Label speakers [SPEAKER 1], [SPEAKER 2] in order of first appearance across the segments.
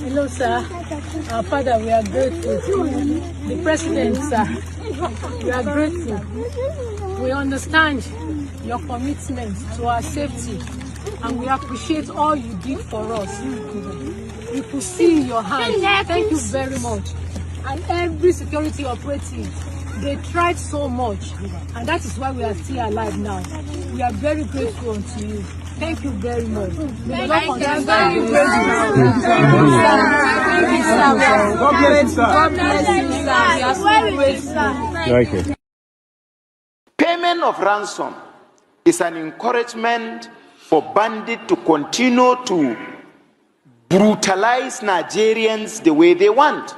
[SPEAKER 1] Hello, sir. Our Father, we are grateful. The President, sir, we are grateful. We understand your commitment to our safety, and we appreciate all you did for us. We could see your hand. Thank you very much. And every security operative, they tried so much, and that is why we are still alive now. We are very grateful unto you. Thank you very much. May the Lord continue to bless you. God bless you, sir. God bless you, sir. We are so grateful.
[SPEAKER 2] Okay. Payment of ransom is an encouragement for bandits to continue to brutalize Nigerians the way they want.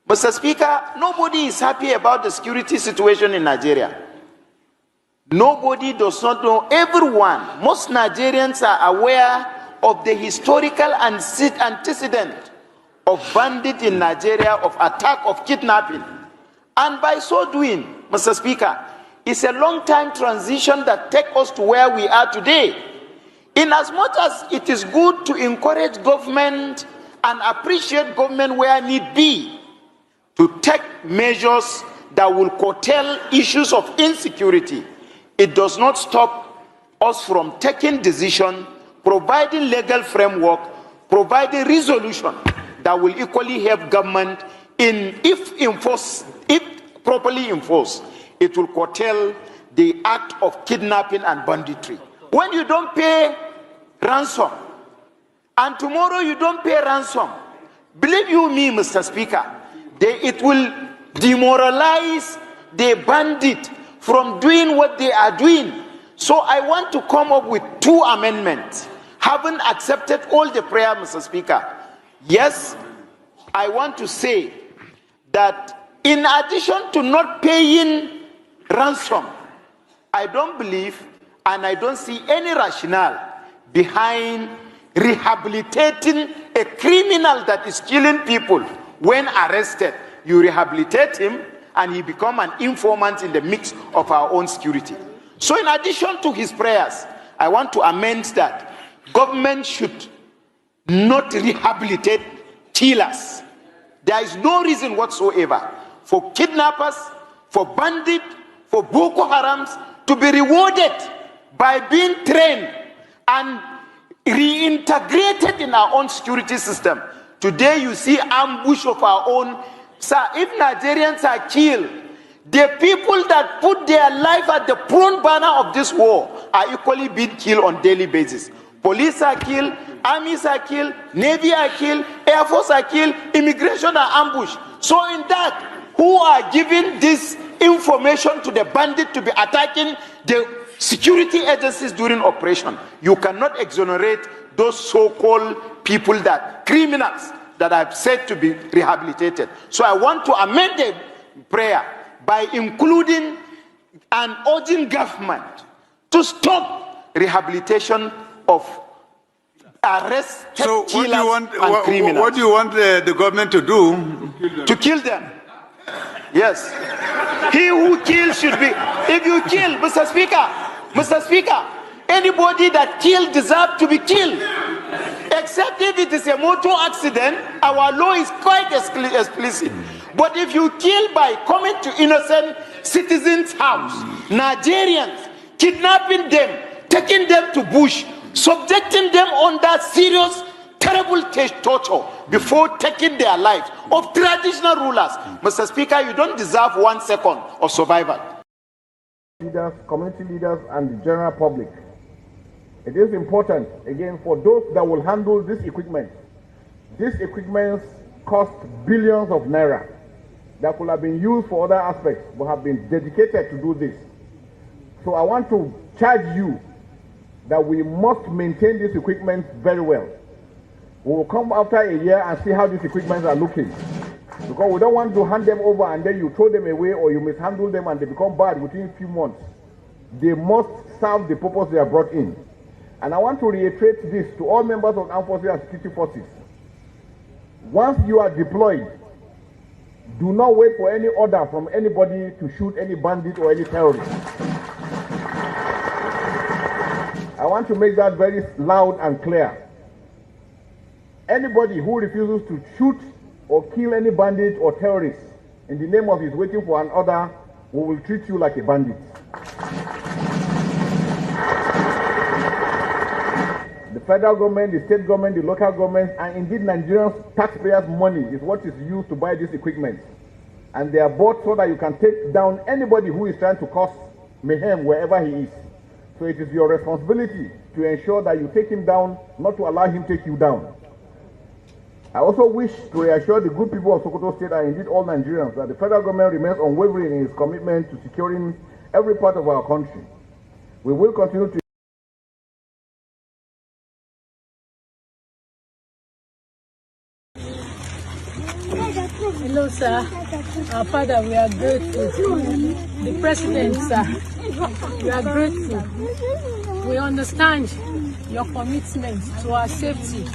[SPEAKER 2] Mr. Speaker, nobody is happy about the security situation in Nigeria. Nobody does not know. Everyone, most Nigerians are aware of the historical antecedent of bandits in Nigeria, of attack, of kidnapping. And by so doing, Mr. Speaker, it's a long-time transition that takes us to where we are today. In as much as it is good to encourage government and appreciate government where need be, to take measures that will curtail issues of insecurity, it does not stop us from taking decision, providing legal framework, providing resolution that will equally help government if properly enforced, it will curtail the act of kidnapping and banditry. When you don't pay ransom, and tomorrow you don't pay ransom, believe you me, Mr. Speaker, it will demoralize the bandit from doing what they are doing. So I want to come up with 2 amendments. Having accepted all the prayer, Mr. Speaker, yes, I want to say that in addition to not paying ransom, I don't believe and I don't see any rationale behind rehabilitating a criminal that is killing people. When arrested, you rehabilitate him and he becomes an informant in the mix of our own security. So in addition to his prayers, I want to amend that government should not rehabilitate killers. There is no reason whatsoever for kidnappers, for bandits, for Boko Harams to be rewarded by being trained and reintegrated in our own security system. Today you see ambush of our own. Sir, if Nigerians are killed, the people that put their life at the front banner of this war are equally being killed on a daily basis. Police are killed, armies are killed, Navy are killed, Air Force are killed, immigration are ambushed. So in that, who are giving this information to the bandit to be attacking the security agencies during operation? You cannot exonerate those so-called people, that criminals that I've said to be rehabilitated. So I want to amend the prayer by including and urging government to stop rehabilitation of arrested killers and criminals.
[SPEAKER 3] What do you want the government to do?
[SPEAKER 2] To kill them. Yes. He who kills should be. If you kill, Mr. Speaker, anybody that kills deserves to be killed. Except if it is a motor accident, our law is quite explicit. But if you kill by coming to innocent citizens' house, Nigerians, kidnapping them, taking them to bush, subjecting them under serious, terrible torture before taking their lives of traditional rulers, Mr. Speaker, you don't deserve 1 second of survival.
[SPEAKER 4] Leaders, community leaders, and the general public. It is important, again, for those that will handle this equipment. These equipments cost billions of naira that could have been used for other aspects, but have been dedicated to do this. So I want to charge you that we must maintain this equipment very well. We will come after a year and see how these equipments are looking. Because we don't want to hand them over and then you throw them away or you mishandle them and they become bad within a few months. They must serve the purpose they are brought in. And I want to reiterate this to all members of armed forces and security forces. Once you are deployed, do not wait for any order from anybody to shoot any bandit or any terrorist. I want to make that very loud and clear. Anybody who refuses to shoot or kill any bandit or terrorist in the name of his waiting for an order, we will treat you like a bandit. The federal government, the state government, the local government, and indeed Nigerians' taxpayers' money is what is used to buy this equipment. And they are bought so that you can take down anybody who is trying to cause mayhem wherever he is. So it is your responsibility to ensure that you take him down, not to allow him to take you down. I also wish to reassure the good people of Sokoto State and indeed all Nigerians that the federal government remains unwavering in its commitment to securing every part of our country. We will continue to
[SPEAKER 1] Hello, sir. Our Father, we are grateful. The President, sir, we are grateful. We understand your commitment to our safety,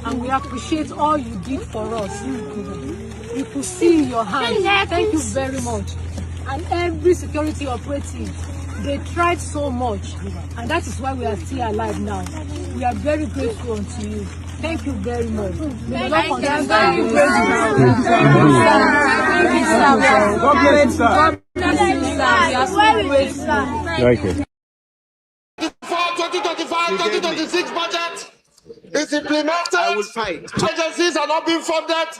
[SPEAKER 1] and we appreciate all you did for us. We could see your hand. Thank you very much. And every security operative, they tried so much, and that is why we are still alive now. We are very grateful unto you. Thank you very much. Thank you, sir. Thank you, sir. God bless you, sir. God bless you, sir. We are so grateful.
[SPEAKER 5] Thank you.
[SPEAKER 6] 2025-2026 budget is implemented. I will fight. Agencies are not being funded.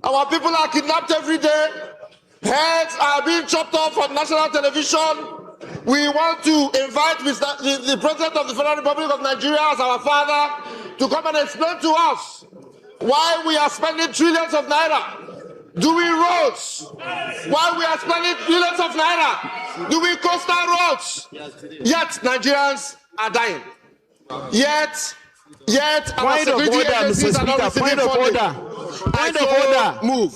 [SPEAKER 6] Our people are kidnapped every day. Heads are being chopped off on national television. We want to invite the President of the Federal Republic of Nigeria as our father to come and explain to us why we are spending trillions of naira doing roads, why we are spending billions of naira doing coastal roads, yet Nigerians are dying. Yet our security agencies are not receiving funding.
[SPEAKER 3] Point of order.
[SPEAKER 6] Move.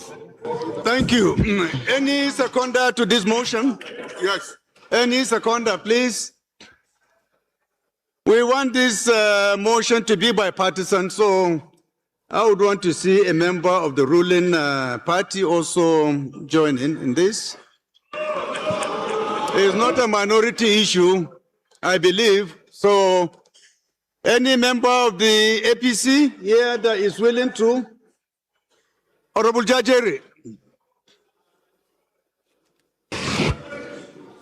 [SPEAKER 3] Thank you. Any seconder to this motion? Yes. Any seconder, please? We want this motion to be bipartisan, so I would want to see a member of the ruling party also join in this. It's not a minority issue, I believe. So any member of the APC here that is willing to? Honorable Jajere.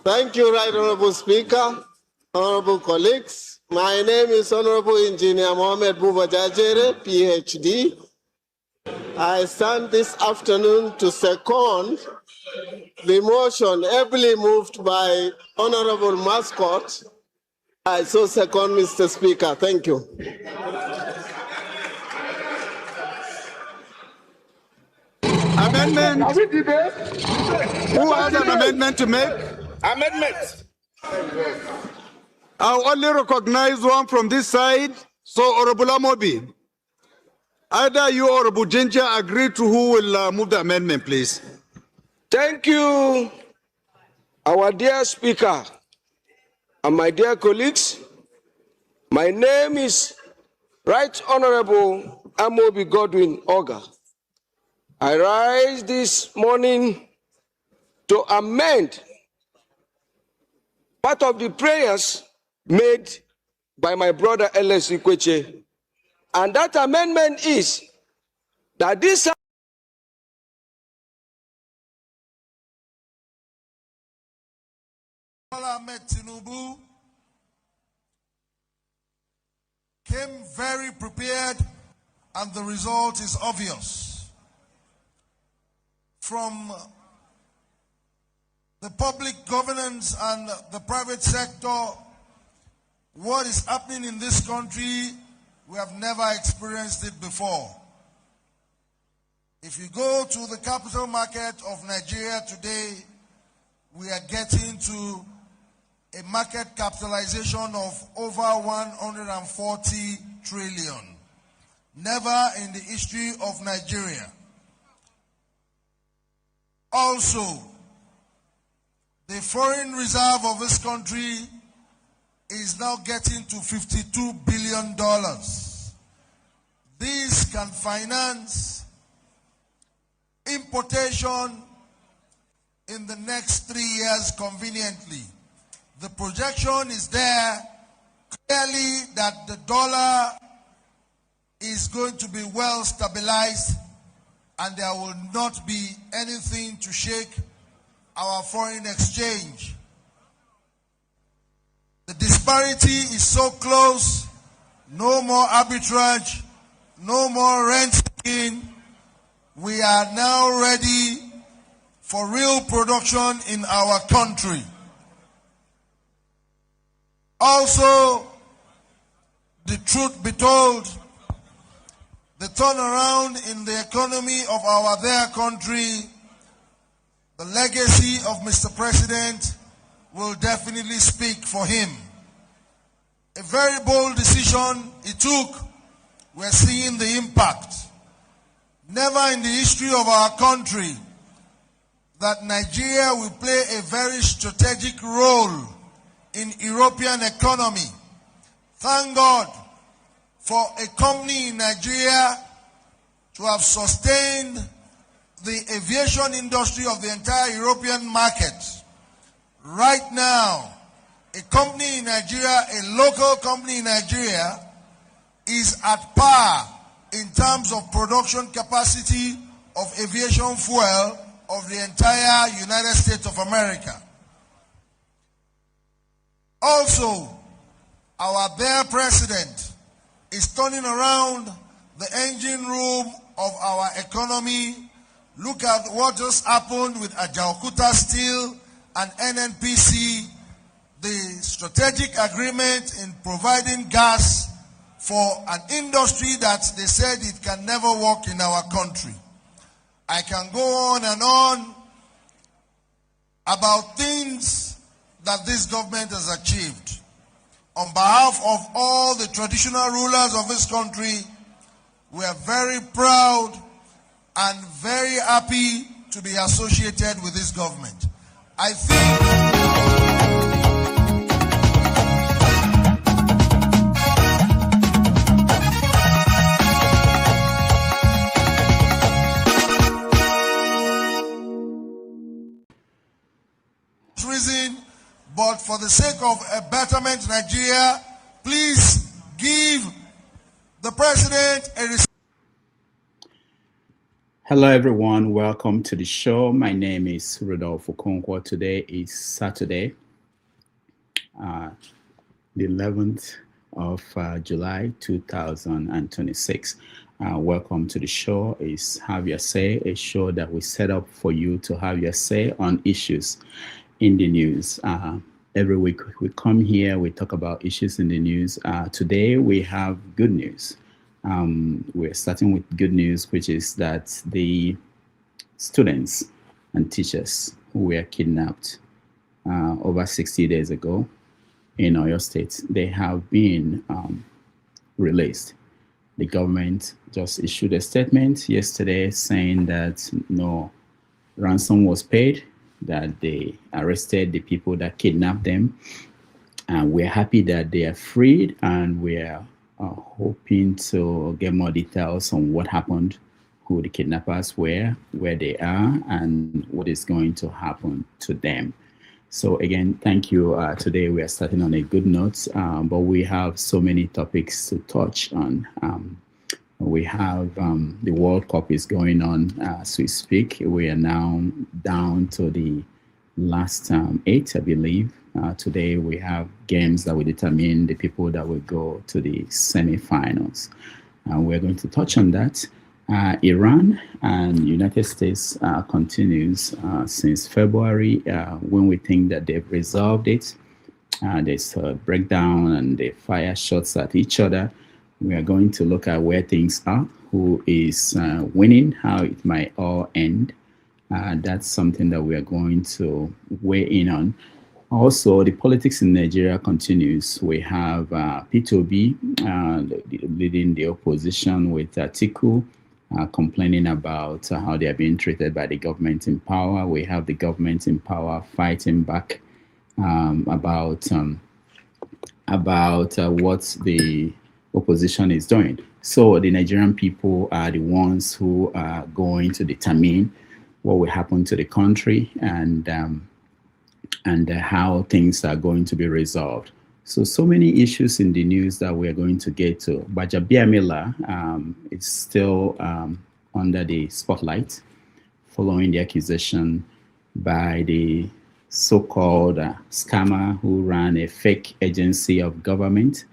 [SPEAKER 6] Thank you, Right Honorable Speaker, honorable colleagues. My name is Honorable Engineer Mohammed Buba Jajere, PhD. I stand this afternoon to second the motion ably moved by Honorable Mascot. I so second, Mr. Speaker. Thank you.
[SPEAKER 3] Amendment. Who has an amendment to make?
[SPEAKER 6] Amendment.
[SPEAKER 3] I'll only recognize one from this side. So, Honorable Amobi, either you or Honorable Ginger agree to who will move the amendment, please.
[SPEAKER 7] Thank you, our dear Speaker, and my dear colleagues. My name is Right Honorable Amobi Godwin Oga. I rise this morning to amend part of the prayers made by my brother L.S. Ikweche. And that amendment is that this
[SPEAKER 8] Ahmed Tinubu came very prepared, and the result is obvious. From the public governance and the private sector, what is happening in this country, we have never experienced it before. If you go to the capital market of Nigeria today, we are getting to a market capitalization of over 140 trillion. Never in the history of Nigeria. Also, the foreign reserve of this country is now getting to $52 billion. This can finance importation in the next 3 years conveniently. The projection is there clearly that the dollar is going to be well stabilized, and there will not be anything to shake our foreign exchange. The disparity is so close, no more arbitrage, no more rent-seeking. We are now ready for real production in our country. Also, the truth be told, the turnaround in the economy of our dear country, the legacy of Mr. President will definitely speak for him. A very bold decision he took. We're seeing the impact. Never in the history of our country that Nigeria will play a very strategic role in European economy. Thank God for a company in Nigeria to have sustained the aviation industry of the entire European market. Right now, a company in Nigeria, a local company in Nigeria, is at par in terms of production capacity of aviation fuel of the entire United States of America. Also, our dear president is turning around the engine room of our economy. Look at what just happened with Ajaokuta Steel and NNPC, the strategic agreement in providing gas for an industry that they said it can never work in our country. I can go on and on about things that this government has achieved. On behalf of all the traditional rulers of this country, we are very proud and very happy to be associated with this government. I think reason, but for the sake of a betterment Nigeria, please give the president a
[SPEAKER 5] Hello everyone, welcome to the show. My name is Rodolfo Okonkwo. Today is Saturday, the 11th of July 2026. Welcome to the show. It's Have Your Say, a show that we set up for you to have your say on issues in the news. Every week we come here, we talk about issues in the news. Today we have good news. We're starting with good news, which is that the students and teachers who were kidnapped over 60 days ago in Oyo State, they have been released. The government just issued a statement yesterday saying that no ransom was paid, that they arrested the people that kidnapped them. And we're happy that they are freed, and we're hoping to get more details on what happened, who the kidnappers were, where they are, and what is going to happen to them. So again, thank you. Today we are starting on a good note, but we have so many topics to touch on. We have the World Cup is going on as we speak. We are now down to the last 8, I believe. Today we have games that will determine the people that will go to the semi-finals. We're going to touch on that. Iran and United States continues since February when we think that they've resolved it. There's a breakdown and they fire shots at each other. We are going to look at where things are, who is winning, how it might all end. That's something that we are going to weigh in on. Also, the politics in Nigeria continues. We have P2B leading the opposition with Atiku, complaining about how they are being treated by the government in power. We have the government in power fighting back about what the opposition is doing. So the Nigerian people are the ones who are going to determine what will happen to the country and how things are going to be resolved. So many issues in the news that we're going to get to. Gbaja is still under the spotlight following the accusation by the so-called scammer who ran a fake agency of government.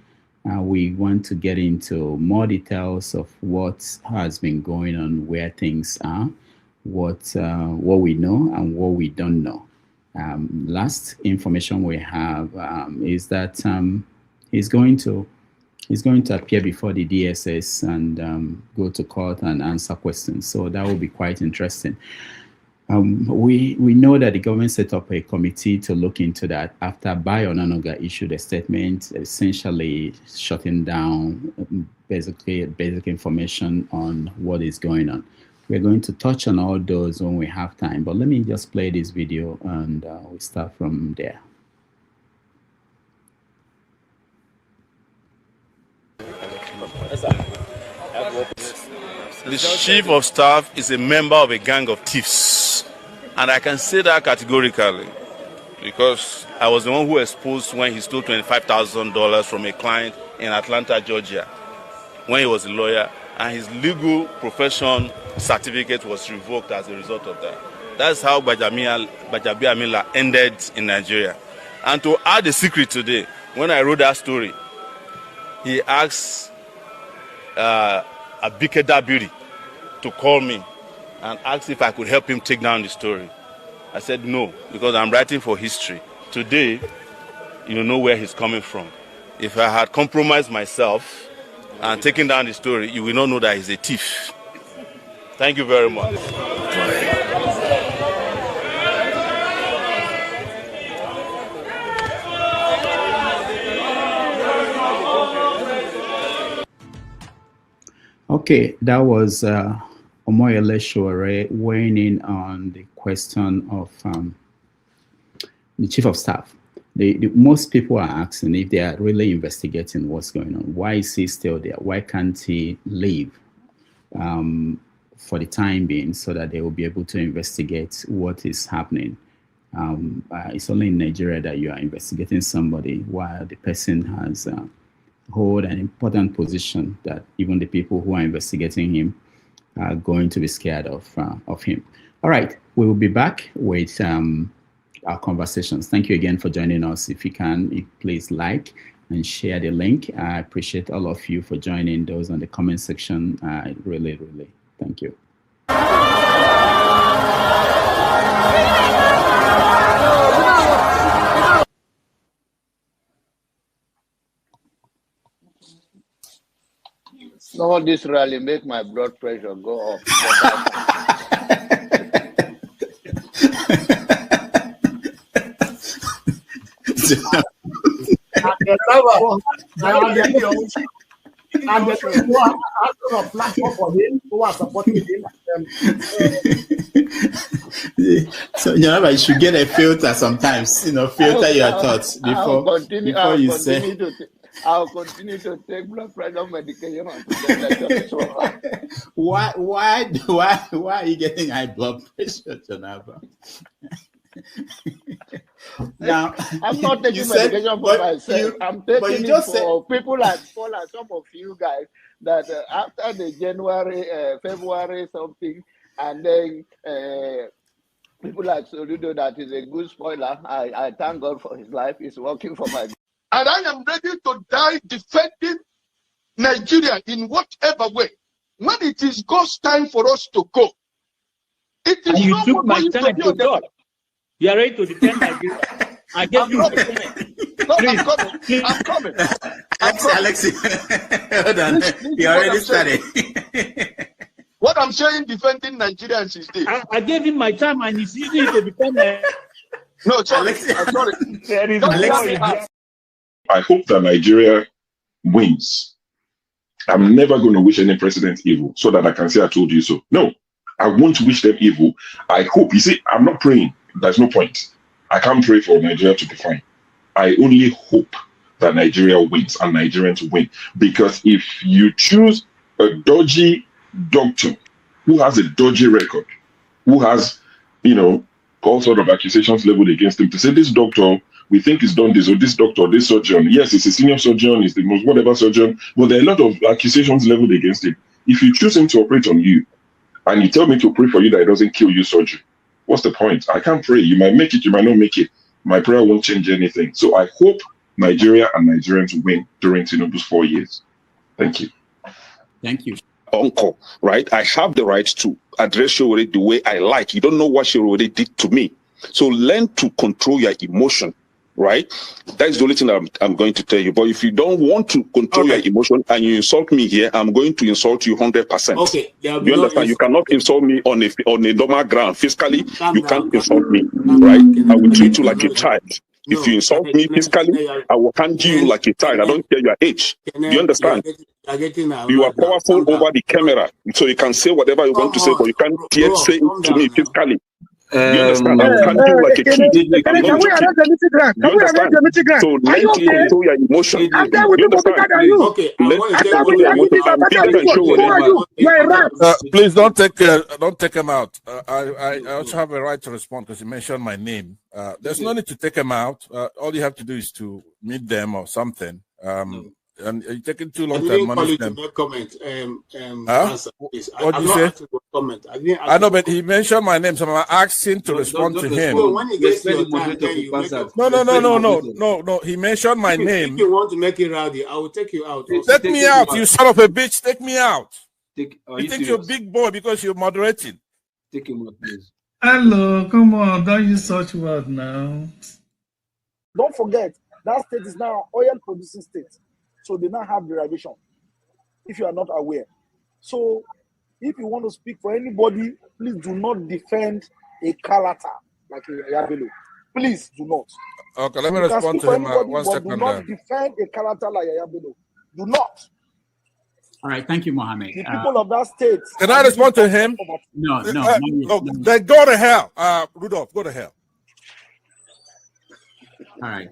[SPEAKER 5] We want to get into more details of what has been going on, where things are, what we know and what we don't know. Last information we have is that he's going to appear before the DSS and go to court and answer questions. So that will be quite interesting. We know that the government set up a committee to look into that after Bayo Onanuga issued a statement essentially shutting down basic information on what is going on. We're going to touch on all those when we have time, but let me just play this video and we start from there.
[SPEAKER 9] The chief of staff is a member of a gang of thieves, and I can say that categorically because I was the one who exposed when he stole $25,000 from a client in Atlanta, Georgia, when he was a lawyer, and his legal profession certificate was revoked as a result of that. That's how Gbaja ended in Nigeria. And to add a secret today, when I wrote that story, he asked Abike Dabiri to call me and asked if I could help him take down the story. I said no, because I'm writing for history. Today, you know where he's coming from. If I had compromised myself and taken down the story, you will not know that he's a thief. Thank you very much.
[SPEAKER 5] Okay, that was Omoyele Sowore weighing in on the question of the chief of staff. Most people are asking if they are really investigating what's going on. Why is he still there? Why can't he leave for the time being so that they will be able to investigate what is happening? It's only in Nigeria that you are investigating somebody while the person has hold an important position that even the people who are investigating him are going to be scared of him. All right, we will be back with our conversations. Thank you again for joining us. If you can, please like and share the link. I appreciate all of you for joining. Those on the comment section. I really thank you.
[SPEAKER 10] Some of this rally make my blood pressure go up.
[SPEAKER 5] So you should get a filter sometimes. Filter your thoughts before you say.
[SPEAKER 10] I'll continue to take blood pressure medication.
[SPEAKER 5] Why are you getting high blood pressure, Jonaba? Now,
[SPEAKER 10] I'm not taking medication for myself. I'm taking it for people like Paul and some of you guys that after the February something, and then people like Soludo that is a good spoiler. I thank God for his life. He's working for my.
[SPEAKER 6] And I am ready to die defending Nigeria in whatever way. When it is God's time for us to go, it is. And
[SPEAKER 11] you took my time to God. You are ready to defend Nigeria. I gave you my time.
[SPEAKER 6] No, I'm coming.
[SPEAKER 5] Alexi, hold on. You already started.
[SPEAKER 6] What I'm saying, defending Nigerians is this.
[SPEAKER 11] I gave him my time and he's using it to defend
[SPEAKER 6] No, sorry. I'm sorry.
[SPEAKER 11] Alexi.
[SPEAKER 12] I hope that Nigeria wins. I'm never going to wish any president evil so that I can say I told you so. No, I won't wish them evil. I hope. You see, I'm not praying. There's no point. I can't pray for Nigeria to be fine. I only hope that Nigeria wins and Nigerians win. Because if you choose a dodgy doctor who has a dodgy record, who has, all sort of accusations leveled against him to say, this doctor, we think he's done this, or this doctor, this surgeon. Yes, he's a senior surgeon, he's the most whatever surgeon, but there are a lot of accusations leveled against him. If you choose him to operate on you, and you tell me to pray for you that it doesn't kill you surgery, what's the point? I can't pray. You might make it, you might not make it. My prayer won't change anything. So I hope Nigeria and Nigerians win during Tinubu's 4 years. Thank you.
[SPEAKER 5] Thank you.
[SPEAKER 13] Uncle, right? I have the right to address you the way I like. You don't know what she already did to me. So learn to control your emotion, right? That is the only thing that I'm going to tell you. But if you don't want to control your emotion and you insult me here, I'm going to insult you 100%.
[SPEAKER 11] Okay.
[SPEAKER 13] You understand? You cannot insult me on a normal ground. Physically, you can't insult me, right? I will treat you like a child. If you insult me physically, I will handle you like a child. I don't care your age. Do you understand? You are powerful over the camera, so you can say whatever you want to say, but you can't yet say it to me physically. You understand? I will handle you like a kid.
[SPEAKER 14] Can we arrange the meeting ground? Can we arrange the meeting ground?
[SPEAKER 13] So learn to control your emotion.
[SPEAKER 14] I'm there with the bigger than you.
[SPEAKER 11] Okay,
[SPEAKER 15] please don't take him out. I also have a right to respond because you mentioned my name. There's no need to take him out. All you have to do is to meet them or something. And you're taking too long to admonish them.
[SPEAKER 11] Comment.
[SPEAKER 15] What did you say?
[SPEAKER 11] Comment.
[SPEAKER 15] I know, but he mentioned my name, so I'm asking to respond to him.
[SPEAKER 11] When he gets your time,
[SPEAKER 15] No. He mentioned my name.
[SPEAKER 11] If you want to make it rowdy, I will take you out.
[SPEAKER 15] Take me out, you son of a bitch. Take me out. You think you're a big boy because you're moderating.
[SPEAKER 16] Take him out, please.
[SPEAKER 17] Hello, come on, don't use such word now.
[SPEAKER 18] Don't forget, that state is now oil producing state. So they now have derivation, if you are not aware. So if you want to speak for anybody, please do not defend a character like Yabelo. Please do not.
[SPEAKER 15] Okay, let me respond to him. One second.
[SPEAKER 18] Do not defend a character like Yabelo. Do not.
[SPEAKER 5] All right, thank you, Mohammed.
[SPEAKER 18] The people of that state.
[SPEAKER 15] Can I respond to him?
[SPEAKER 5] No.
[SPEAKER 15] Then go to hell. Rudolph, go to hell.
[SPEAKER 5] All right.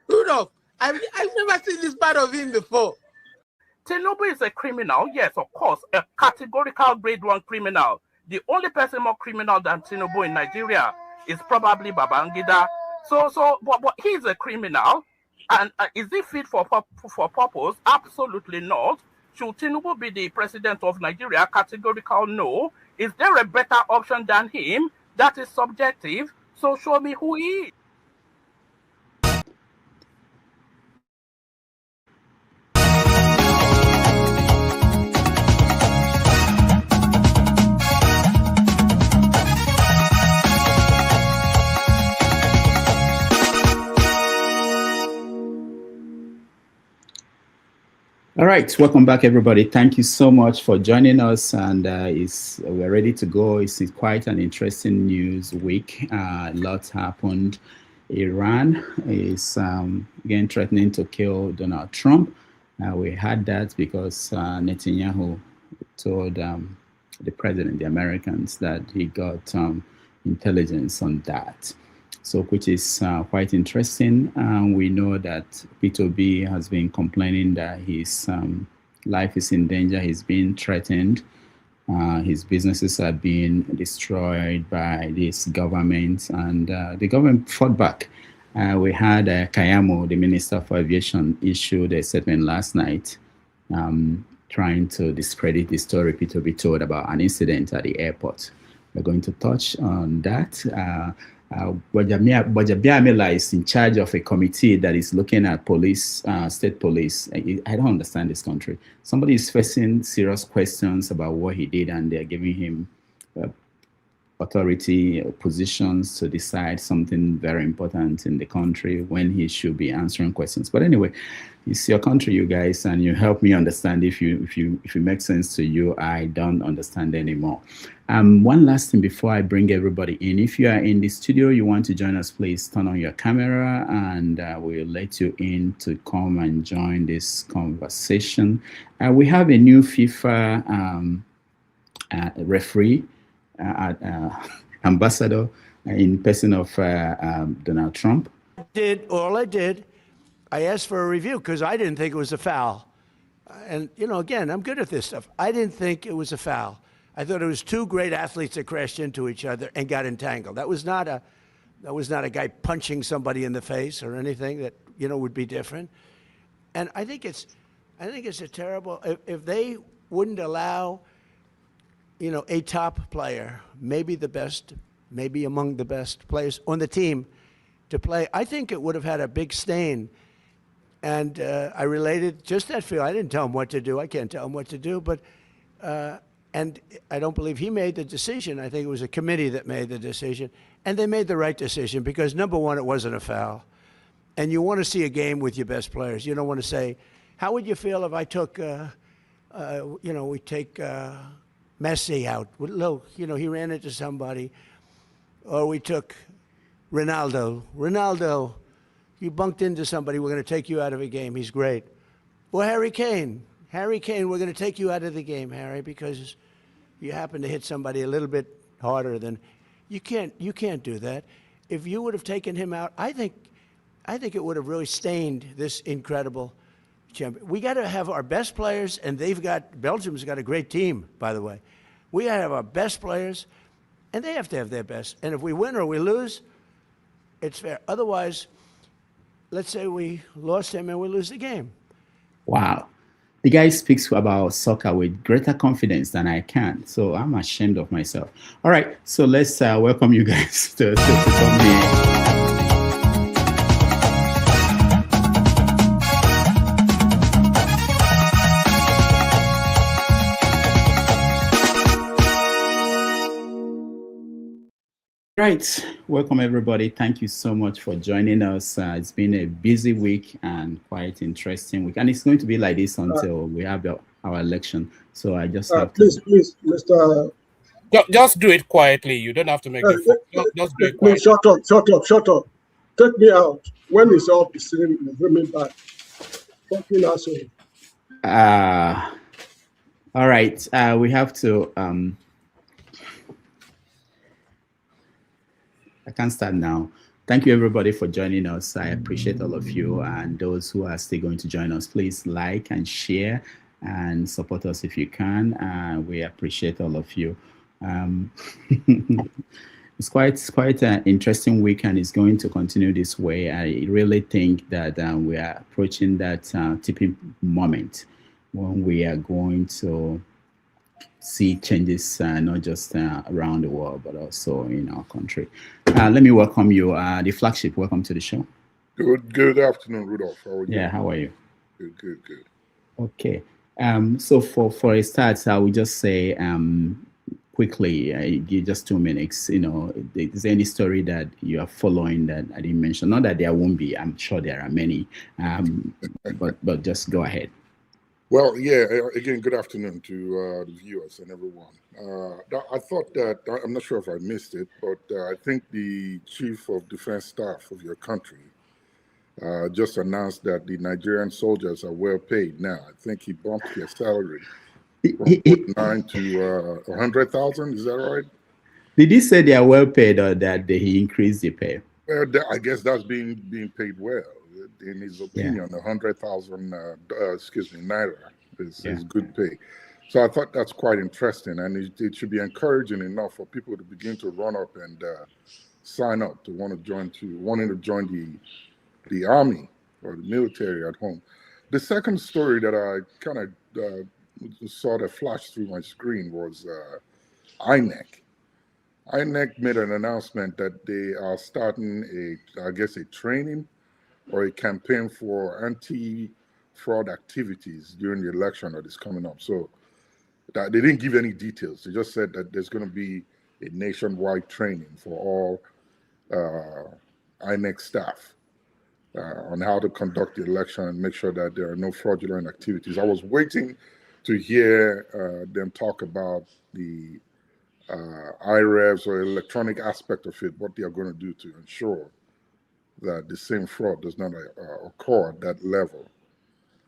[SPEAKER 19] Rudolph, I've never seen this part of him before.
[SPEAKER 20] Tinubu is a criminal, yes, of course, a categorical grade 1 criminal. The only person more criminal than Tinubu in Nigeria is probably Babangida. But he's a criminal, and is he fit for purpose? Absolutely not. Should Tinubu be the president of Nigeria? Categorical no. Is there a better option than him? That is subjective. So show me who he is.
[SPEAKER 5] All right, welcome back, everybody. Thank you so much for joining us, and we're ready to go. It's quite an interesting news week. Lots happened. Iran is again threatening to kill Donald Trump. We had that because Netanyahu told the president, the Americans, that he got intelligence on that. So, which is quite interesting. We know that Peter B has been complaining that his life is in danger. He's being threatened. His businesses are being destroyed by this government, and the government fought back. We had Kayamo, the Minister for Aviation, issued a statement last night trying to discredit the story Peter B told about an incident at the airport. We're going to touch on that. Gbaja is in charge of a committee that is looking at police, state police. I don't understand this country. Somebody is facing serious questions about what he did, and they're giving him authority positions to decide something very important in the country when he should be answering questions. But anyway, it's your country, you guys, and you help me understand. If it makes sense to you, I don't understand anymore. One last thing before I bring everybody in. If you are in the studio, you want to join us, please turn on your camera, and we'll let you in to come and join this conversation. We have a new FIFA referee, ambassador in person of Donald Trump.
[SPEAKER 21] All I did, I asked for a review because I didn't think it was a foul.
[SPEAKER 16] And, you know, again, I'm good at this stuff. I didn't think it was a foul. I thought it was two great athletes that crashed into each other and got entangled. That was not a guy punching somebody in the face or anything that, you know, would be different. And I think it's a terrible, if they wouldn't allow, you know, a top player, maybe the best, maybe among the best players on the team to play, I think it would have had a big stain. And I related just that feel. I didn't tell him what to do. I can't tell him what to do. But, and I don't believe he made the decision. I think it was a committee that made the decision. And they made the right decision because, number one, it wasn't a foul. And you want to see a game with your best players. You don't want to say, how would you feel if I took, you know, we take Messi out? Look, you know, he ran into somebody. Or we took Ronaldo. Ronaldo, you bunked into somebody, we're going to take you out of a game. He's great. Or Harry Kane. Harry Kane, we're going to take you out of the game, Harry, because you happen to hit somebody a little bit harder than you can't do that. If you would have taken him out, I think it would have really stained this incredible champion. We got to have our best players, and Belgium's got a great team, by the way. We got to have our best players, and they have to have their best. And if we win or we lose, it's fair. Otherwise, let's say we lost him and we lose the game.
[SPEAKER 5] Wow. The guy speaks about soccer with greater confidence than I can. So I'm ashamed of myself. All right. So let's welcome you guys to come here. Right, welcome everybody. Thank you so much for joining us. It's been a busy week and quite interesting week, and it's going to be like this until we have our election. So I just have
[SPEAKER 14] to please, Mr.
[SPEAKER 2] Just do it quietly. You don't have to make it. Just do it quietly.
[SPEAKER 14] Shut up. Take me out. When is all the same? Bring me back. Fucking asshole.
[SPEAKER 5] All right. We have to. I can't start now. Thank you, everybody, for joining us. I appreciate all of you, and those who are still going to join us, please like and share and support us if you can. We appreciate all of you. It's quite an interesting week, and it's going to continue this way. I really think that we are approaching that tipping moment when we are going to see changes not just around the world, but also in our country. Let me welcome you, the flagship. Welcome to the show.
[SPEAKER 21] Good afternoon, Rudolph. How are you?
[SPEAKER 5] Yeah, how are you?
[SPEAKER 21] Good.
[SPEAKER 5] Okay. So for a start, I will just say quickly, give just 2 minutes. You know, is there any story that you are following that I didn't mention? Not that there won't be. I'm sure there are many. But just go ahead.
[SPEAKER 21] Well, yeah, again, good afternoon to the viewers and everyone. I thought that, I'm not sure if I missed it, but I think the Chief of Defense Staff of your country just announced that the Nigerian soldiers are well paid now. I think he bumped their salary from 9 to 100,000. Is that right?
[SPEAKER 5] Did he say they are well paid or that he increased the pay?
[SPEAKER 21] Well, I guess that's being paid well. In his opinion, 100,000 naira is good pay. So I thought that's quite interesting, and it should be encouraging enough for people to begin to run up and sign up to wanting to join the army or the military at home. The second story that I kind of saw that flashed through my screen was INEC. INEC made an announcement that they are starting a training or a campaign for anti-fraud activities during the election that is coming up. So that they didn't give any details. They just said that there's going to be a nationwide training for all INEC staff on how to conduct the election and make sure that there are no fraudulent activities. I was waiting to hear them talk about the IREVs or electronic aspect of it, what they are going to do to ensure that the same fraud does not occur at that level.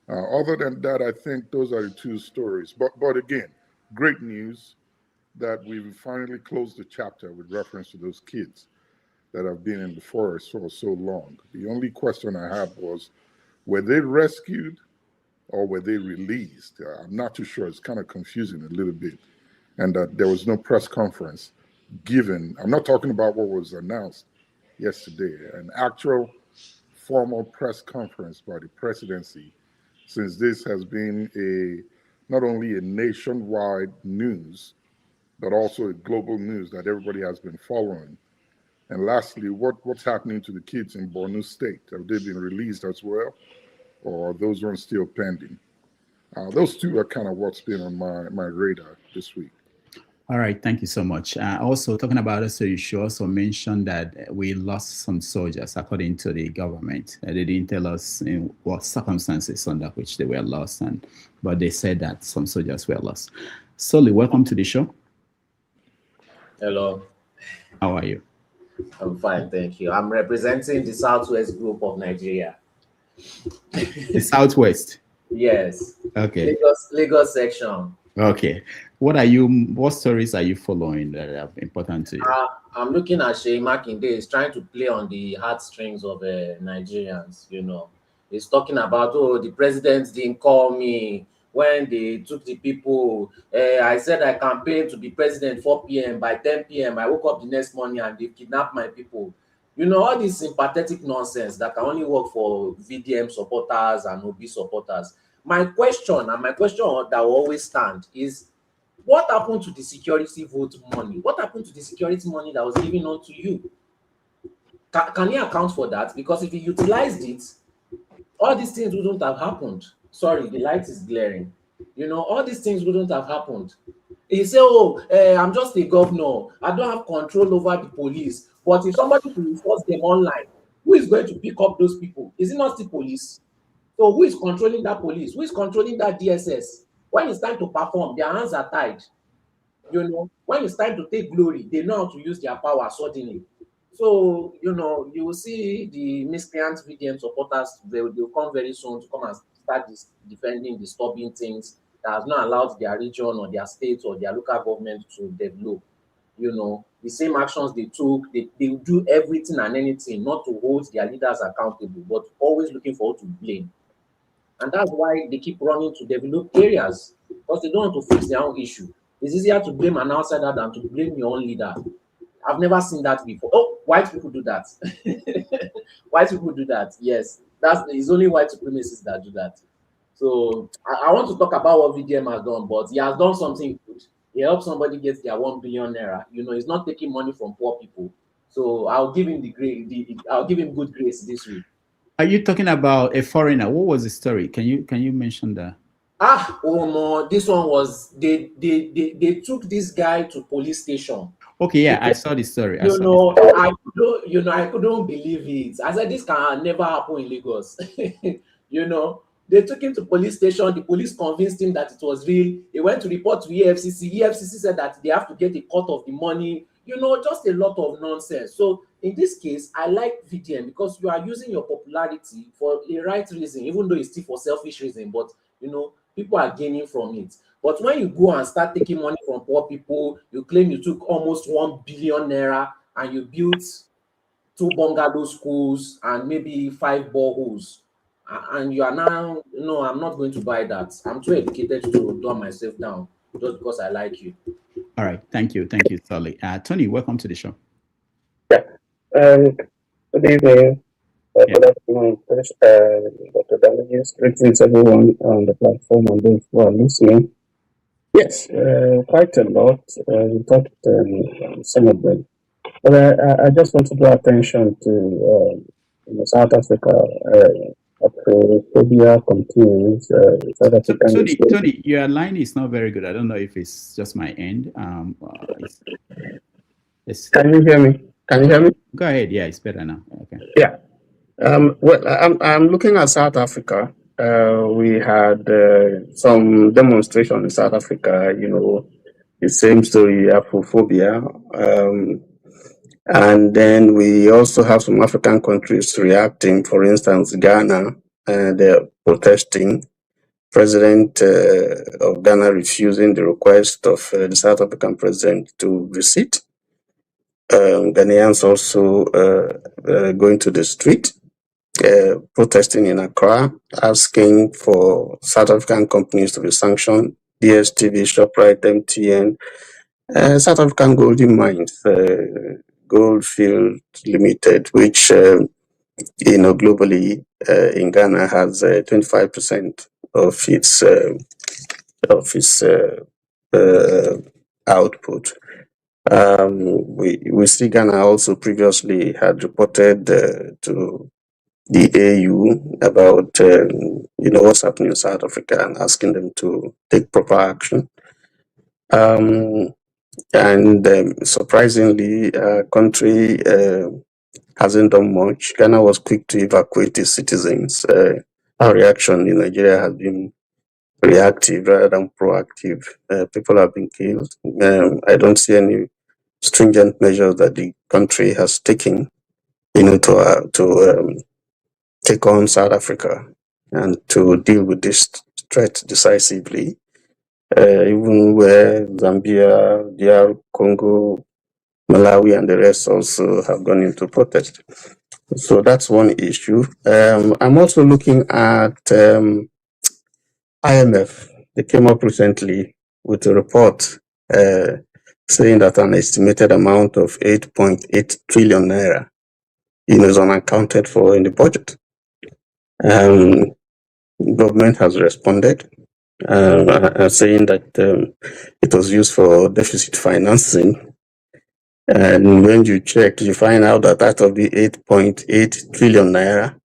[SPEAKER 21] Other than that, I think those are the two stories. But again, great news that we've finally closed the chapter with reference to those kids that have been in the forest for so long. The only question I had was, were they rescued or were they released? I'm not too sure. It's kind of confusing a little bit. And there was no press conference given. I'm not talking about what was announced yesterday, an actual formal press conference by the presidency, since this has been not only a nationwide news, but also a global news that everybody has been following. And lastly, what's happening to the kids in Borno State? Have they been released as well, or are those ones still pending? Those two are kind of what's been on my radar this week.
[SPEAKER 5] All right, thank you so much. Also, talking about it, so you should also mention that we lost some soldiers, according to the government. They didn't tell us in what circumstances under which they were lost, but they said that some soldiers were lost. Soli, welcome to the show.
[SPEAKER 4] Hello.
[SPEAKER 5] How are you?
[SPEAKER 4] I'm fine, thank you. I'm representing the Southwest group of Nigeria.
[SPEAKER 5] The Southwest?
[SPEAKER 4] Yes.
[SPEAKER 5] Okay.
[SPEAKER 4] Lagos section.
[SPEAKER 5] Okay. What stories are you following that are important to you?
[SPEAKER 4] I'm looking at Sheyi Makinde. He's trying to play on the heartstrings of Nigerians, you know. He's talking about, the president didn't call me when they took the people. I said I campaigned to be president 4 p.m. By 10 p.m., I woke up the next morning and they kidnapped my people. You know, all this sympathetic nonsense that can only work for VDM supporters and OB supporters. My question that will always stand is, what happened to the security vote money? What happened to the security money that was given on to you? Can you account for that? Because if you utilized it, all these things wouldn't have happened. Sorry, the light is glaring. You know, all these things wouldn't have happened. You say, I'm just a governor. I don't have control over the police. But if somebody will enforce them online, who is going to pick up those people? Is it not the police? So who is controlling that police? Who is controlling that DSS? When it's time to perform, their hands are tied. You know, when it's time to take glory, they know how to use their power suddenly. So, you know, you will see the miscreant VDM supporters, they'll come very soon to come and start defending disturbing things that have not allowed their region or their state or their local government to develop. You know, the same actions they took, they do everything and anything not to hold their leaders accountable, but always looking for who to blame. And that's why they keep running to develop areas, because they don't want to fix their own issue. It's easier to blame an outsider than to blame your own leader. I've never seen that before. Oh, white people do that. White people do that, yes. It's only white supremacists that do that. So I want to talk about what VDM has done, but he has done something good. He helped somebody get their 1 billion naira. You know, he's not taking money from poor people. So I'll give him I'll give him good grace this week.
[SPEAKER 5] Are you talking about a foreigner? What was the story? Can you mention that?
[SPEAKER 4] This one was they took this guy to police station.
[SPEAKER 5] Okay, yeah, I saw the story.
[SPEAKER 4] I couldn't believe it. I said this can never happen in Lagos. You know, they took him to police station. The police convinced him that it was real. He went to report to EFCC. EFCC said that they have to get a cut of the money. You know, just a lot of nonsense. So in this case, I like VDM because you are using your popularity for a right reason, even though it's still for selfish reason. But you know, people are gaining from it. But when you go and start taking money from poor people, you claim you took almost 1 billion naira and you built 2 bungalow schools and maybe 5 boreholes, and you are now, no, I'm not going to buy that. I'm too educated to dumb myself down just because I like you.
[SPEAKER 5] All right, thank you, Sally. Tony, welcome to the show.
[SPEAKER 22] Good evening. Good afternoon, Dr. Damages. Greetings everyone on the platform and those who are listening. Yes, quite a lot. We talked some of them. But I just want to draw attention to South Africa. Afrophobia continues. South African
[SPEAKER 5] Tony, your line is not very good. I don't know if it's just my end.
[SPEAKER 22] Can you hear me? Can you hear me?
[SPEAKER 5] Go ahead. Yeah, it's better now. Okay.
[SPEAKER 22] Yeah. Well, I'm looking at South Africa. We had some demonstration in South Africa. You know, the same story, Afrophobia. And then we also have some African countries reacting. For instance, Ghana, they're protesting. President of Ghana refusing the request of the South African president to visit. Ghanaians also going to the street. protesting in Accra, asking for South African companies to be sanctioned, DSTV, ShopRite, MTN, South African Golden Mines, Goldfield Limited, which globally in Ghana has 25% of its output. We see Ghana also previously had reported to the AU about what's happening in South Africa and asking them to take proper action. And surprisingly, country hasn't done much. Ghana was quick to evacuate its citizens. Our reaction in Nigeria has been reactive rather than proactive. People have been killed. I don't see any stringent measures that the country has taken, to take on South Africa and to deal with this threat decisively. Even where Zambia, DR Congo, Malawi, and the rest also have gone into protest. So that's one issue. I'm also looking at IMF. They came up recently with a report saying that an estimated amount of 8.8 trillion naira is unaccounted for in the budget. Government has responded, saying that it was used for deficit financing. And when you check, you find out that out of the 8.8 trillion naira,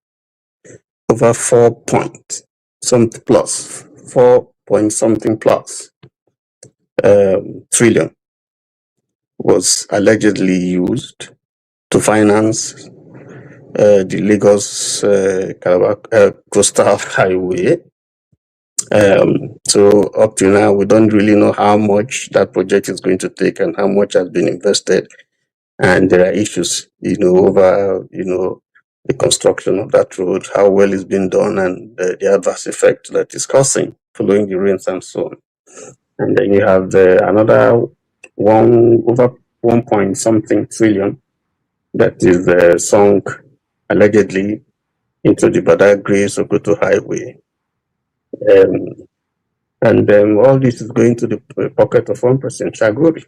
[SPEAKER 22] over 4 point something plus trillion was allegedly used to finance the Lagos Coastal Highway. So up to now, we don't really know how much that project is going to take and how much has been invested. And there are issues, over, the construction of that road, how well it's been done, and the adverse effect that is causing following the rains and so on. And then you have another over 1 point something trillion that is sunk allegedly into the Badagry-Sokoto Highway. And all this is going to the pocket of one person, Chagori.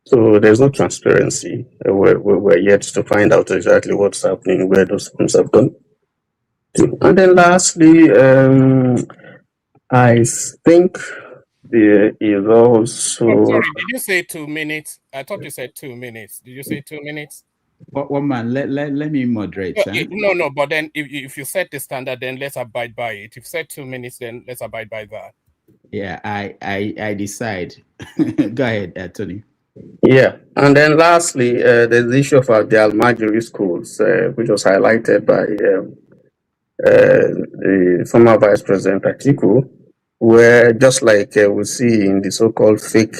[SPEAKER 22] So there's no transparency. We're yet to find out exactly what's happening, where those funds have gone to. And then lastly, I think there is also...
[SPEAKER 1] Oh, sorry, did you say 2 minutes? I thought you said 2 minutes. Did you say 2 minutes?
[SPEAKER 5] One man, let me moderate.
[SPEAKER 1] No, but then if you set the standard, then let's abide by it. If you said 2 minutes, then let's abide by that.
[SPEAKER 5] Yeah, I decide. Go ahead, Tony.
[SPEAKER 22] Yeah, and then lastly, there's the issue of the Almajiri schools, which was highlighted by the former Vice President Atiku, where just like we see in the so-called fake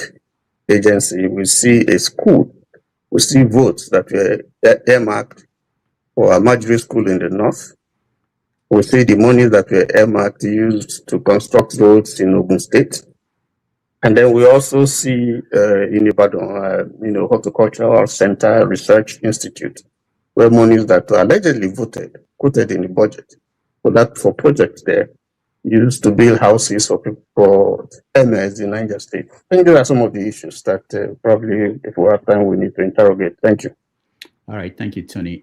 [SPEAKER 22] agency, we see a school, we see votes that were earmarked for Almajiri school in the north. We see the money that were earmarked used to construct roads in Ogun State. And then we also see in Ibadan, Horticultural Center Research Institute, where monies that were allegedly quoted in the budget for projects there, used to build houses for MS in Niger State. I think those are some of the issues that probably, if we have time, we need to interrogate. Thank you.
[SPEAKER 5] All right, thank you, Tony.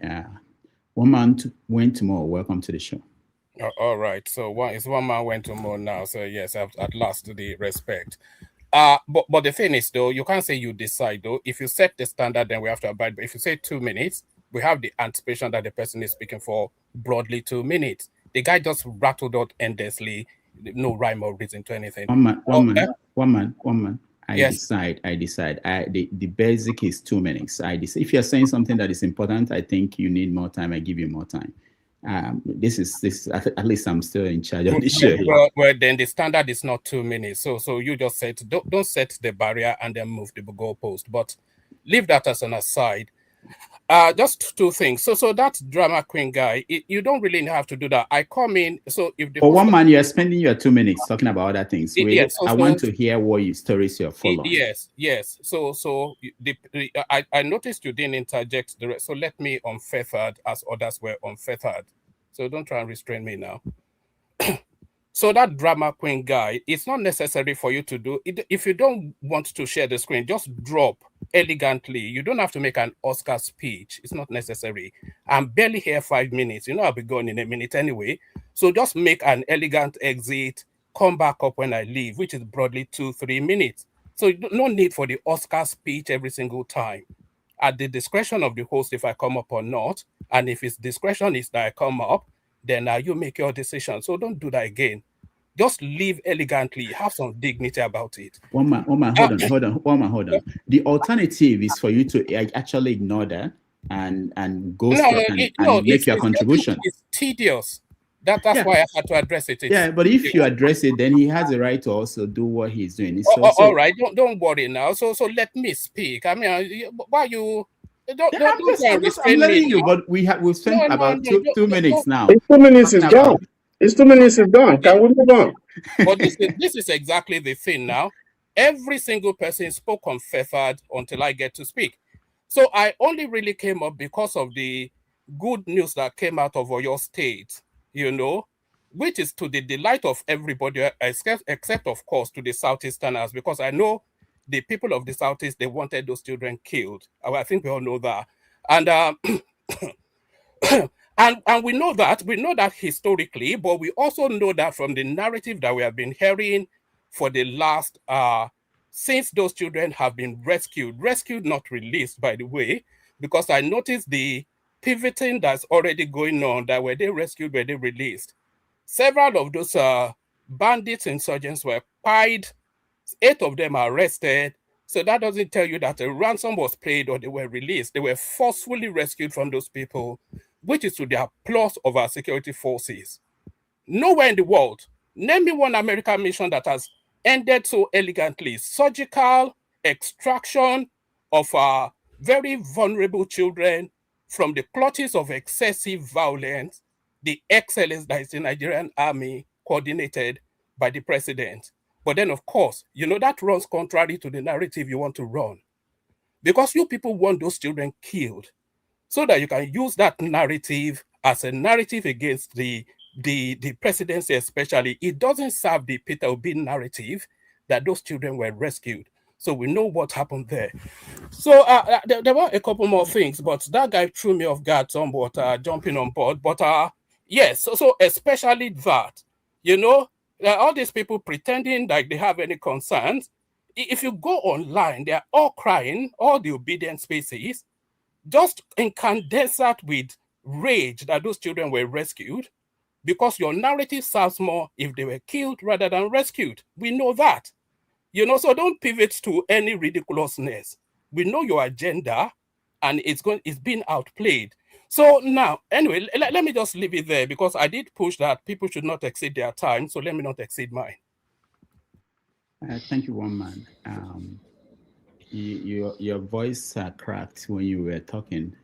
[SPEAKER 5] One man went to more. Welcome to the show.
[SPEAKER 1] All right, so one man went to more now. So yes, at last the respect. But the thing is, though, you can't say you decide, though. If you set the standard, then we have to abide. But if you say 2 minutes, we have the anticipation that the person is speaking for broadly 2 minutes. The guy just rattled out endlessly, no rhyme or reason to anything.
[SPEAKER 5] One man. I decide. The basic is 2 minutes. I decide. If you're saying something that is important, I think you need more time. I give you more time. This is at least I'm still in charge of the show.
[SPEAKER 1] Well, then the standard is not 2 minutes. So you just said don't set the barrier and then move the goalpost. But leave that as an aside. Just two things. So that drama queen guy, you don't really have to do that. I come in. So if the
[SPEAKER 5] for one man, you're spending your 2 minutes talking about other things. Wait,
[SPEAKER 1] yes,
[SPEAKER 5] I want to hear what you stories you're following.
[SPEAKER 1] Yes. So I noticed you didn't interject the rest. So let me unfeathered as others were unfeathered. So don't try and restrain me now. So that drama queen guy, it's not necessary for you to do it. If you don't want to share the screen, just drop elegantly. You don't have to make an Oscar speech. It's not necessary. I'm barely here 5 minutes. You know, I'll be gone in a minute anyway. So just make an elegant exit, come back up when I leave, which is broadly 2-3 minutes. So no need for the Oscar speech every single time. At the discretion of the host, if I come up or not, and if his discretion is that I come up, then you make your decision. So don't do that again. Just leave elegantly. Have some dignity about it.
[SPEAKER 5] One man, hold on. The alternative is for you to actually ignore that and go make your contribution.
[SPEAKER 1] It's tedious. That's why I had to address it.
[SPEAKER 5] But if you address it, then he has a right to also do what he's doing.
[SPEAKER 1] All right, don't worry now. So let me speak. I mean, why you?
[SPEAKER 5] I'm letting you, but we've spent about 2 minutes now.
[SPEAKER 14] 2 minutes is gone. It's 2 minutes is gone. Can we move on?
[SPEAKER 1] But this is exactly the thing now. Every single person spoke unfeathered until I get to speak. So I only really came up because of the good news that came out of your state, which is to the delight of everybody, except of course to the Southeasterners, because I know the people of the Southeast, they wanted those children killed. I think we all know that. And and we know that historically, but we also know that from the narrative that we have been hearing for the last since those children have been rescued, not released, by the way, because I noticed the pivoting that's already going on, that were they rescued, were they released. Several of those bandits, insurgents were pied. 8 of them are arrested. So that doesn't tell you that a ransom was paid or they were released. They were forcefully rescued from those people, which is to the applause of our security forces. Nowhere in the world, name me one American mission that has ended so elegantly. Surgical extraction of very vulnerable children from the clutches of excessive violence, the excellence that is the Nigerian army, coordinated by the president. But then, of course, that runs contrary to the narrative you want to run. Because you people want those children killed so that you can use that narrative as a narrative against the presidency especially. It doesn't serve the Peter Obi narrative that those children were rescued. So we know what happened there. So there were a couple more things, but that guy threw me off guard somewhat, jumping on board. But yes, so especially that, all these people pretending like they have any concerns. If you go online, they're all crying, all the obedient species, just incandescent with rage that those children were rescued, because your narrative serves more if they were killed rather than rescued. We know that. So don't pivot to any ridiculousness. We know your agenda, and it's being outplayed. So now, anyway, let me just leave it there, because I did push that people should not exceed their time. So let me not exceed mine.
[SPEAKER 5] Thank you, one man. Your voice cracked when you were talking.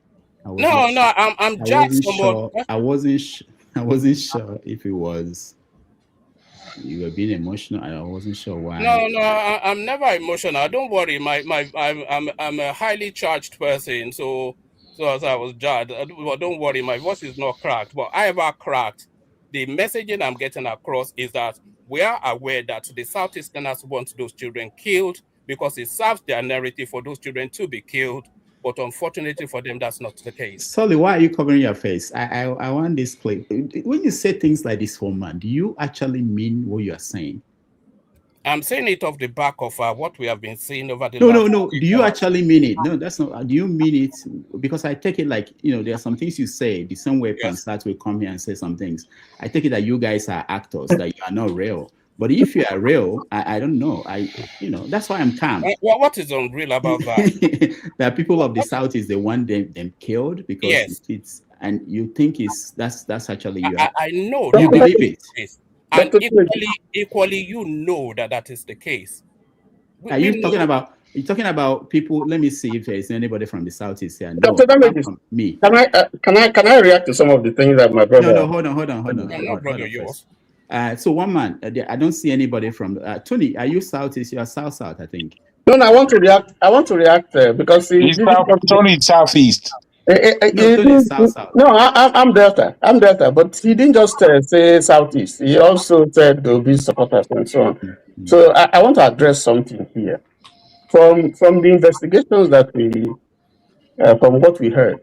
[SPEAKER 1] I'm just
[SPEAKER 5] sure. I wasn't sure if it was you were being emotional. I wasn't sure why.
[SPEAKER 1] No, I'm never emotional. Don't worry. I'm a highly charged person. So as I was judged, don't worry. My voice is not cracked. But I ever cracked. The messaging I'm getting across is that we are aware that the Southeasterners want those children killed because it serves their narrative for those children to be killed. But unfortunately for them, that's not the case.
[SPEAKER 5] Sully, why are you covering your face? I want this play. When you say things like this, woman, do you actually mean what you are saying?
[SPEAKER 1] I'm saying it off the back of what we have been seeing over the
[SPEAKER 5] last No. Do you actually mean it? No, that's not. Do you mean it? Because I take it like, there are some things you say, the same way Pansat will come here and say some things. I take it that you guys are actors, that you are not real. But if you are real, I don't know. That's why I'm calm.
[SPEAKER 1] What is unreal about that?
[SPEAKER 5] That people of the Southeast, they want them killed because it's and you think that's actually you.
[SPEAKER 1] I know.
[SPEAKER 5] You believe it.
[SPEAKER 1] And equally, that is the case.
[SPEAKER 5] Are you talking about You're talking about people. Let me see if there's anybody from the Southeast here. No,
[SPEAKER 22] Dr. Damages,
[SPEAKER 5] from me.
[SPEAKER 22] Can I react to some of the things that my brother?
[SPEAKER 5] No, hold on. So one man, I don't see anybody from Tony. Are you Southeast? You are South, I think.
[SPEAKER 22] No, I want to react. Because
[SPEAKER 3] Tony Southeast.
[SPEAKER 22] I'm Delta. But he didn't just say Southeast. He also said there will be supporters and so on. So I want to address something here. From the investigations that from what we heard,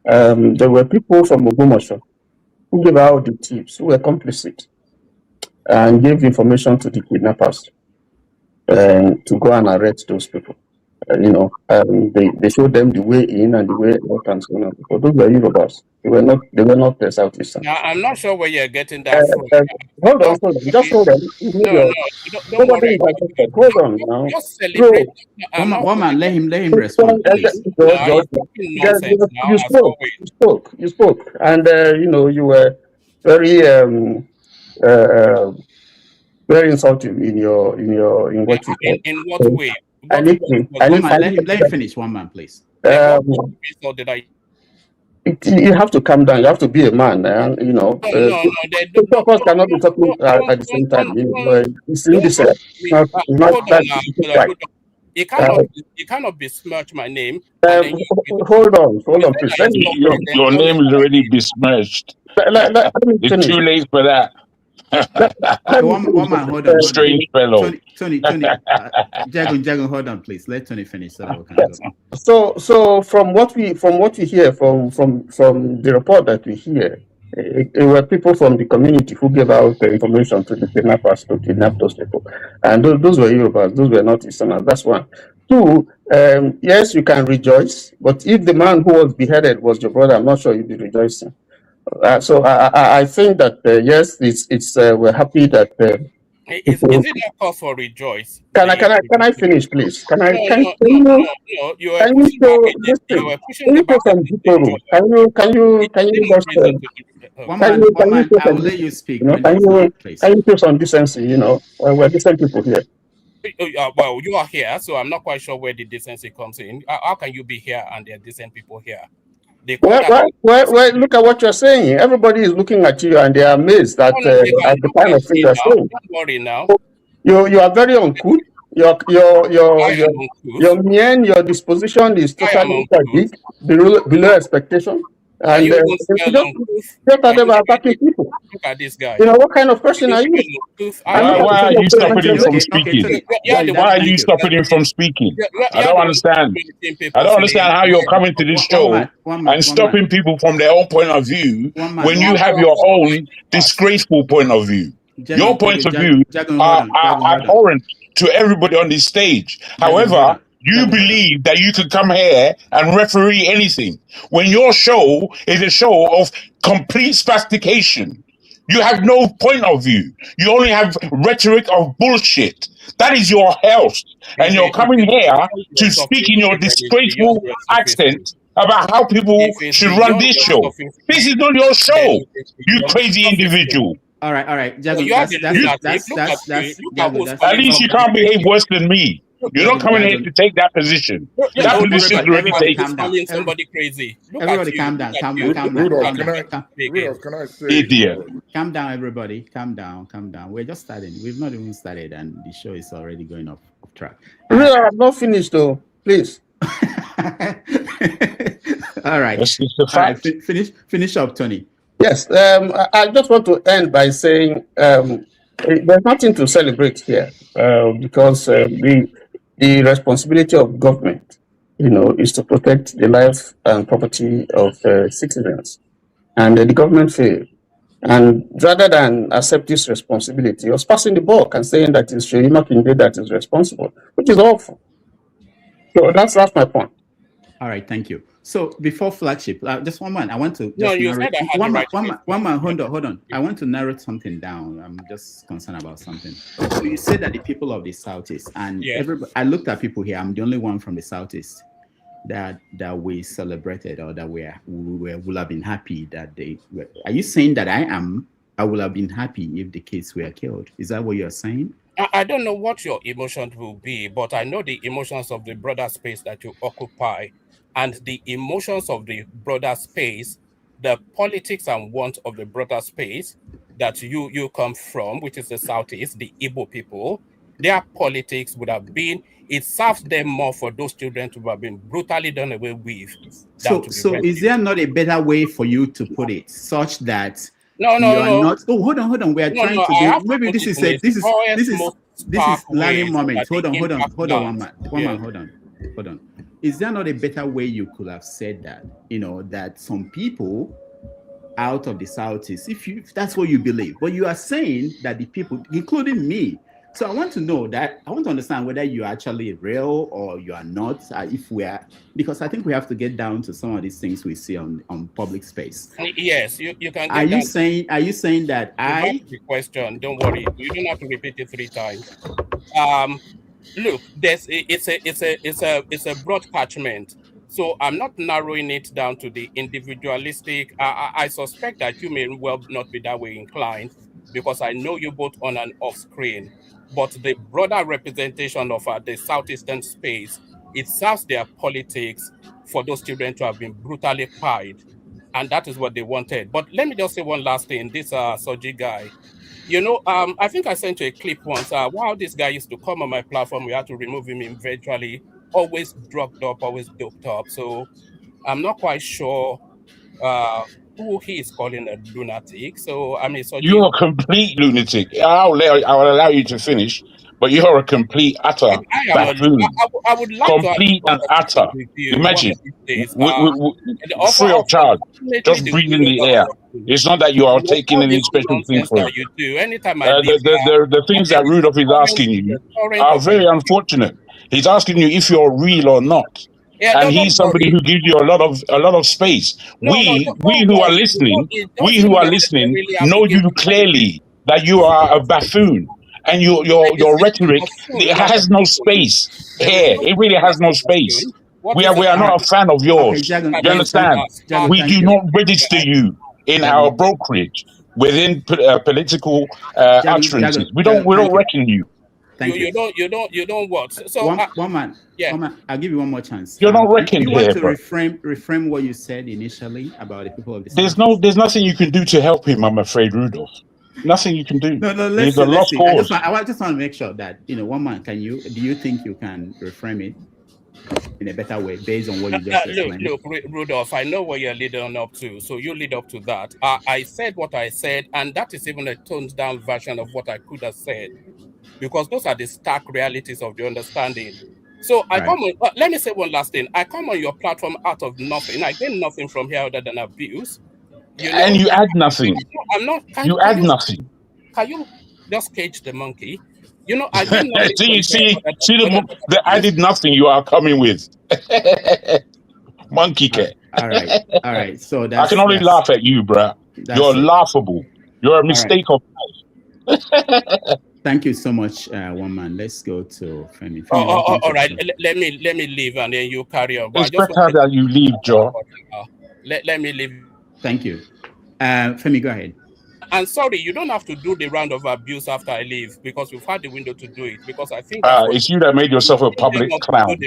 [SPEAKER 22] there were people from Ogbomoso who gave out the tips, who were complicit, and gave information to the kidnappers to go and arrest those people. They showed them the way in and the way out and so on. But those were Yorubas. They were not the Southeastern.
[SPEAKER 1] Now, I'm not sure where you're getting that from.
[SPEAKER 22] Hold on. Just hold on.
[SPEAKER 1] Don't worry.
[SPEAKER 22] Hold on now.
[SPEAKER 1] Just celebrate.
[SPEAKER 5] One man, let him respond.
[SPEAKER 22] You spoke, and you were very very insulting in what you said.
[SPEAKER 1] In what way?
[SPEAKER 22] Let
[SPEAKER 5] him finish. One man, please.
[SPEAKER 22] You have to calm down. You have to be a man, and two of us cannot be talking at the same time. It's indecent.
[SPEAKER 1] You cannot besmirch my name.
[SPEAKER 22] Hold on, please.
[SPEAKER 3] Your name is already besmirched. It's too late for that.
[SPEAKER 5] One man, hold on.
[SPEAKER 3] Strange fellow.
[SPEAKER 5] Tony, Jagun, hold on, please. Let Tony finish so that we can
[SPEAKER 22] go. So from what we hear from the report that we hear, it were people from the community who gave out the information to the kidnappers to kidnap those people, and those were Yorubas. Those were not Easterners. That's one. Two, yes, you can rejoice, but if the man who was beheaded was your brother, I'm not sure you'd be rejoicing. So I think that yes, it's we're happy that.
[SPEAKER 1] Is it not cause for rejoice?
[SPEAKER 22] Can I finish, please? Can you show some decency? We're decent people here.
[SPEAKER 1] Well, you are here, so I'm not quite sure where the decency comes in. How can you be here and there are decent people here?
[SPEAKER 22] Well, look at what you're saying. Everybody is looking at you and they are amazed at the kind of thing you're saying.
[SPEAKER 1] Don't worry now.
[SPEAKER 22] You are very uncouth. Your mien, your disposition is totally below expectation. And just attacking people.
[SPEAKER 1] Look at this guy.
[SPEAKER 22] What kind of person are you?
[SPEAKER 3] Why are you stopping him from speaking? Why are you stopping him from speaking? I don't understand. I don't understand how you're coming to this show and stopping people from their own point of view when you have your own disgraceful point of view. Your points of view are abhorrent to everybody on this stage. However, you believe that you could come here and referee anything when your show is a show of complete spastication. You have no point of view. You only have rhetoric of bullshit. That is your health. And you're coming here to speak in your disgraceful accent about how people should run this show. This is not your show, you crazy individual.
[SPEAKER 5] All right.
[SPEAKER 3] At least you can't behave worse than me. You're not coming here to take that position. That position is already taken.
[SPEAKER 1] Somebody crazy.
[SPEAKER 5] Everybody calm down.
[SPEAKER 21] Rudolph, can I say?
[SPEAKER 3] Idiot.
[SPEAKER 5] Calm down, everybody. Calm down. We're just starting. We've not even started, and the show is already going off track.
[SPEAKER 22] I'm not finished, though. Please.
[SPEAKER 5] All right. Finish up, Tony.
[SPEAKER 22] Yes. I just want to end by saying there's nothing to celebrate here because the responsibility of government, is to protect the life and property of citizens. And the government failed. And rather than accept this responsibility, it was passing the buck and saying that it's Seyi Makinde that is responsible, which is awful. So that's my point.
[SPEAKER 5] All right, thank you. So before flagship, just one man, I want to.
[SPEAKER 1] No, you said I had
[SPEAKER 5] one man. Hold on. I want to narrow something down. I'm just concerned about something. So you said that the people of the Southeast, and everybody, I looked at people here. I'm the only one from the Southeast that we celebrated or that we will have been happy that they were. Are you saying that I would have been happy if the kids were killed? Is that what you're saying?
[SPEAKER 1] I don't know what your emotions will be, but I know the emotions of the broader space that you occupy, and the emotions of the broader space, the politics and want of the broader space that you come from, which is the Southeast, the Igbo people. Their politics would have been, it serves them more for those children to have been brutally done away with.
[SPEAKER 5] So is there not a better way for you to put it, such that
[SPEAKER 1] no.
[SPEAKER 5] not? Oh, hold on. We are trying to do. Maybe this is learning moment. Hold on, one man. Hold on. Is there not a better way you could have said that? That some people out of the Southeast, if that's what you believe, but you are saying that the people, including me. So I want to understand whether you're actually real or you are not. Because I think we have to get down to some of these things we see on public space.
[SPEAKER 1] Yes, you can.
[SPEAKER 5] Are you saying that
[SPEAKER 1] the question? Don't worry, you don't have to repeat it 3 times. Look, it's a broad catchment. So I'm not narrowing it down to the individualistic. I suspect that you may well not be that way inclined, because I know you both on and off screen. But the broader representation of the Southeastern space, it serves their politics for those children to have been brutally pied. And that is what they wanted. But let me just say one last thing. This Soji guy, I think I sent you a clip once. While this guy used to come on my platform, we had to remove him eventually. Always drugged up, always doped up. So I'm not quite sure who he is calling a lunatic. So I mean,
[SPEAKER 3] you're a complete lunatic. I'll allow you to finish, but you're a complete utter buffoon.
[SPEAKER 1] I would like
[SPEAKER 3] complete and utter. Imagine, free of charge, just breathing the air. It's not that you are taking any special thing for it.
[SPEAKER 1] You do. Anytime
[SPEAKER 3] the things that Rudolph is asking you are very unfortunate. He's asking you if you're real or not.
[SPEAKER 1] Yeah,
[SPEAKER 3] and he's somebody who gives you a lot of space. We who are listening know you clearly that you are a buffoon, and your rhetoric, it has no space here. It really has no space. We are not a fan of yours. You understand? We do not register you in our brokerage within political utterances. We don't reckon you.
[SPEAKER 1] You don't what? So
[SPEAKER 5] one man. I'll give you one more chance.
[SPEAKER 3] You're not reckoned
[SPEAKER 5] you want
[SPEAKER 3] here,
[SPEAKER 5] to reframe what you said initially about the people of the
[SPEAKER 3] There's nothing you can do to help him, I'm afraid, Rudolph. Nothing you can do.
[SPEAKER 5] No,
[SPEAKER 3] He's a lost cause.
[SPEAKER 5] I just want to make sure that one man. Do you think you can reframe it in a better way based on what you just explained?
[SPEAKER 1] Look, Rudolph, I know what you're leading up to, so you lead up to that. I said what I said, and that is even a toned down version of what I could have said, because those are the stark realities of the understanding. So I come on, let me say one last thing. I come on your platform out of nothing. I get nothing from here other than abuse.
[SPEAKER 3] And you add nothing.
[SPEAKER 1] I'm not.
[SPEAKER 3] Nothing.
[SPEAKER 1] Can you just cage the monkey? I get nothing.
[SPEAKER 3] see the added nothing you are coming with. Monkey cat.
[SPEAKER 5] All right. So
[SPEAKER 3] I can only laugh at you, bruh. You're laughable. You're a mistake of life.
[SPEAKER 5] Thank you so much, one man. Let's go to Femi.
[SPEAKER 1] All right. Let me leave and then you carry on.
[SPEAKER 3] But it's better that you leave, Joe.
[SPEAKER 1] Let me leave.
[SPEAKER 5] Thank you. Femi, go ahead.
[SPEAKER 1] And sorry, you don't have to do the round of abuse after I leave, because we've had the window to do it. Because I think
[SPEAKER 3] it's you that made yourself a public clown.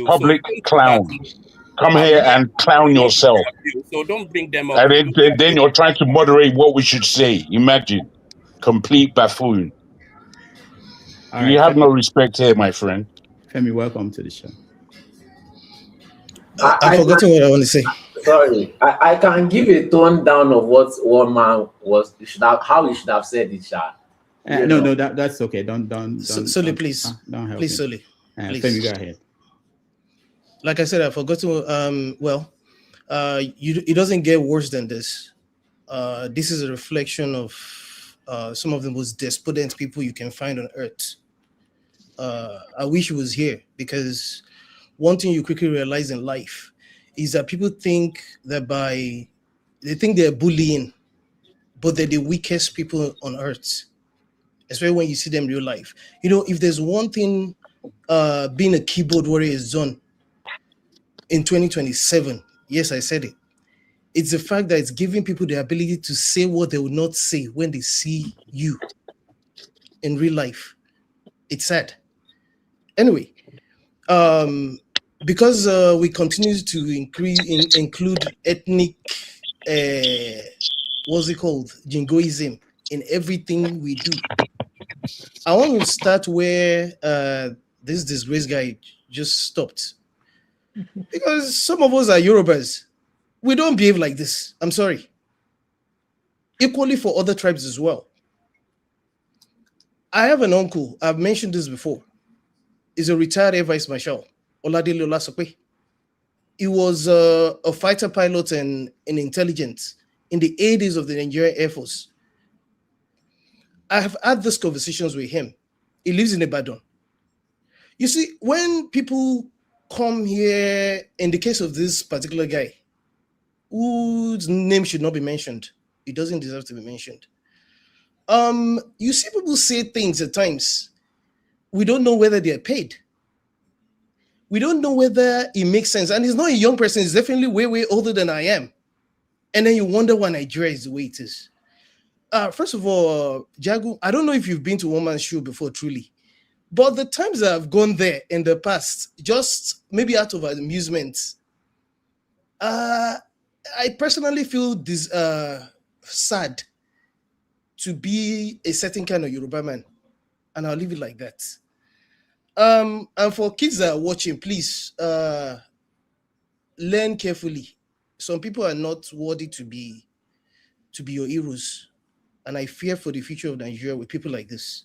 [SPEAKER 3] Public clown. Come here and clown yourself.
[SPEAKER 1] So don't bring them up.
[SPEAKER 3] And then you're trying to moderate what we should say. Imagine. Complete buffoon. You have no respect here, my friend.
[SPEAKER 5] Femi, welcome to the show.
[SPEAKER 7] I forgot what I want to say.
[SPEAKER 4] Sorry, I can give a tone down of what one man how he should have said it, Sha.
[SPEAKER 5] No, that's okay. Don't.
[SPEAKER 7] Sully, please.
[SPEAKER 5] Don't help.
[SPEAKER 7] Please, Sully.
[SPEAKER 5] Femi, go ahead.
[SPEAKER 7] Like I said, I forgot to. It doesn't get worse than this. This is a reflection of some of the most despotent people you can find on earth. I wish he was here, because one thing you quickly realize in life is that people think that they think they're bullying, but they're the weakest people on earth, especially when you see them in real life. If there's one thing being a keyboard warrior is done in 2027, yes, I said it. It's the fact that it's giving people the ability to say what they would not say when they see you in real life. It's sad. Anyway, because we continue to include ethnic, what's it called, jingoism in everything we do. I want to start where this disgrace guy just stopped. Because some of us are Yorubas. We don't behave like this. I'm sorry. Equally for other tribes as well. I have an uncle, I've mentioned this before. He's a retired Air Vice Marshal, Oladele Olasope. He was a fighter pilot and in intelligence in the 80s of the Nigerian Air Force. I have had these conversations with him. He lives in Ibadan. You see, when people come here, in the case of this particular guy, whose name should not be mentioned, he doesn't deserve to be mentioned. You see people say things at times. We don't know whether they're paid. We don't know whether it makes sense. And he's not a young person. He's definitely way, way older than I am. And then you wonder why Nigeria is the way it is. First of all, Jagu, I don't know if you've been to One Man's Show before, truly. But the times I've gone there in the past, just maybe out of amusement, I personally feel this sad to be a certain kind of Yoruba man. And I'll leave it like that. And for kids that are watching, please learn carefully. Some people are not worthy to be your heroes. And I fear for the future of Nigeria with people like this.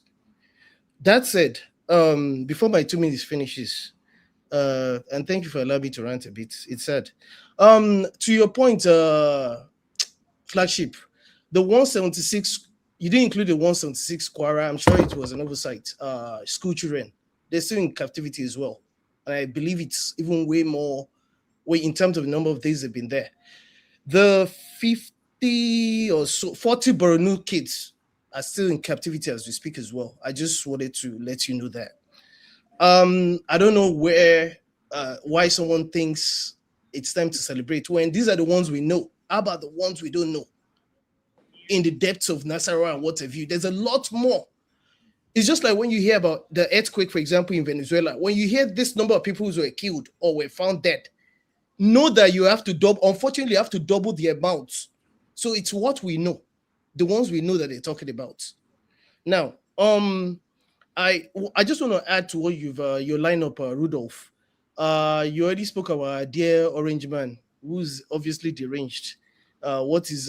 [SPEAKER 7] That said, before my 2 minutes finishes, and thank you for allowing me to rant a bit. It's sad. To your point, flagship, the 176, you didn't include the 176 Quara. I'm sure it was an oversight. School children, they're still in captivity as well. And I believe it's even way more, in terms of the number of days they've been there. The 50 or so, 40 Borno kids are still in captivity as we speak as well. I just wanted to let you know that. I don't know why someone thinks it's time to celebrate when these are the ones we know. How about the ones we don't know? In the depths of Nasarawa and what have you, there's a lot more. It's just like when you hear about the earthquake, for example, in Venezuela. When you hear this number of people who were killed or were found dead, know that you have to unfortunately, you have to double the amount. So it's what we know, the ones we know that they're talking about. Now, I just want to add to what you've your lineup, Rudolph. You already spoke about dear Orange Man, who's obviously deranged. What is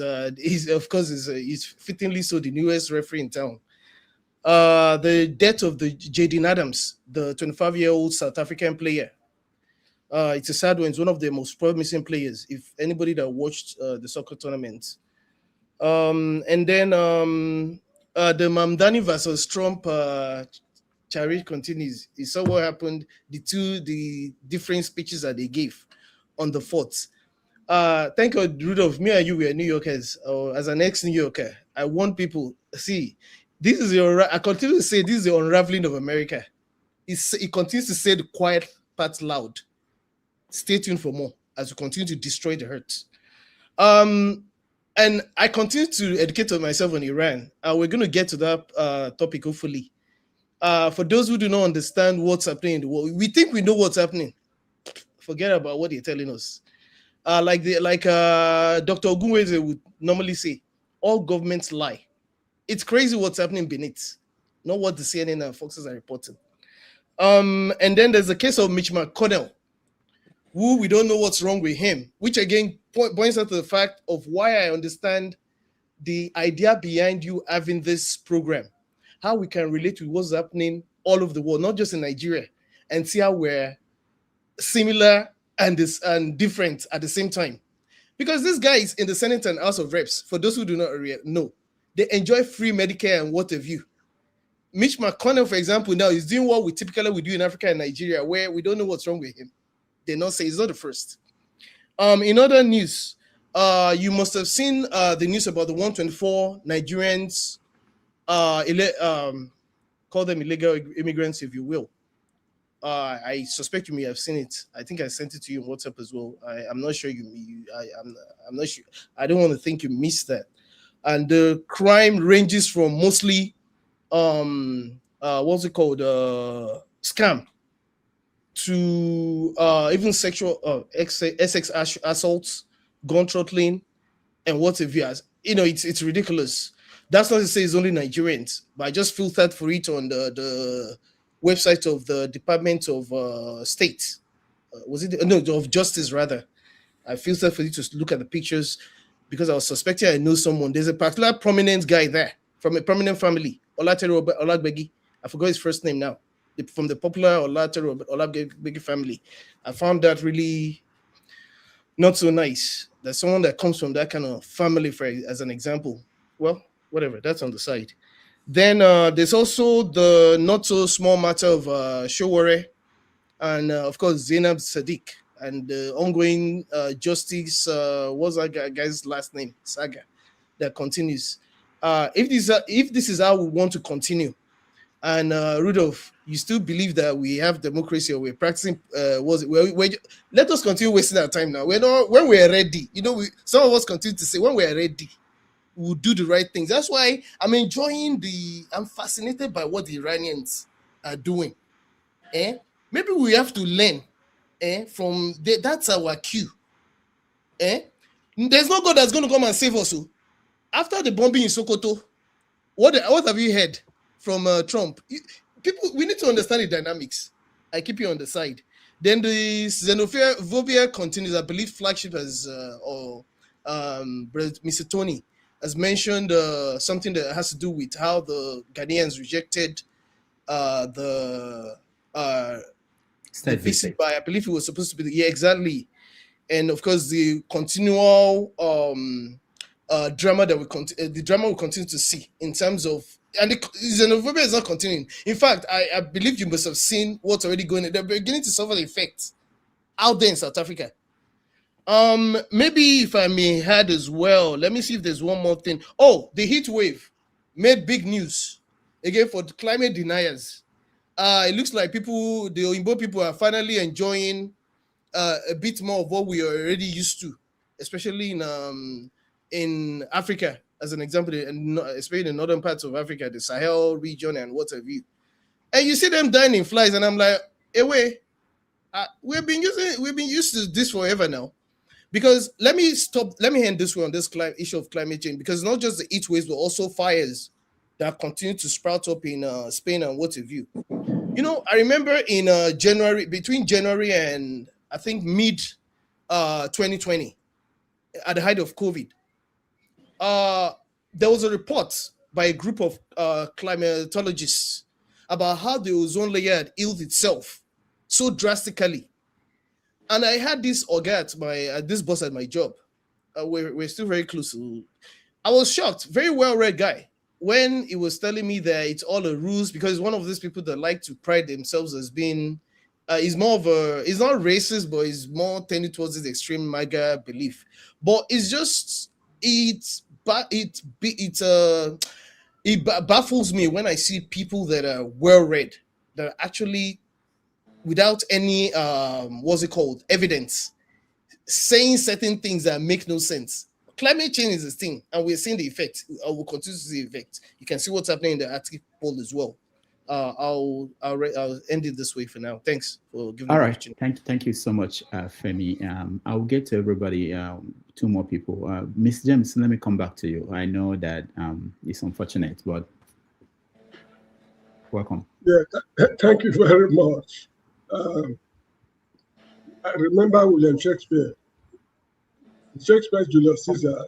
[SPEAKER 7] of course is fittingly so the newest referee in town. The death of the Jaden Adams, the 25-year-old South African player. It's a sad one. It's one of the most promising players. If anybody that watched the soccer tournament, and then the Mamdani versus Trump charade continues. You saw what happened. The different speeches that they gave on the 4th. Thank God, Rudolph, me and you were New Yorkers. As an ex-New Yorker, I want people see. This is I continue to say this is the unraveling of America. It continues to say the quiet part loud. Stay tuned for more as we continue to destroy the hurt. And I continue to educate myself on Iran. We're going to get to that topic hopefully. For those who do not understand what's happening in the world, we think we know what's happening. Forget about what they're telling us. Like Dr. Ogunweze would normally say, all governments lie. It's crazy what's happening beneath, not what the CNN and Foxes are reporting. And then there's the case of Mitch McConnell, who we don't know what's wrong with him, which again points out to the fact of why I understand the idea behind you having this program, how we can relate to what's happening all over the world, not just in Nigeria, and see how we're similar and different at the same time. Because these guys in the Senate and House of Reps, for those who do not know, they enjoy free Medicare and what have you. Mitch McConnell, for example, now is doing what we typically do in Africa and Nigeria, where we don't know what's wrong with him. They not say he's not the first. In other news, you must have seen the news about the 124 Nigerians, call them illegal immigrants, if you will. I suspect you may have seen it. I think I sent it to you on WhatsApp as well. I'm not sure I'm not sure. I don't want to think you missed that. And the crime ranges from mostly what's it called, scam, to even sexual sex assaults, gun throttling, and what have you. As you know, it's ridiculous. That's not to say it's only Nigerians, but I just filtered for it on the website of the Department of State. Was it no of Justice rather? I filtered for you to look at the pictures because I was suspecting I know someone. There's a particular prominent guy there from a prominent family, Olatere Olagbegi. I forgot his first name now. From the popular Olatere Olagbegi family. I found that really not so nice. There's someone that comes from that kind of family, as an example. Well, whatever, that's on the side. Then there's also the not so small matter of Showore and of course Zainab Sadiq and the ongoing justice. What's that guy's last name? Saga that continues. If this is how we want to continue, and Rudolph, you still believe that we have democracy or we're practicing? Let us continue wasting our time now. When we're ready, some of us continue to say when we're ready, we'll do the right things. That's why I'm fascinated by what the Iranians are doing. Maybe we have to learn from that's our cue. There's no God that's going to come and save us. After the bombing in Sokoto, what have you heard from Trump? We need to understand the dynamics. I keep you on the side. Then the xenophobia continues. I believe flagship has Mr. Tony has mentioned something that has to do with how the Ghanaians rejected the visit by, I believe it was supposed to be exactly, and of course the continual drama that the drama we continue to see in terms of, and the xenophobia is not continuing. In fact, I believe you must have seen what's already going on. They're beginning to suffer the effects out there in South Africa. Maybe if I may add as well, let me see if there's one more thing. Oh, the heat wave made big news again for the climate deniers. It looks like the Oyinbo people are finally enjoying a bit more of what we are already used to, especially in Africa, as an example, and especially in the northern parts of Africa, the Sahel region and what have you. And you see them dying in flies, and I'm like, hey, we've been used to this forever now. Because let me end this way on this issue of climate change, because not just the heat waves, but also fires that continue to sprout up in Spain and what have you. I remember in between January and I think mid 2020, at the height of COVID, there was a report by a group of climatologists about how the ozone layer had healed itself so drastically. And I had this this boss at my job. We're still very close. I was shocked. Very well-read guy. When he was telling me that it's all a ruse, because one of these people that like to pride themselves as being, he's more of he's not racist, but he's more tending towards this extreme MAGA belief. But it's just, it baffles me when I see people that are well-read, that are actually, without any evidence, saying certain things that make no sense. Climate change is a thing, and we're seeing the effect. I will continue to see the effect. You can see what's happening in the Arctic poll as well. I'll end it this way for now. Thanks for giving me the opportunity.
[SPEAKER 5] Thank you so much, Femi. I'll get to everybody. Two more people. Miss James, let me come back to you. I know that it's unfortunate, but welcome.
[SPEAKER 14] Yeah, thank you very much. I remember William Shakespeare. Shakespeare's Julius Caesar.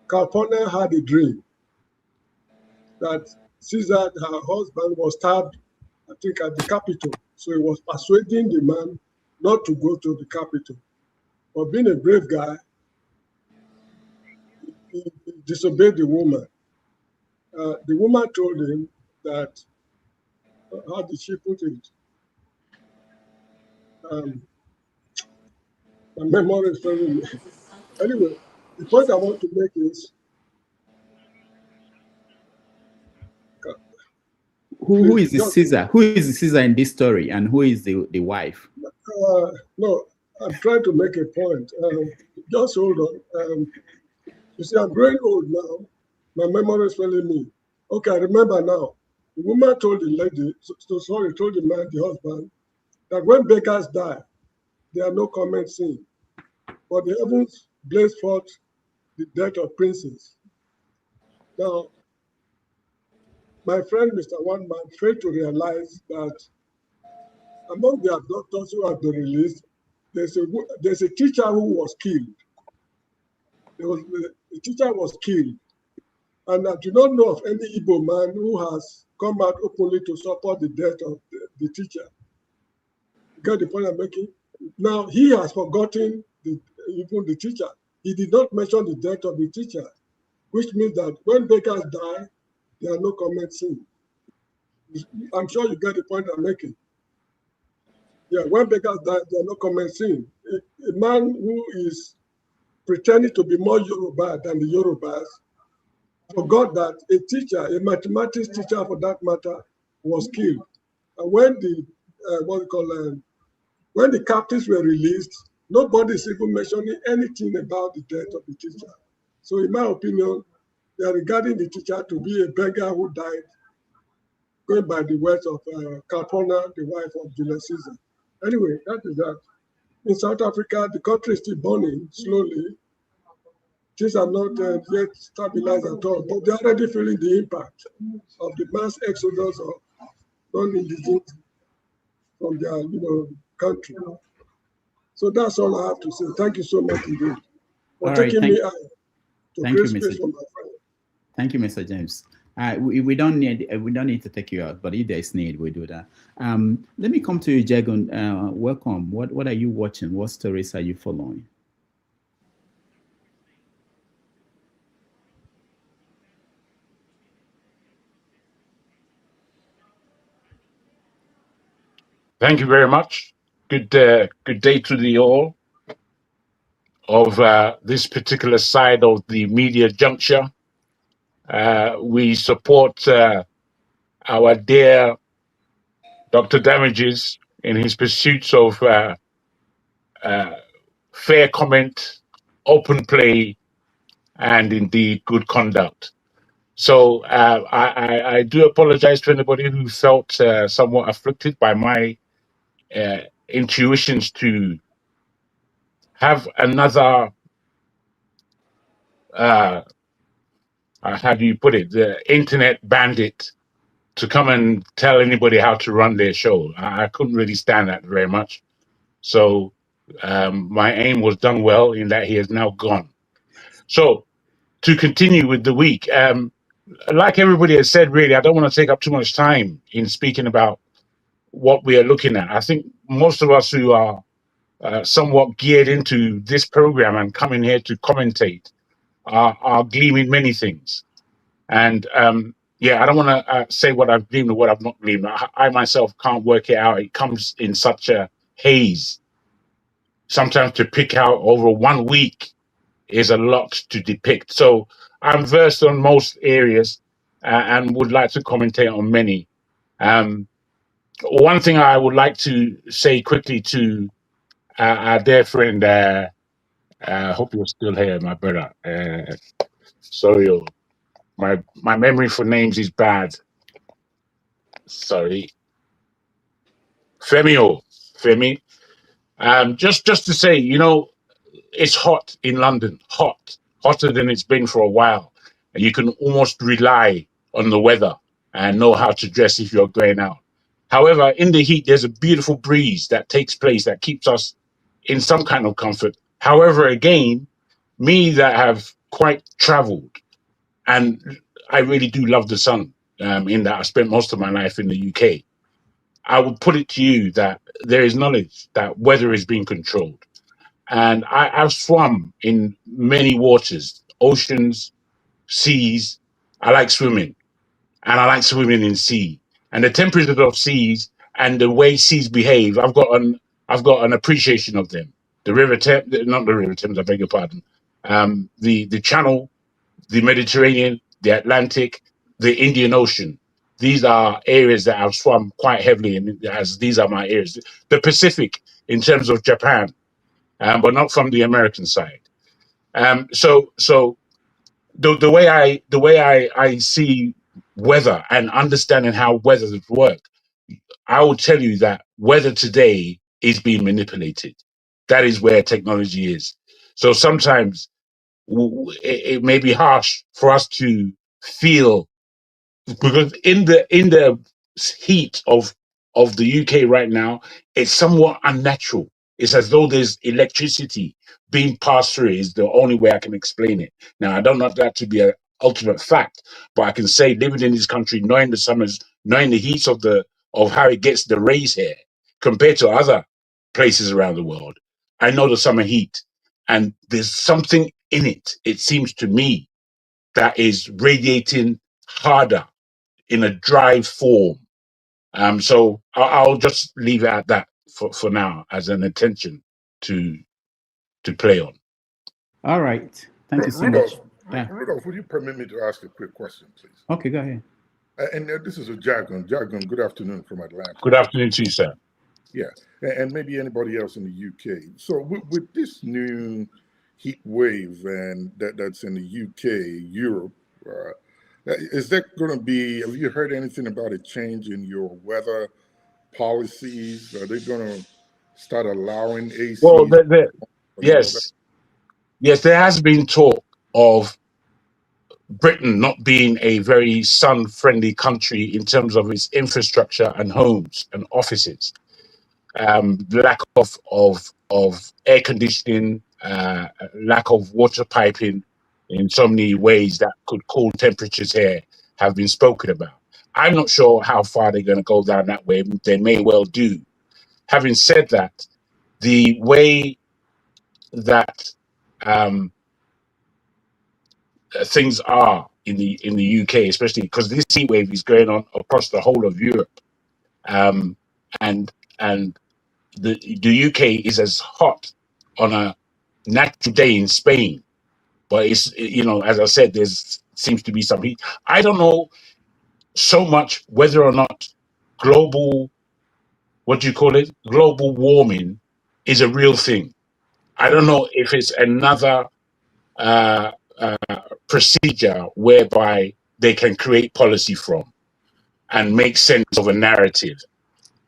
[SPEAKER 14] California had a dream that Caesar, her husband, was stabbed, I think, at the Capitol. So he was persuading the man not to go to the Capitol. But being a brave guy, he disobeyed the woman. The woman told him that, how did she put it? My memory is failing me. Anyway, the point I want to make is,
[SPEAKER 5] who is the Caesar? Who is the Caesar in this story, and who is the wife?
[SPEAKER 14] No, I'm trying to make a point. Just hold on. You see, I'm growing old now. My memory is failing me. Okay, I remember now. The woman told the lady, told the man, the husband, that when beggars die, there are no comments seen. But the heavens blaze forth the death of princes. Now, my friend, Mr. One Man, failed to realize that among the abductors who have been released, there's a teacher who was killed. The teacher was killed. And I do not know of any Igbo man who has come out openly to support the death of the teacher. You get the point I'm making? Now, he has forgotten even the teacher. He did not mention the death of the teacher, which means that when beggars die, there are no comments seen. I'm sure you get the point I'm making. Yeah, when beggars die, there are no comments seen. A man who is pretending to be more Yoruba than the Yorubas forgot that a teacher, a mathematics teacher for that matter, was killed. And when when the captives were released, nobody is even mentioning anything about the death of the teacher. So in my opinion, they are regarding the teacher to be a beggar who died, going by the words of Capona, the wife of Julius Caesar. Anyway, that is that. In South Africa, the country is still burning slowly. Things are not yet stabilized at all, but they're already feeling the impact of the mass exodus of non-indigenous from their country. So that's all I have to say. Thank you so much indeed for taking me out to create space for my friend.
[SPEAKER 5] Thank you, Mr. James. We don't need to take you out, but if there's need, we do that. Let me come to you, Jagun. Welcome. What are you watching? What stories are you following?
[SPEAKER 3] Thank you very much. Good day to the all of this particular side of the media juncture. We support our dear Dr. Damages in his pursuits of fair comment, open play, and indeed good conduct. So I do apologize to anybody who felt somewhat afflicted by my intuitions to have another, how do you put it, the internet bandit to come and tell anybody how to run their show. I couldn't really stand that very much. So my aim was done well in that he is now gone. So to continue with the week, like everybody has said, really, I don't want to take up too much time in speaking about what we are looking at. I think most of us who are somewhat geared into this program and coming here to commentate are gleaming many things. And yeah, I don't want to say what I've gleamed or what I've not gleamed. I myself can't work it out. It comes in such a haze. Sometimes to pick out over 1 week is a lot to depict. So I'm versed on most areas and would like to commentate on many. One thing I would like to say quickly to our dear friend, I hope you're still here, my brother. Sorry, my memory for names is bad. Sorry. Femi. Just to say, it's hot in London, hotter than it's been for a while. And you can almost rely on the weather and know how to dress if you're going out. However, in the heat, there's a beautiful breeze that takes place that keeps us in some kind of comfort. However, again, me that have quite traveled, and I really do love the sun, in that I spent most of my life in the UK. I would put it to you that there is knowledge that weather is being controlled. And I've swum in many waters, oceans, seas. I like swimming, and I like swimming in sea. And the temperatures of seas and the way seas behave, I've got an appreciation of them. The River Thames, not the River Thames, I beg your pardon. The Channel, the Mediterranean, the Atlantic, the Indian Ocean. These are areas that I've swum quite heavily in, as these are my areas. The Pacific, in terms of Japan, but not from the American side. So the way I see weather and understanding how weather work, I will tell you that weather today is being manipulated. That is where technology is. So sometimes it may be harsh for us to feel, because in the heat of the UK right now, it's somewhat unnatural. It's as though there's electricity being passed through. Is the only way I can explain it. Now, I don't know that to be an ultimate fact, but I can say, living in this country, knowing the summers, knowing the heat of how it gets the rays here compared to other places around the world, I know the summer heat, and there's something in it. It seems to me that is radiating harder in a dry form. So I'll just leave it at that for now as an intention to play on.
[SPEAKER 5] All right. Thank you so much.
[SPEAKER 21] Rudolph, would you permit me to ask a quick question, please?
[SPEAKER 5] Okay, go ahead.
[SPEAKER 21] And this is a Jagon. Jagon, good afternoon from Atlanta.
[SPEAKER 3] Good afternoon to you, sir.
[SPEAKER 21] Yeah, and maybe anybody else in the UK. So with this new heat wave and that's in the UK, Europe, is that going to be, have you heard anything about a change in your weather policies? Are they going to start allowing AC?
[SPEAKER 3] Well, yes, there has been talk of Britain not being a very sun-friendly country in terms of its infrastructure and homes and offices. Lack of air conditioning, lack of water piping in so many ways that could cool temperatures here have been spoken about. I'm not sure how far they're going to go down that way. They may well do. Having said that, the way that things are in the UK, especially because this heat wave is going on across the whole of Europe, and the UK is as hot on a natural day in Spain, but it's, as I said, seems to be some heat. I don't know so much whether or not global warming is a real thing. I don't know if it's another procedure whereby they can create policy from and make sense of a narrative.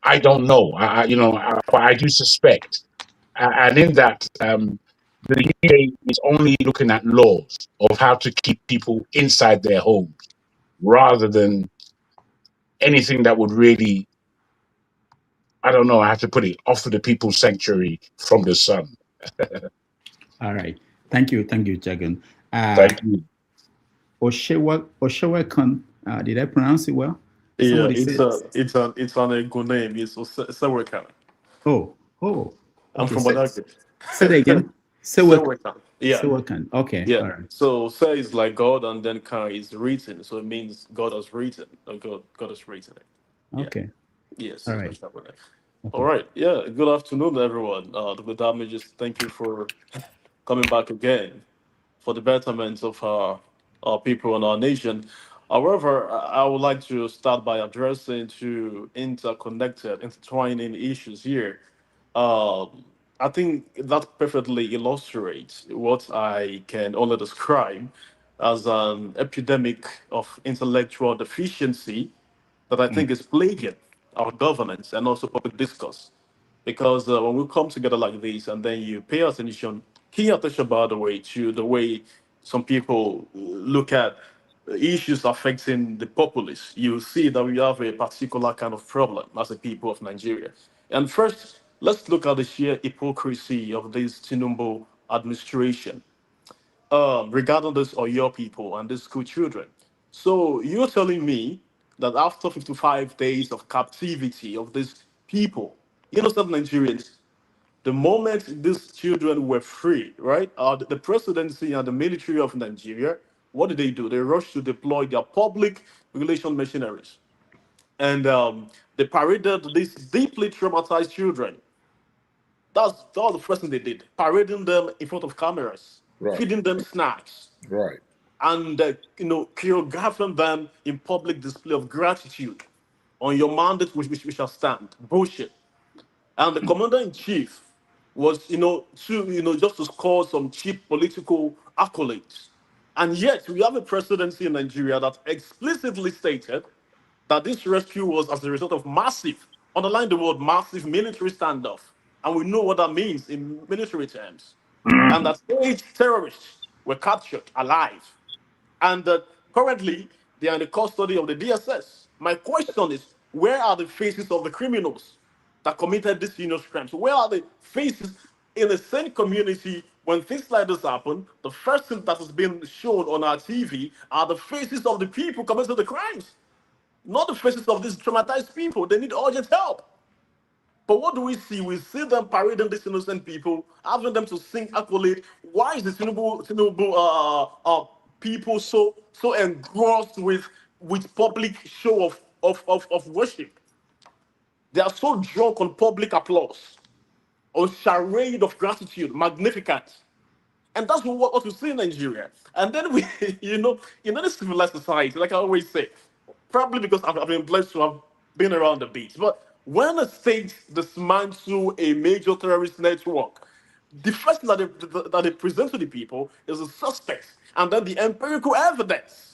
[SPEAKER 3] I don't know. But I do suspect, and in that, the UK is only looking at laws of how to keep people inside their homes, rather than anything that would really, I don't know how to put it, offer the people sanctuary from the sun.
[SPEAKER 5] All right. Thank you, Jagan.
[SPEAKER 3] Thank you.
[SPEAKER 5] Oshewakan, did I pronounce it well?
[SPEAKER 8] Yeah, it's an good name. It's Sewekan.
[SPEAKER 5] Oh.
[SPEAKER 8] I'm
[SPEAKER 5] Okay.
[SPEAKER 8] from Badagry.
[SPEAKER 5] Say it again.
[SPEAKER 8] Sewekan. Yeah.
[SPEAKER 5] Sewekan. Okay.
[SPEAKER 8] Yeah.
[SPEAKER 5] All right.
[SPEAKER 8] So Se is like God, and then Kan is written, so it means God has written, or God has written it. Yeah.
[SPEAKER 5] Okay.
[SPEAKER 8] Yes.
[SPEAKER 5] All right.
[SPEAKER 8] Okay. All right. Yeah. Good afternoon, everyone. The damages. Thank you for coming back again for the betterment of our people and our nation. However, I would like to start by addressing two intertwining issues here. I think that perfectly illustrates what I can only describe as an epidemic of intellectual deficiency that I think is plaguing our governance and also public discourse. Because when we come together like this and then you pay attention, key attention, by the way, to the way some people look at issues affecting the populace, you see that we have a particular kind of problem as a people of Nigeria. And first, let's look at the sheer hypocrisy of this Tinubu administration regarding this Oyo people and these school children. So you're telling me that after 55 days of captivity of these people, innocent Nigerians, the moment these children were free, right? The presidency and the military of Nigeria, what did they do? They rushed to deploy their public relation machineries. And they paraded these deeply traumatized children. That's the first thing they did, parading them in front of cameras, feeding them snacks,
[SPEAKER 21] Right.
[SPEAKER 8] and choreographing them in public display of gratitude on your mandate, which shall stand. Bullshit. And the commander in chief was, just to score some cheap political accolades, And yet, we have a presidency in Nigeria that explicitly stated that this rescue was as a result of massive, underline the word massive, military standoff. And we know what that means in military terms. And that 8 terrorists were captured alive. And currently, they are in the custody of the DSS. My question is, where are the faces of the criminals that committed these heinous crimes? Where are the faces in the same community when things like this happen? The first thing that is being shown on our TV are the faces of the people committing the crimes, not the faces of these traumatized people. They need urgent help. But what do we see? We see them parading these innocent people, having them to sing accolade. Why is the Tinubu people so engrossed with public show of worship? They are so drunk on public applause, on charade of gratitude, magnificent. And that's what we see in Nigeria. And then we, in any civilized society, like I always say, probably because I've been blessed to have been around the beat. But when a state dismantles a major terrorist network, the first thing that they present to the people is a suspect, and then the empirical evidence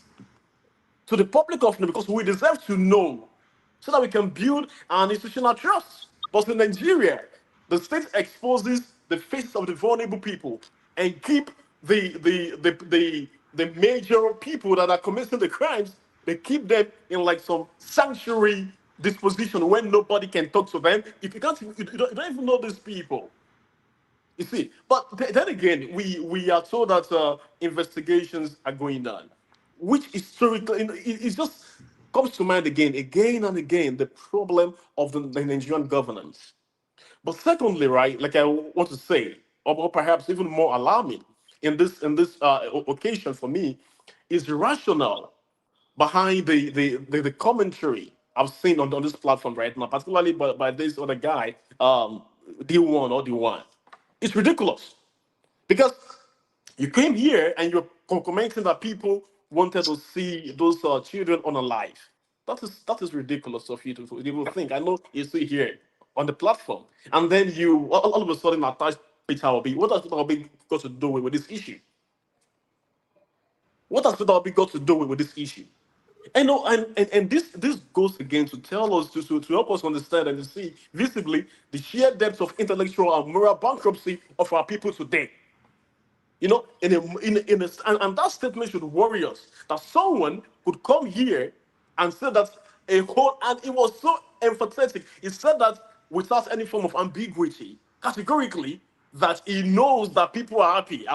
[SPEAKER 8] to the public opinion, because we deserve to know so that we can build an institutional trust. But in Nigeria, the state exposes the faces of the vulnerable people and keep the major people that are committing the crimes, they keep them in like some sanctuary disposition where nobody can talk to them. If you can't, you don't even know these people. You see, but then again, we are told that investigations are going on, which historically it just comes to mind again and again, the problem of the Nigerian governance. But secondly, right, like I want to say, or perhaps even more alarming in this occasion for me, is the rationale behind the commentary I've seen on this platform right now, particularly by this other guy, D1 or D1. It's ridiculous because you came here and you're commenting that people wanted to see those children unalive. That is ridiculous of you to even think. I know you see here on the platform, and then you all of a sudden attach Peter Obi. What has Peter Obi got to do with this issue? What has Peter Obi got to do with this issue? And no, and this goes again to tell us to help us understand and to see visibly the sheer depth of intellectual and moral bankruptcy of our people today. In and that statement should worry us that someone could come here and say that and it was so emphatic. He said that without any form of ambiguity, categorically, that he knows that people are happy.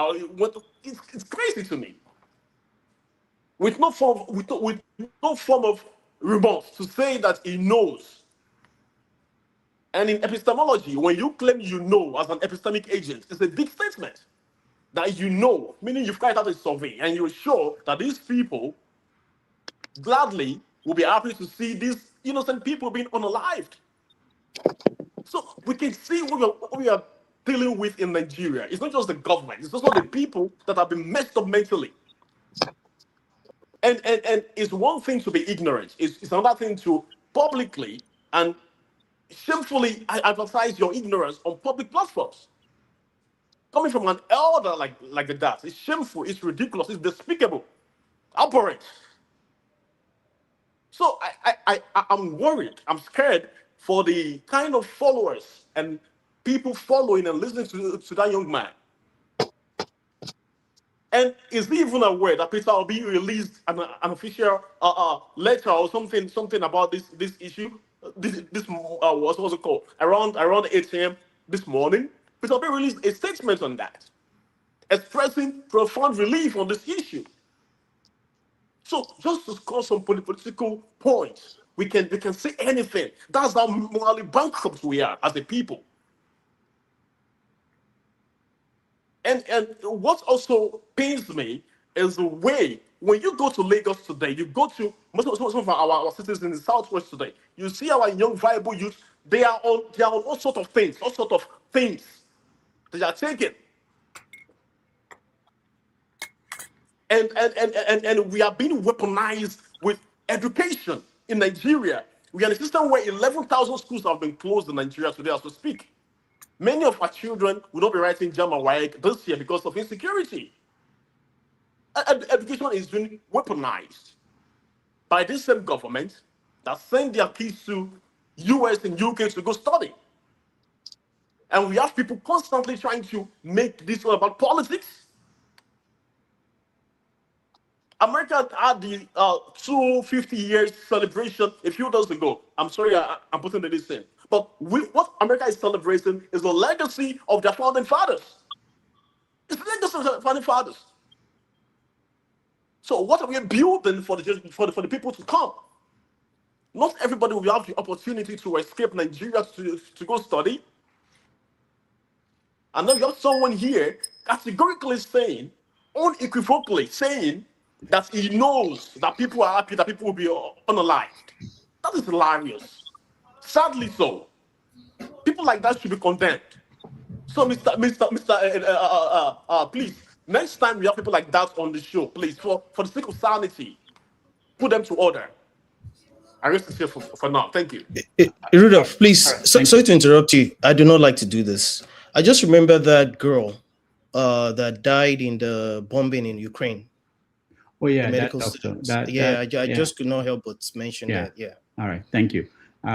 [SPEAKER 8] It's crazy to me. With no form of remorse to say that he knows. And in epistemology, when you claim you know as an epistemic agent, it's a big statement. That you know, meaning you've carried out a survey and you're sure that these people gladly will be happy to see these innocent people being unalived. So we can see what we are dealing with in Nigeria. It's not just the government, it's also the people that have been messed up mentally. And it's one thing to be ignorant. It's another thing to publicly and shamefully advertise your ignorance on public platforms. Coming from an elder like that, it's shameful, it's ridiculous, it's despicable, abhorrent. So I'm worried, I'm scared for the kind of followers and people following and listening to that young man. And is he even aware that Peter Obi released an official letter or something about this issue? What's it called? Around 8 a.m. this morning, Peter Obi released a statement on that, expressing profound relief on this issue. So just to score some political points, we can say anything. That's how morally bankrupt we are as a people. And what also pains me is the way when you go to Lagos today, you go to most of our cities in the southwest today, you see our young viable youth. They are on all sorts of things they are taking. And we are being weaponized with education in Nigeria. We are in a system where 11,000 schools have been closed in Nigeria today as we speak. Many of our children will not be writing JAMB and WAEC this year because of insecurity. education is being weaponized by this same government that send their kids to US and UK to go study. And we have people constantly trying to make this all about politics. America had the 250 years celebration a few days ago. I'm sorry, I'm putting this in. But what America is celebrating is the legacy of their founding fathers. It's the legacy of their founding fathers. So what are we building for the people to come? Not everybody will have the opportunity to escape Nigeria to go study. And then you have someone here categorically saying, unequivocally saying, that he knows that people are happy, that people will be unalived. That is hilarious. Sadly so. People like that should be condemned. So, please, next time we have people like that on the show, please, for the sake of sanity, put them to order. I rest it here for now. Thank you.
[SPEAKER 7] Rudolph, please, sorry to interrupt you. I do not like to do this. I just remember that girl that died in the bombing in Ukraine.
[SPEAKER 5] Oh yeah,
[SPEAKER 7] medical
[SPEAKER 5] that
[SPEAKER 7] students.
[SPEAKER 5] doctor,
[SPEAKER 7] I just could not help but mention that. Yeah.
[SPEAKER 5] All right. Thank you.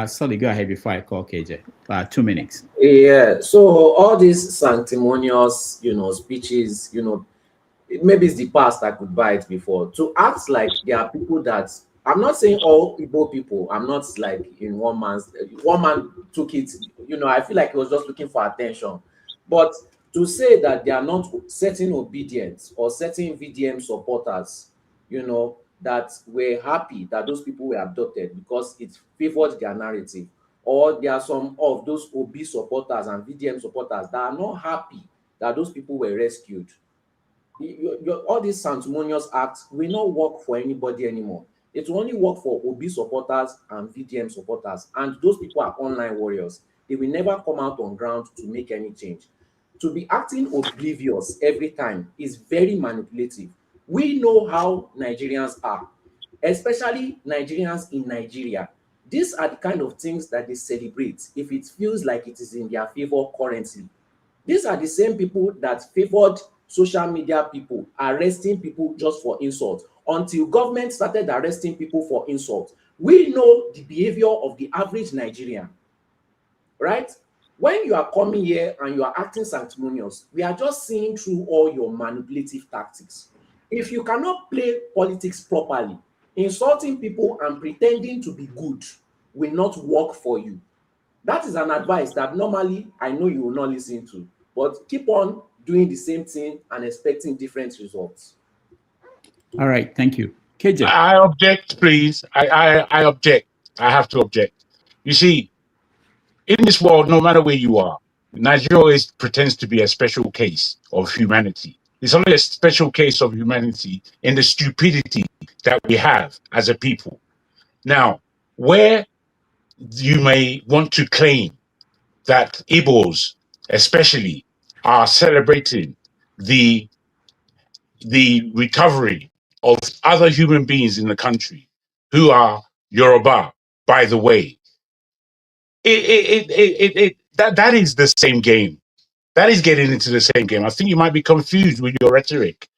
[SPEAKER 5] Sully, go ahead before I call KJ. 2 minutes.
[SPEAKER 4] Yeah. So all these sanctimonious, speeches, maybe it's the past I could buy it before. To act like there are people that I'm not saying all Igbo people. I'm not like in one man took it. I feel like he was just looking for attention, but to say that they are not certain obedient or certain VDM supporters, that were happy that those people were abducted because it favored their narrative, or there are some of those OB supporters and VDM supporters that are not happy that those people were rescued. All these sanctimonious acts will not work for anybody anymore. It will only work for OB supporters and VDM supporters, and those people are online warriors. They will never come out on ground to make any change. To be acting oblivious every time is very manipulative. We know how Nigerians are, especially Nigerians in Nigeria. These are the kind of things that they celebrate if it feels like it is in their favor currently. These are the same people that favored social media people, arresting people just for insult, until government started arresting people for insult. We know the behavior of the average Nigerian, right? When you are coming here and you are acting sanctimonious, we are just seeing through all your manipulative tactics. If you cannot play politics properly, insulting people and pretending to be good will not work for you. That is an advice that normally I know you will not listen to, but keep on doing the same thing and expecting different results.
[SPEAKER 5] All right, thank you. KJ.
[SPEAKER 3] I object, please. I object. I have to object. You see, in this world, no matter where you are, Nigeria always pretends to be a special case of humanity. It's only a special case of humanity in the stupidity that we have as a people. Now, where you may want to claim that Igbos, especially, are celebrating the recovery of other human beings in the country who are Yoruba, by the way, that is the same game. That is getting into the same game. I think you might be confused with your rhetoric.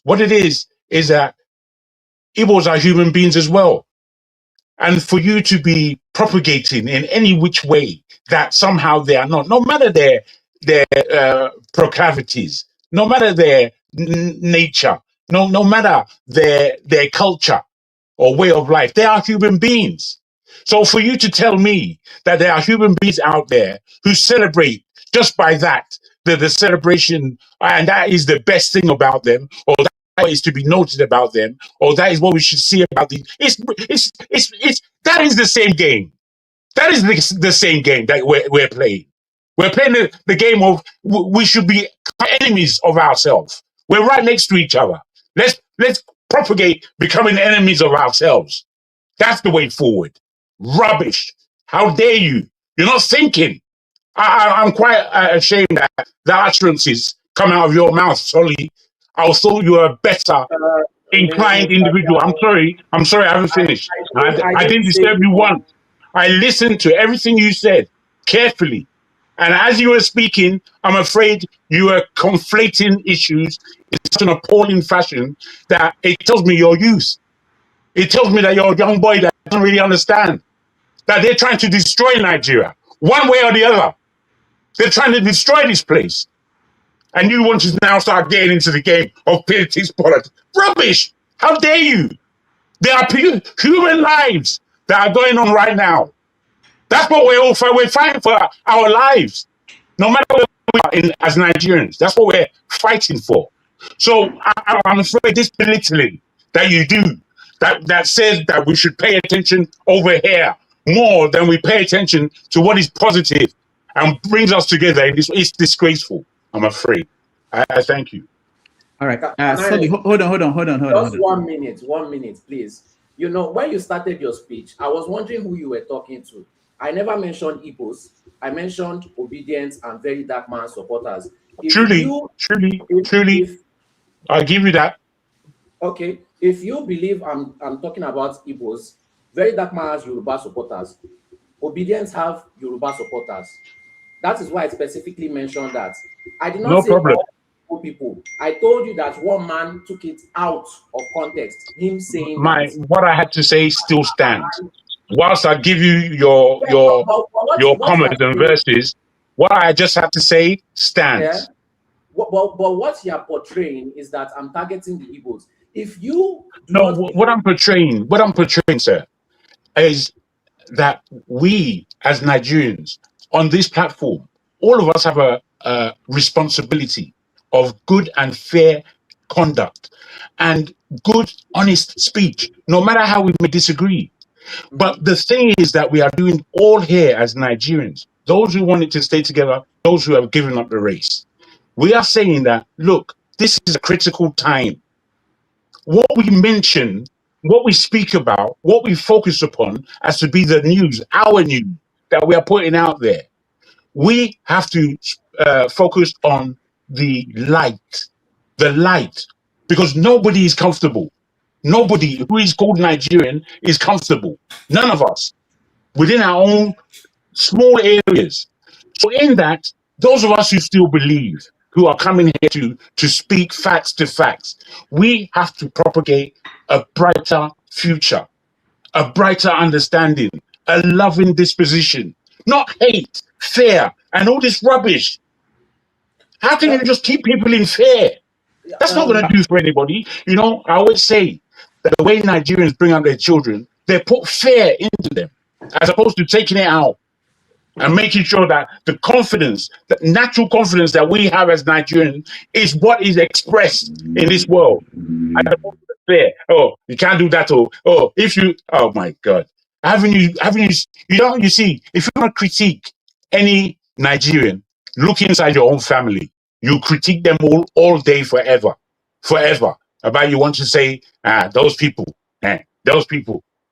[SPEAKER 3] What it is that Igbos are human beings as well. And for you to be propagating in any which way that somehow they are not, no matter their proclivities, no matter their nature, no matter their culture or way of life, they are human beings. So for you to tell me that there are human beings out there who celebrate just by that, the celebration, and that is the best thing about them, or that is to be noted about them, or that is what we should see about the, that is the same game. That is the same game that we're playing. We're playing the game of we should be enemies of ourselves. We're right next to each other. Let's propagate becoming enemies of ourselves. That's the way forward. Rubbish. How dare you? You're not thinking. I'm quite ashamed that the utterances come out of your mouth, Solly. I thought you were a better inclined individual. I'm sorry, I haven't finished. I didn't disturb you once. I listened to everything you said carefully. And as you were speaking, I'm afraid you were conflating issues in such an appalling fashion that it tells me you're youth. It tells me that you're a young boy that doesn't really understand that they're trying to destroy Nigeria, one way or the other. They're trying to destroy this place. And you want to now start getting into the game of politics. Rubbish! How dare you? There are human lives that are going on right now. That's what we're all fighting. We're fighting for our lives. No matter where we are as Nigerians, that's what we're fighting for. So I'm afraid this belittling that you do, that says that we should pay attention over here more than we pay attention to what is positive and brings us together, it's disgraceful, I'm afraid. I thank you.
[SPEAKER 5] All right. Sorry, hold on.
[SPEAKER 4] Just 1 minute, please. You know, when you started your speech, I was wondering who you were talking to. I never mentioned Igbos. I mentioned obedience and very dark man supporters. Truly,
[SPEAKER 3] I'll give you that.
[SPEAKER 4] Okay, if you believe I'm talking about Igbos, very dark man has Yoruba supporters. Obedience have Yoruba supporters. That is why I specifically mentioned that. I did not say all people. I told you that one man took it out of context. Him saying
[SPEAKER 3] what I had to say still stands. Whilst I give you your comments and verses, what I just had to say stands.
[SPEAKER 4] Yeah. But what you are portraying is that I'm targeting the Igbos. If you
[SPEAKER 3] what I'm portraying, sir, is that we as Nigerians on this platform, all of us have a responsibility of good and fair conduct and good, honest speech, no matter how we may disagree. But the thing is that we are doing all here as Nigerians, those who wanted to stay together, those who have given up the race. We are saying that, look, this is a critical time. What we mention, what we speak about, what we focus upon as to be the news, our news that we are putting out there, we have to focus on the light, because nobody is comfortable. Nobody who is called Nigerian is comfortable. None of us within our own small areas. So in that, those of us who still believe, who are coming here to speak facts to facts, we have to propagate a brighter future, a brighter understanding, a loving disposition, not hate, fear, and all this rubbish. How can you just keep people in fear? That's not going to do for anybody. You know, I always say that the way Nigerians bring up their children, they put fear into them as opposed to taking it out and making sure that the confidence, the natural confidence that we have as Nigerians is what is expressed in this world. As opposed to fear. Oh, you can't do that. Oh, if you, oh my God. You see, if you want to critique any Nigerian, look inside your own family. You critique them all day, forever. About you want to say, those people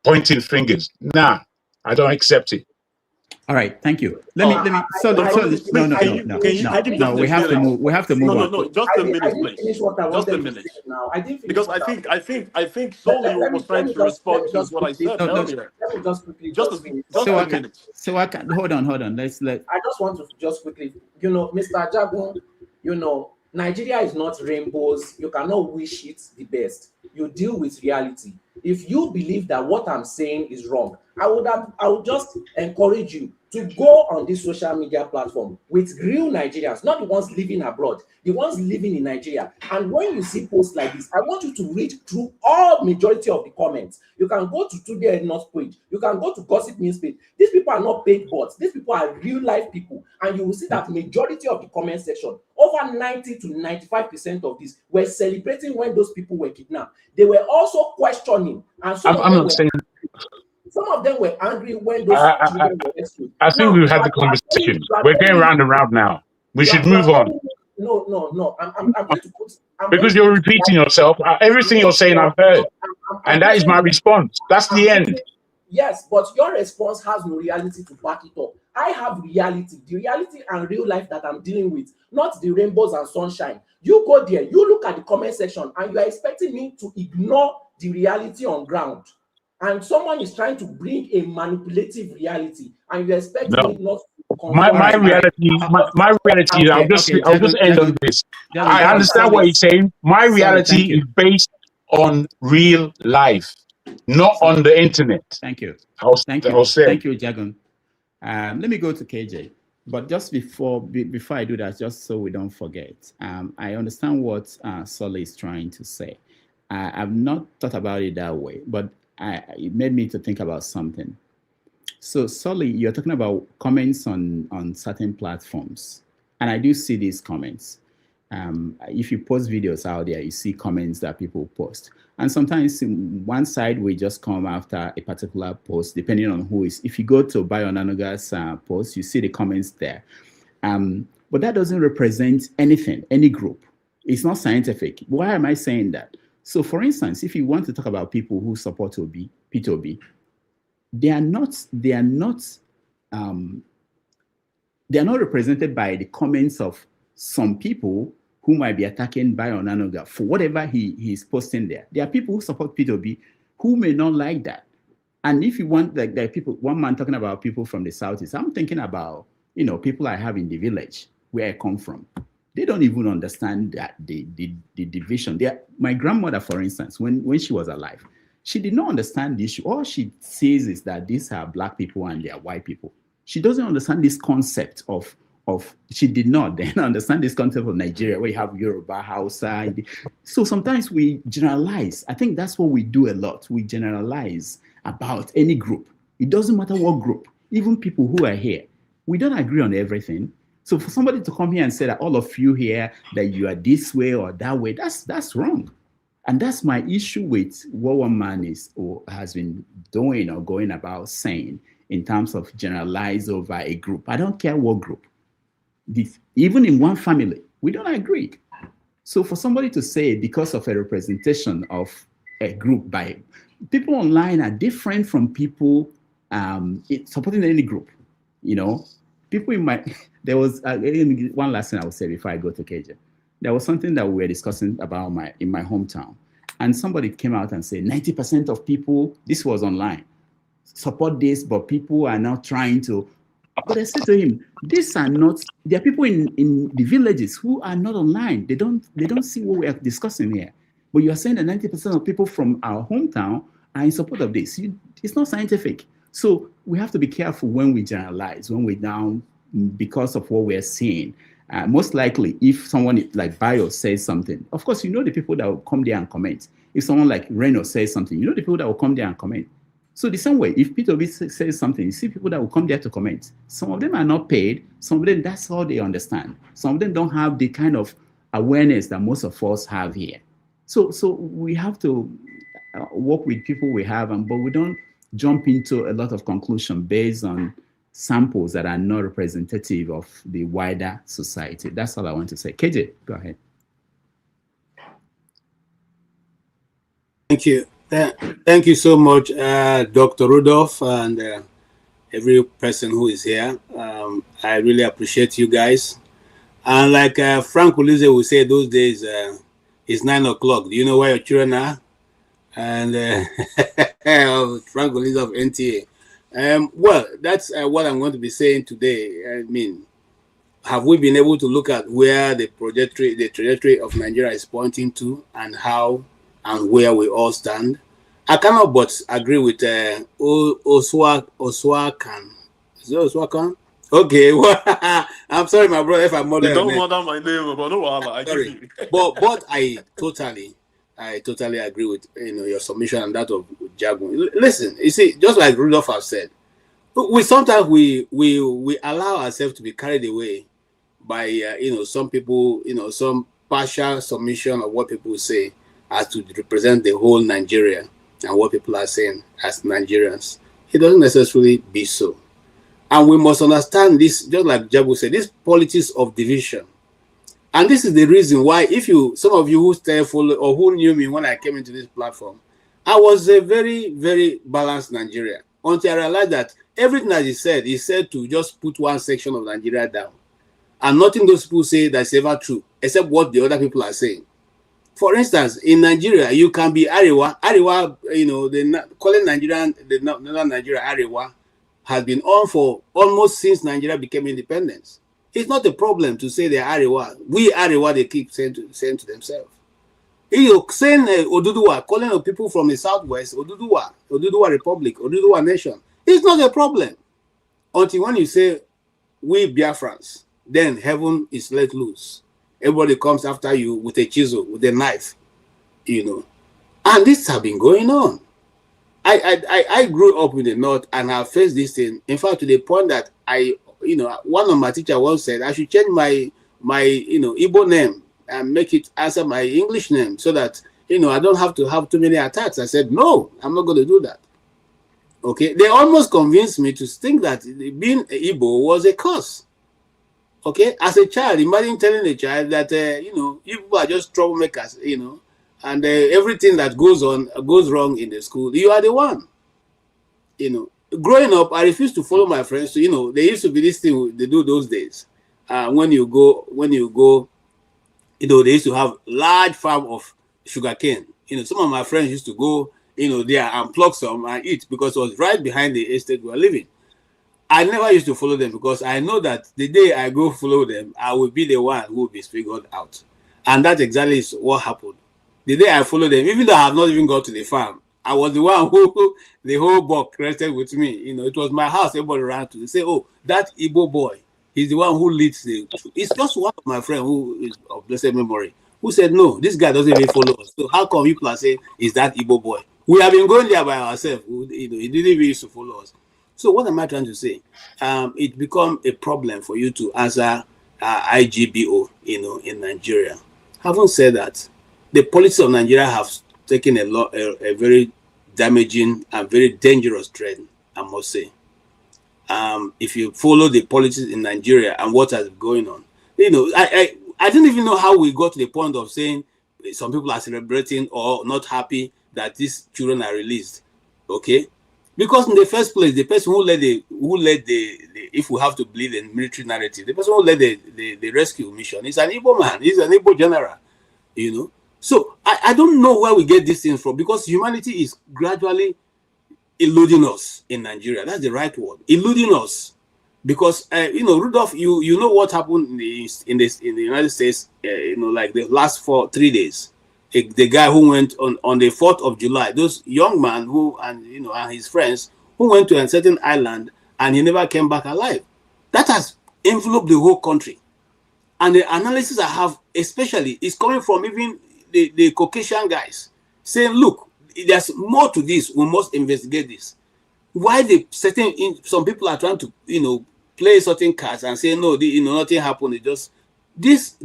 [SPEAKER 3] pointing fingers. Nah, I don't accept it.
[SPEAKER 5] All right, thank you. Let me. No. We have to move. We have to move on.
[SPEAKER 8] No. Just a minute, please. Just a minute. Because I think solely was trying to respond to what I said earlier. Just a minute.
[SPEAKER 5] So I can hold on. I just
[SPEAKER 4] want to just quickly, Mr. Jagun, Nigeria is not rainbows. You cannot wish it the best. You deal with reality. If you believe that what I'm saying is wrong, I would just encourage you to go on this social media platform with real Nigerians, not the ones living abroad, the ones living in Nigeria. And when you see posts like this, I want you to read through all majority of the comments. You can go to Today Eno's page. You can go to Gossip News page. These people are not paid bots. These people are real life people. And you will see that majority of the comment section, over 90 to 95% of this, were celebrating when those people were kidnapped. They were also questioning. And some of them were angry when those children were rescued.
[SPEAKER 3] I think we've had the conversation. We're going round and round now. We should move on.
[SPEAKER 4] No. I'm going to put...
[SPEAKER 3] Because you're repeating yourself. Everything you're saying, I've heard. And that is my response. That's the end.
[SPEAKER 4] Yes, but your response has no reality to back it up. I have reality, the reality and real life that I'm dealing with, not the rainbows and sunshine. You go there, you look at the comment section, and you are expecting me to ignore the reality on ground. And someone is trying to bring a manipulative reality, and you expect me not to
[SPEAKER 3] my reality is I'll just end on this. I understand what he's saying. My reality is based on real life, not on the internet.
[SPEAKER 5] Thank you.
[SPEAKER 3] Thank you,
[SPEAKER 5] Jagan. Let me go to KJ. But just before I do that, just so we don't forget, I understand what Sully is trying to say. I've not thought about it that way, but it made me to think about something. So, Sully, you're talking about comments on certain platforms, and I do see these comments. If you post videos out there, you see comments that people post. And sometimes one side will just come after a particular post, depending on who is. If you go to Bayonanoga's post, you see the comments there. But that doesn't represent anything, any group. It's not scientific. Why am I saying that? So, for instance, if you want to talk about people who support P2B, they are not represented by the comments of some people who might be attacking Bayonanoga for whatever he's posting there. There are people who support P2B who may not like that. And if you want, like, there are people, one man talking about people from the Southeast, I'm thinking about, people I have in the village where I come from. They don't even understand that the division. My grandmother, for instance, when she was alive, she did not understand the issue. All she says is that these are black people and they are white people. She doesn't understand this concept of she did not then understand this concept of Nigeria, where you have Yoruba, Hausa. So sometimes we generalize. I think that's what we do a lot. We generalize about any group. It doesn't matter what group, even people who are here. We don't agree on everything. So for somebody to come here and say that all of you here, that you are this way or that way, that's wrong. And that's my issue with what one man is or has been doing or going about saying in terms of generalize over a group. I don't care what group. Even in one family, we don't agree. So for somebody to say because of a representation of a group by people online are different from people supporting any group, people in my, there was one last thing I would say before I go to KJ. There was something that we were discussing about in my hometown, and somebody came out and said 90% of people, this was online, support this, but people are now trying to. But I said to him, these are not. There are people in the villages who are not online. They don't see what we are discussing here. But you are saying that 90% of people from our hometown are in support of this. It's not scientific. So we have to be careful when we generalize, when we down because of what we're seeing. Most likely, if someone like Bayo says something, of course, the people that will come there and comment. If someone like Reno says something, the people that will come there and comment. So the same way, if P2B says something, you see people that will come there to comment. Some of them are not paid. Some of them, that's all they understand. Some of them don't have the kind of awareness that most of us have here. So we have to work with people we have, but we don't jump into a lot of conclusion based on samples that are not representative of the wider society. That's all I want to say. KJ, go ahead.
[SPEAKER 9] Thank you. Thank you so much, Dr. Rudolph, and every person who is here. I really appreciate you guys. And like Frank Ulize would say those days, it's 9 o'clock. Do you know where your children are? And Frank Ulize of NTA. Well, that's what I'm going to be saying today. I mean, have we been able to look at where the trajectory of Nigeria is pointing to, and how and where we all stand? I cannot but agree with Oswakan. Is it Oswakan? Okay, well, I'm sorry, my brother, if I'm more than
[SPEAKER 8] don't murder my name, but no,
[SPEAKER 9] sorry. But I totally agree with your submission and that of Jagun. Listen, you see, just like Rudolph has said, sometimes we allow ourselves to be carried away by some people, some partial submission of what people say as to represent the whole Nigeria and what people are saying as Nigerians. It doesn't necessarily be so. And we must understand this, just like Jabu said, this politics of division. And this is the reason why, some of you who stay follow or who knew me when I came into this platform, I was a very, very balanced Nigeria. Until I realized that everything that he said to just put one section of Nigeria down. And nothing those people say that's ever true, except what the other people are saying. For instance, in Nigeria, you can be Arewa, they're calling the northern Nigeria Arewa, has been on for almost since Nigeria became independent. It's not a problem to say they're Arewa. We Arewa, they keep saying to themselves. You saying Oduduwa, calling on people from the southwest, Oduduwa Republic, Oduduwa Nation. It's not a problem. Until when you say, we Biafrans, then heaven is let loose. Everybody comes after you with a chisel, with a knife, you know. And this has been going on. I grew up in the north and I faced this thing. In fact, to the point that one of my teachers once said I should change my Igbo name and make it answer my English name so that I don't have to have too many attacks. I said no, I'm not going to do that. Okay, they almost convinced me to think that being Igbo was a curse. Okay, as a child, imagine telling a child that Igbo are just troublemakers, and everything that goes wrong in the school, you are the one. Growing up, I refused to follow my friends. So, there used to be this thing they do those days. When you go, they used to have large farm of sugarcane. Some of my friends used to go, there and pluck some and eat because it was right behind the estate we were living. I never used to follow them because I know that the day I go follow them, I will be the one who will be figured out. And that exactly is what happened. The day I followed them, even though I have not even got to the farm, I was the one who the whole buck rested with me. It was my house. Everybody ran to. They say, "Oh, that Igbo boy, he's the one who leads the." It's just one of my friends who is of blessed memory who said, "No, this guy doesn't even follow us. So how come people are saying is that Igbo boy? We have been going there by ourselves. He didn't even used to follow us." So what am I trying to say? It become a problem for you to answer IGBO, in Nigeria. Having said that, the politics of Nigeria have taken a very damaging and very dangerous trend, I must say. If you follow the politics in Nigeria and what has been going on, I don't even know how we got to the point of saying some people are celebrating or not happy that these children are released. Okay, because in the first place, the person who led the if we have to believe the military narrative, the person who led the rescue mission is an Igbo man, he's an Igbo general, So I don't know where we get these things from because humanity is gradually eluding us in Nigeria. That's the right word, eluding us. Because Rudolph, you know what happened in the United States, like the last 3 days. The guy who went on the 4th of July, those young man and his friends who went to a certain island and he never came back alive. That has enveloped the whole country. And the analysis I have, especially, is coming from even the Caucasian guys saying, look, there's more to this. We must investigate this. Why some people are trying to, play certain cards and say, no, nothing happened. It just, this,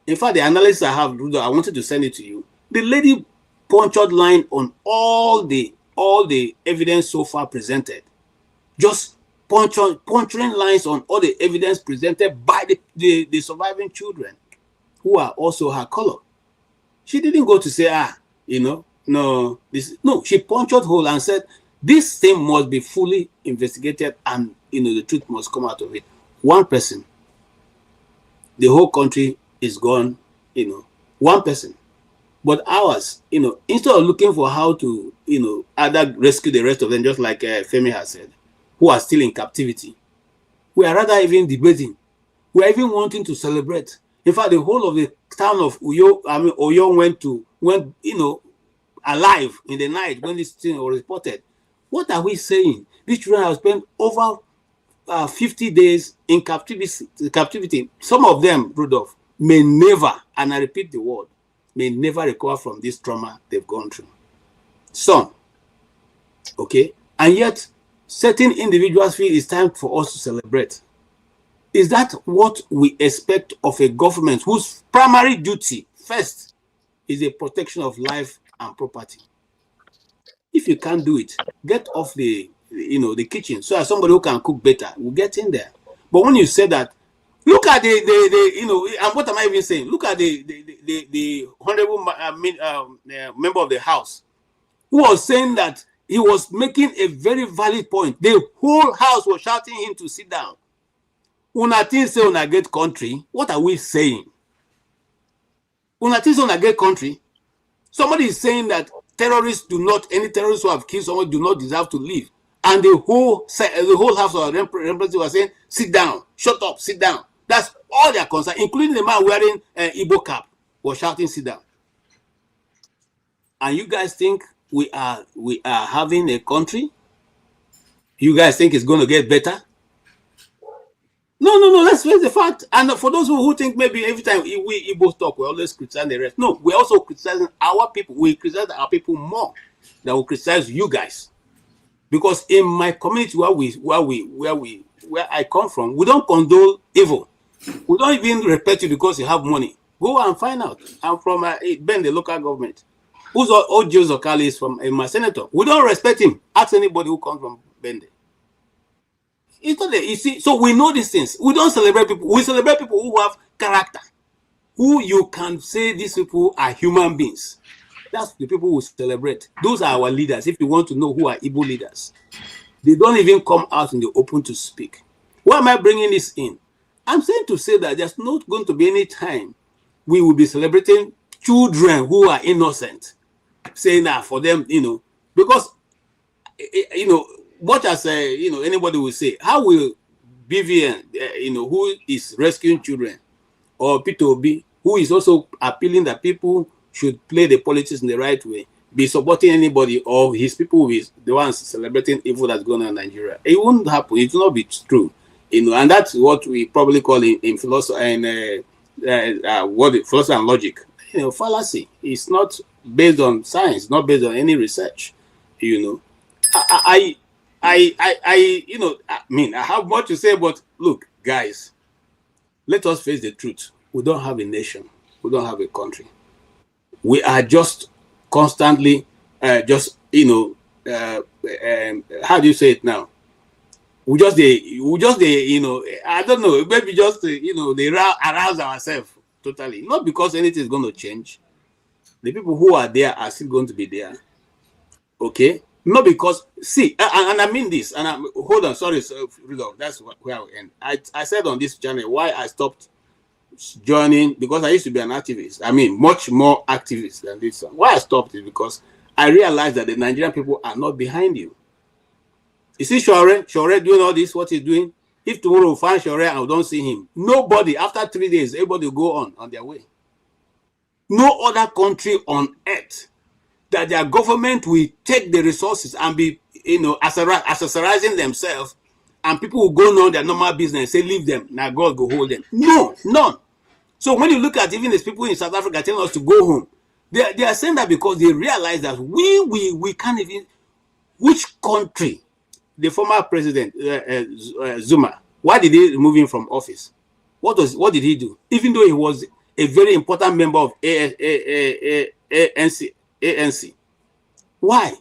[SPEAKER 9] in fact, the analysis I have, I wanted to send it to you. The lady punctured line on all the evidence so far presented. Just puncturing lines on all the evidence presented by the surviving children who are also her color. She didn't go to say, no, she punctured hole and said, this thing must be fully investigated and, the truth must come out of it. One person, the whole country is gone, one person. But ours, instead of looking for how to, either rescue the rest of them, just like Femi has said, who are still in captivity, we are rather even debating. We are even wanting to celebrate. In fact, the whole of the town of Oyo went alive in the night when this thing was reported. What are we saying? These children have spent over 50 days in captivity. Some of them, Rudolph, may never, and I repeat the word, may never recover from this trauma they've gone through. Some. Okay? And yet, certain individuals feel it's time for us to celebrate. Is that what we expect of a government whose primary duty, first, is the protection of life and property? If you can't do it, get off the kitchen so as somebody who can cook better will get in there. But when you say that, look at and what am I even saying? Look at the honorable member of the House who was saying that he was making a very valid point. The whole House was shouting him to sit down. Una think say una get country. What are we saying? Una think say una get country. Somebody is saying that any terrorists who have killed someone do not deserve to live. and the whole House of Representatives were saying, sit down, shut up, sit down. That's all their concern, including the man wearing an Igbo cap was shouting, sit down. And you guys think we are having a country? You guys think it's going to get better? No. Let's face the fact. And for those who think maybe every time we Igbo talk, we always criticize the rest. No, we're also criticizing our people. We criticize our people more than we criticize you guys. Because in my community where I come from, we don't condone evil. We don't even respect you because you have money. Go and find out. I'm from Ben, the local government. Who's Ojo Zokali is from my senator. We don't respect him. Ask anybody who comes from Bende. It's not you see, so we know these things. We don't celebrate people. We celebrate people who have character, who you can say these people are human beings. That's the people we celebrate. Those are our leaders. If you want to know who are Igbo leaders, they don't even come out in the open to speak. Why am I bringing this in? I'm saying to say that there's not going to be any time we will be celebrating children who are innocent, saying that for them, because, what I say, anybody will say, how will BVN, who is rescuing children, or Peter Obi, who is also appealing that people should play the politics in the right way, be supporting anybody or his people with the ones celebrating evil that's going on in Nigeria? It won't happen. It will not be true. And that's what we probably call in philosophy and philosophy and logic. Fallacy. It's not based on science, not based on any research. I have much to say, but look, guys, let us face the truth. We don't have a nation. We don't have a country. We are just constantly, how do you say it now? I don't know, maybe just, they arouse ourselves totally. Not because anything is going to change. The people who are there are still going to be there. Okay? Not because, see, and I mean this, and hold on, sorry, Rudolph, that's where I will end. I said on this channel why I stopped joining, because I used to be an activist. I mean, much more activist than this one. Why I stopped is because I realized that the Nigerian people are not behind you. You see Shore doing all this, what he's doing? If tomorrow we find Shore and we don't see him, nobody, after 3 days, everybody will go on their way. No other country on earth that their government will take the resources and be, accessorizing themselves, and people will go on their normal business, say, leave them, now God go hold them. No, none. So when you look at even these people in South Africa telling us to go home, they are saying that because they realize that we can't even, which country, the former president, Zuma, why did they remove him from office? What did he do? Even though he was a very important member of ANC. Why?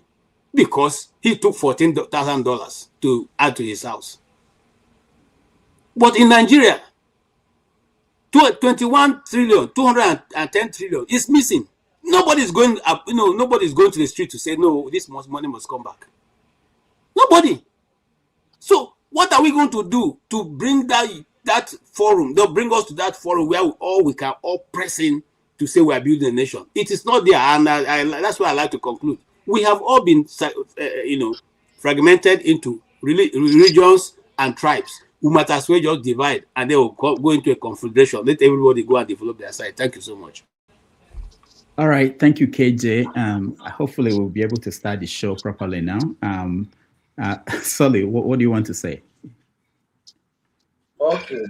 [SPEAKER 9] Because he took $14,000 to add to his house. But in Nigeria, 21 trillion, 210 trillion is missing. Nobody's going up, nobody's going to the street to say, no, this money must come back. Nobody. So what are we going to do to bring that forum, to bring us to that forum where we can all press in to say we are building a nation? It is not there, and that's why I like to conclude. We have all been, fragmented into religions and tribes. We might as well just divide, and they will go into a confederation. Let everybody go and develop their side. Thank you so much.
[SPEAKER 5] All right, thank you, KJ. Hopefully, we'll be able to start the show properly now. Sully, what do you want to say?
[SPEAKER 4] Okay,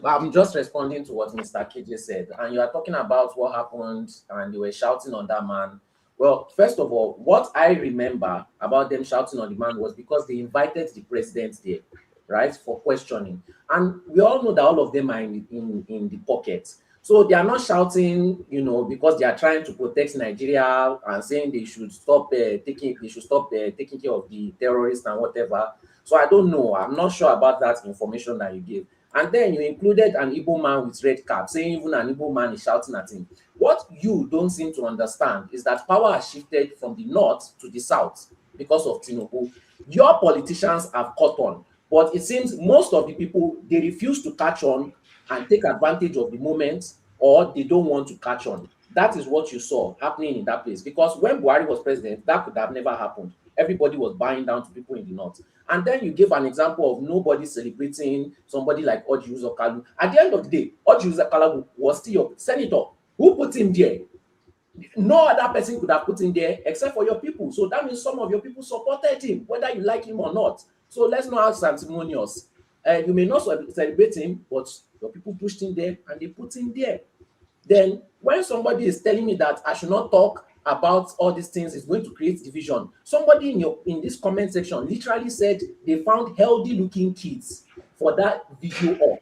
[SPEAKER 4] I'm just responding to what Mr. KJ said, and you are talking about what happened, and they were shouting on that man. Well, first of all, what I remember about them shouting on the man was because they invited the president there, right, for questioning, and we all know that all of them are in the pocket. So they are not shouting, because they are trying to protect Nigeria and saying they should stop taking care of the terrorists and whatever. So I don't know. I'm not sure about that information that you gave. And then you included an Igbo man with red cap, saying even an Igbo man is shouting at him. What you don't seem to understand is that power has shifted from the north to the south because of Tinubu. Your politicians have caught on, but it seems most of the people, they refuse to catch on and take advantage of the moment, or they don't want to catch on. That is what you saw happening in that place. Because when Buhari was president, that could have never happened. everybody was buying down to people in the north. And then you give an example of nobody celebrating somebody like Orji Uzor Kalu. At the end of the day, Orji Uzor Kalu was still your senator. Who put him there? No other person could have put him there except for your people. So that means some of your people supported him, whether you like him or not. So let's not have sanctimonious. You may not celebrate him, but your people pushed him there and they put him there. Then when somebody is telling me that I should not talk about all these things, is going to create division. Somebody in this comment section literally said they found healthy looking kids for that video up.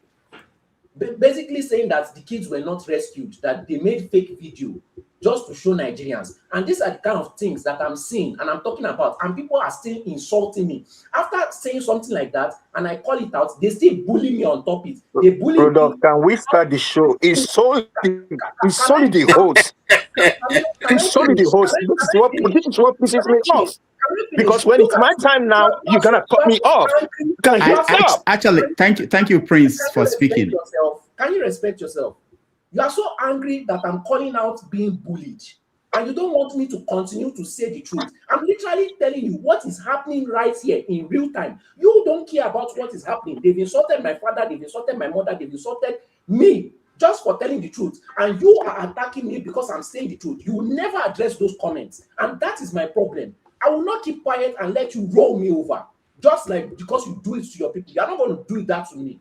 [SPEAKER 4] Basically saying that the kids were not rescued, that they made fake video just to show Nigerians. And these are the kind of things that I'm seeing and I'm talking about, and people are still insulting me. After saying something like that, and I call it out, they still bully me on top it. They bully
[SPEAKER 6] Rudolph,
[SPEAKER 4] me.
[SPEAKER 6] can we start the show? It's solely the host. It's solely the host. This is what pisses me off. Because when it's my time now, you're gonna cut me off. Can you stop?
[SPEAKER 5] Actually, thank you, Prince, for speaking.
[SPEAKER 4] Can you respect yourself? You are so angry that I'm calling out being bullied, and you don't want me to continue to say the truth. I'm literally telling you what is happening right here in real time. You don't care about what is happening. They've insulted my father, they've insulted my mother, they've insulted me just for telling the truth, and you are attacking me because I'm saying the truth. You will never address those comments, and that is my problem. I will not keep quiet and let you roll me over, just like because you do it to your people. You're not going to do that to me.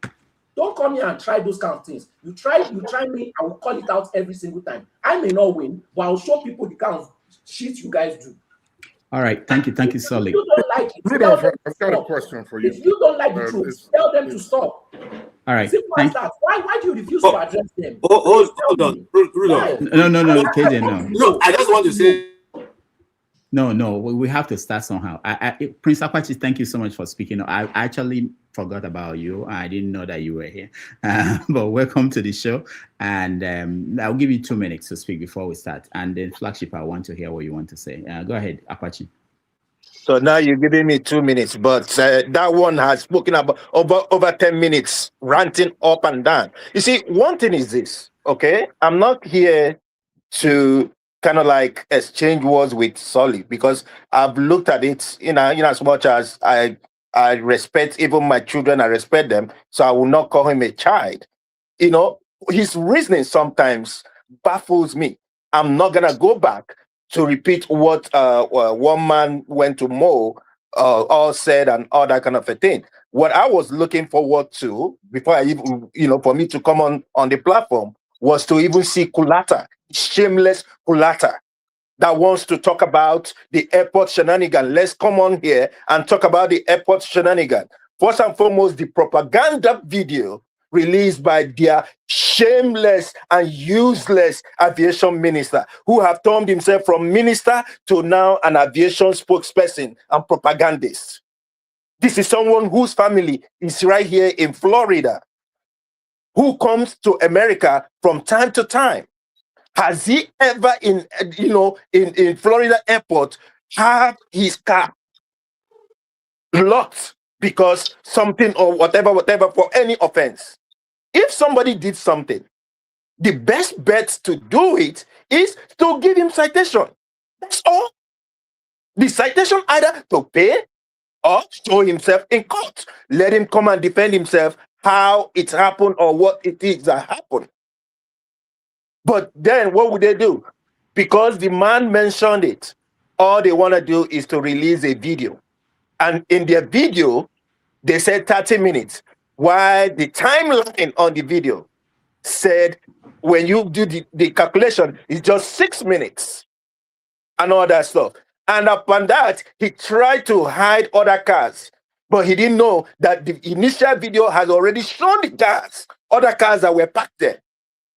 [SPEAKER 4] Don't come here and try those kind of things. You try me, I will call it out every single time. I may not win, but I'll show people the kind of shit you guys do.
[SPEAKER 5] All right, thank you, Solid.
[SPEAKER 4] If you don't like it,
[SPEAKER 21] Rudolph, I've got a question for you.
[SPEAKER 4] If you don't like the truth, tell them to stop.
[SPEAKER 5] All right.
[SPEAKER 4] Simple as that. Why do you refuse to address them?
[SPEAKER 9] Hold on, Rudolph.
[SPEAKER 5] No, KJ, no.
[SPEAKER 9] No, I just want to say.
[SPEAKER 5] No, we have to start somehow. Prince Akwachi, thank you so much for speaking. I actually forgot about you. I didn't know that you were here. But welcome to the show. And I'll give you 2 minutes to speak before we start. And then Flagship, I want to hear what you want to say. Go ahead, Akwachi.
[SPEAKER 6] So now you're giving me 2 minutes, but that one has spoken about over 10 minutes, ranting up and down. You see, one thing is this, okay? I'm not here to kind of like exchange words with Solly, because I've looked at it, you know, as much as I respect even my children, I respect them, so I will not call him a child. You know, his reasoning sometimes baffles me. I'm not gonna go back to repeat what one man went to Mo all said and all that kind of a thing. What I was looking forward to before I even, you know, for me to come on the platform was to even see Kulata, shameless Kulata, that wants to talk about the airport shenanigan. Let's come on here and talk about the airport shenanigan. First and foremost, the propaganda video released by their shameless and useless aviation minister, who have turned himself from minister to now an aviation spokesperson and propagandist. This is someone whose family is right here in Florida, who comes to America from time to time. Has he ever in Florida airport had his car locked because something or whatever for any offense? If somebody did something, the best bet to do it is to give him citation. That's all. The citation either to pay or show himself in court. Let him come and defend himself how it happened or what it is that happened. But then what would they do? Because the man mentioned it, all they want to do is to release a video. And in their video, they said 30 minutes, while the timeline on the video said, when you do the calculation, it's just 6 minutes and all that stuff. And upon that, he tried to hide other cars, but he didn't know that the initial video has already shown the cars, other cars that were parked there.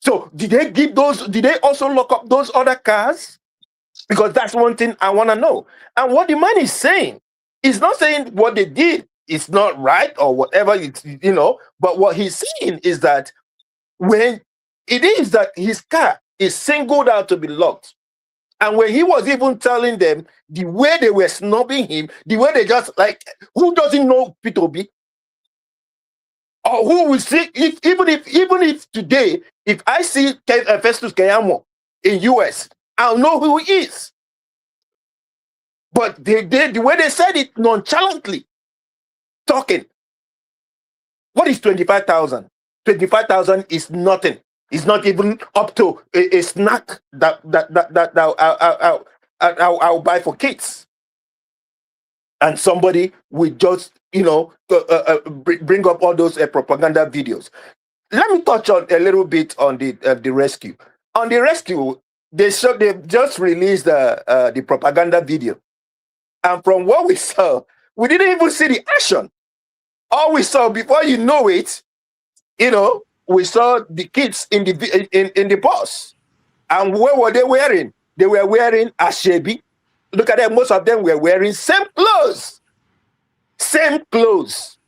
[SPEAKER 6] So did they also lock up those other cars? Because that's one thing I want to know. And what the man is saying is not saying what they did is not right or whatever, but what he's saying is that when it is that his car is singled out to be locked, and when he was even telling them the way they were snubbing him, the way they just like, who doesn't know P2B? Or who will see, even if today, if I see Festus Keyamo in US, I'll know who he is. But the way they said it nonchalantly, talking. What is 25,000? 25,000 is nothing. It's not even up to a snack that I'll buy for kids. And somebody will just, bring up all those propaganda videos. Let me touch on a little bit on the rescue. On the rescue, they just released the propaganda video. And from what we saw, we didn't even see the action. All we saw, before you know it, we saw the kids in the bus. And what were they wearing? They were wearing ashebi. Look at them. Most of them were wearing same clothes. Same clothes.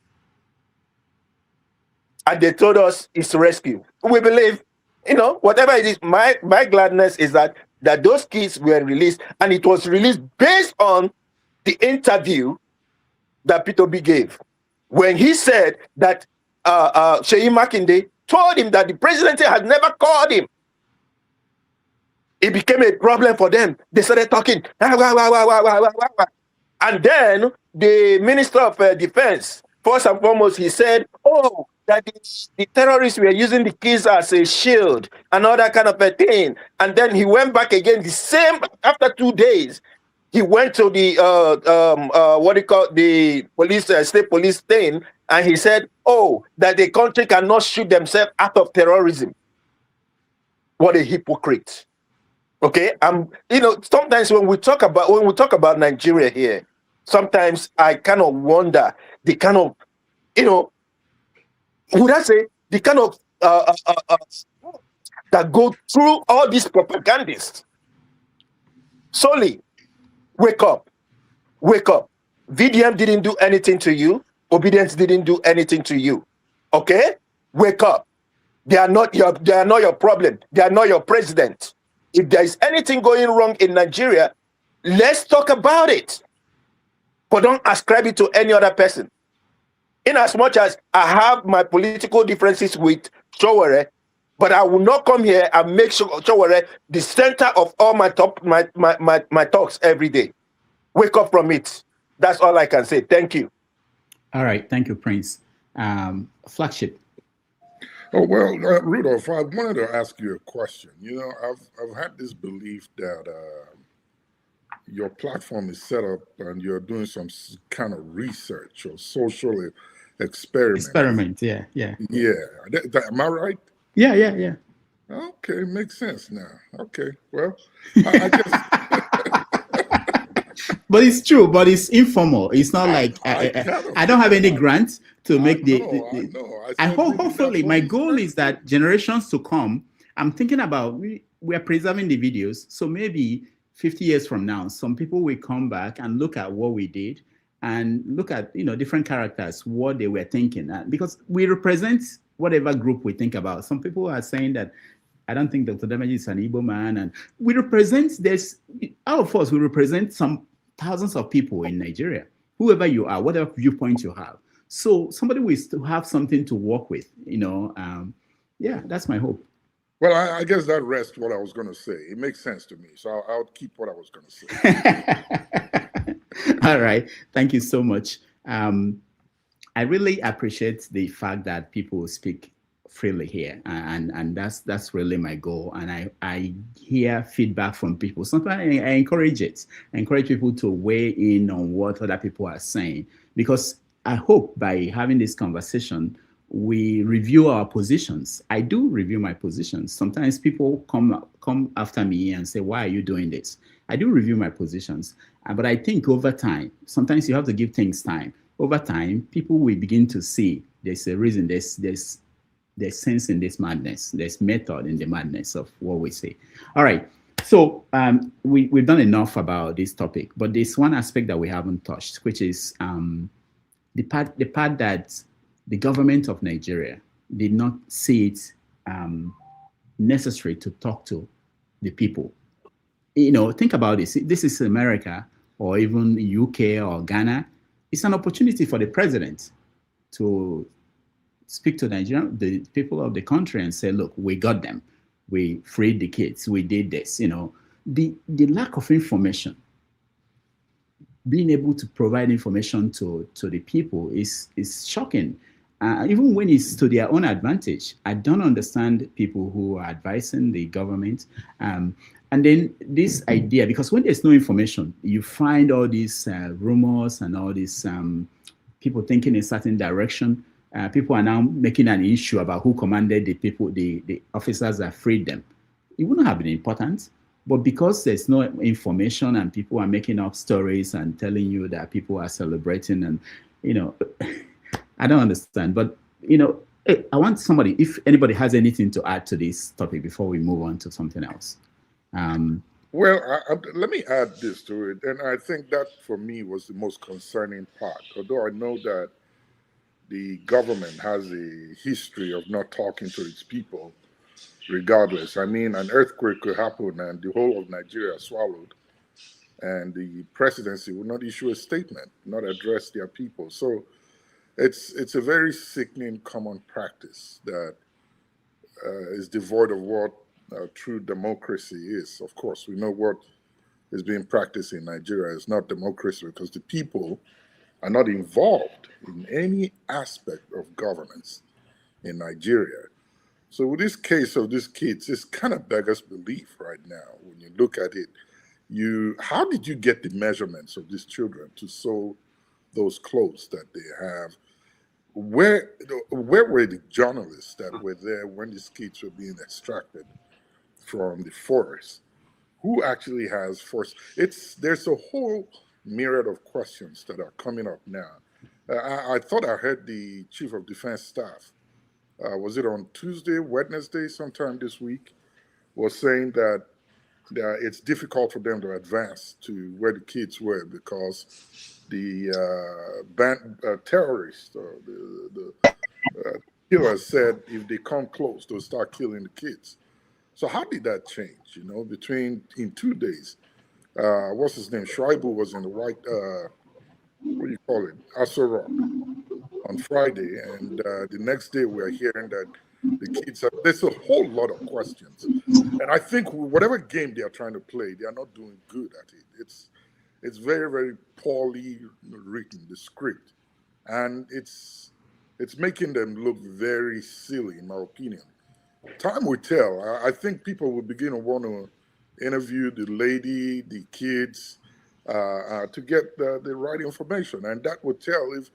[SPEAKER 6] And they told us it's rescue. We believe, whatever it is, my gladness is that those kids were released, and it was released based on the interview that Peter B gave, when he said that Sheyi Makinde told him that the president had never called him. It became a problem for them. They started talking. And then the Minister of Defense, first and foremost, he said, that the terrorists were using the kids as a shield and all that kind of a thing. And then he went back again, the same, after 2 days. He went to the the police, state police thing, and he said, that the country cannot shoot themselves out of terrorism. What a hypocrite. Okay, sometimes when we talk about Nigeria here, sometimes I kind of wonder the kind of, would I say the kind of that go through all these propagandists. Solely, wake up. Wake up. VDM didn't do anything to you. Obedience didn't do anything to you. Okay? Wake up. They are not your problem. They are not your president. If there is anything going wrong in Nigeria, let's talk about it. But don't ascribe it to any other person. In as much as I have my political differences with Chowere, but I will not come here and make Chowere the center of all my talks every day. Wake up from it. That's all I can say. Thank you.
[SPEAKER 5] All right. Thank you, Prince. Flagship.
[SPEAKER 21] Oh, well, Rudolph, I wanted to ask you a question. I've had this belief that your platform is set up and you're doing some kind of research or social experiment.
[SPEAKER 5] Yeah.
[SPEAKER 21] Am I right?
[SPEAKER 5] Yeah.
[SPEAKER 21] Okay, makes sense now. Okay, well, I guess.
[SPEAKER 5] But it's true, but it's informal. It's not like I don't have any grant to make I hope, hopefully, my goal is that generations to come, I'm thinking about, we are preserving the videos. So maybe 50 years from now, some people will come back and look at what we did and look at, different characters, what they were thinking. Because we represent whatever group we think about. Some people are saying that I don't think Dr. Damaji is an Igbo man. And we represent all of us, we represent some thousands of people in Nigeria, whoever you are, whatever viewpoint you have. So somebody will still have something to work with, yeah, that's my hope.
[SPEAKER 21] Well, I guess that rests what I was going to say. It makes sense to me. So I'll keep what I was going to say.
[SPEAKER 5] All right. Thank you so much. I really appreciate the fact that people speak freely here, and that's really my goal. And I hear feedback from people. Sometimes I encourage it. I encourage people to weigh in on what other people are saying, because I hope by having this conversation, we review our positions. I do review my positions. Sometimes people come after me and say, why are you doing this? I do review my positions, but I think over time, sometimes you have to give things time. Over time, people will begin to see there's a reason, there's sense in this madness, there's method in the madness of what we say. All right, so we've done enough about this topic, but there's one aspect that we haven't touched, which is the part that the government of Nigeria did not see it necessary to talk to the people. Think about this. This is America or even UK or Ghana. It's an opportunity for the president to speak to Nigeria, the people of the country, and say, look, we got them. We freed the kids. We did this. The lack of information being able to provide information to the people is shocking. Even when it's to their own advantage. I don't understand people who are advising the government. And then this idea, because when there's no information, you find all these rumors and all these people thinking in a certain direction. People are now making an issue about who commanded the people, the officers that freed them. It wouldn't have been important. But because there's no information and people are making up stories and telling you that people are celebrating and, I don't understand. But, I want somebody, if anybody has anything to add to this topic before we move on to something else.
[SPEAKER 21] Well, let me add this to it. And I think that for me was the most concerning part. Although I know that the government has a history of not talking to its people, regardless. I mean, an earthquake could happen and the whole of Nigeria swallowed, and the presidency will not issue a statement, not address their people. So it's a very sickening common practice that is devoid of what true democracy is. Of course, we know what is being practiced in Nigeria is not democracy because the people are not involved in any aspect of governance in Nigeria. So with this case of these kids, it's kind of beggars belief right now when you look at it. How did you get the measurements of these children to sew those clothes that they have? Where were the journalists that were there when these kids were being extracted from the forest? Who actually has force? There's a whole myriad of questions that are coming up now. I thought I heard the Chief of Defense Staff, was it on Tuesday, Wednesday, sometime this week, was saying that it's difficult for them to advance to where the kids were because the terrorists, the killers said if they come close, they'll start killing the kids. So how did that change, in 2 days? What's his name? Schreiber was in the right, what do you call it? Aso Rock on Friday. And the next day we're hearing that the kids there's a whole lot of questions. And I think whatever game they are trying to play, they are not doing good at it. It's very, very poorly written, the script. And it's making them look very silly, in my opinion. Time will tell. I think people will begin to want to interview the lady, the kids, to get the right information. And that would tell if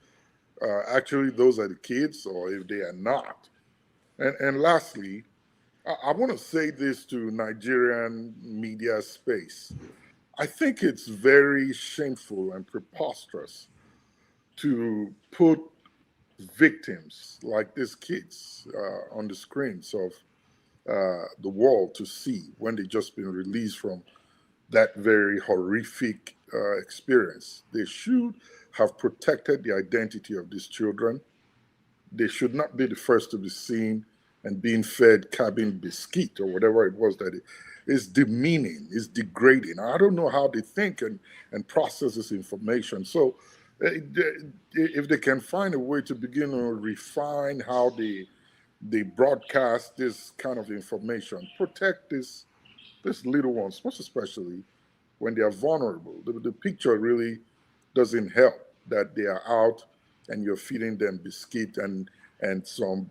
[SPEAKER 21] actually those are the kids or if they are not. And lastly, I want to say this to Nigerian media space. I think it's very shameful and preposterous to put victims like these kids on the screens of the world to see when they've just been released from that very horrific experience. They should have protected the identity of these children. They should not be the first to be seen and being fed cabin biscuit or whatever it was that is demeaning, is degrading. I don't know how they think and process this information. So if they can find a way to begin to refine how they broadcast this kind of information, protect these little ones, most especially when they are vulnerable. The picture really doesn't help that they are out and you're feeding them biscuit and some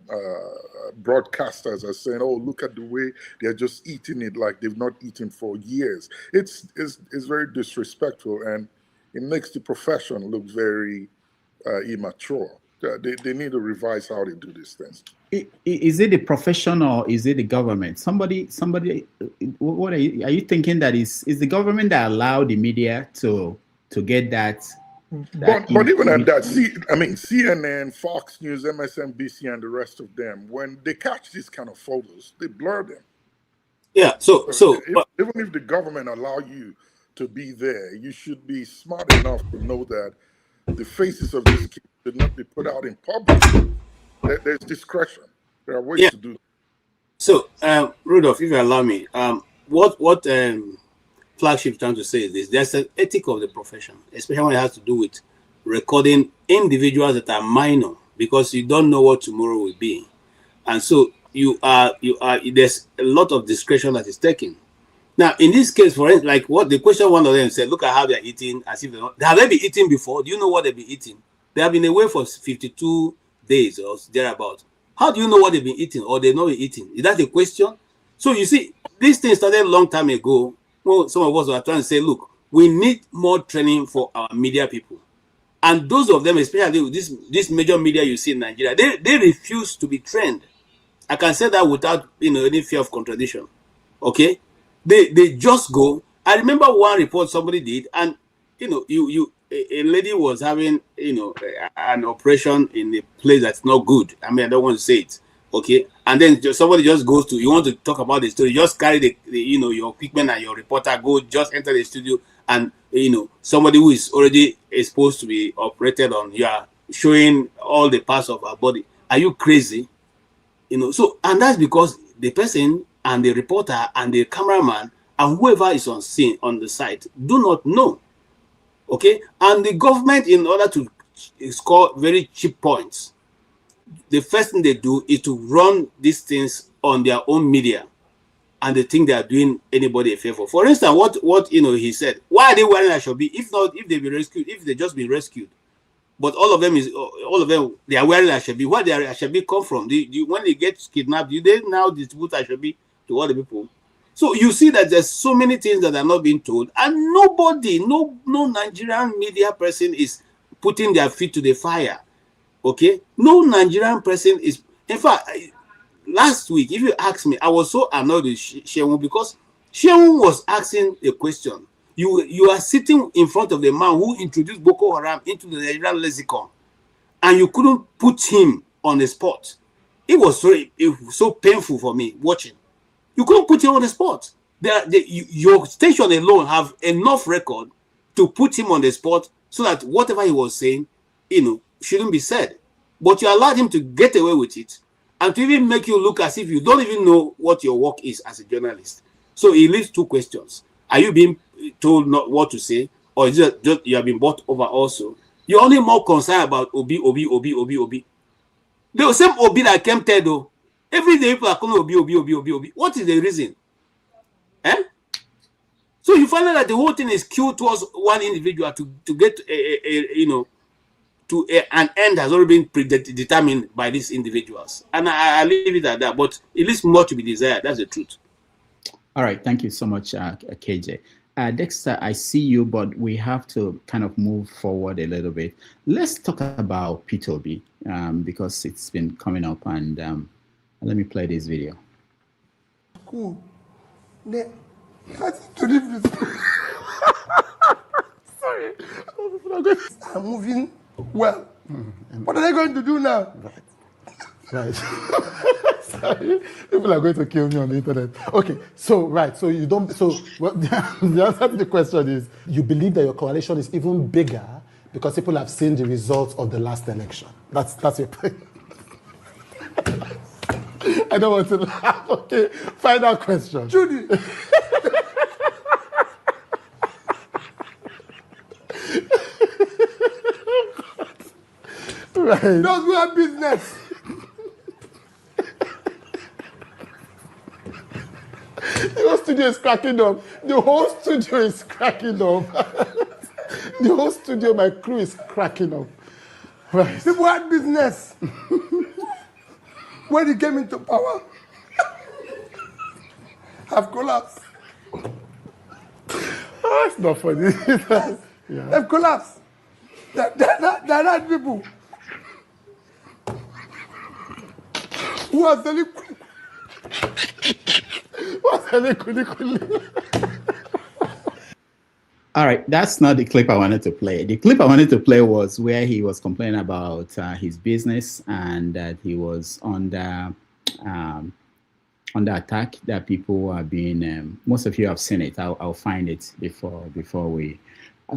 [SPEAKER 21] broadcasters are saying, oh, look at the way they're just eating it like they've not eaten for years. It's very disrespectful and it makes the profession look very immature. They need to revise how they do these things.
[SPEAKER 5] Is it the profession or is it the government? Somebody, what are you thinking that is the government that allowed the media to get that?
[SPEAKER 21] But even at that, CNN, Fox News, MSNBC, and the rest of them, when they catch these kind of photos, they blur them.
[SPEAKER 9] Yeah.
[SPEAKER 21] Even if the government allow you to be there, you should be smart enough to know that the faces of these kids should not be put out in public. There's discretion. There are ways to do that.
[SPEAKER 9] So, Rudolph, if you allow me, what Flagship trying to say is this: there's an ethic of the profession, especially when it has to do with recording individuals that are minor, because you don't know what tomorrow will be, and so you are there's a lot of discretion that is taken Now, in this case, for instance, like what the question one of them said, look at how they're eating as if they're not. Have they been eating before? Do you know what they've been eating? They have been away for 52 days or thereabout. How do you know what they've been eating or they've not been eating? Is that a question? So you see, this thing started a long time ago. Well, some of us were trying to say, look, we need more training for our media people. And those of them, especially this major media you see in Nigeria, they refuse to be trained. I can say that without any fear of contradiction. Okay? They just go. I remember one report somebody did, and a lady was having an operation in a place that's not good. I mean, I don't want to say it. Okay, and then somebody just goes to, you want to talk about the story, just carry the your equipment and your reporter, go just enter the studio, and somebody who is already supposed to be operated on, you are showing all the parts of our body. Are you crazy? So, and that's because the person and the reporter and the cameraman and whoever is on scene on the site do not know. Okay, and the government, in order to score very cheap points, the first thing they do is to run these things on their own media, and they think they are doing anybody a favor. For instance, what he said, why are they wearing ashobi? If they be rescued, if they just been rescued, but all of them they are wearing ashobi. Where their ashobi come from? When they get kidnapped, do they now distribute ashobi to other people? So you see that there's so many things that are not being told, and no Nigerian media person is putting their feet to the fire. Okay, no Nigerian person is. In fact, last week, if you ask me, I was so annoyed with Shehu because Shehu was asking a question. You are sitting in front of the man who introduced Boko Haram into the Nigerian lexicon, and you couldn't put him on the spot. It was so painful for me watching. You couldn't put him on the spot. Your station alone have enough record to put him on the spot so that whatever he was saying, shouldn't be said. But you allowed him to get away with it and to even make you look as if you don't even know what your work is as a journalist. So it leaves two questions. Are you being told not what to say, or is it just you have been bought over also? You're only more concerned about Obi. The same Obi that came there though. Every day people are calling Obi. What is the reason? So you find out that the whole thing is skewed towards one individual to get an end has already been predetermined by these individuals. And I leave it at that. But it leaves more to be desired. That's the truth.
[SPEAKER 5] All right. Thank you so much, KJ. Dexter, I see you, but we have to kind of move forward a little bit. Let's talk about P2B because it's been coming up, and let me play this video.
[SPEAKER 10] Cool. Sorry. I'm moving well. What are they going to do now? Right. Sorry. People are going to kill me on the internet. Okay, so you don't. So the answer to the question is, you believe that your coalition is even bigger because people have seen the results of the last election. That's your point. I don't want to laugh. Okay, final question. Judy. Right. Those who have business. The whole studio is cracking up. The whole studio is cracking up. The whole studio, my crew is cracking up. Right. People had business. When he came into power, have collapsed. Oh, it's not funny. Yeah. They've collapsed. They're not people who are selling.
[SPEAKER 5] All right, that's not the clip I wanted to play. The clip I wanted to play was where he was complaining about his business and that he was under attack, that people are being, most of you have seen it. I'll find it before we.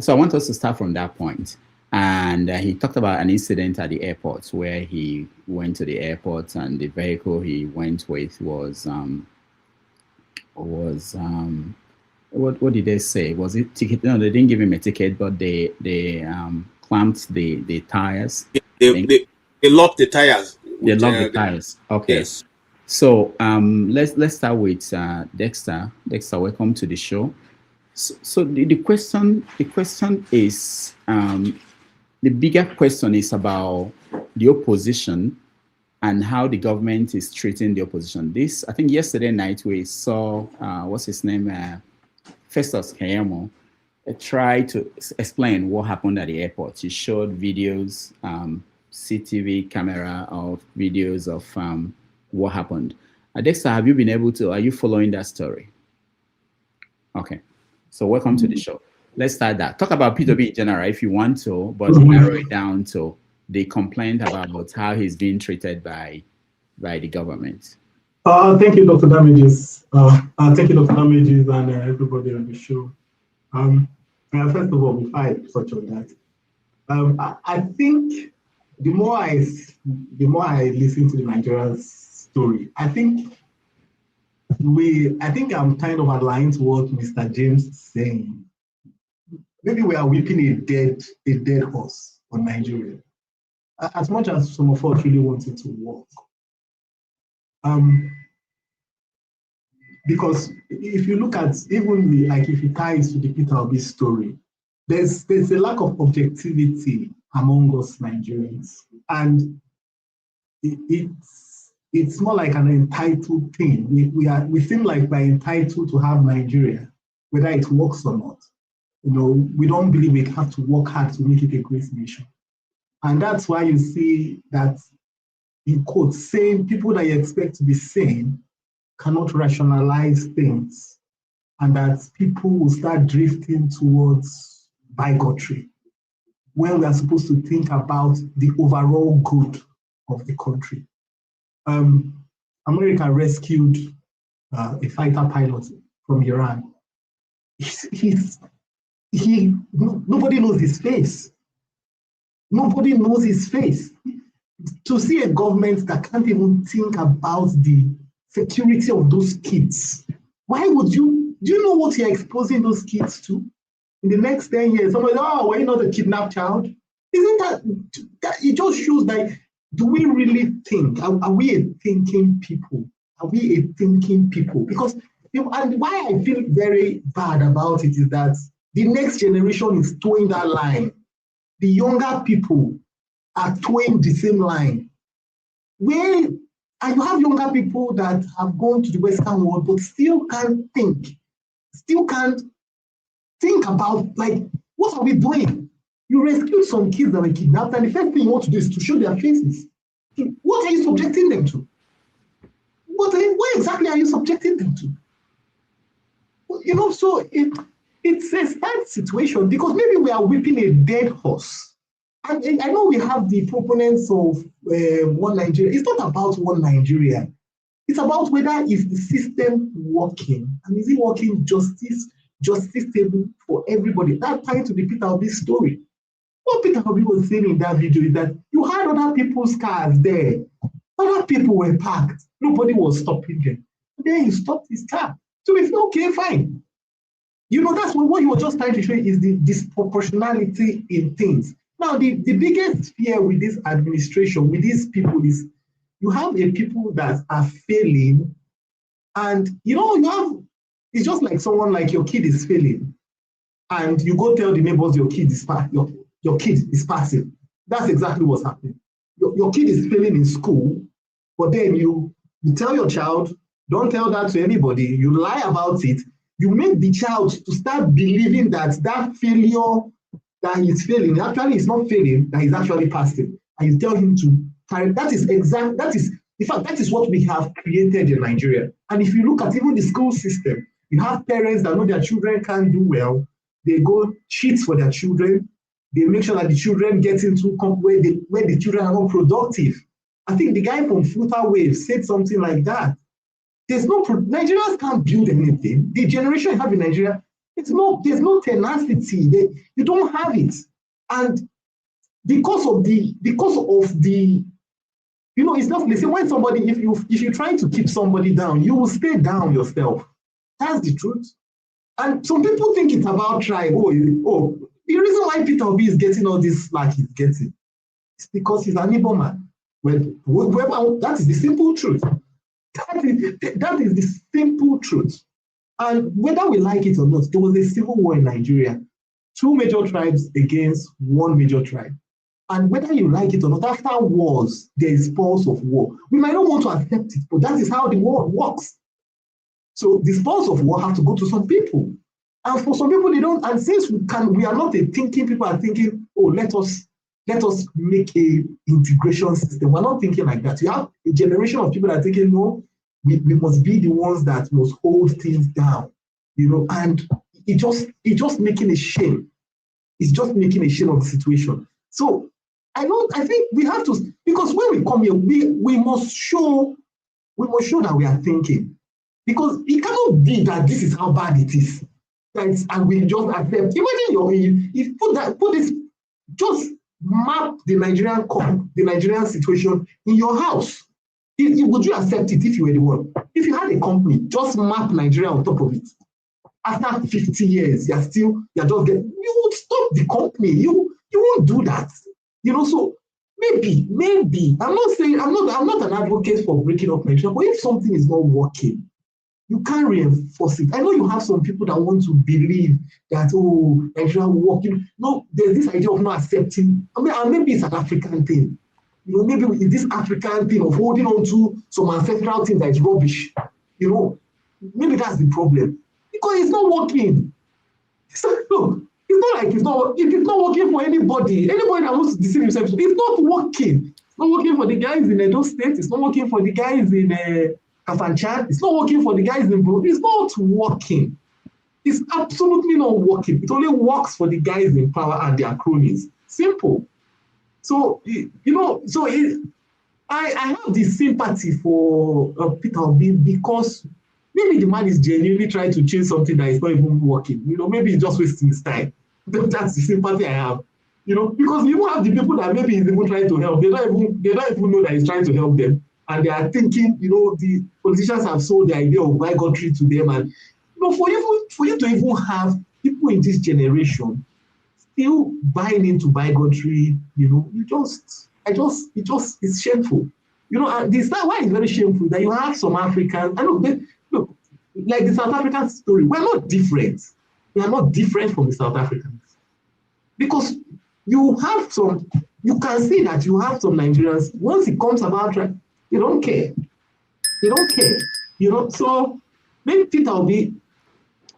[SPEAKER 5] So I want us to start from that point. And he talked about an incident at the airport where he went to the airport and the vehicle he went with was what did they say? Was it ticket? No, they didn't give him a ticket, but they clamped the tires.
[SPEAKER 9] They locked the tires.
[SPEAKER 5] They locked the tires. Okay.
[SPEAKER 9] Yes.
[SPEAKER 5] So let's start with Dexter. Dexter, welcome to the show. So the question is the bigger question is about the opposition and how the government is treating the opposition. I think yesterday night we saw what's his name, Festus Keyamo, try to explain what happened at the airport. He showed videos, CCTV camera of videos of what happened. Dexter, are you following that story? Okay, so welcome to the show. Let's start that. Talk about P2B in general if you want to, but narrow it down to the complaint about how he's being treated by the government.
[SPEAKER 12] Thank you, Dr. Damages. Thank you, Dr. Damages, and everybody on the show. First of all, before I touch on that, I think the more I listen to the Nigerian story, I think I'm kind of aligned to what Mr. James is saying. Maybe we are whipping a dead horse on Nigeria, as much as some of us really want it to work. Because if you look at even if you tie it to the Peter Obi story, there's a lack of objectivity among us Nigerians, and it's more like an entitled thing. We seem like we're entitled to have Nigeria, whether it works or not. We don't believe we have to work hard to make it a great nation, and that's why you see that, in quotes, sane people that you expect to be sane cannot rationalize things, and that people will start drifting towards bigotry when we are supposed to think about the overall good of the country. America rescued a fighter pilot from Iran. Nobody knows his face. Nobody knows his face. To see a government that can't even think about the security of those kids, why would you? Do you know what you're exposing those kids to? In the next 10 years, somebody, were you not a kidnapped child? Isn't that it just shows that, do we really think? Are we a thinking people? Are we a thinking people? Because, and why I feel very bad about it is that the next generation is towing that line. The younger people are towing the same line. And you have younger people that have gone to the Western world but still can't think about, what are we doing? You rescued some kids that were kidnapped, and the first thing you want to do is to show their faces. What are you subjecting them to? What exactly are you subjecting them to? So it's a sad situation, because maybe we are whipping a dead horse. And I know we have the proponents of one Nigeria. It's not about one Nigeria. It's about whether is the system working, and is it working justiciable for everybody. That ties to the Peter Obi story. What Peter Obi was saying in that video is that you had other people's cars there. Other people were parked. Nobody was stopping them. Then he stopped his car. So we feel, okay, fine. That's what you were just trying to show is the disproportionality in things. Now, the biggest fear with this administration, with these people, is you have a people that are failing, and it's just like someone like your kid is failing, and you go tell the neighbors your kid is passing. That's exactly what's happening. Your kid is failing in school, but then you tell your child, don't tell that to anybody. You lie about it. You make the child to start believing that failure that he's failing, actually he's not failing, that he's actually passing. And you tell him to carry. That is what we have created in Nigeria. And if you look at even the school system, you have parents that know their children can't do well. They go cheat for their children. They make sure that the children get into where the children are not productive. I think the guy from Flutter Wave said something like that. Nigerians can't build anything. The generation you have in Nigeria, there's no tenacity. You don't have it. And because of the it's not, listen, when somebody, if you're trying to keep somebody down, you will stay down yourself. That's the truth. And some people think it's about tribe. The reason why Peter Obi is getting all this slack he's getting is because he's an Igbo man. That is the simple truth. That is the simple truth. And whether we like it or not, there was a civil war in Nigeria. 2 major tribes against 1 major tribe. And whether you like it or not, after wars, there is pulse of war. We might not want to accept it, but that is how the world works. So the spoils of war have to go to some people. And for some people, they don't. And since we are not a thinking, people are thinking, oh, let us make a integration system. We're not thinking like that. You have a generation of people that are thinking, no, we must be the ones that must hold things down, and it just making a shame. It's just making a shame of the situation. So I think we have to, because when we come here, we must show that we are thinking. Because it cannot be that this is how bad it is. And we just accept. Imagine put this, just map the Nigerian situation in your house. Would you accept it if you were the one? If you had a company, just map Nigeria on top of it. After 50 years, you would stop the company. You won't do that. So maybe I'm not an advocate for breaking up Nigeria, but if something is not working, you can't reinforce it. I know you have some people that want to believe that, oh, Nigeria will work. No, there's this idea of not accepting. Maybe it's an African thing. Maybe it's this African thing of holding on to some ancestral thing that is rubbish. Maybe that's the problem. Because it's not working. So, look, it's not like if it's not working for anybody that wants to deceive himself, it's not working. It's not working for the guys in Edo State. It's not working for the guys in Kafanchan. It's not working for the guys in Burundi. It's not working. It's absolutely not working. It only works for the guys in power and their cronies. Simple. So, I have this sympathy for Peter Obi because maybe the man is genuinely trying to change something that is not even working. Maybe he's just wasting his time. That's the sympathy I have. Because you have the people that maybe he's even trying to help. They don't even know that he's trying to help them. And they are thinking, the politicians have sold the idea of bigotry to them. And for you to even have people in this generation still buying into bigotry, it's shameful. And this why it's very shameful that you have some Africans. Look, like the South African story, we're not different. We are not different from the South Africans. Because you can see that you have some Nigerians, once it comes about, they don't care. They don't care. So maybe Peter will be,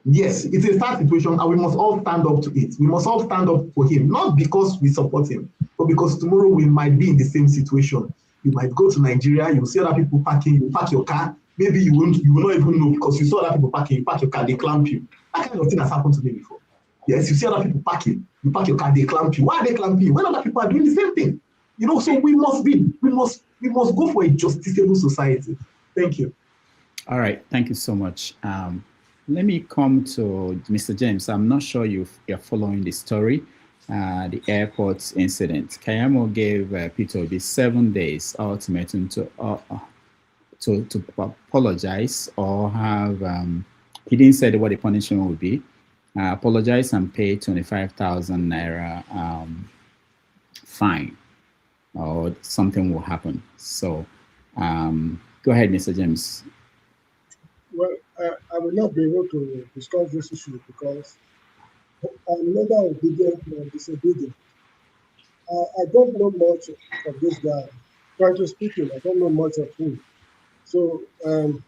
[SPEAKER 12] yes, it's a sad situation and we must all stand up to it. We must all stand up for him, not because we support him, but because tomorrow we might be in the same situation. You might go to Nigeria, you see other people parking, you park your car, maybe you will not even know because you saw other people parking, you park your car, they clamp you. That kind of thing has happened to me before. Yes, you see other people parking, you park your car, they clamp you. Why are they clamping you? When other people are doing the same thing. So we must go for a justiciable society. Thank you.
[SPEAKER 5] All right, thank you so much. Let me come to Mr. James. I'm not sure you're following the story, the airport incident. Kayamo gave Peter Obi 7 days ultimatum to apologize or have, he didn't say what the punishment would be, apologize and pay 25,000 naira fine or something will happen. So go ahead, Mr. James.
[SPEAKER 14] Well, I will not be able to discuss this issue because I'm neither obedient nor disobedient. I don't know much of this guy. Frankly speaking, I don't know much of him. So,
[SPEAKER 5] go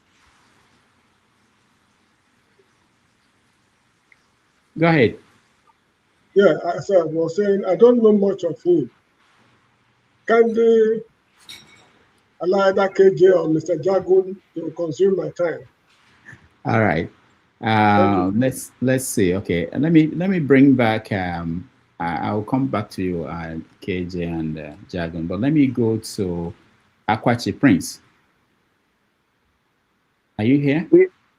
[SPEAKER 5] ahead.
[SPEAKER 14] Yeah, as I was saying, I don't know much of him. Can they allow either KJ or Mr. Jagun to consume my time?
[SPEAKER 5] All right. Let's see. Okay, let me bring back. I'll come back to you, KJ and Jagun. But let me go to Akwachi Prince. Are you here?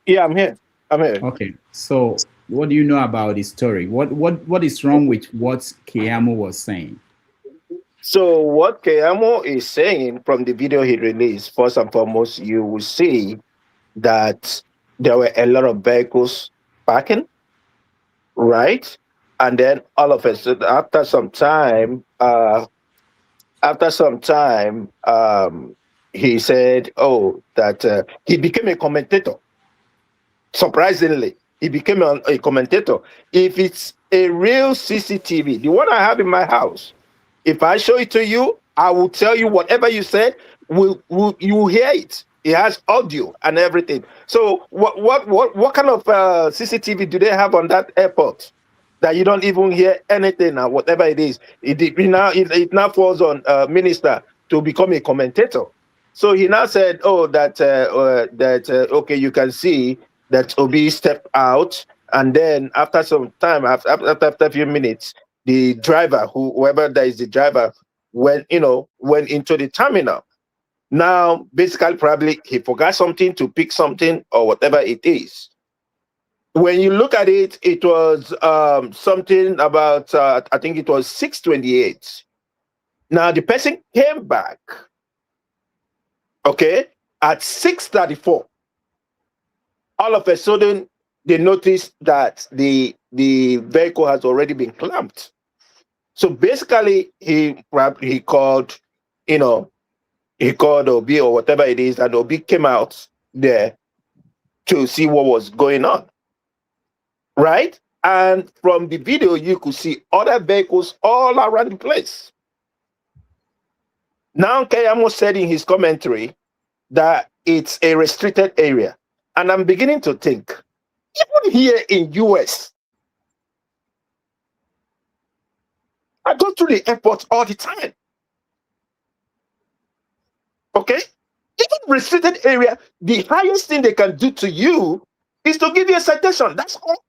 [SPEAKER 6] Yeah, I'm here.
[SPEAKER 5] Okay. So, what do you know about the story? What is wrong with what Keyamo was saying?
[SPEAKER 6] So what Keyamo is saying from the video he released, first and foremost, you will see that there were a lot of vehicles parking, right? And then all of a sudden, after some time, he said, oh, that he became a commentator. Surprisingly, he became a commentator. If it's a real CCTV, the one I have in my house, if I show it to you, I will tell you whatever you said, you will hear it. It has audio and everything. So what kind of CCTV do they have on that airport that you don't even hear anything or whatever it is? It now falls on minister to become a commentator. So he now said, oh, that okay, you can see that Obi stepped out, and then after some time, after a few minutes, the driver, whoever that is the driver, went into the terminal. Now, basically, probably he forgot something to pick something or whatever it is. When you look at it, it was something about, I think it was 6:28. Now, the person came back, okay, at 6:34. All of a sudden, they noticed that the vehicle has already been clamped. So basically, he called, he called Obi or whatever it is, and Obi came out there to see what was going on, right? And from the video, you could see other vehicles all around the place. Now, Keyamo said in his commentary that it's a restricted area. And I'm beginning to think, even here in US, I go through the airport all the time. Okay? Even restricted area, the highest thing they can do to you is to give you a citation. That's all.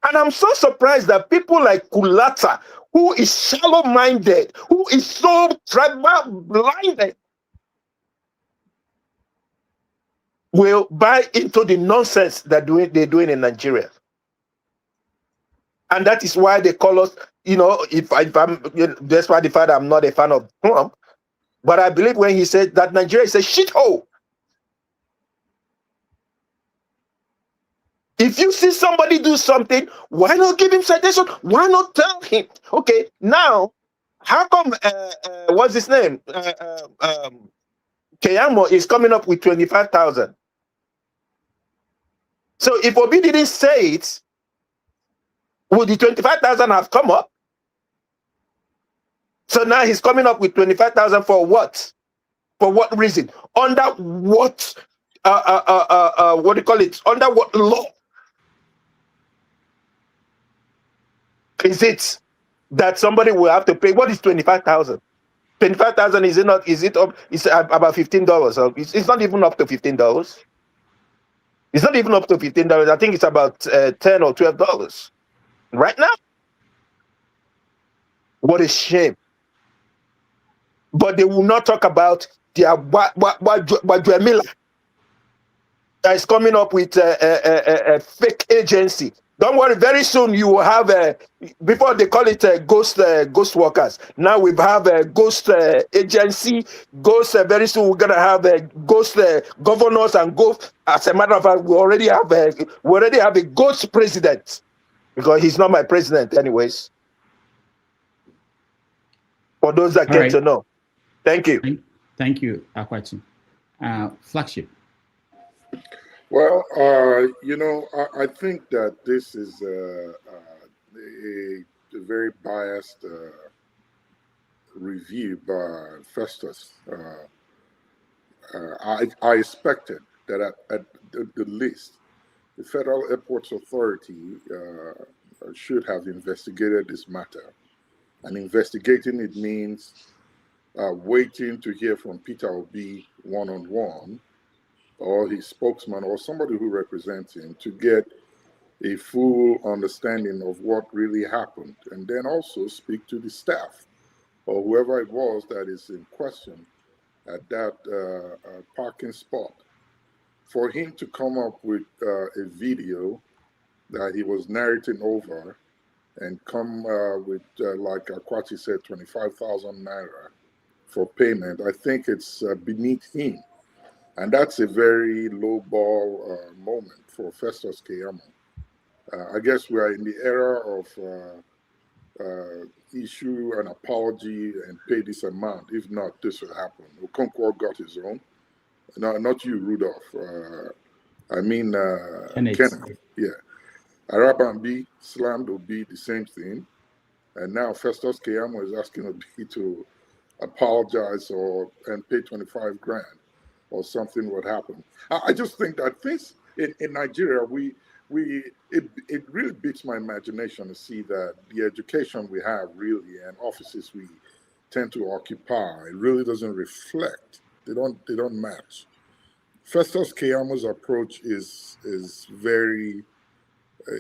[SPEAKER 6] And I'm so surprised that people like Kulata, who is shallow-minded, who is so tribal-blinded, will buy into the nonsense that they're doing in Nigeria. And that is why they call us, if I'm, despite the fact I'm not a fan of Trump, but I believe when he said that Nigeria is a shithole. If you see somebody do something, why not give him citation? Why not tell him? Okay, now, how come, what's his name? Keyamo is coming up with 25,000. So if Obi didn't say it, would the 25,000 have come up? So now he's coming up with 25,000 for what? For what reason? Under what? What do you call it? Under what law? Is it that somebody will have to pay? What is 25,000? 25,000 is it not? Is it up? It's about $15. So it's not even up to $15. It's not even up to $15. I think it's about $10 or $12 right now. What a shame! But they will not talk about their Miller that is coming up with a fake agency. Don't worry, very soon you will have before they call it ghost workers. Now we have a ghost agency, ghost. Very soon we're gonna have ghost governors and ghost. As a matter of fact, we already have a ghost president, because he's not my president, anyways. For those that get to know, thank you.
[SPEAKER 5] Thank you, Akwati. Flagship.
[SPEAKER 21] Well, I think that this is a very biased review by Festus. I expected that at the least, the Federal Airports Authority should have investigated this matter. And investigating it means waiting to hear from Peter Obi one-on-one, or his spokesman, or somebody who represents him, to get a full understanding of what really happened, and then also speak to the staff or whoever it was that is in question at that parking spot. For him to come up with a video that he was narrating over and come with, like Akwati said, 25,000 naira for payment, I think it's beneath him. And that's a very low ball moment for Festus Keyamo. I guess we are in the era of issue an apology and pay this amount. If not, this will happen. Okonkwo got his own. No, not you, Rudolph. I mean, Kenneth. Yeah. Araban slammed Obi, the same thing. And now Festus Keyamo is asking Obi to apologize and pay 25 grand or something would happen. I just think that things in Nigeria, it really beats my imagination to see that the education we have really and offices we tend to occupy really doesn't reflect. They don't match. Festus Keyamo's approach is very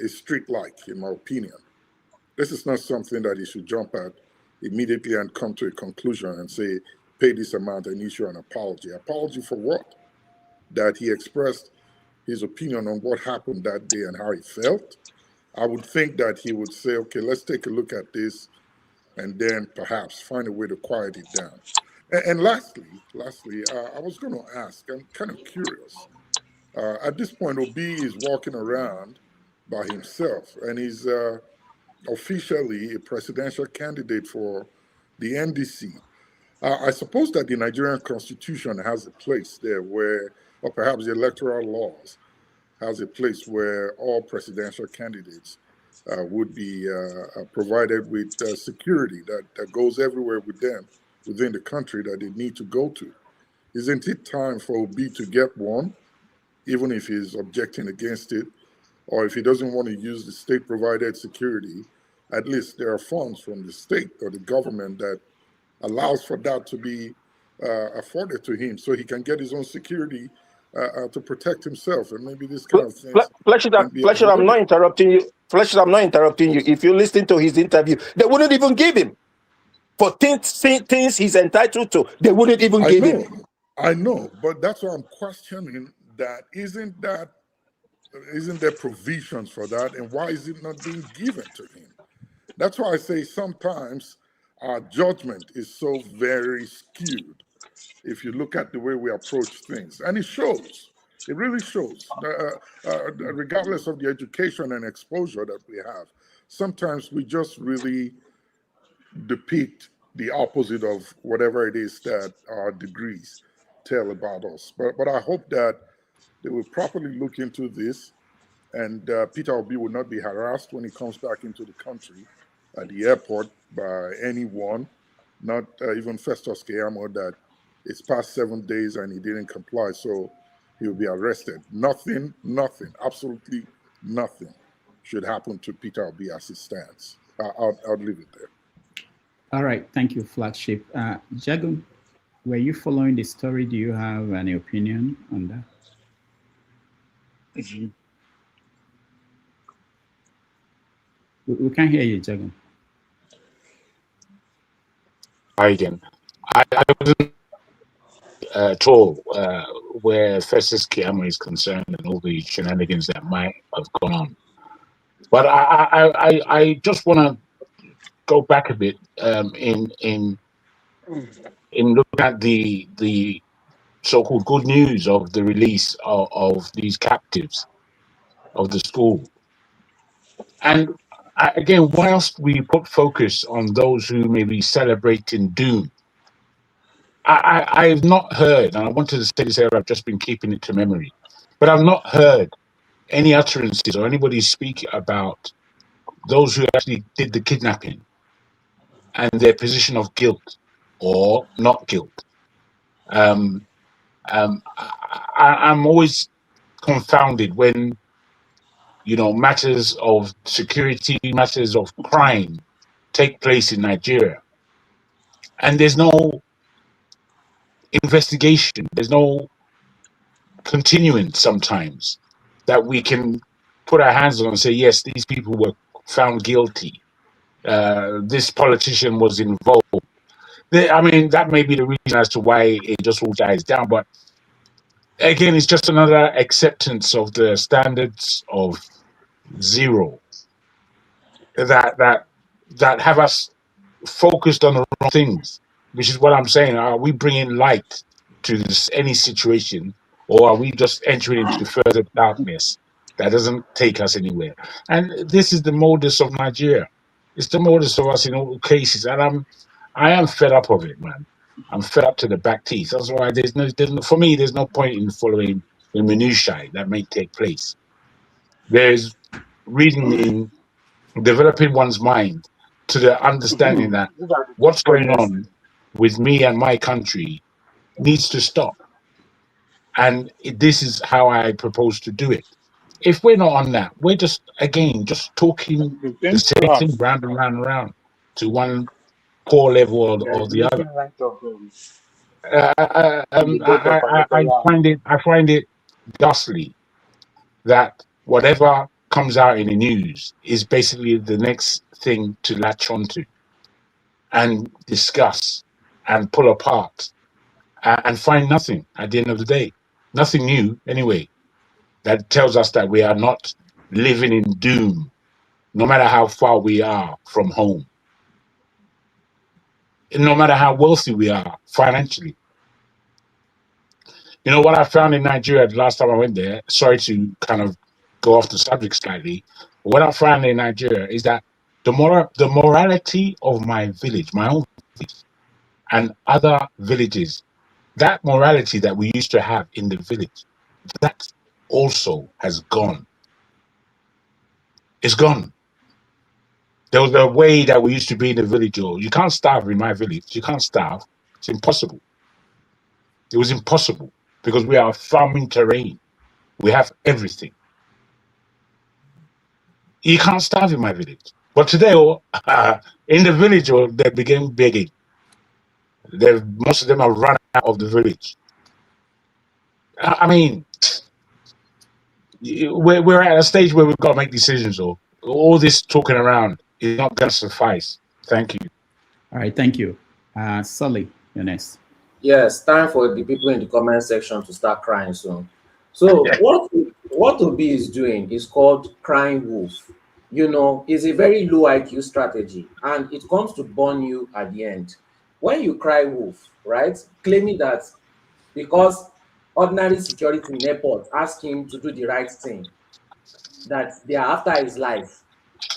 [SPEAKER 21] street-like, in my opinion. This is not something that he should jump at immediately and come to a conclusion and say, pay this amount and issue an apology. Apology for what? That he expressed his opinion on what happened that day and how he felt. I would think that he would say, okay, let's take a look at this and then perhaps find a way to quiet it down. And lastly, I was going to ask, I'm kind of curious. At this point, Obi is walking around by himself, and he's officially a presidential candidate for the NDC. I suppose that the Nigerian Constitution has a place there where, or perhaps the electoral laws has a place where all presidential candidates would be provided with security that goes everywhere with them within the country that they need to go to. Isn't it time for Obi to get one, even if he's objecting against it, or if he doesn't want to use the state-provided security? At least there are funds from the state or the government that allows for that to be afforded to him, so he can get his own security to protect himself, and maybe this kind of thing.
[SPEAKER 6] Fletcher, I'm not interrupting you. Fletcher, I'm not interrupting you. If you listen to his interview, they wouldn't even give him. For things he's entitled to, they wouldn't even give him.
[SPEAKER 21] I know, but that's why I'm questioning that. Isn't there provisions for that, and why is it not being given to him? That's why I say sometimes our judgment is so very skewed if you look at the way we approach things. And it shows. It really shows. Regardless of the education and exposure that we have, sometimes we just really depict the opposite of whatever it is that our degrees tell about us. But I hope that they will properly look into this, and Peter Obi will not be harassed when he comes back into the country at the airport by anyone, not even Festus Keyamo, that it's past 7 days and he didn't comply, so he'll be arrested. Nothing, absolutely nothing should happen to Peter Obi as it stands. I'll leave it there.
[SPEAKER 5] All right, thank you, Flagship. Jagun, were you following the story? Do you have any opinion on that? We can't hear you, Jagun.
[SPEAKER 11] Hi again. I wasn't at all where Festus Keyamo is concerned and all the shenanigans that might have gone on. But I just want to go back a bit in looking at the so-called good news of the release of these captives of the school. And again, whilst we put focus on those who may be celebrating doom, I have not heard, and I wanted to say this here, I've just been keeping it to memory, but I've not heard any utterances or anybody speak about those who actually did the kidnapping and their position of guilt or not guilt. I'm always confounded when, matters of security, matters of crime take place in Nigeria, and there's no investigation, there's no continuance sometimes that we can put our hands on and say, yes, these people were found guilty. This politician was involved. That may be the reason as to why it just all dies down. But again, it's just another acceptance of the standards of zero that have us focused on the wrong things, which is what I'm saying. Are we bringing light to any situation, or are we just entering into further darkness that doesn't take us anywhere? And this is the modus of Nigeria. It's the modus of us in all cases, and I am fed up of it, man. I'm fed up to the back teeth. That's why there's no for me. There's no point in following the minutiae that may take place. There's reason in developing one's mind to the understanding that what's going on with me and my country needs to stop. And this is how I propose to do it. If we're not on that, we're just talking the same thing round and round and round to one core level or the other. I find it ghastly that whatever comes out in the news is basically the next thing to latch onto and discuss and pull apart and find nothing at the end of the day. Nothing new, anyway, that tells us that we are not living in doom, no matter how far we are from home, and no matter how wealthy we are financially. You know what I found in Nigeria the last time I went there, sorry to kind of go off the subject slightly, but what I found in Nigeria is that the morality of my village, my own village, and other villages, that morality that we used to have in the village, that also has gone. It's gone. There was a way that we used to be in the village. Or you can't starve in my village. You can't starve. It's impossible. It was impossible because we are a farming terrain. We have everything. You can't starve in my village. But today, in the village, they began begging. Most of them have run out of the village. I mean, we're at a stage where we've got to make decisions. Or all this talking around is not going to suffice. Thank you.
[SPEAKER 5] All right, thank you. Sully, you're next.
[SPEAKER 4] Yes, time for the people in the comment section to start crying soon. So what Obi is doing is called crying wolf. You know, it's a very low IQ strategy, and it comes to burn you at the end. When you cry wolf, right, claiming that because ordinary security in airport ask him to do the right thing, that they are after his life.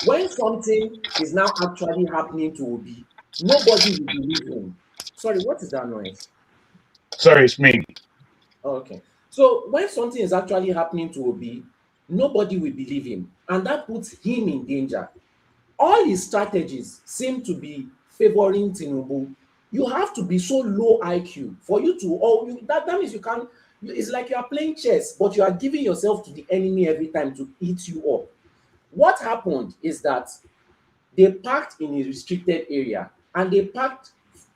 [SPEAKER 4] When something is now actually happening to Obi, nobody will believe him. Sorry, what is that noise?
[SPEAKER 11] Sorry, it's me.
[SPEAKER 4] Oh, okay. So when something is actually happening to Obi, nobody will believe him, and that puts him in danger. All his strategies seem to be favoring Tinubu. You have to be so low IQ for you to, that means you can't, it's like you are playing chess, but you are giving yourself to the enemy every time to eat you up. What happened is that they parked in a restricted area, and they parked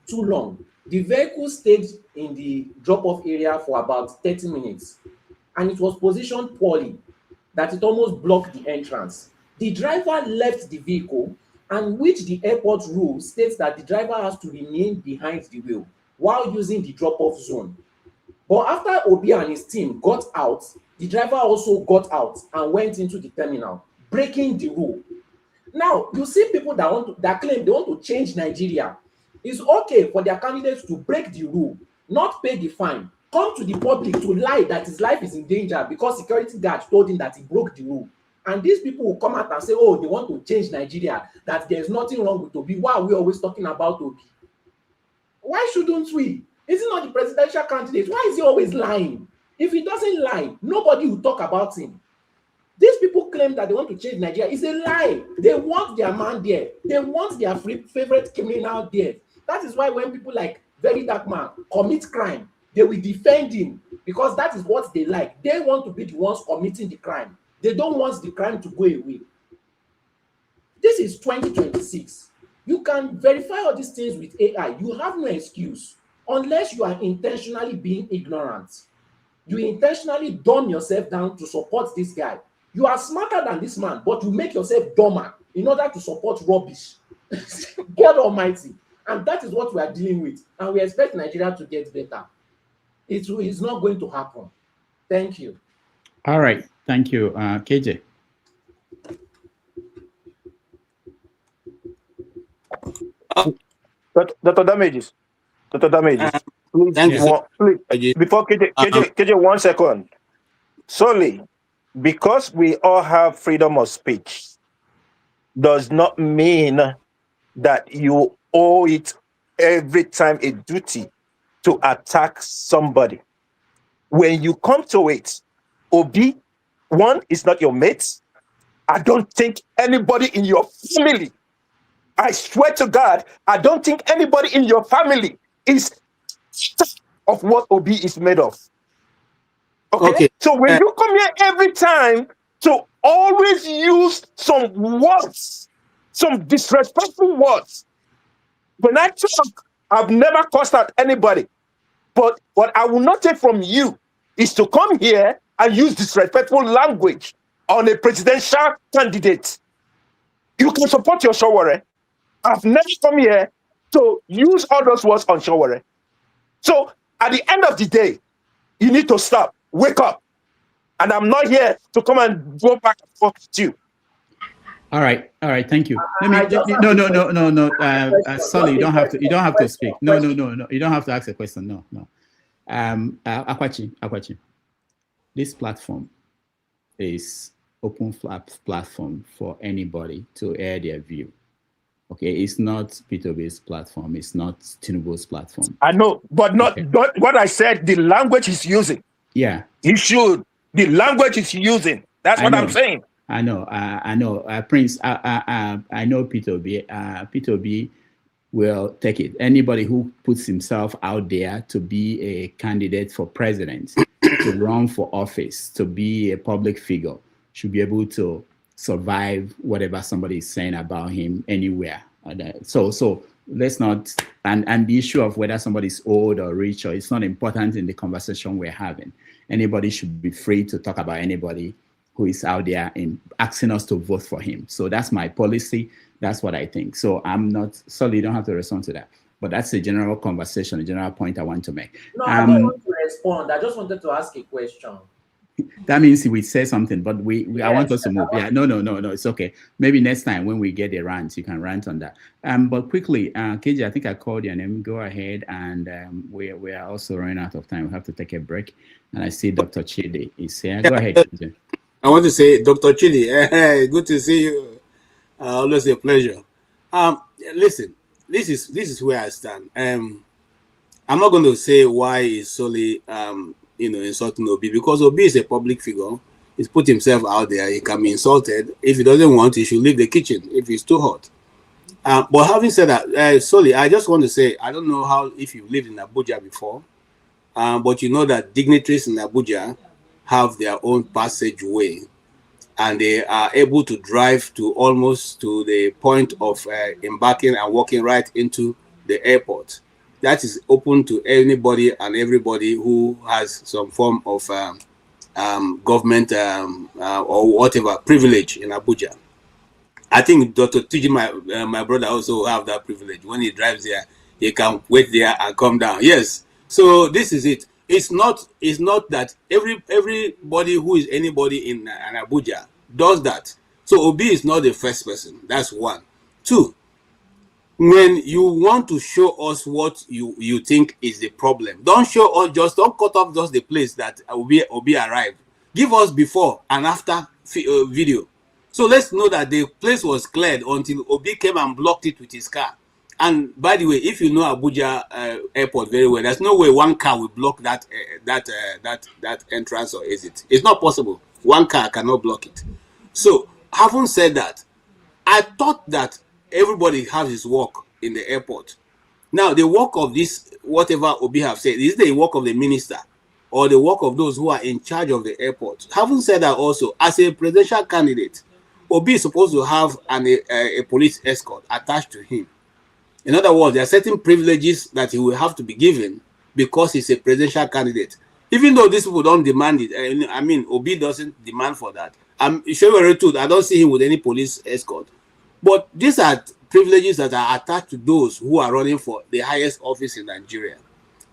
[SPEAKER 4] too long. The vehicle stayed in the drop-off area for about 30 minutes, and it was positioned poorly that it almost blocked the entrance. The driver left the vehicle, and which the airport rule states that the driver has to remain behind the wheel while using the drop-off zone. But after Obi and his team got out, the driver also got out and went into the terminal, breaking the rule. Now, you see people that claim they want to change Nigeria. It's okay for their candidates to break the rule, not pay the fine, come to the public to lie that his life is in danger because security guards told him that he broke the rule. And these people will come out and say, oh, they want to change Nigeria, that there's nothing wrong with Obi. Why are we always talking about Obi? Why shouldn't we? Is he not the presidential candidate? Why is he always lying? If he doesn't lie, nobody will talk about him. These people claim that they want to change Nigeria. It's a lie. They want their man there. They want their favorite criminal there. That is why when people like Very Dark Man commit crime, they will defend him because that is what they like. They want to be the ones committing the crime. They don't want the crime to go away. This is 2026. You can verify all these things with AI. You have no excuse unless you are intentionally being ignorant. You intentionally dumb yourself down to support this guy. You are smarter than this man, but you make yourself dumber in order to support rubbish. God Almighty. And that is what we are dealing with. And we expect Nigeria to get better. It is not going to happen. Thank you.
[SPEAKER 5] All right. Thank you. KJ.
[SPEAKER 6] Dr. Damages. Please, please, before KJ, 1 second. Solely, because we all have freedom of speech, does not mean that you owe it every time a duty to attack somebody. When you come to it, Obi, one, is not your mate. I don't think anybody in your family, I swear to God, I don't think anybody in your family is of what Obi is made of. Okay? So when you come here every time to always use some words, some disrespectful words. When I talk, I've never cursed out anybody. But what I will not take from you is to come here and use disrespectful language on a presidential candidate. You can support your Showore. I've never come here to use all those words on Showore. So at the end of the day, you need to stop, wake up. And I'm not here to come and go back and forth with you.
[SPEAKER 5] All right, thank you. No. Sorry, you don't have to speak. No. You don't have to ask a question. No. Akwachi. This platform is open platform for anybody to air their view. Okay, it's not Peter-based platform. It's not Tinubu's platform.
[SPEAKER 6] I know, but not what I said. The language he's using.
[SPEAKER 5] Yeah,
[SPEAKER 6] he should. The language he's using. That's what I'm saying.
[SPEAKER 5] I know, Prince. I know Peter-B. Peter-B will take it. Anybody who puts himself out there to be a candidate for president, to run for office, to be a public figure, should be able to survive whatever somebody is saying about him anywhere. So let's not, and the issue of whether somebody's old or rich, or it's not important in the conversation we're having. Anybody should be free to talk about anybody who is out there and asking us to vote for him. So that's my policy. That's what I think. So I'm not, sorry, you don't have to respond to that. But that's a general conversation, a general point I want to make.
[SPEAKER 4] No, I don't want to respond. I just wanted to ask a question.
[SPEAKER 5] That means we say something, but yes, I want us to move. Yeah, no, it's okay. Maybe next time when we get a rant, you can rant on that. But quickly, KJ, I think I called your name. Go ahead, and we are also running out of time. We have to take a break. And I see Dr. Chidi is here. Go ahead, KJ.
[SPEAKER 9] I want to say, Dr. Chidi, good to see you. Always a pleasure. Listen, this is where I stand. I'm not going to say why it's solely insulting Obi, because Obi is a public figure. He's put himself out there. He can be insulted. If he doesn't want, he should leave the kitchen if it's too hot. But having said that, solely, I just want to say, I don't know how if you've lived in Abuja before, but you know that dignitaries in Abuja have their own passageway, and they are able to drive to almost to the point of embarking and walking right into the airport. That is open to anybody and everybody who has some form of government or whatever privilege in Abuja. I think Dr. Tiji, my brother, also have that privilege. When he drives there, he can wait there and come down. Yes. So this is it. It's not that everybody who is anybody in Abuja does that. So Obi is not the first person. That's one. Two, when you want to show us what you think is the problem, don't show us, don't cut off just the place that Obi arrived. Give us before and after video. So let's know that the place was cleared until Obi came and blocked it with his car. And by the way, if you know Abuja airport very well, there's no way one car will block that entrance or exit. It's not possible. One car cannot block it. So having said that, I thought that everybody has his work in the airport. Now, the work of this, whatever Obi have said, is the work of the minister or the work of those who are in charge of the airport. Having said that also, as a presidential candidate, Obi is supposed to have a police escort attached to him. In other words, there are certain privileges that he will have to be given because he's a presidential candidate. Even though these people don't demand it, I mean, Obi doesn't demand for that. I'm sure I don't see him with any police escort. But these are privileges that are attached to those who are running for the highest office in Nigeria.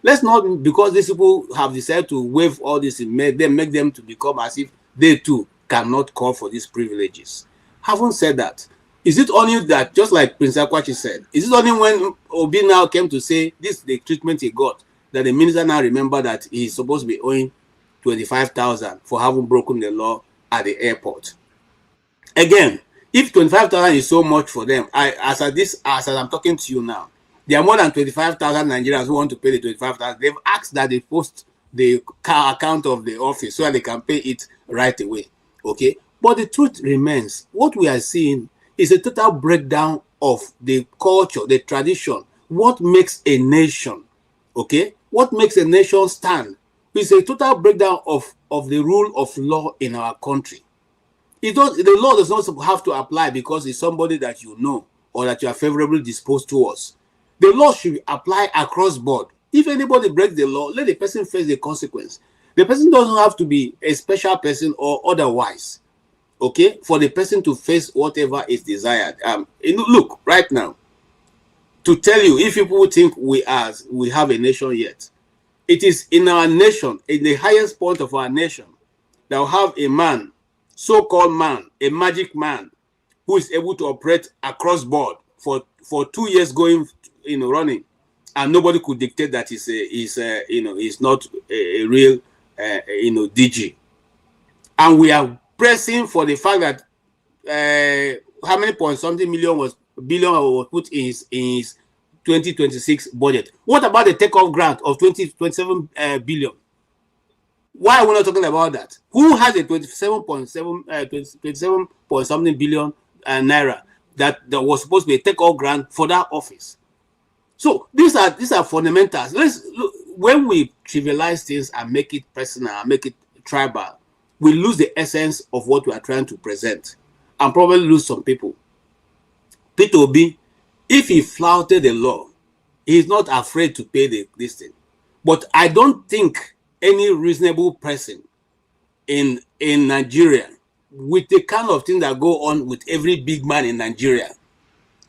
[SPEAKER 9] Let's not, because these people have decided to waive all this, make them to become as if they too cannot call for these privileges. Having said that, is it only that, just like Prince Akwachi said, is it only when Obi now came to say this is the treatment he got, that the minister now remember that he's supposed to be owing 25,000 for having broken the law at the airport? Again, If 25,000 is so much for them, as I'm talking to you now, there are more than 25,000 Nigerians who want to pay the 25,000. They've asked that they post the account of the office so that they can pay it right away. Okay, but the truth remains, what we are seeing is a total breakdown of the culture, the tradition, what makes a nation. Okay, what makes a nation stand is a total breakdown of the rule of law in our country. The law does not have to apply because it's somebody that you know or that you are favorably disposed towards. The law should apply across board. If anybody breaks the law, let the person face the consequence. The person doesn't have to be a special person or otherwise, okay, for the person to face whatever is desired. Look, right now, to tell you, if people think we have a nation yet, it is in our nation, in the highest point of our nation, that will have a man, so-called man, a magic man, who is able to operate across board for 2 years going, running, and nobody could dictate that he's not a real, DG. And we are pressing for the fact that how many point something billion was put in his 2026 budget. What about the takeoff grant of 27 billion? Why are we not talking about that? Who has a 27 point something billion naira that was supposed to be a takeoff grant for that office? So these are fundamentals. Let's look, when we trivialize things and make it personal and make it tribal, we lose the essence of what we are trying to present and probably lose some people. Peter Obi, if he flouted the law, he's not afraid to pay this thing. But I don't think any reasonable person in Nigeria, with the kind of thing that go on with every big man in Nigeria,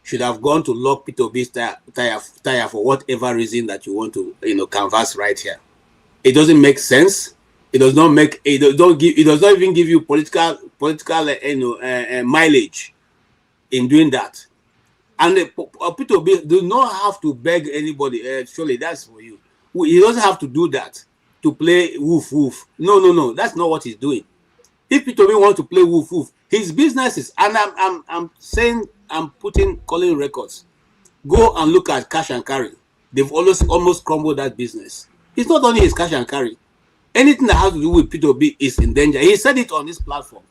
[SPEAKER 9] should have gone to lock Peter Obi's tire for whatever reason that you want to, canvass right here. It doesn't make sense. It does not make. It does not even give you political mileage in doing that. And Peter Obi do not have to beg anybody. Surely that's for you. He doesn't have to do that to play woof woof. No. That's not what he's doing. If Peter Obi wants to play woof woof, his businesses, and I'm saying, I'm calling records. Go and look at cash and carry. They've almost crumbled that business. It's not only his cash and carry. Anything that has to do with Peter Obi is in danger. He said it on this platform.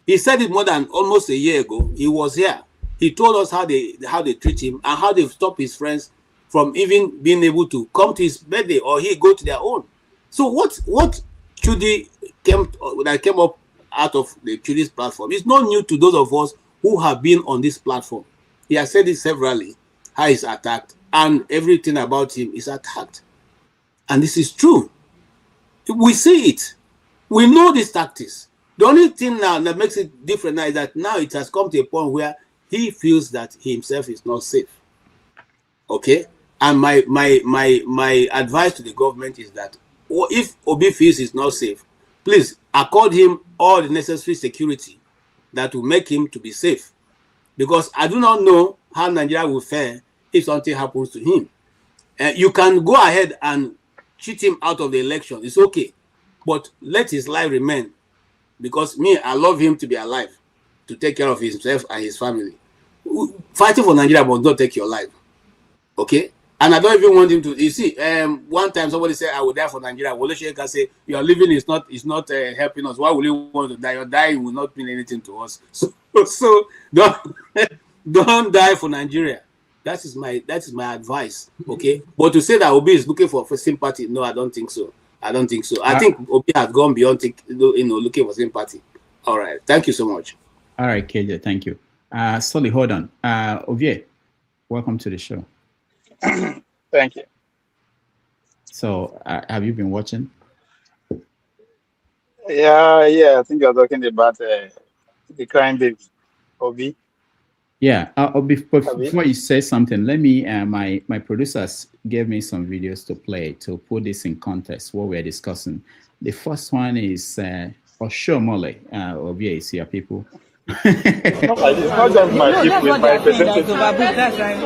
[SPEAKER 9] He said it more than almost a year ago. He was here. He told us how they treat him and how they've stopped his friends from even being able to come to his birthday or he go to their own. So what Chudi came up out of the Chudi's platform is not new to those of us who have been on this platform. He has said it severally, how he's attacked, and everything about him is attacked. And this is true. We see it. We know these tactics. The only thing now that makes it different now is that now it has come to a point where he feels that he himself is not safe. Okay? And my advice to the government is that if Obi feels he's not safe, please accord him all the necessary security that will make him to be safe. Because I do not know how Nigeria will fare if something happens to him. You can go ahead and cheat him out of the election. It's okay. But let his life remain. Because I love him to be alive, to take care of himself and his family. Fighting for Nigeria must not take your life. Okay? And I don't even want him to. You see, one time somebody said, I will die for Nigeria. Wole Soyinka say, your living is not helping us. Why will you want to die? Your dying will not mean anything to us. So don't die for Nigeria. That is my advice. Okay? But to say that Obi is looking for sympathy, no, I don't think so. I think Obi has gone beyond looking for sympathy. All right. Thank you so much.
[SPEAKER 5] All right, KJ, thank you. Solly, hold on. Ovie, welcome to the show.
[SPEAKER 13] Thank you.
[SPEAKER 5] So, have you been watching?
[SPEAKER 13] Yeah. I think you're talking about the crime baby, Obi.
[SPEAKER 5] Yeah. Before you say something, let me. My producers gave me some videos to play to put this in context. What we're discussing. The first one is Oshomole. Ovie is here, people.
[SPEAKER 13] No, it's not just my people, it's my representative.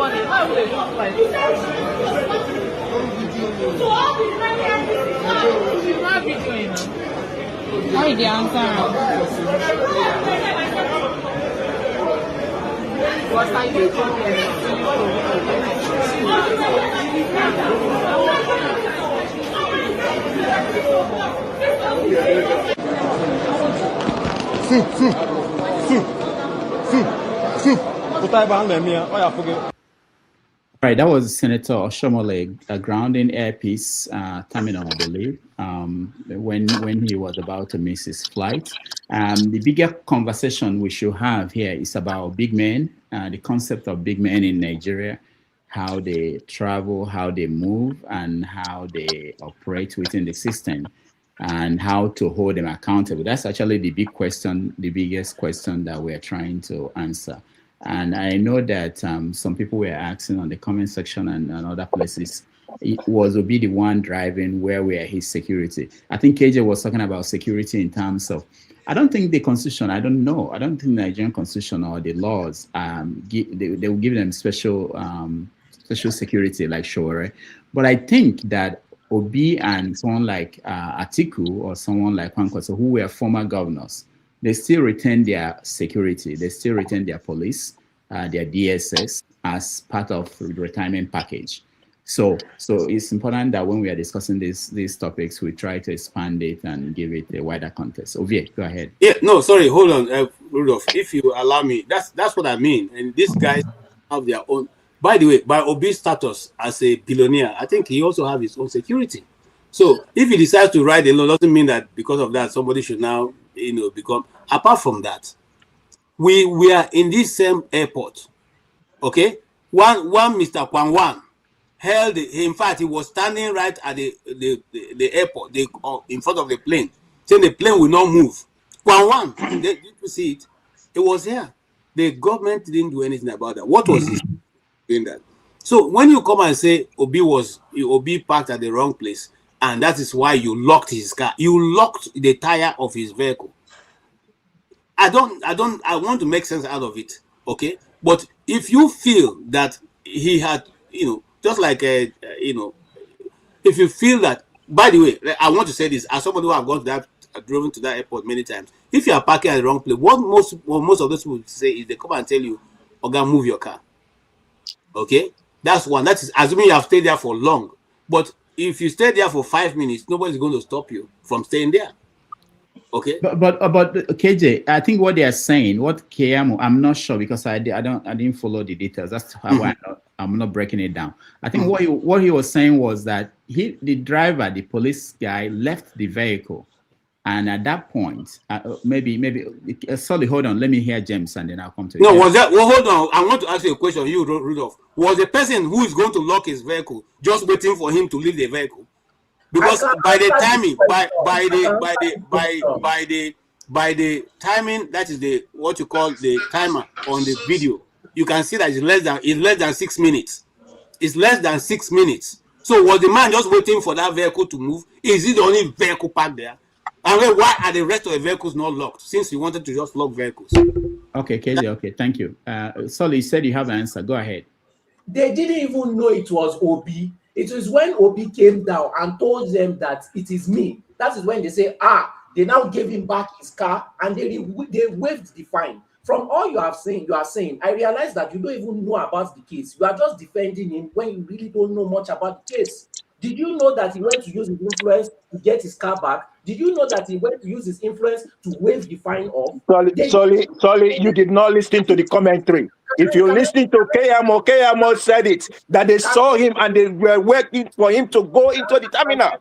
[SPEAKER 5] Right, that was Senator Oshomole grounding airpiece terminal, I believe, when he was about to miss his flight. The bigger conversation we should have here is about big men, the concept of big men in Nigeria, how they travel, how they move, and how they operate within the system, and how to hold them accountable. That's actually the big question, the biggest question that we're trying to answer. And I know that some people were asking on the comment section and other places, it was Obi the one driving, where were his security? I think KJ was talking about security in terms of, I don't think the constitution, I don't know, I don't think the Nigerian constitution or the laws, they will give them special security like Shore. But I think that Obi and someone like Atiku or someone like Kwankwaso, who were former governors, they still retain their security. They still retain their police, their DSS as part of the retirement package. So it's important that when we are discussing these topics, we try to expand it and give it a wider context. Ovie, go ahead.
[SPEAKER 9] Yeah, no, sorry, hold on, Rudolph. If you allow me, that's what I mean. And these guys have their own. By the way, by Obi's status as a billionaire, I think he also have his own security. So if he decides to write a law, doesn't mean that because of that somebody should now, become. Apart from that, we are in this same airport. Okay, one Mr. Kwangwan held. In fact, he was standing right at the airport, in front of the plane, saying the plane will not move. Kwangwan, did you see it? It was here. The government didn't do anything about that. What was he doing that? So when you come and say Obi parked at the wrong place, and that is why you locked his car, you locked the tire of his vehicle. I want to make sense out of it, okay? But if you feel that he had, just like, if you feel that, by the way, I want to say this, as somebody who have gone to that, driven to that airport many times, if you are parking at the wrong place, what most of those people say is they come and tell you, "Okay, move your car." Okay? That's one. That is assuming you have stayed there for long. But if you stay there for 5 minutes, nobody's going to stop you from staying there. Okay.
[SPEAKER 5] But KJ, I think what they are saying, what KM, I'm not sure because I didn't follow the details. That's how I'm not breaking it down. I think what he was saying was that the driver, the police guy, left the vehicle, and at that point, maybe sorry, hold on, let me hear James, and then I'll come to you.
[SPEAKER 9] No, was that? Well, hold on. I want to ask you a question. You, Rudolph, was the person who is going to lock his vehicle just waiting for him to leave the vehicle? Because by the timing, by the timing, that is what you call the timer on the video, you can see that it's less than 6 minutes. It's less than 6 minutes. So was the man just waiting for that vehicle to move? Is it the only vehicle parked there? And then why are the rest of the vehicles not locked? Since you wanted to just lock vehicles.
[SPEAKER 5] Okay, KJ. Okay, thank you. Solly, you said you have an answer. Go ahead.
[SPEAKER 17] They didn't even know it was Obi. It was when Obi came down and told them that it is me. That is when they say, they now gave him back his car and they waived the fine. From all you are saying, I realize that you don't even know about the case. You are just defending him when you really don't know much about the case. Did you know that he went to use his influence to get his car back? Did you know that he went to use his influence to waive the fine off?
[SPEAKER 6] Sorry, you did not listen to the commentary. If you're listening to KMO said it, that they saw him and they were waiting for him to go into the terminal.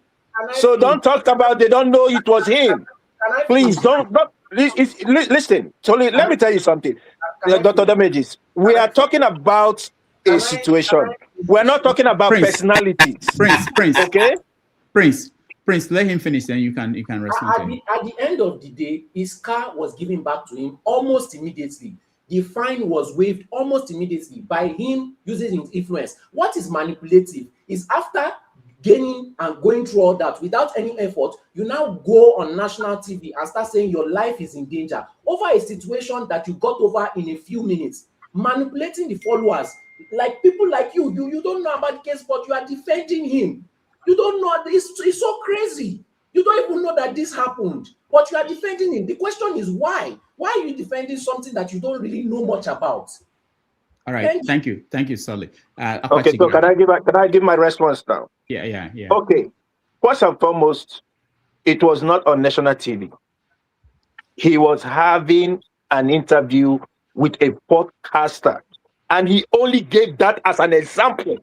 [SPEAKER 6] So don't talk about they don't know it was him. Please don't listen. Sorry, let me tell you something. Dr. Damages, we are talking about a situation. We're not talking about personalities.
[SPEAKER 5] Prince.
[SPEAKER 6] Okay?
[SPEAKER 5] Prince, let him finish, then you can respond to him.
[SPEAKER 17] At the end of the day, his car was given back to him almost immediately. The fine was waived almost immediately by him using his influence. What is manipulative is after gaining and going through all that without any effort, you now go on national TV and start saying your life is in danger over a situation that you got over in a few minutes. Manipulating the followers, like people like you don't know about the case, but you are defending him. You don't know, it's so crazy. You don't even know that this happened, but you are defending him. The question is why? Why are you defending something that you don't really know much about?
[SPEAKER 5] All right. Thank you, Solly.
[SPEAKER 6] Okay, so can I give my response now?
[SPEAKER 5] Yeah.
[SPEAKER 6] Okay. First and foremost, it was not on national TV. He was having an interview with a podcaster, and he only gave that as an example.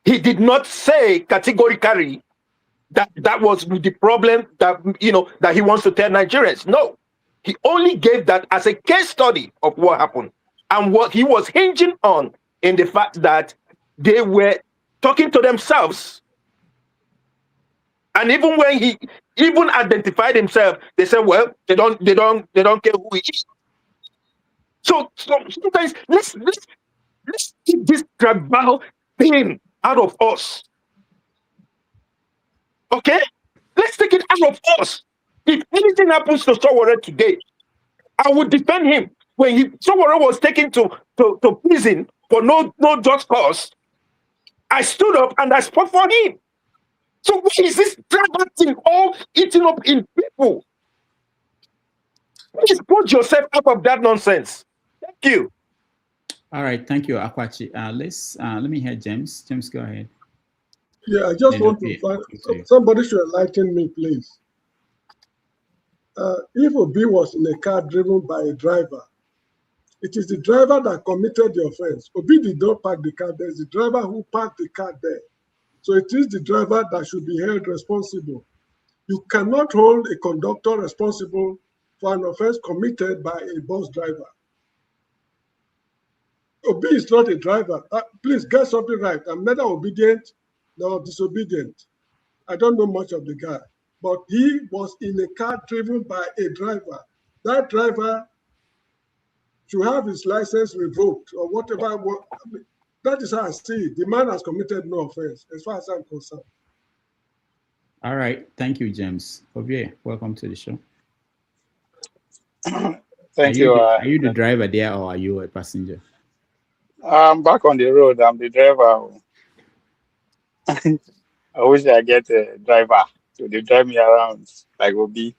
[SPEAKER 6] He did not say categorically that was the problem that that he wants to tell Nigerians. No, he only gave that as a case study of what happened, and what he was hinging on in the fact that they were talking to themselves. And even when he even identified himself, they said, "Well, they don't care who he is." So sometimes let's keep this tribal thing out of us. Okay, let's take it out of us. If anything happens to Sowore today, I would defend him. When Sowore was taken to prison for no just cause, I stood up and I spoke for him. So why is this tribal thing all eating up in people? Please put yourself out of that nonsense. Thank you.
[SPEAKER 5] All right, thank you, Akwachi. Let me hear James. James, go ahead.
[SPEAKER 14] Yeah, I just want to find somebody should enlighten me, please. If Obi was in a car driven by a driver, it is the driver that committed the offense. Obi did not park the car there. It's the driver who parked the car there. So it is the driver that should be held responsible. You cannot hold a conductor responsible for an offense committed by a bus driver. Obi is not a driver. Please get something right. I'm neither obedient nor disobedient. I don't know much of the guy, but he was in a car driven by a driver. That driver should have his license revoked or whatever. I mean, that is how I see it. The man has committed no offense, as far as I'm concerned.
[SPEAKER 5] All right. Thank you, James. Ovie, welcome to the show.
[SPEAKER 13] Thank you.
[SPEAKER 5] Are you the driver there or are you a passenger?
[SPEAKER 13] I'm back on the road. I'm the driver. I wish I get a driver to drive me around like Obi.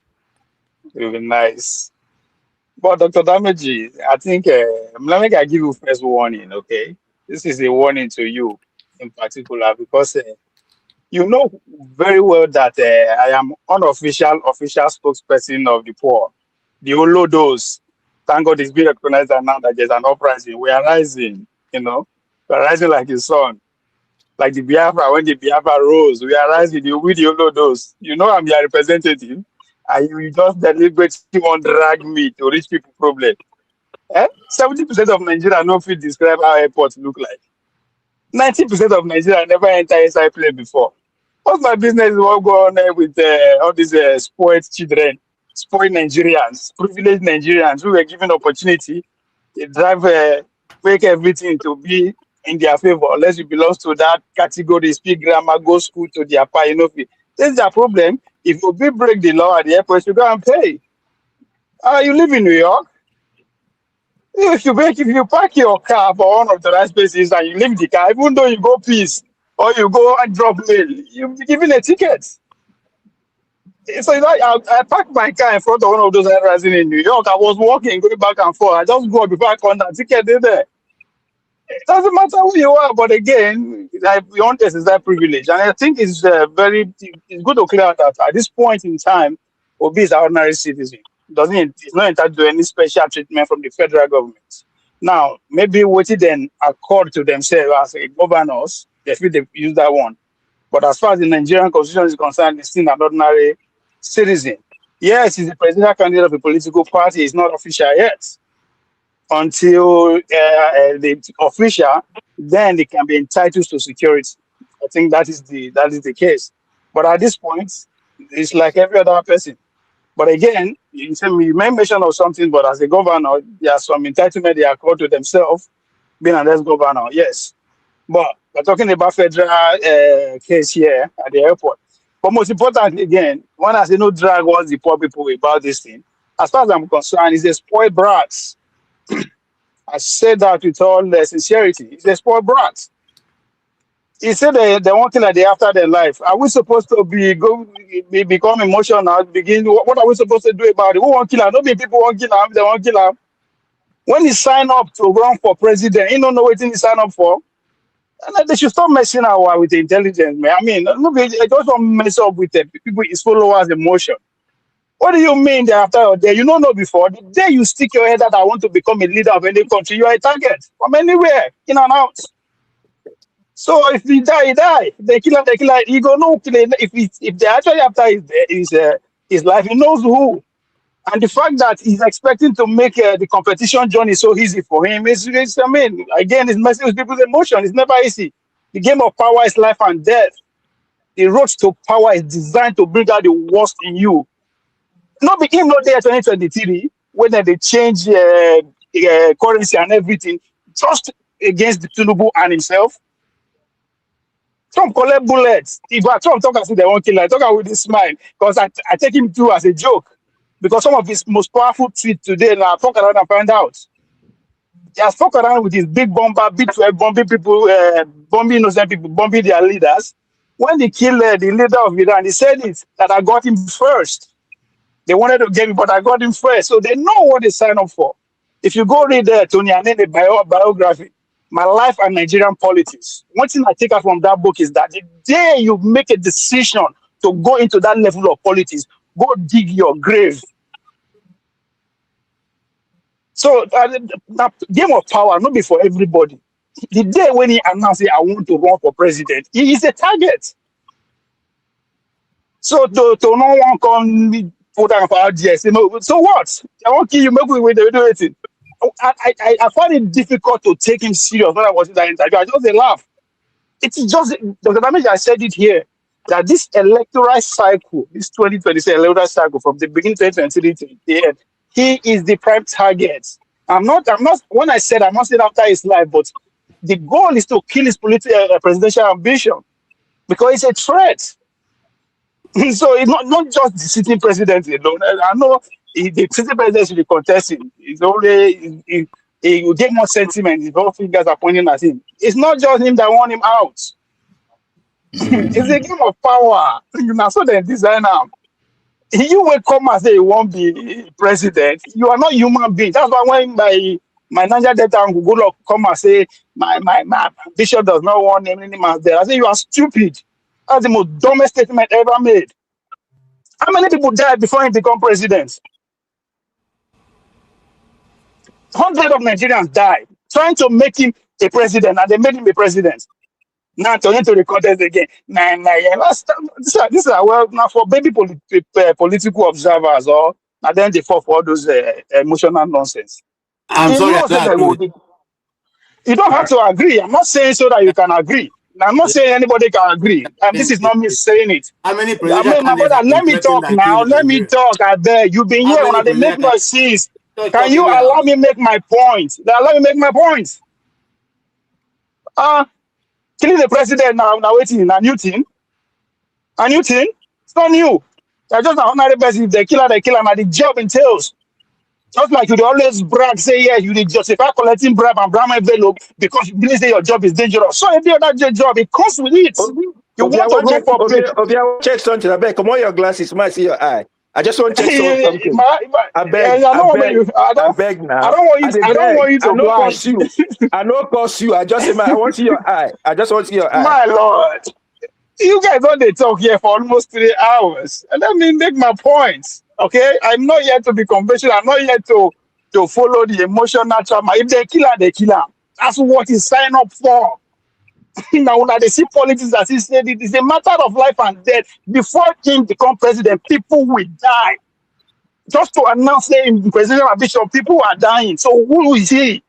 [SPEAKER 13] It would be nice. But Dr. Dameji, I think let me give you first warning, okay? This is a warning to you in particular because you know very well that I am official spokesperson of the poor. The Olodos, thank God it's been recognized now that there's an uprising. We are rising, we are rising like the sun. Like the Biafra, when the Biafra rose, we are rising with the Olodos. I'm your representative, and you just deliberately want to drag me to reach people problem. 70% of Nigeria no fit describe how airports look like. 90% of Nigeria never enter inside plane before. What's my business will go on with all these spoiled children, spoiled Nigerians, privileged Nigerians who were given opportunity to drive, make everything to be in their favor, unless you belong to that category, speak grammar, go school to their pa, This is their problem. If you break the law at the airport, you go and pay. You live in New York. If you park your car for one of the right spaces and you leave the car, even though you go peace or you go and drop mail, you'll be given a ticket. So I parked my car in front of one of those areas in New York. I was walking, going back and forth. I just go before I count that ticket there. It doesn't matter who you are, but again, we want to exercise privilege. And I think it's it's good to clear that at this point in time, Obi is an ordinary citizen. It's not entitled to any special treatment from the federal government. Now, maybe what it then accord to themselves as a governors, they feel they use that one. But as far as the Nigerian constitution is concerned, it's still an ordinary citizen. Yes, he's the presidential candidate of a political party. It's not official yet. Until the official, then they can be entitled to security. I think that is the case. But at this point, it's like every other person. But again, you may mention of something, but as a governor, there are some entitlement they accord to themselves, being an ex-governor, yes. But we're talking about federal case here at the airport. But most important, again, when I say no drag wants the poor people about this thing, as far as I'm concerned, it's a spoiled brats. I say that with all sincerity. It's a spoiled brat. He said they want to like after their life. Are we supposed to become emotional? What are we supposed to do about it? Who won't kill him? Nobody people won't kill him. They won't kill him. When he signed up to run for president, he don't know what he signed up for. And they should stop messing around with the intelligence, man. I mean, look, they just don't mess up with the people, his followers' emotion. What do you mean that after your day? You don't know before. The day you stick your head that I want to become a leader of any country, you are a target from anywhere, in and out. So if he die, he die. If they kill him, they kill him. He go no. If they actually after his life, he knows who. And the fact that he's expecting to make the competition journey so easy for him is, I mean, again, it's messing with people's emotion. It's never easy. The game of power is life and death. The road to power is designed to bring out the worst in you. Not be him not there 2023 when they change currency and everything, just against the Tinubu and himself. Trump collect bullets. If Trump talk as if they won't kill, I talk with this smile because I take him too as a joke. Because some of his most powerful tweets today, now fuck around and find out. He has fucked around with his big bomber, B-12, bombing people, bombing innocent people, bombing their leaders. When they killed the leader of Iran, he said it, that I got him first. They wanted to get me, but I got him first. So they know what they sign up for. If you go read Tony Anene biography, My Life and Nigerian Politics, one thing I take out from that book is that the day you make a decision to go into that level of politics, go dig your grave. So that game of power not be for everybody. The day when he announced I want to run for president, he is a target. So to no one come put down for RGS, you know. So what? I won't kill you. Make we do it. I find it difficult to take him serious when I was in that interview. I just laugh. It's just Dr. Damage. I said it here that this electoral cycle, this 2026 electoral cycle from the beginning 2023 to the end, he is the prime target. I'm not. When I said I'm not saying after his life, but the goal is to kill his political presidential ambition because it's a threat. So it's not just the sitting president alone. I know the sitting president should be contesting. It's only he will get more sentiment if all fingers are pointing at him. It's not just him that want him out. It's a game of power. So they design him. You will come and say you won't be president. You are not human being. That's why when my Niger Delta uncle go come and say my bishop does not want any man there, I say you are stupid. That's the most dumbest statement ever made. How many people died before he became president? Hundreds of Nigerians died trying to make him a president, and they made him a president. Now turning to the contest again. This is well now for baby political observers, or and then they fall for all those emotional nonsense.
[SPEAKER 9] I'm sorry.
[SPEAKER 13] You don't have to agree. I'm not saying so that you can agree. I'm not saying anybody can agree. And this is not me saying it.
[SPEAKER 9] How many
[SPEAKER 13] my brother, let me talk now. Let me talk. I beg. You've been here when they make noises. Can you allow me make my point? Allow me make my point. Killing the president now waiting a new thing. A new thing? It's not new. They're just an ordinary person. If they kill her, and the job entails. Just like you always brag, say, yeah, you did justify collecting bribe and bribe envelope because you believe that your job is dangerous. So if you have that job, it comes with it. You want to run for
[SPEAKER 6] president. Check something. I beg, come on, your glasses. Might see your eye. I just want to check something. I beg. I beg now.
[SPEAKER 13] I don't want you to
[SPEAKER 6] curse you. I don't curse you. I just say, I want to see your eye. I just want to see your eye.
[SPEAKER 13] My Lord. You guys don't they talk here for almost 3 hours. And let me make my points. Okay, I'm not here to be conventional. I'm not here to follow the emotional trauma. If they kill her, they kill her. That's what he signed up for. Now, when they see politics, as he said, it is a matter of life and death. Before him become president, people will die. Just to announce him presidential ambition, people are dying. So who is he?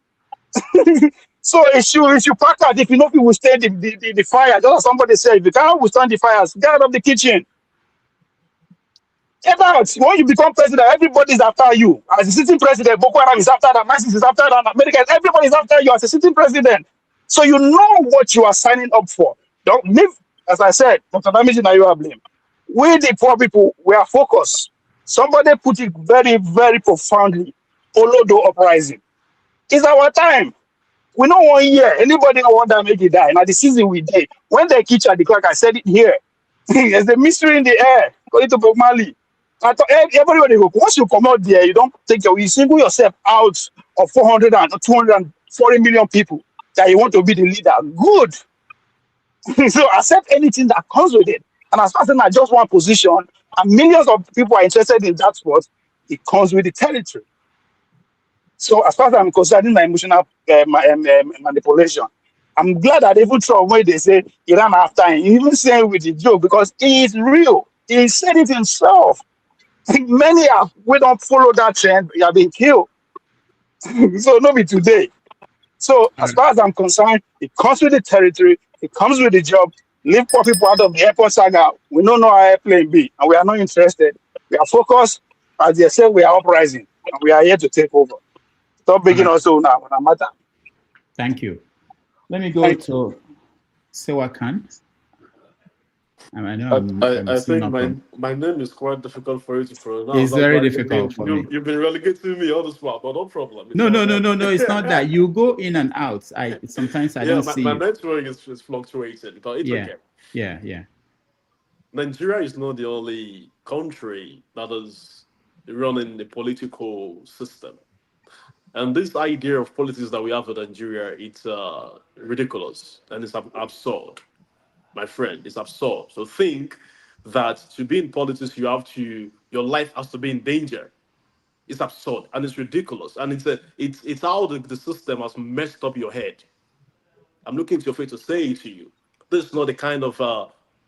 [SPEAKER 13] So it should pack out. If you know people will stand the fire, just as somebody said, if you cannot withstand the fires, get out of the kitchen. Get out. When you become president, everybody's after you. As a sitting president, Boko Haram is after that, ISIS is after that, America, everybody's after you as a sitting president. So you know what you are signing up for. Don't live, as I said, Dr. Damage, now you are blamed. We, the poor people, we are focused. Somebody put it very, very profoundly. Olodo uprising. It's our time. We don't want here. Anybody don't want that make it die. Now the season we did. When they catch at the clock, I said it here. There's a mystery in the air. Going to Bob Marley. I thought everybody go. Once you come out there, you don't take you single yourself out of 400 and 240 million people that you want to be the leader. Good. So accept anything that comes with it. And as far as I just one position, and millions of people are interested in that sport, it comes with the territory. So as far as I'm concerned, my emotional manipulation, I'm glad that even Trump, when they say Iran after him, he even say it with the joke because it is real. He said it himself. Many have, we don't follow that trend, you have been killed. So not be today. So as far as I'm concerned, it comes with the territory, it comes with the job. Leave poor people out of the airport saga. We don't know our airplane be, and we are not interested. We are focused. As they say, we are uprising, and we are here to take over. Stop begging us now. No matter.
[SPEAKER 5] Thank you. Let me go to Sewa Khan.
[SPEAKER 8] I think my name is quite difficult for you to pronounce.
[SPEAKER 5] It's very difficult for me.
[SPEAKER 8] You've been relegating me on the spot, but no problem.
[SPEAKER 5] No. It's not that. You go in and out. Sometimes I don't see
[SPEAKER 8] my
[SPEAKER 5] you.
[SPEAKER 8] network is fluctuating, but it's okay.
[SPEAKER 5] Yeah.
[SPEAKER 8] Nigeria is not the only country that is running the political system. And this idea of politics that we have in Nigeria, it's ridiculous and it's absurd. My friend, it's absurd. So think that to be in politics, your life has to be in danger. It's absurd and it's ridiculous. And it's how the system has messed up your head. I'm looking to your face to say it to you. This is not the kind of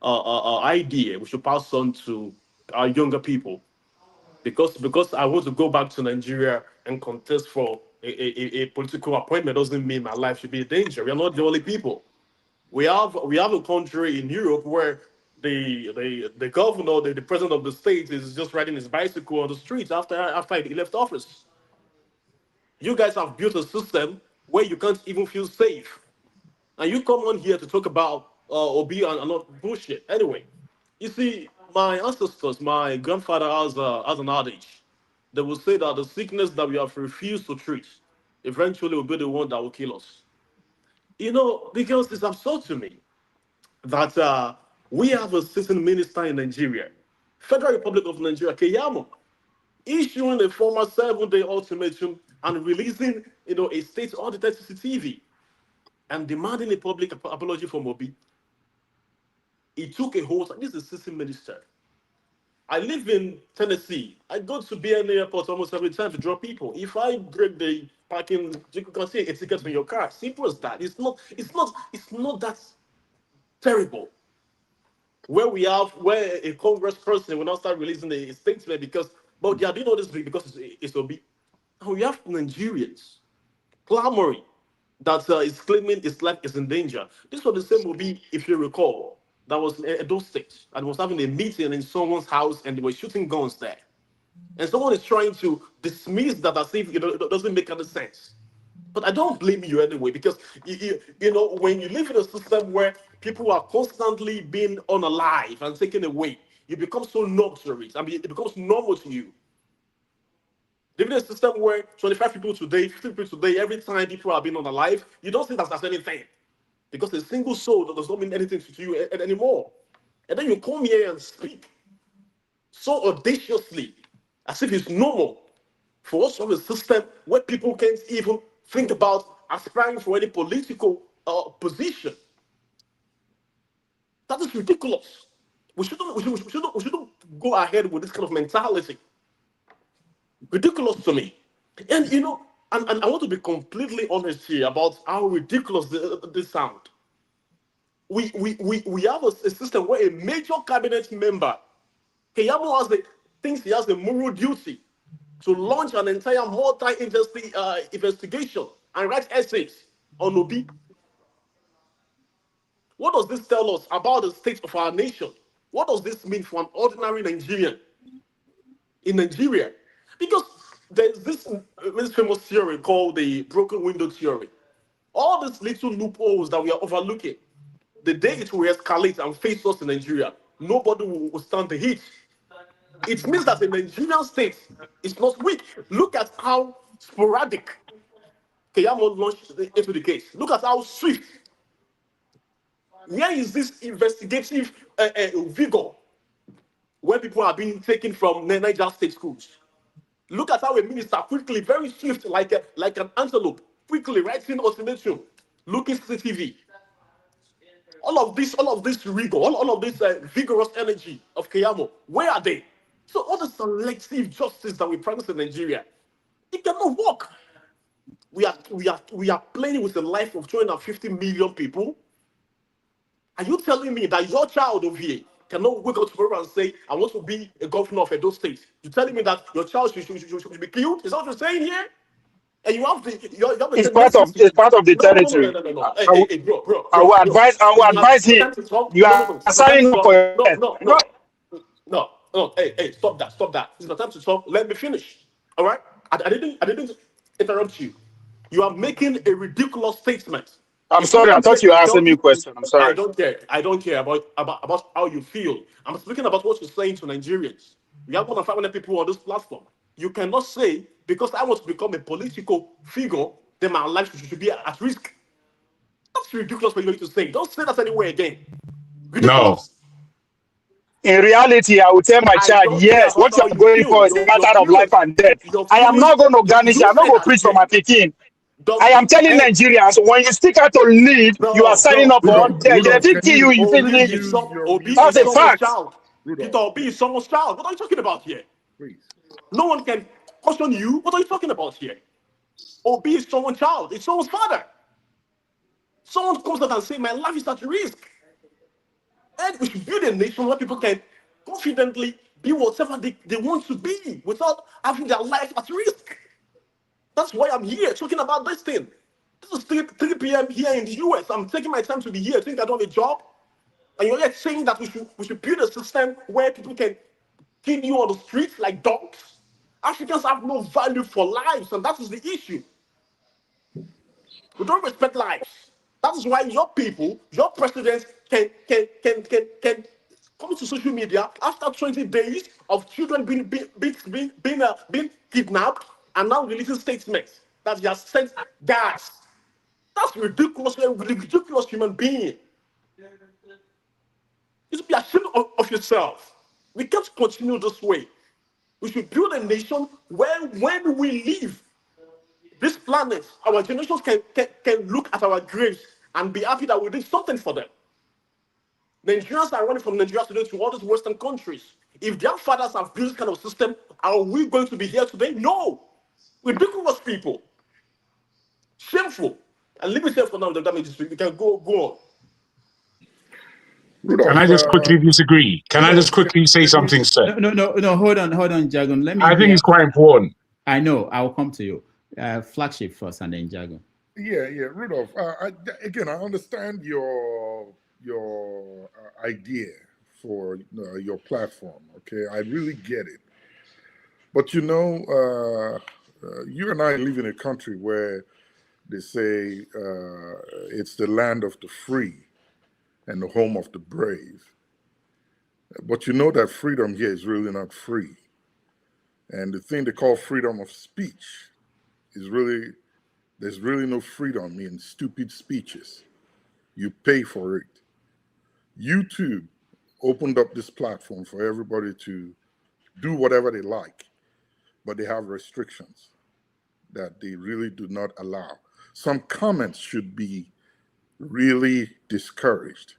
[SPEAKER 8] idea we should pass on to our younger people. Because I want to go back to Nigeria and contest for a political appointment doesn't mean my life should be in danger. We are not the only people. We have a country in Europe where the governor, the president of the state is just riding his bicycle on the streets after he left office. You guys have built a system where you can't even feel safe. And you come on here to talk about Obi and not bullshit. Anyway, you see, my ancestors, my grandfather has an adage. They will say that the sickness that we have refused to treat eventually will be the one that will kill us. Because it's absurd to me that we have a sitting minister in Nigeria, Federal Republic of Nigeria, Keyamo, issuing a former 7-day ultimatum and releasing, a state-audited CCTV and demanding a public apology from Obi. He took a hold. This is a sitting minister. I live in Tennessee. I go to BNA airport almost every time to drop people. If I break the parking, you can see a ticket in your car. Simple as that. It's not that terrible. Where a congressperson will not start releasing a statement but they are doing all this because it's Obi. And we have Nigerians clamoring that is claiming his life is in danger. This was the same Obi, if you recall, that was in Edo State and was having a meeting in someone's house and they were shooting guns there. And someone is trying to dismiss that as if it doesn't make any sense. But I don't blame you anyway, because when you live in a system where people are constantly being unalive and taken away, you become so numb to it. It becomes normal to you. Living in a system where 25 people today, 50 people today, every time people are being unalive, you don't think that's anything. Because a single soul that does not mean anything to you anymore. And then you come here and speak so audaciously, as if it's normal for us to have a system where people can't even think about aspiring for any political position. That is ridiculous. We shouldn't go ahead with this kind of mentality. Ridiculous to me. And and I want to be completely honest here about how ridiculous this sound. We have a system where a major cabinet member, Keyamo thinks he has the moral duty to launch an entire multi-agency investigation and write essays on Obi. What does this tell us about the state of our nation? What does this mean for an ordinary Nigerian in Nigeria? Because there's this famous theory called the broken window theory. All these little loopholes that we are overlooking, the day it will escalate and face us in Nigeria, nobody will stand the heat. It means that the Nigerian state is not weak. Look at how sporadic Keyamo launched into the case. Look at how swift. Where is this investigative vigor when people are being taken from Niger state schools? Look at how a minister quickly, very swift, like an antelope, quickly writing ultimatum, looking CCTV. All of this rigor, all of this vigorous energy of Keyamo, where are they? So all the selective justice that we practice in Nigeria, it cannot work. We are playing with the life of 250 million people. Are you telling me that your child over here cannot wake up tomorrow and say, I want to be a governor of Edo State? You're telling me that your child should be killed? Is that what you're saying here? And you have the
[SPEAKER 13] It's part of the territory.
[SPEAKER 8] Hey, bro.
[SPEAKER 13] I will advise him. You are signing up for your death.
[SPEAKER 8] No. Hey, stop that. It's not time to talk. Let me finish. All right? I didn't interrupt you. You are making a ridiculous statement.
[SPEAKER 13] I'm sorry. I thought you were asking me a question. I'm sorry.
[SPEAKER 8] I don't care about how you feel. I'm speaking about what you're saying to Nigerians. We have more than 500 people on this platform. You cannot say, because I want to become a political figure, then my life should be at risk. That's ridiculous for you to say. Don't say that anywhere again. Ridiculous.
[SPEAKER 13] No. In reality, I will tell my child, yes, what you are going for is a matter of life and death. I am not going to garnish. I'm not going to preach for my Peking. I am telling Nigerians, when you stick out to lead, you are signing up for death. They think you lead. That's a fact.
[SPEAKER 8] Peter Obi is someone's child. What are you talking about here? No one can question you. What are you talking about here? Obi is someone's child. It's someone's father. Someone comes out and says, my life is at risk. And we should build a nation where people can confidently be whatever they want to be without having their life at risk. That's why I'm here talking about this thing. This is 3 p.m. here in the US. I'm taking my time to be here. Think I don't have a job? And you're yet saying that we should build a system where people can kill you on the streets like dogs? Africans have no value for lives, and that is the issue. We don't respect lives. That is why your people, your presidents can come to social media after 20 days of children being kidnapped and now releasing statements that he has sent gas. That's ridiculous human being. You should be ashamed of yourself. We can't continue this way. We should build a nation where when we leave this planet, our generations can look at our graves and be happy that we did something for them. Nigerians are running from Nigeria today to all these Western countries. If their fathers have built this kind of system, are we going to be here today? No. Ridiculous people. Shameful. And leave it here for now, the damage is we can go on.
[SPEAKER 11] Can I just quickly disagree? Can I just quickly say something, sir?
[SPEAKER 5] No. Hold on, Jagun. Let me.
[SPEAKER 11] I think it's quite important.
[SPEAKER 5] I know. I'll come to you. Flagship first, and then Jagun.
[SPEAKER 21] Yeah, Rudolph. Again, I understand your idea for your platform. Okay, I really get it. But you and I live in a country where they say it's the land of the free and the home of the brave. But you know that freedom here is really not free. And the thing they call freedom of speech is there's really no freedom in stupid speeches. You pay for it. YouTube opened up this platform for everybody to do whatever they like, but they have restrictions that they really do not allow. Some comments should be really discouraged.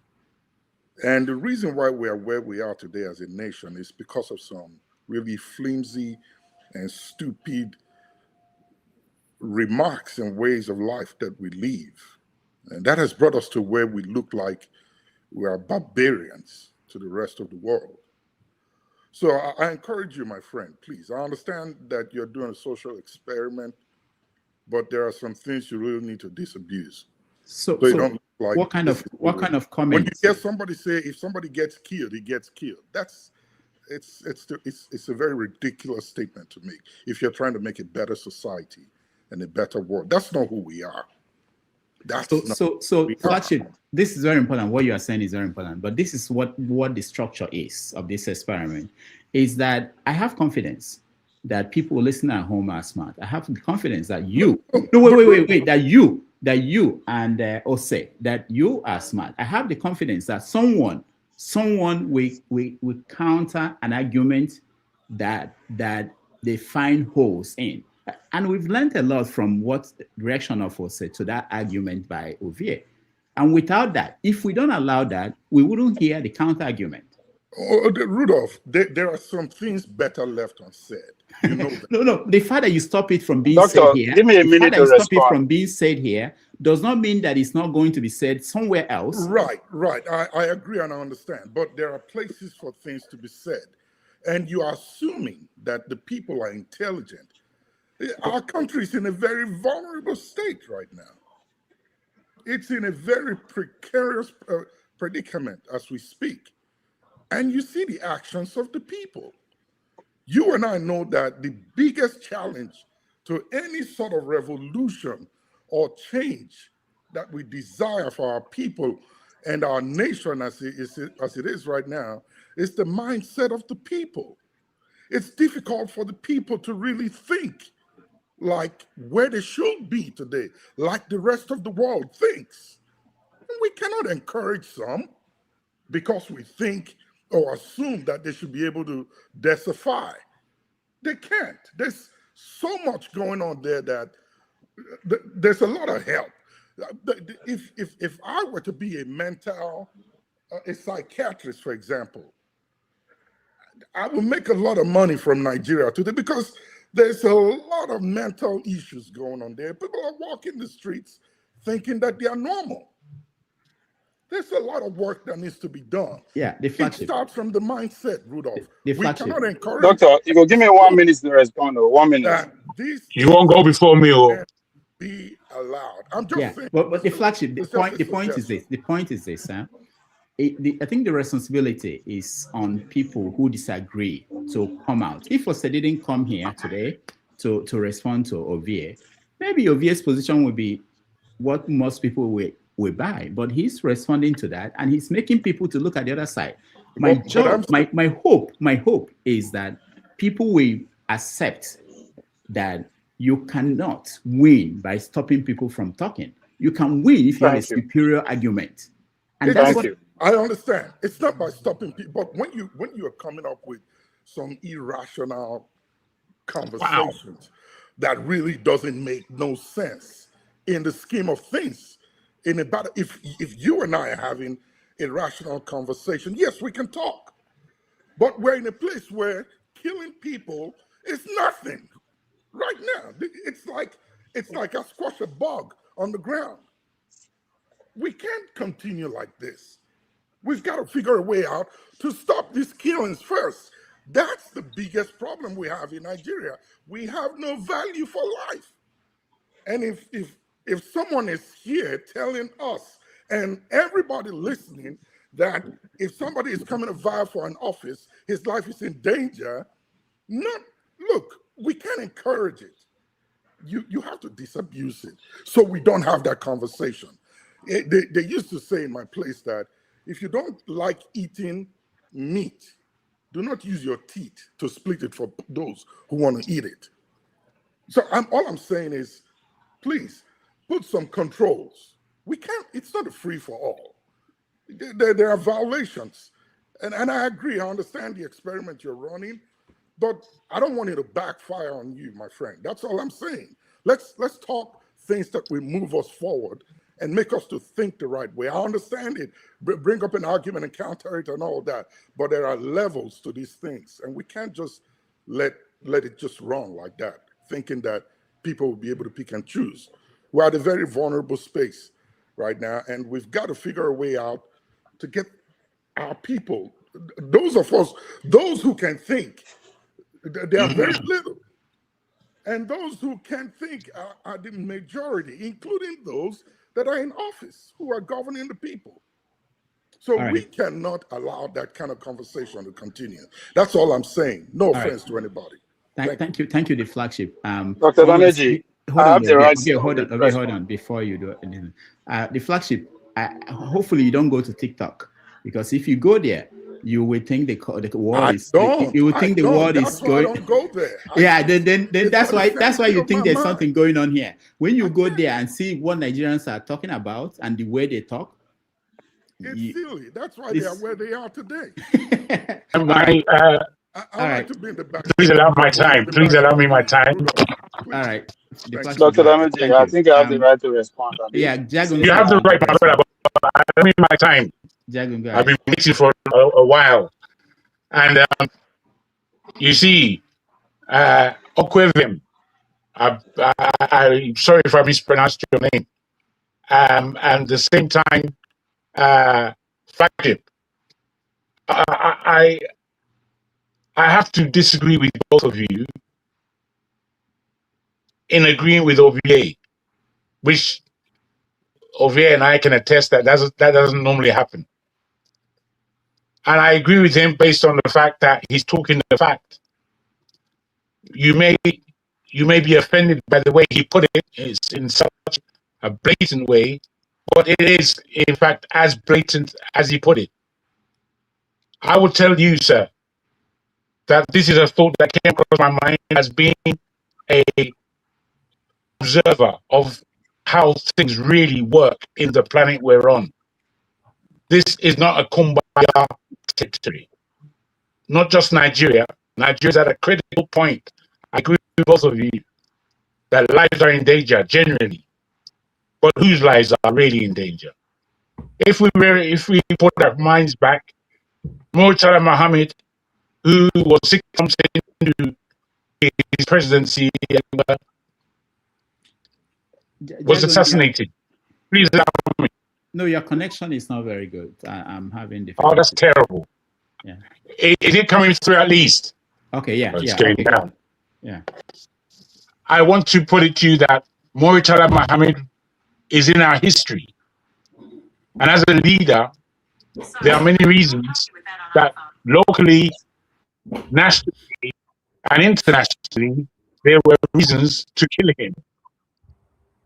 [SPEAKER 21] And the reason why we are where we are today as a nation is because of some really flimsy and stupid remarks and ways of life that we live. And that has brought us to where we look like we are barbarians to the rest of the world. So I encourage you, my friend, please. I understand that you're doing a social experiment, but there are some things you really need to disabuse.
[SPEAKER 5] So
[SPEAKER 21] you don't like
[SPEAKER 5] what kind of comments?
[SPEAKER 21] When you hear somebody say, if somebody gets killed, he gets killed. It's a very ridiculous statement to make. If you're trying to make a better society and a better world, that's not who we are.
[SPEAKER 5] So Flagship, this is very important. What you are saying is very important. But this is what the structure is of this experiment, is that I have confidence that people listening at home are smart. I have confidence that you, that you and Ose, that you are smart. I have the confidence that someone will counter an argument that they find holes in. And we've learned a lot from what direction of us said to that argument by Ovie. And without that, if we don't allow that, we wouldn't hear the counter argument.
[SPEAKER 21] Oh, Rudolph, there are some things better left unsaid. You know that.
[SPEAKER 5] No. The fact that you stop it from being
[SPEAKER 13] Doctor,
[SPEAKER 5] said here,
[SPEAKER 13] give me a minute to
[SPEAKER 5] stop it
[SPEAKER 13] respond.
[SPEAKER 5] from being said here does not mean that it's not going to be said somewhere else.
[SPEAKER 21] Right. I agree and I understand. But there are places for things to be said. And you are assuming that the people are intelligent. Our country is in a very vulnerable state right now. It's in a very precarious predicament as we speak. And you see the actions of the people. You and I know that the biggest challenge to any sort of revolution or change that we desire for our people and our nation as it is right now is the mindset of the people. It's difficult for the people to really think like where they should be today, like the rest of the world thinks. And we cannot encourage some because we think or assume that they should be able to decify. They can't. There's so much going on there that there's a lot of help. If I were to be a psychiatrist, for example, I would make a lot of money from Nigeria today because there's a lot of mental issues going on there. People are walking the streets thinking that they are normal. There's a lot of work that needs to be done.
[SPEAKER 5] Yeah,
[SPEAKER 21] it starts from the mindset, Rudolph. We cannot encourage.
[SPEAKER 13] Doctor, you go give me 1 minute to respond. 1 minute.
[SPEAKER 3] You won't go before me, or
[SPEAKER 21] be allowed. I'm just saying.
[SPEAKER 5] But the flagship. The point is this. The point is this. I think the responsibility is on people who disagree to come out. If Ose didn't come here today to respond to Ovie, maybe Ovie's position would be what most people will buy. But he's responding to that, and he's making people to look at the other side. My hope is that people will accept that you cannot win by stopping people from talking. You can win if you have a superior argument. And that's what
[SPEAKER 21] I understand. It's not by stopping people, but when you are coming up with some irrational conversations that really doesn't make no sense in the scheme of things, if you and I are having a rational conversation, yes, we can talk. But we're in a place where killing people is nothing right now. It's like I squash a bug on the ground. We can't continue like this. We've got to figure a way out to stop these killings first. That's the biggest problem we have in Nigeria. We have no value for life. And if someone is here telling us and everybody listening that if somebody is coming to vie for an office, his life is in danger, look, we can't encourage it. You have to disabuse it so we don't have that conversation. They used to say in my place that if you don't like eating meat, do not use your teeth to split it for those who want to eat it. So all I'm saying is, please put some controls. We can't, it's not a free for all. There are violations. And I agree, I understand the experiment you're running, but I don't want it to backfire on you, my friend. That's all I'm saying. Let's talk things that will move us forward and make us to think the right way. I understand it, bring up an argument and counter it and all that, but there are levels to these things, and we can't just let it just run like that, thinking that people will be able to pick and choose. We're at a very vulnerable space right now, and we've got to figure a way out to get our people, those of us, those who can think, they are very little. And those who can think are the majority, including those that are in office, who are governing the people. So we cannot allow that kind of conversation to continue. That's all I'm saying. No offense to anybody.
[SPEAKER 5] Thank you, the flagship.
[SPEAKER 13] Dr. Dameji,
[SPEAKER 5] hold on, before you do anything. The flagship, hopefully you don't go to TikTok, because if you go there, you will think the world is. You will think the world is going.
[SPEAKER 21] I don't go there.
[SPEAKER 5] Then that's why you think there's something going on here. When you go there and see what Nigerians are talking about and the way they talk,
[SPEAKER 21] it's silly. That's why they are where they are today. I like to be in the back.
[SPEAKER 11] Please allow my time. Please allow me my time.
[SPEAKER 5] All right.
[SPEAKER 13] Dr. Damaji, I think I have the right to respond.
[SPEAKER 5] Yeah, Jagun.
[SPEAKER 11] You have the right, my brother, but I mean my time.
[SPEAKER 5] Jagun, go
[SPEAKER 11] I've
[SPEAKER 5] ahead.
[SPEAKER 11] been waiting for a while. And you see, Okwevim, I'm sorry if I mispronounced your name. And at the same time, Flagship. I have to disagree with both of you in agreeing with OVA, which OVA and I can attest that that doesn't normally happen. And I agree with him based on the fact that he's talking the fact. You may be offended by the way he put it. It's in such a blatant way, but it is in fact as blatant as he put it. I will tell you, sir, that this is a thought that came across my mind as being a observer of how things really work in the planet we're on. This is not a kumbaya territory. Not just Nigeria. Nigeria's at a critical point. I agree with both of you that lives are in danger generally, but whose lives are really in danger? If we put our minds back, Mostafa Mohammed, who was 6 months into his presidency, was assassinated. Please allow me.
[SPEAKER 5] No, your connection is not very good. I'm having difficulty.
[SPEAKER 11] Oh, that's terrible.
[SPEAKER 5] Yeah.
[SPEAKER 11] Is it coming through at least?
[SPEAKER 5] Okay, yeah.
[SPEAKER 11] It's
[SPEAKER 5] yeah,
[SPEAKER 11] going
[SPEAKER 5] okay.
[SPEAKER 11] down.
[SPEAKER 5] Yeah.
[SPEAKER 11] I want to put it to you that Mostafa Mohammed is in our history. And as a leader, there are many reasons that locally, nationally, and internationally, there were reasons to kill him.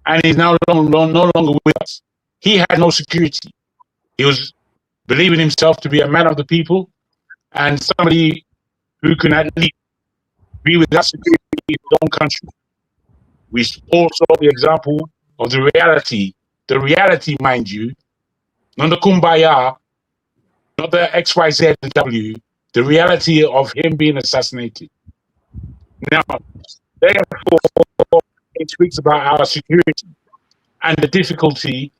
[SPEAKER 11] And he's now no longer with us. He had no security. He was believing himself to be a man of the people and somebody who can at least be without security in his own country. We all saw the example of the reality, mind you, not the kumbaya, not the XYZW, the reality of him being assassinated. Now, therefore, it speaks about our security and the difficulty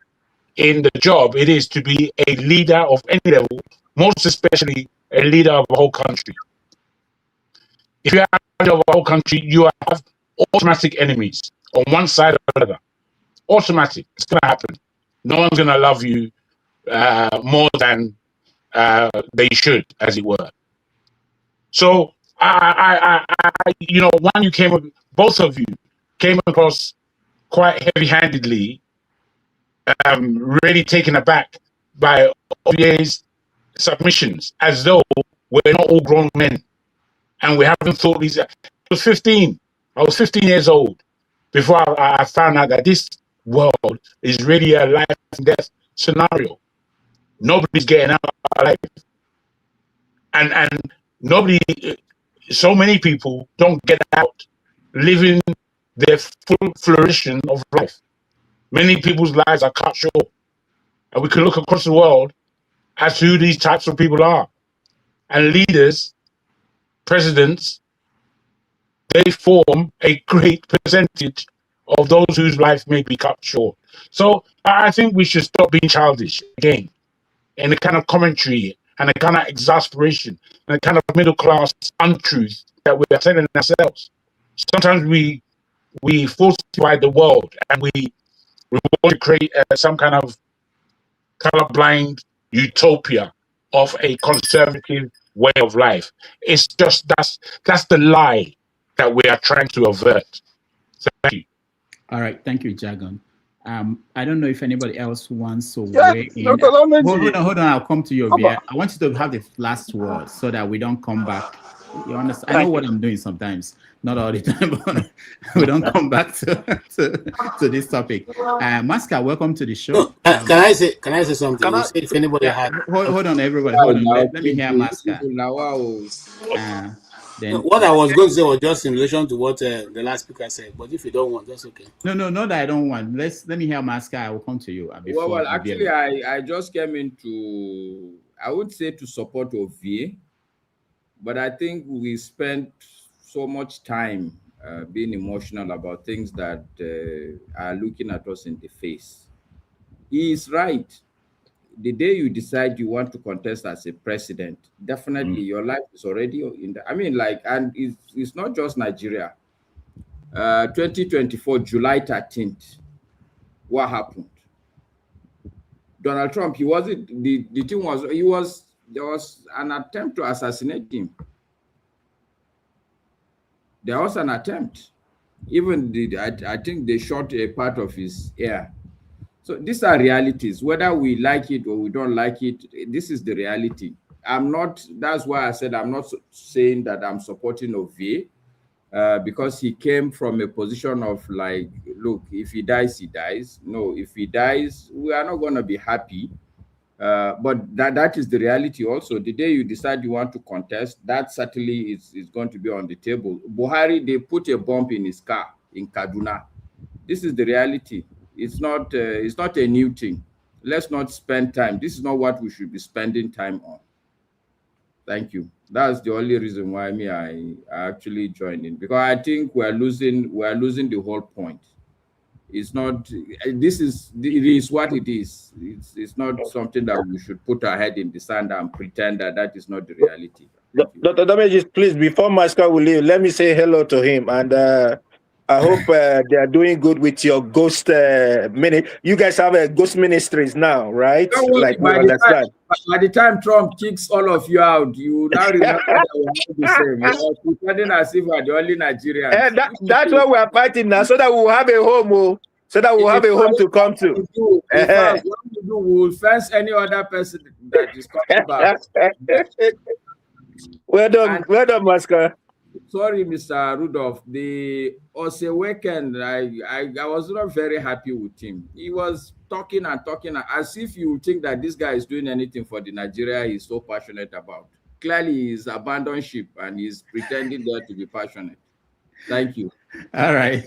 [SPEAKER 11] in the job it is to be a leader of any level, most especially a leader of a whole country. If you are a leader of a whole country, you have automatic enemies on one side or another. Automatic. It's going to happen. No one's going to love you more than they should, as it were. So, both of you came across quite heavy-handedly, really taken aback by OVA's submissions, as though we're not all grown men and we haven't thought these. I was 15 years old before I found out that this world is really a life and death scenario. Nobody's getting out alive, and nobody. So many people don't get out living their full flourishing of life. Many people's lives are cut short, and we can look across the world as to who these types of people are. And leaders, presidents, they form a great percentage of those whose life may be cut short. So I think we should stop being childish again, in the kind of commentary and the kind of exasperation and the kind of middle class untruth that we are telling ourselves. Sometimes we falsify the world and we want to create some kind of colorblind utopia of a conservative way of life. It's just that's the lie that we are trying to avert. Thank you.
[SPEAKER 5] All right, thank you, Jagan. I don't know if anybody else wants to weigh in. Hold on, I'll come to you. I want you to have the last word so that we don't come back. You understand? I know what I'm doing sometimes, not all the time, but we don't come back to this topic. Maska, welcome to the show.
[SPEAKER 9] No, can I say something? If anybody had
[SPEAKER 5] hold on, everybody, hold on. Let me hear Maska. Then
[SPEAKER 9] what I was going to say was just in relation to what the last speaker said, but if you don't want, that's okay.
[SPEAKER 5] No, not that I don't want. Let me hear Maska. I will come to you.
[SPEAKER 15] Well, actually, I just came into, I would say, to support OVA, But I think we spent so much time being emotional about things that are looking at us in the face. He is right. The day you decide you want to contest as a president, definitely your life is already in the, I mean, like, and it's not just Nigeria. 2024, July 13th, what happened? Donald Trump, he wasn't, the thing was, there was an attempt to assassinate him. There was an attempt. Even I think they shot a part of his ear. So these are realities. Whether we like it or we don't like it, this is the reality. That's why I said I'm not saying that I'm supporting Ovie, because he came from a position of like, look, if he dies, he dies. No, if he dies, we are not going to be happy. But that is the reality also. The day you decide you want to contest, that certainly is going to be on the table. Buhari, they put a bomb in his car in Kaduna. This is the reality. It's not a new thing. Let's not spend time. This is not what we should be spending time on. Thank you. That's the only reason why I actually joined in, because I think we're losing the whole point. It's not. It is what it is. It's not something that we should put our head in the sand and pretend that is not the reality.
[SPEAKER 6] Dr. Damages, please, before Masker will leave, let me say hello to him, and I hope they are doing good with your ghost ministry. You guys have a ghost ministries now, right? Like we understand.
[SPEAKER 15] By the time Trump kicks all of you out, you now remember that we have the same. We're pretending as if we're the only Nigerians.
[SPEAKER 6] And that's why we are fighting now, so that we'll have a home, so that we'll have a home to come to.
[SPEAKER 15] In fact, what we do, we will fence any other person that is coming back.
[SPEAKER 6] Well done, Masker.
[SPEAKER 15] Sorry, Mr. Rudolph. The Ose weekend, I was not very happy with him. He was talking as if you think that this guy is doing anything for the Nigeria he's so passionate about. Clearly, he's abandoned ship and he's pretending there to be passionate. Thank you.
[SPEAKER 5] All right.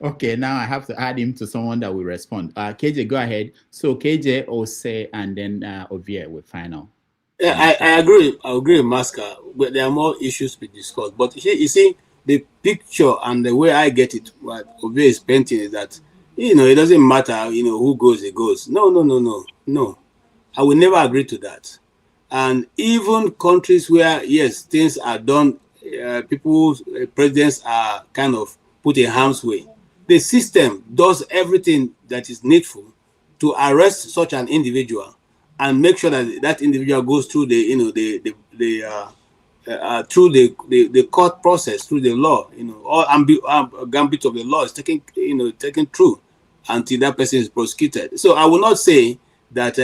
[SPEAKER 5] Okay, now I have to add him to someone that will respond. KJ, go ahead. So KJ, Ose, and then Ovie with final.
[SPEAKER 9] Yeah, I agree. I agree with Masker, but there are more issues to be discussed. But you see, the picture and the way I get it, what Ovie is painting is that, it doesn't matter, who goes, it goes. No. I will never agree to that. And even countries where, yes, things are done, presidents are kind of put in harm's way. The system does everything that is needful to arrest such an individual and make sure that individual goes through the court process, through the law, all gambit of the law is taken through until that person is prosecuted. So I will not say that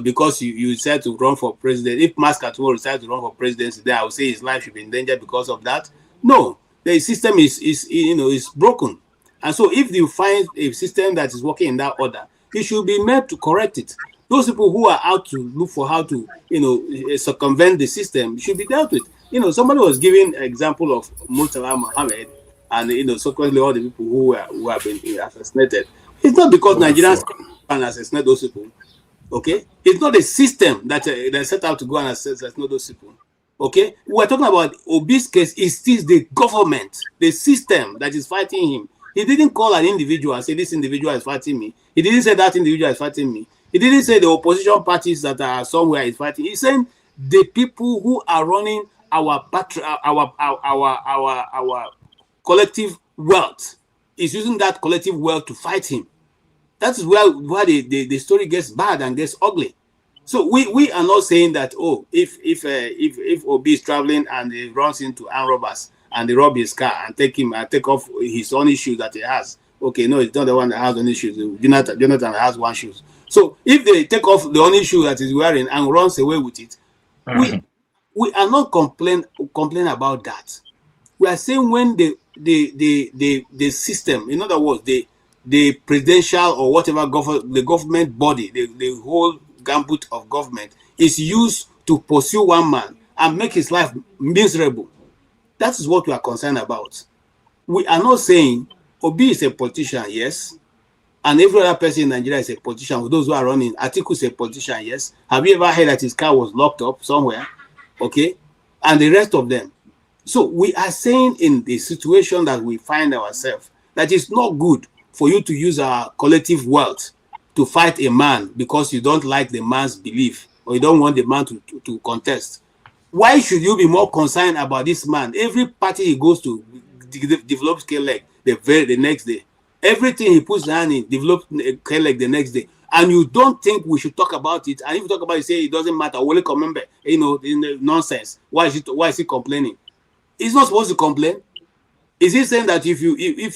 [SPEAKER 9] because you decide to run for president, if Masker tomorrow decides to run for presidency, then I will say his life should be in danger because of that. No, the system is broken, and so if you find a system that is working in that order, it should be made to correct it. Those people who are out to look for how to, circumvent the system should be dealt with. Somebody was giving an example of Mostafa Khamenei and, subsequently all the people who have been assassinated. It's not because Nigerians can assassinate those people, okay? It's not a system that set out to go and assassinate those people, okay? We're talking about Obi's case. It's still the government, the system that is fighting him. He didn't call an individual and say, this individual is fighting me. He didn't say that individual is fighting me. He didn't say the opposition parties that are somewhere is fighting. He's saying the people who are running our collective wealth is using that collective wealth to fight him. That is where the story gets bad and gets ugly. So we are not saying that, if Obi is traveling and he runs into armed robbers and they rob his car and take off his own shoes that he has. Okay, no, it's not the one that has any shoes. Jonathan has one shoes. So if they take off the only shoe that he's wearing and runs away with it, we are not complain about that. We are saying when the system, in other words, the presidential or whatever the government body, the whole gambit of government is used to pursue one man and make his life miserable. That is what we are concerned about. We are not saying Obi is a politician, yes, and every other person in Nigeria is a politician. Those who are running, Atiku is a politician, yes. Have you ever heard that his car was locked up somewhere? okay, and the rest of them. So we are saying in the situation that we find ourselves that it's not good for you to use our collective wealth to fight a man because you don't like the man's belief or you don't want the man to contest. Why should you be more concerned about this man? Every party he goes to develops K-leg the next day. Everything he puts hand in develops K-leg the next day. And you don't think we should talk about it. And if you talk about it, say it doesn't matter. Only remember, you know, nonsense. Why is he complaining? He's not supposed to complain. Is he saying that if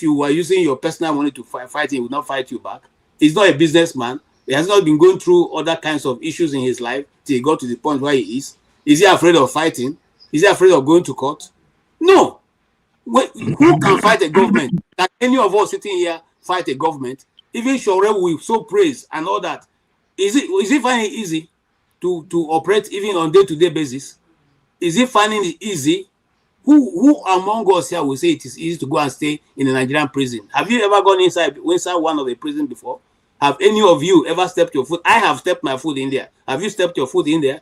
[SPEAKER 9] you were using your personal money to fight him, he would not fight you back? He's not a businessman. He has not been going through other kinds of issues in his life till he got to the point where he is. Is he afraid of fighting? Is he afraid of going to court? No. Who can fight a government? Can any of us sitting here fight a government? Even Shore we so praise and all that. Is he finding it easy to operate even on day-to-day basis? Is he finding it easy? Who among us here will say it is easy to go and stay in a Nigerian prison? Have you ever gone inside one of the prison before? Have any of you ever stepped your foot? I have stepped my foot in there. Have you stepped your foot in there?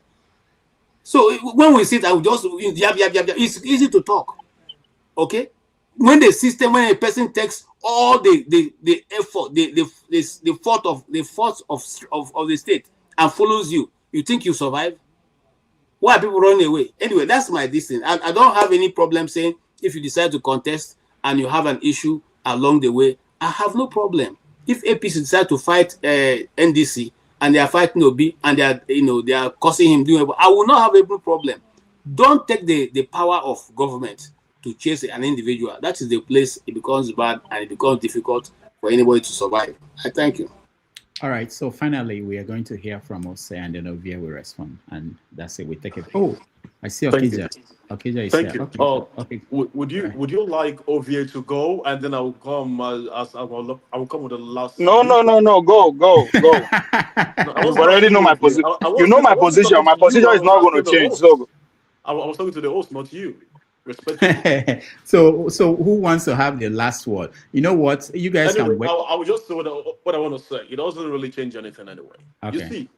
[SPEAKER 9] So when we sit, I will just yab. It's easy to talk. Okay? When the system, when a person takes all the effort, the force of the state and follows you, you think you survive? Why are people running away? Anyway, that's my distance. I don't have any problem saying if you decide to contest and you have an issue along the way, I have no problem. If APC decide to fight NDC and they are fighting Obi and they are causing him doing it, I will not have a problem. Don't take the power of government to chase an individual. That is the place it becomes bad and it becomes difficult for anybody to survive. I thank you.
[SPEAKER 5] All right. So finally, we are going to hear from Ose and then Ovia will respond. And that's it. We take it. Oh, I see Okija. Okija is
[SPEAKER 8] Thank
[SPEAKER 5] here.
[SPEAKER 8] you.
[SPEAKER 5] Okay.
[SPEAKER 8] Would you like Ovia to go and then I will come I will come with the last.
[SPEAKER 13] No. Go. You already know my position. You know my position. My position is not going to change. So
[SPEAKER 8] I was talking to the host, not you. Respectfully.
[SPEAKER 5] So who wants to have the last word? You know what? You guys
[SPEAKER 8] anyway,
[SPEAKER 5] can wait.
[SPEAKER 8] I will just say what I want to say. It doesn't really change anything anyway.
[SPEAKER 5] Okay.
[SPEAKER 8] You see,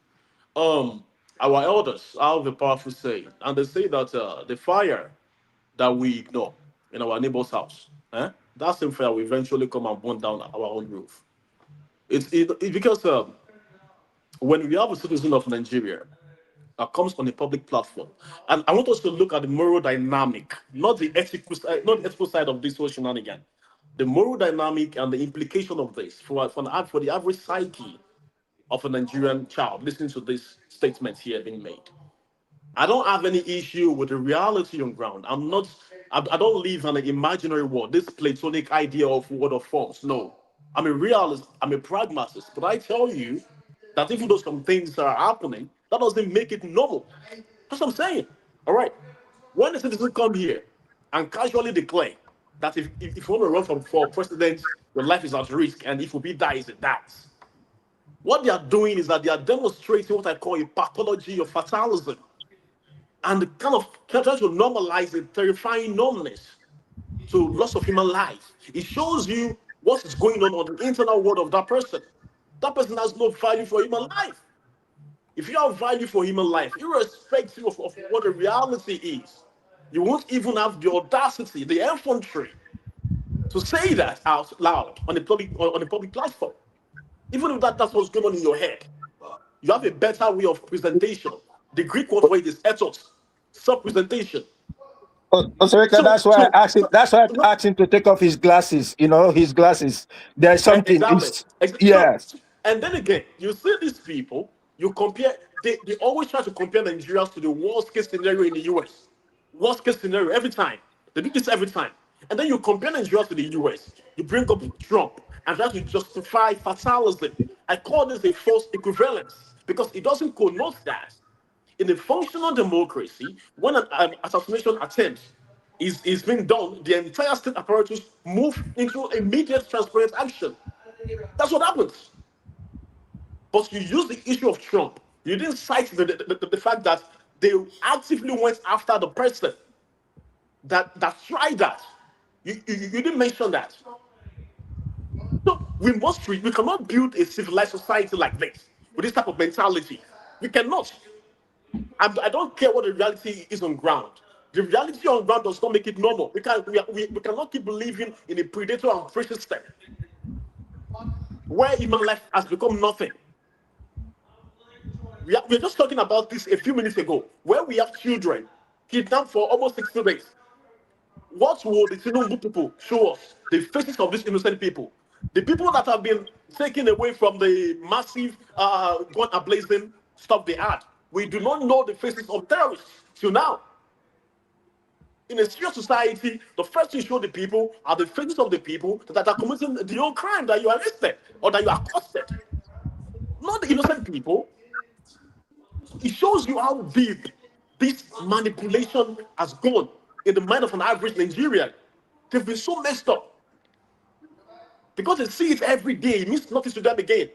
[SPEAKER 8] our elders have a powerful saying, and they say that the fire that we ignore in our neighbor's house, that same fire will eventually come and burn down our own roof. It's because when we have a citizen of Nigeria that comes on a public platform, and I want us to look at the moral dynamic, not the ethical side of this whole shenanigan, the moral dynamic and the implication of this for the average psyche of a Nigerian child listening to this statement here being made. I don't have any issue with the reality on ground. I don't live in an imaginary world, this Platonic idea of word of forms. No, I'm a realist, I'm a pragmatist, but I tell you that even though some things are happening, that doesn't make it normal. That's what I'm saying. All right. When a citizen come here and casually declare that if you want to run for president, your life is at risk, and if Obi dies, it dies. What they are doing is that they are demonstrating what I call a pathology of fatalism, and kind of trying to normalize a terrifying numbness to loss of human life. It shows you what is going on the internal world of that person. That person has no value for human life. If you have value for human life, irrespective of what the reality is, you won't even have the audacity, the effrontery, to say that out loud on a public platform. Even if that's what's going on in your head, you have a better way of presentation. The Greek word for it is ethos, self-presentation.
[SPEAKER 6] That's why I asked him to take off his glasses. You know, his glasses. There's something.
[SPEAKER 8] Exactly.
[SPEAKER 6] Yes.
[SPEAKER 8] And then again, you see these people. You compare. They always try to compare Nigeria to the worst case scenario in the US. Worst case scenario every time. They do this every time. And then you compare Nigeria to the US. You bring up Trump and try to justify fatalism. I call this a false equivalence because it doesn't connote that. In a functional democracy, when an assassination attempt is being done, the entire state apparatus move into immediate transparent action. That's what happens. But you use the issue of Trump. You didn't cite the fact that they actively went after the person that tried that. You didn't mention that. So we cannot build a civilized society like this with this type of mentality. We cannot. I don't care what the reality is on ground. The reality on ground does not make it normal. We cannot keep believing in a predator and prey system where human life has become nothing. We're just talking about this a few minutes ago, where we have children kidnapped for almost 60 days. What will the Tinubu people show us? The faces of these innocent people. The people that have been taken away from the massive gun ablazing stuff they had. We do not know the faces of terrorists till now. In a serious society, the first thing you show the people are the faces of the people that are committing the own crime that you arrested or that you accosted. Not the innocent people. It shows you how deep this manipulation has gone in the mind of an average Nigerian. They've been so messed up. Because they see it every day, it means nothing to them again.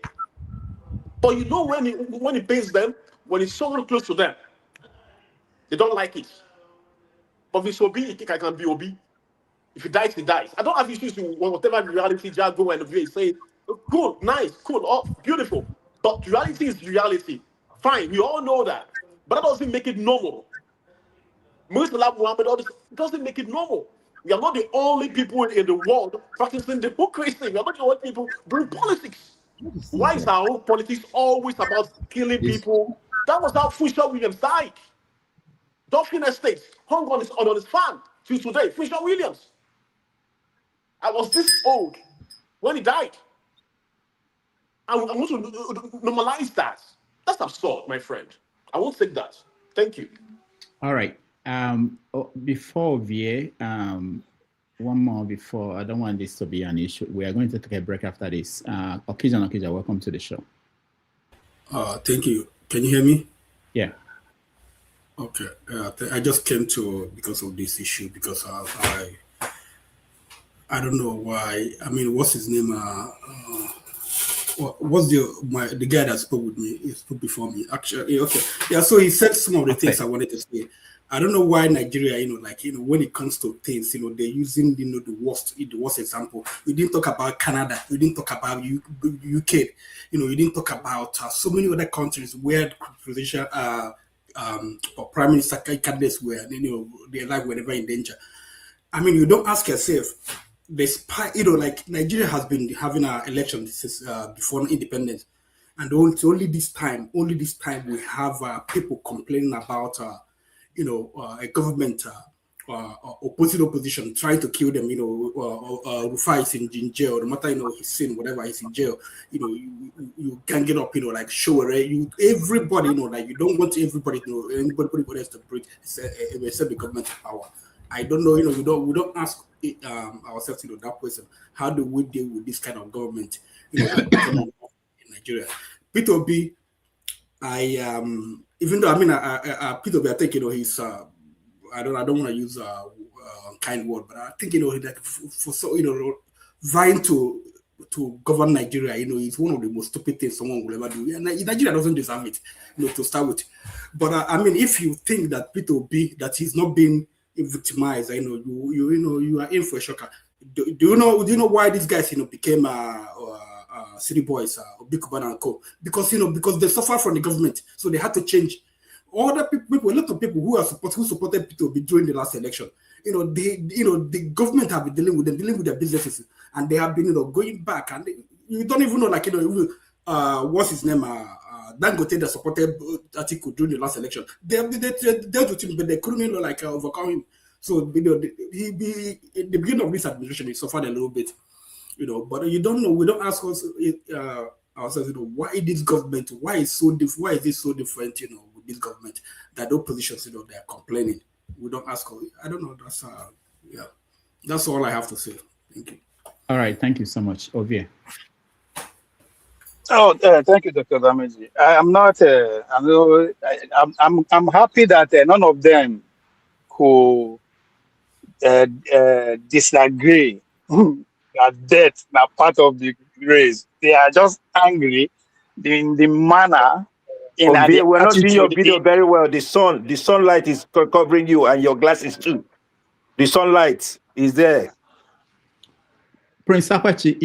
[SPEAKER 8] But you know when it pains them, when it's so close to them, they don't like it. But if it's Obi, you think I can be Obi. If he dies, he dies. I don't have issues with whatever reality Jago and Obi say. Cool, nice, cool, oh, beautiful. But reality is reality. Fine, we all know that. But that doesn't make it normal. Muslim Muhammad, all this doesn't make it normal. We are not the only people in the world practicing democracy. We are not the only people doing politics. Why is our own politics always about killing people? That was how Fisher Williams died. Dolphin Estates hung on his fan till today. Fisher Williams. I was this old when he died. I want to normalize that. That's absurd, my friend. I won't take that. Thank you.
[SPEAKER 5] All right. Before VA, one more before, I don't want this to be an issue. We are going to take a break after this. Okija, welcome to the show.
[SPEAKER 18] Thank you. Can you hear me?
[SPEAKER 5] Yeah.
[SPEAKER 18] Okay. I just came to because of this issue because I don't know why. I mean, what's his name? What's the guy that spoke with me? He spoke before me. Actually, okay. Yeah. So he said some of the things I wanted to say. I don't know why Nigeria, when it comes to things, they're using, the worst example. We didn't talk about Canada. We didn't talk about UK. You didn't talk about so many other countries where presidential or prime minister candidates were, their life were never in danger. I mean, you don't ask yourself, despite, Nigeria has been having an election before independence. And only this time we have people complaining about, a government opposing opposition trying to kill them. Rufai is in jail. No matter his sin, whatever, he's in jail. You can't get up. Show everybody. You don't want everybody anybody else to break except the government power. I don't know. We don't ask ourselves. That question. How do we deal with this kind of government? In Nigeria, P2B. Even though P2B, I think he's I don't want to use a kind word, but I think that vying to govern Nigeria, it's one of the most stupid things someone will ever do. And Nigeria doesn't deserve it, to start with. But if you think that P2B that he's not being victimized, you are in for a shocker. Do you know why these guys became city boys, Big Cubana and Co? Because they suffer from the government, so they had to change. Other people, a lot of people who supported P2B during the last election, the government have been dealing with their businesses, and they have been going back, and you don't even know what's his name, Dangote that supported Atiku during the last election. They dealt with him, but they couldn't overcome him. So in the beginning of this administration, he suffered a little bit. But you don't know. We don't ask ourselves, why this government? Why is so different? Why is this so different? With this government, that oppositions, they are complaining. We don't ask. I don't know. That's all I have to say. Thank you.
[SPEAKER 5] All right. Thank you so much, Ovie.
[SPEAKER 13] Oh, thank you, Dr. Dameji. I'm not. I'm happy that none of them who disagree. That death are part of the race. They are just angry in the manner in the
[SPEAKER 6] we're not seeing your
[SPEAKER 13] attitude.
[SPEAKER 6] video very well. The sunlight is covering you and your glasses too. The sunlight is there.
[SPEAKER 5] Prince Apache,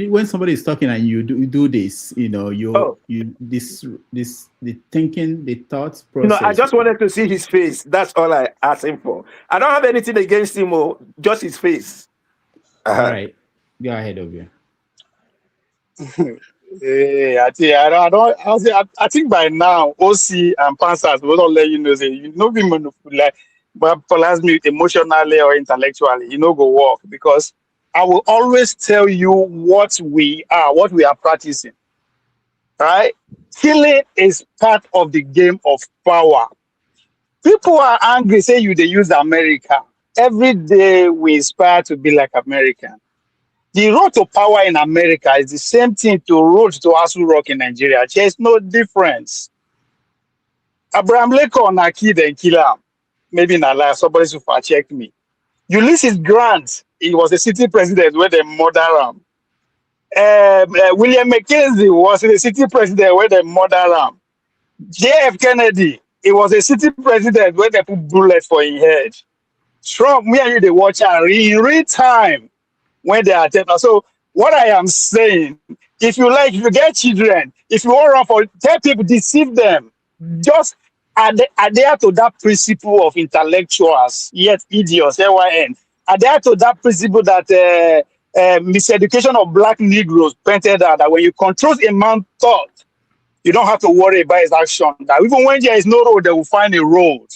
[SPEAKER 5] when somebody is talking and you do this, you know, the thinking, the thoughts process.
[SPEAKER 6] No, I just wanted to see his face. That's all I asked him for. I don't have anything against him, just his face.
[SPEAKER 5] All right, go ahead, Obia.
[SPEAKER 13] I think by now OC and Pansas will not let you know say you know be manipulate, but me emotionally or intellectually, you know go work, because I will always tell you what we are practicing. Right? Killing is part of the game of power. People are angry, say they use America. Every day we aspire to be like American. The road to power in America is the same thing to road to Asu Rock in Nigeria. There's no difference. Abraham Lincoln, a kid and kill him. Maybe not like somebody should check me. Ulysses Grant, he was a city president where they murder him. William McKenzie was the city president where they murder him. JF Kennedy, he was a city president where they put bullets for his head. Trump, me and you, they watch in real time when they are tempted. So what I am saying, if you get children, if you want to run for, tell people, deceive them. Just adhere to that principle of intellectuals, yet idiots, LYN. Adhere to that principle that miseducation of black Negroes pointed out, that when you control a man's thought, you don't have to worry about his action. That even when there is no road, they will find a road.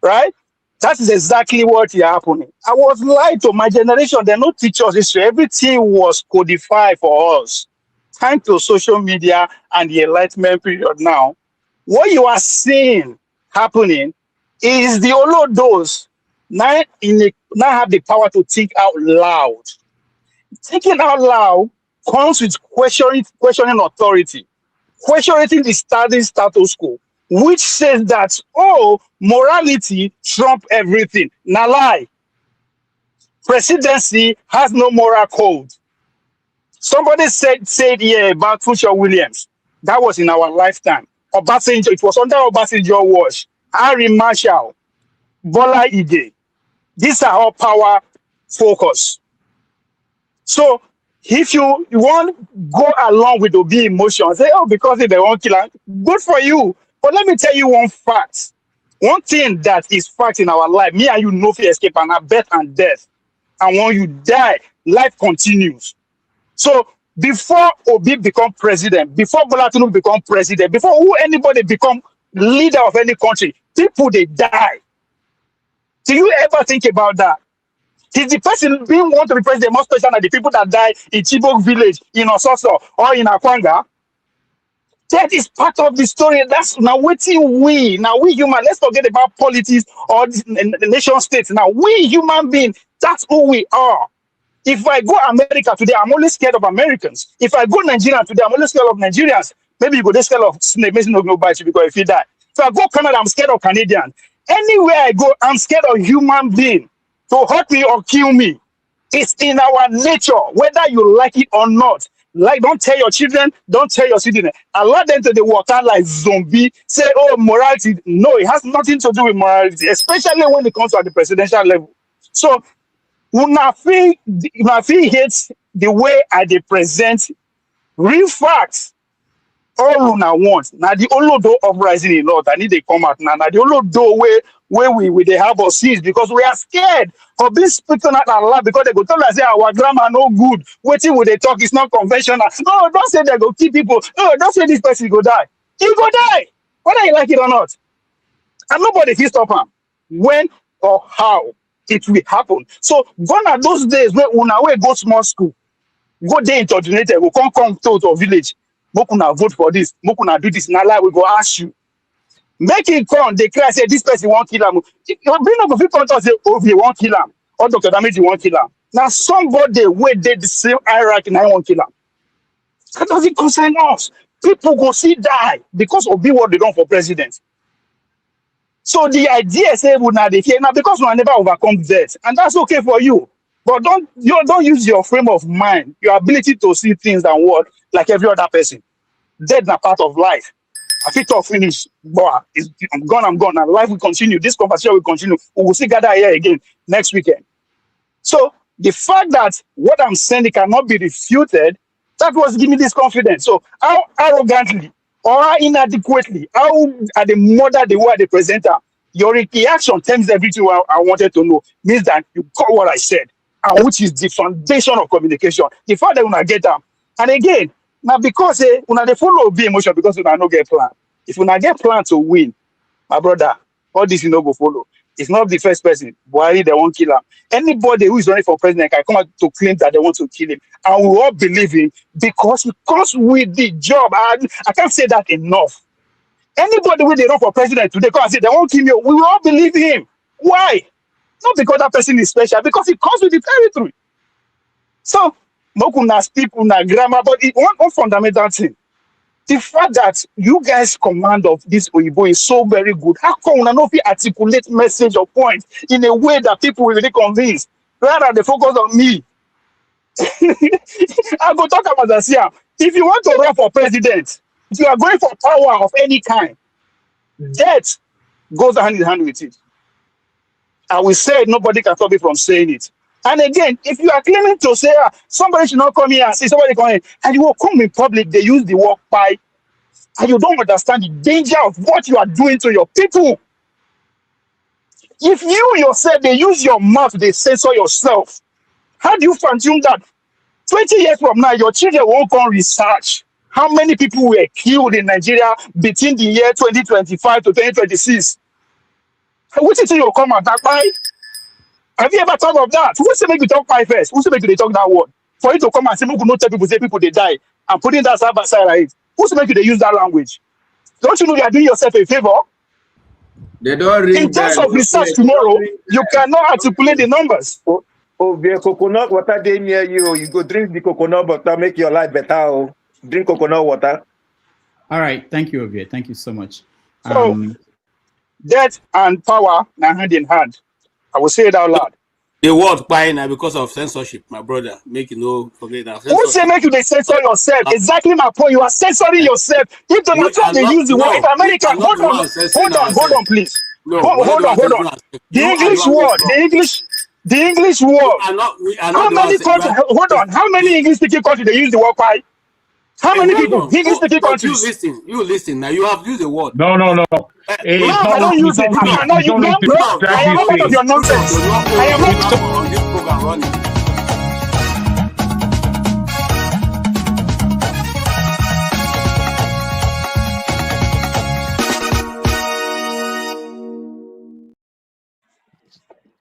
[SPEAKER 13] Right? That is exactly what is happening. I was lied to. My generation, they don't teach us history. Everything was codified for us. Thanks to social media and the Enlightenment period now, what you are seeing happening is the Olodos now have the power to think out loud. Thinking out loud comes with questioning authority, questioning the status quo, which says that, morality trump everything. Now lie. Presidency has no moral code. Somebody said here about Future Williams. That was in our lifetime. Obasanjo, it was under Obasanjo watch. Harry Marshall, Bola Ige. These are all power focus. So if you want to go along with Obi emotion, say, because they won't kill her, good for you. But let me tell you one fact. One thing that is fact in our life, me and you know fear escape and birth and death. And when you die, life continues. So before Obi become president, before Bola Tinubu become president, before anybody become leader of any country, people, they die. Do you ever think about that? Is the person being want to be president more special than the people that die in Chibok village, in Ososo, or in Akwanga? That is part of the story. That's now waiting we. Now we human, let's forget about politics or the nation states. Now we human beings, that's who we are. If I go America today, I'm only scared of Americans. If I go Nigeria today, I'm only scared of Nigerians. Maybe you go this scared of snake, maybe no bite because if you die. If I go Canada, I'm scared of Canadians. Anywhere I go, I'm scared of human being to hurt me or kill me. It's in our nature, whether you like it or not. Like, don't tell your children, don't tell your citizens. Allow them to the water like zombie. Say, morality. No, it has nothing to do with morality, especially when it comes to the presidential level. So, Una feel hates the way I present real facts. All Una want. Now the only door uprising in North, I need to come out now. Now the only door where we they have us seized because we are scared of being speaking out loud because they go tell us say our grammar no good. Waiting with they talk is not conventional. No, don't say they go kill people. No, don't say this person go die. He go die, whether you like it or not. And nobody can stop him. When or how it will happen. So gone are those days where Una go small school, go there indoctrinated, will come to a village. Mokuna vote for this, Mokuna do this. Now we go ask you. Make it come, they cry, say this person won't kill him. Bring up a few contacts, say, he won't kill him. Or Dr. Damage won't kill him. Now somebody where did the same hierarchy and I won't kill him. That doesn't concern us. People go see die because of what they done for president. So the idea say would not they fear now because we never overcome death, and that's okay for you. But don't use your frame of mind, your ability to see things and what like every other person. Death na part of life. I fit talk finish, but I'm gone, and life will continue. This conversation will continue. We will see gather here again next weekend. So The fact that what I'm saying cannot be refuted, that was giving me this confidence. So how arrogantly or how inadequately, how at the mother they were the presenter, your reaction tells everything I wanted to know. Means that you got what I said, and which is the foundation of communication. The fact that when I get them, and again, now because when they follow be emotion because when I no get plan. If when I get plan to win, my brother, all this you know go follow. It's not the first person. Buhari, they won't kill him. Anybody who is running for president can come out to claim that they want to kill him. And we all believe him because he comes with the job. I can't say that enough. Anybody who they run for president today come and say they won't kill you, we will all believe him. Why? Not because that person is special, because he comes with the territory. So, Mokuna speak una grammar, but one fundamental thing. The fact that you guys' command of this Oyibo is so very good, how come you not articulate message or point in a way that people will be convinced rather than they focus on me? I go talk about Zasia. If you want to run for president, if you are going for power of any kind, death goes hand in hand with it. I will say it, nobody can stop me from saying it. And again, if you are claiming to say somebody should not come here and see somebody come in, and you will come in public, they use the word pie, and you don't understand the danger of what you are doing to your people. If you yourself, they use your mouth, they censor yourself. How do you consume that? 20 years from now, your children won't come research how many people were killed in Nigeria between the year 2025 to 2026. Which is you come and talk by? Have you ever thought of that? Who say make you talk pie first? Who say make you talk that word? For you to come and say, "People not tell people say people they die," and putting that side by side like it. Who say make you they use that language? Don't you know you are doing yourself a favor?
[SPEAKER 15] They don't read.
[SPEAKER 13] In terms of research tomorrow, you cannot articulate the numbers.
[SPEAKER 6] Oh, the coconut water day near you. You go drink the coconut water, make your life better. Oh. Drink coconut water.
[SPEAKER 5] All right, thank you, Ovie. Thank you so much.
[SPEAKER 13] So, death and power now hand in hand. I will say it out loud.
[SPEAKER 9] The word "pie" now because of censorship, my brother. Make you know, forget that.
[SPEAKER 13] Who say make you they censor yourself? Exactly my point. You are censoring yourself. If Donald Trump they use the word, if America, hold on, please.
[SPEAKER 9] No,
[SPEAKER 13] hold on. The English word. How many countries? Hold on. How many English-speaking countries they use the word "pie"? How many people? English-speaking countries.
[SPEAKER 9] You listen. Now you have used the word.
[SPEAKER 3] No.
[SPEAKER 13] I don't use it. I am not part of your nonsense. I am not
[SPEAKER 9] on this program running.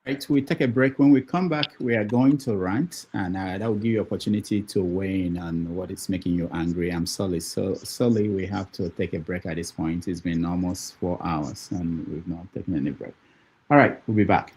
[SPEAKER 5] Right, we take a break. When we come back, we are going to rant, and that will give you opportunity to weigh in on what is making you angry. I'm sorry. So sorry, we have to take a break at this point. It's been almost 4 hours, and we've not taken any break. All right, we'll be back.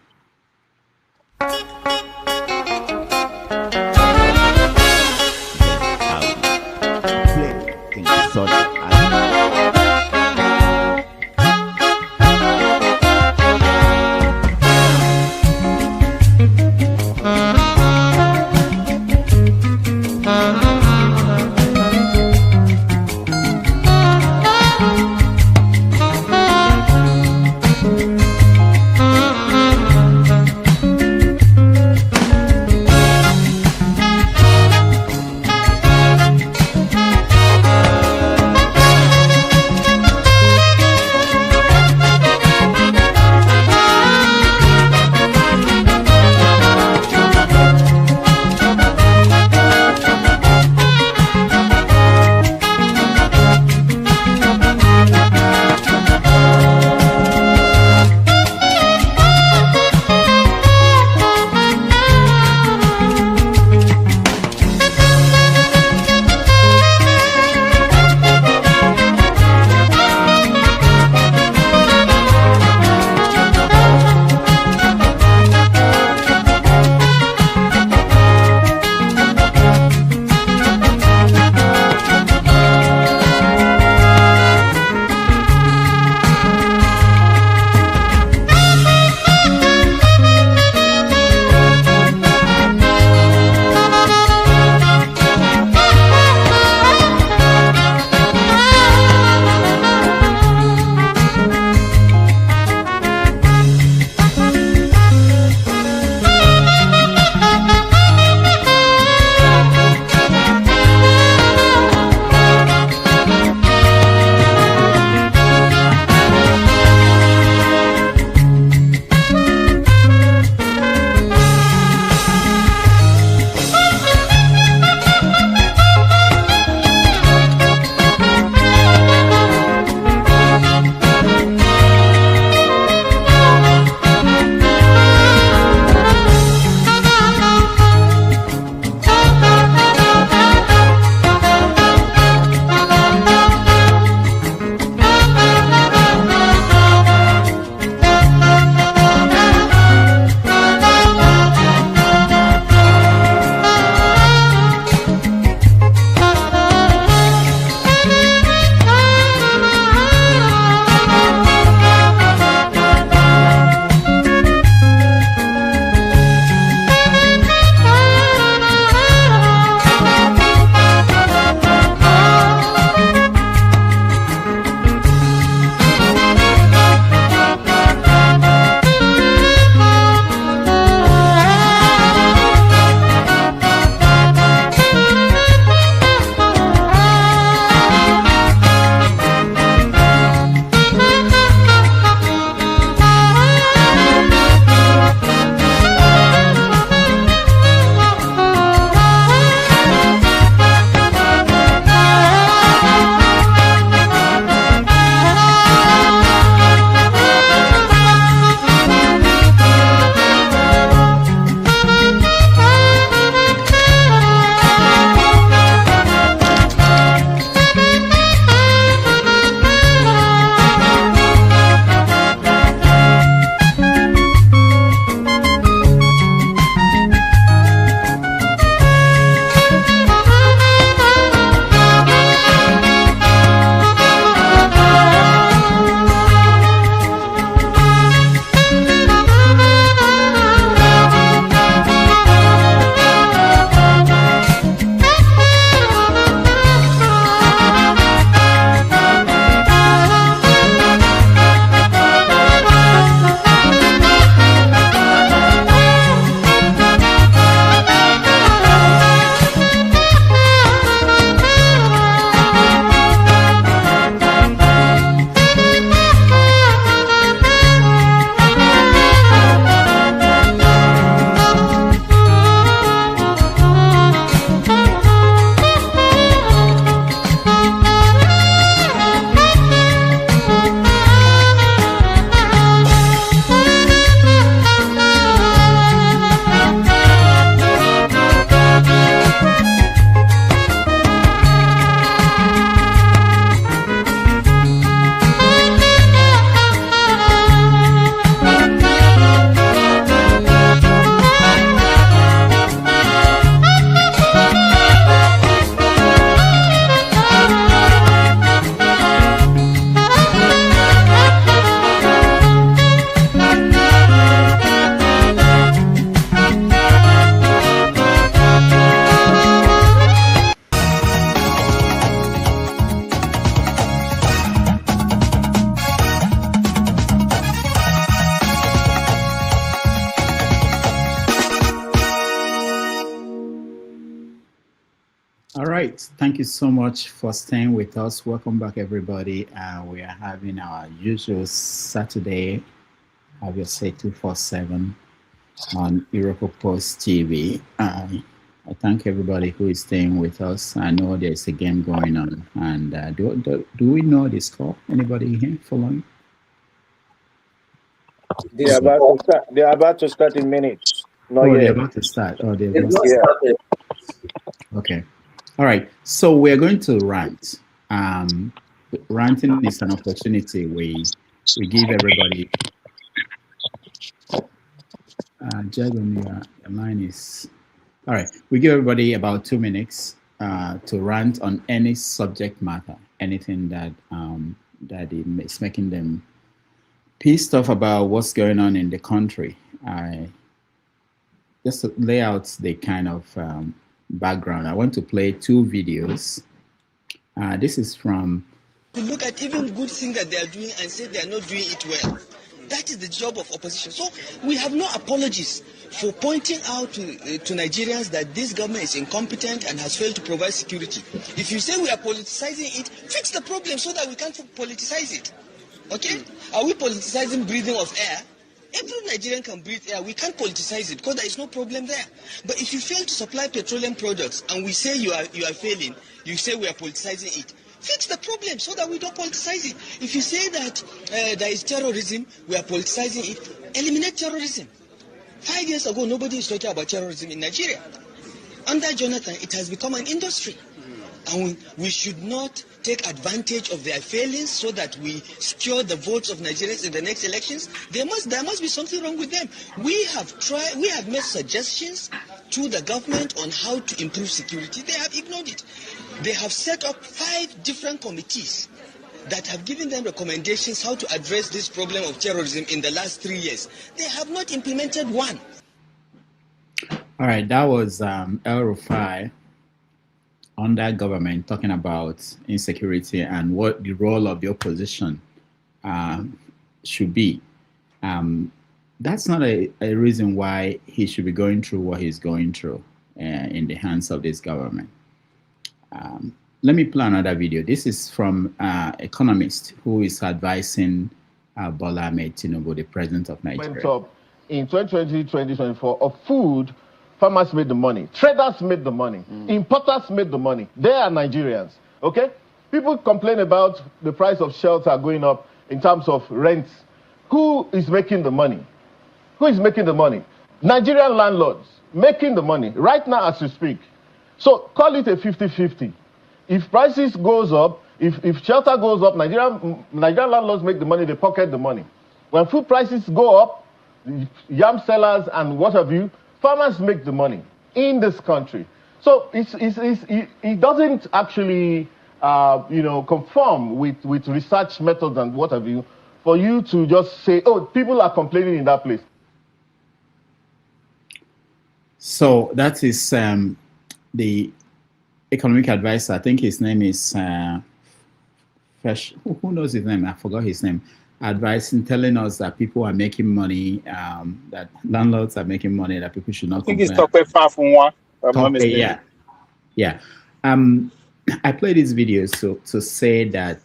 [SPEAKER 5] All right. Thank you so much for staying with us. Welcome back, everybody. We are having our usual Saturday, obviously 247 on Europa Post TV. I thank everybody who is staying with us. I know there's a game going on. And do we know the score? Anybody here following?
[SPEAKER 2] They are about to start. They are about to start in minutes. Not yet.
[SPEAKER 5] They're about to start. Oh, they've not started. Okay. All right. So we're going to rant. Ranting is an opportunity. We give everybody. Jagan, your line is. All right. We give everybody about 2 minutes to rant on any subject matter, anything that is making them pissed off about what's going on in the country. Just to lay out the kind of background, I want to play 2 videos. This is from...
[SPEAKER 19] To look at even good things that they are doing and say they are not doing it well. That is the job of opposition. So we have no apologies for pointing out to Nigerians that this government is incompetent and has failed to provide security. If you say we are politicizing it, fix the problem so that we can't politicize it. Okay? Are we politicizing breathing of air? Every Nigerian can breathe air. We can't politicize it because there is no problem there. But if you fail to supply petroleum products and we say you are failing, you say we are politicizing it. Fix the problem so that we don't politicize it. If you say that there is terrorism, we are politicizing it, eliminate terrorism. 5 years ago, nobody is talking about terrorism in Nigeria. Under Jonathan, it has become an industry. And we should not take advantage of their failings so that we secure the votes of Nigerians in the next elections. There must be something wrong with them. We have made suggestions to the government on how to improve security. They have ignored it. They have set up 5 different committees that have given them recommendations how to address this problem of terrorism in the last 3 years. They have not implemented one.
[SPEAKER 5] All right, that was El Rufai under government talking about insecurity and what the role of the opposition should be. That's not a reason why he should be going through what he's going through in the hands of this government. Let me play another video. This is from economist who is advising Bola Ahmed Tinubu, the president of Nigeria.
[SPEAKER 6] Went up in 2020, 2024 of food. Farmers made the money. Traders made the money. Importers made the money. They are Nigerians. Okay? People complain about the price of shelter going up in terms of rents. Who is making the money? Who is making the money? Nigerian landlords making the money right now as we speak. So call it a 50-50. If prices goes up, if shelter goes up, Nigerian landlords make the money, they pocket the money. When food prices go up, yam sellers and what have you, farmers make the money in this country. So it doesn't actually, conform with research methods and what have you, for you to just say, oh, people are complaining in that place.
[SPEAKER 5] So that is the economic advisor. I think his name is who knows his name? I forgot his name. Advising, telling us that people are making money, that landlords are making money, that people should not complain.
[SPEAKER 13] I think it's far from one.
[SPEAKER 5] Yeah. I play these videos to say that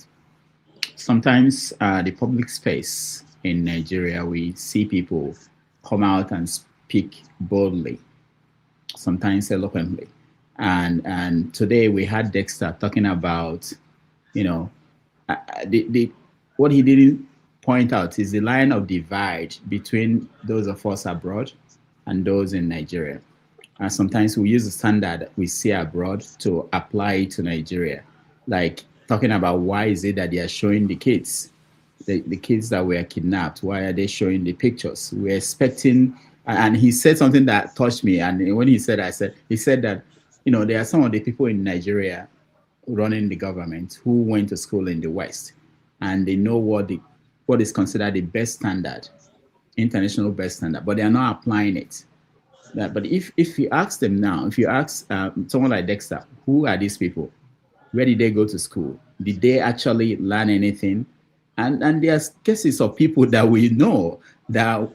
[SPEAKER 5] sometimes the public space in Nigeria, we see people come out and speak boldly, sometimes eloquently. And today we had Dexter talking about, what he didn't point out is the line of divide between those of us abroad and those in Nigeria. And sometimes we use the standard we see abroad to apply it to Nigeria, like talking about why is it that they are showing the kids, the kids that were kidnapped, why are they showing the pictures? We're expecting, and he said something that touched me. And when he said that, there are some of the people in Nigeria running the government who went to school in the West, and they know what is considered the best standard, international best standard, but they are not applying it. But if you ask them now, if you ask someone like Dexter, who are these people? Where did they go to school? Did they actually learn anything? And there's cases of people that we know that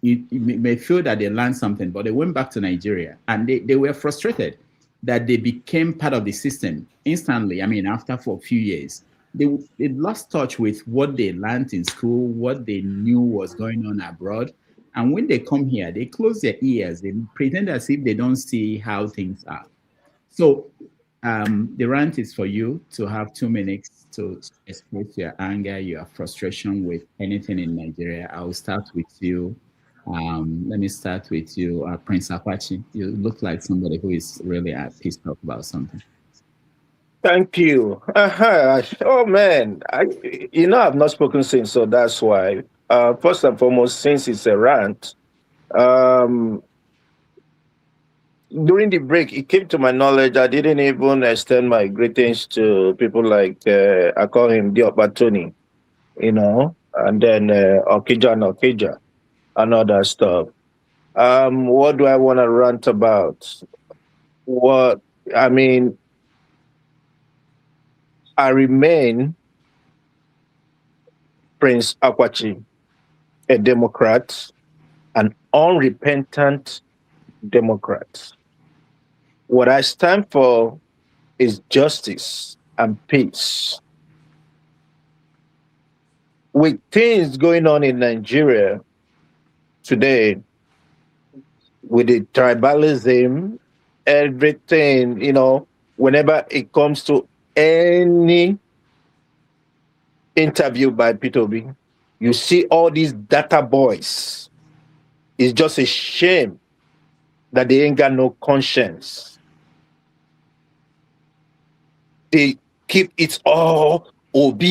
[SPEAKER 5] you may feel that they learned something, but they went back to Nigeria and they were frustrated that they became part of the system instantly. I mean, after for a few years, they lost touch with what they learned in school, what they knew was going on abroad. And when they come here, they close their ears. They pretend as if they don't see how things are. So the rant is for you to have 2 minutes to express your anger, your frustration with anything in Nigeria. I'll start with you. Let me start with you, Prince Apache. You look like somebody who is really pissed off about something.
[SPEAKER 6] Thank you. Oh man, I've not spoken since, so that's why. First and foremost, since it's a rant, during the break, it came to my knowledge I didn't even extend my greetings to people like I call him Diop Tony, and then Okija and Okija and all that stuff. What do I want to rant about? I remain Prince Akwachi, a Democrat, an unrepentant Democrat. What I stand for is justice and peace. With things going on in Nigeria today, with the tribalism, everything, whenever it comes to any interview by P2B, you see all these data boys. It's just a shame that they ain't got no conscience. They keep it all OB.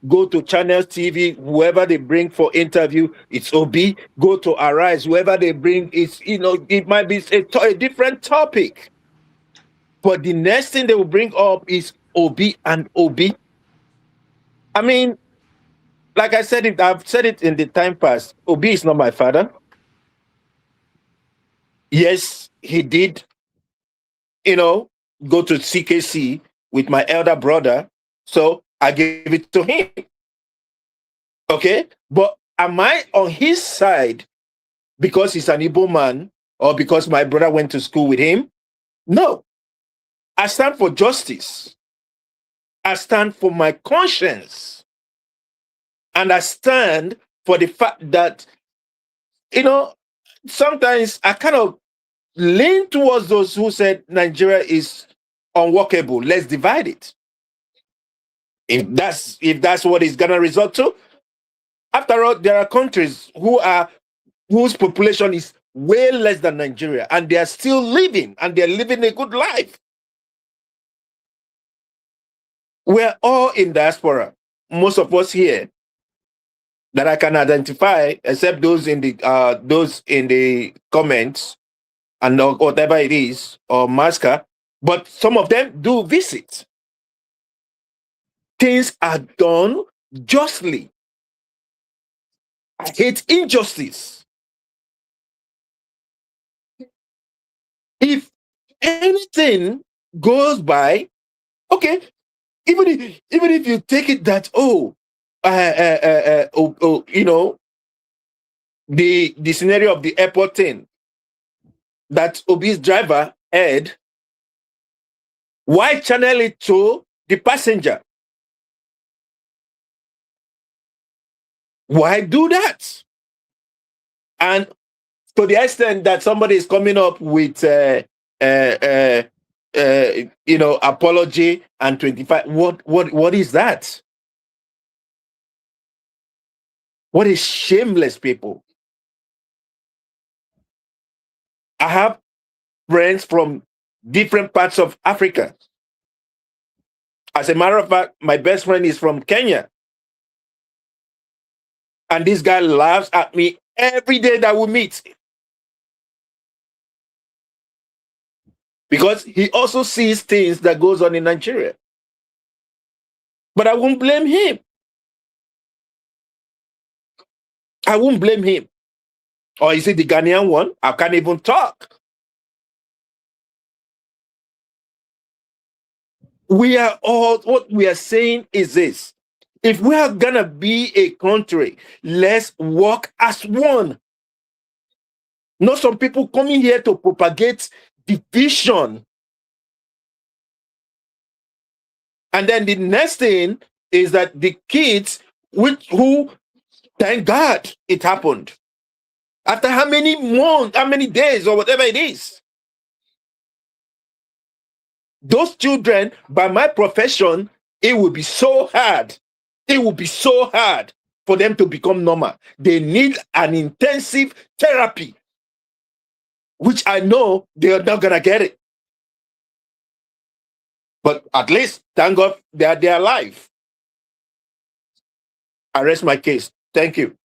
[SPEAKER 6] Go to Channel TV, whoever they bring for interview, it's OB. Go to Arise, whoever they bring, it might be a different topic. But the next thing they will bring up is OB and OB. I mean, like I said, I've said it in the time past, OB is not my father. Yes, he did, go to CKC with my elder brother, so I gave it to him. Okay? But am I on his side because he's an Igbo man or because my brother went to school with him? No. I stand for justice. I stand for my conscience. And I stand for the fact that, sometimes I kind of lean towards those who said Nigeria is unworkable. Let's divide it. If that's what it's gonna result to. After all, there are countries whose population is way less than Nigeria, and they are still living, and they're living a good life. We're all in diaspora. Most of us here that I can identify, except those in the comments and whatever it is, or Masca, but some of them do visit. Things are done justly. I hate injustice. If anything goes by, okay, even if you take it that the scenario of the airport thing that Obi's driver had, why channel it to the passenger? Why do that? And to the extent that somebody is coming up with apology and 25, what is that? What is shameless, people? I have friends from different parts of Africa. As a matter of fact, my best friend is from Kenya. And this guy laughs at me every day that we meet. Because he also sees things that goes on in Nigeria. But I won't blame him. I won't blame him. Or is it the Ghanaian one? I can't even talk. What we are saying is this. If we are gonna be a country, let's work as one. Not some people coming here to propagate division. And then the next thing is that the kids, who, thank God it happened. After how many months, how many days, or whatever it is. Those children, by my profession, it will be so hard. It will be so hard for them to become normal. They need an intensive therapy, which I know they are not going to get it. But at least, thank God, they're alive. I rest my case. Thank you.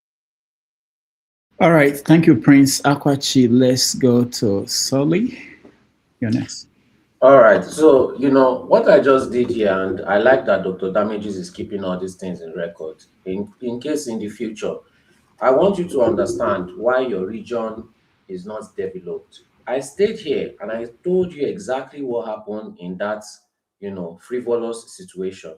[SPEAKER 5] All right. Thank you, Prince Akwachi. Let's go to Sully. You're next.
[SPEAKER 4] All right. So, what I just did here, and I like that Dr. Damages is keeping all these things in record. In case in the future, I want you to understand why your region is not developed. I stayed here and I told you exactly what happened in that, frivolous situation.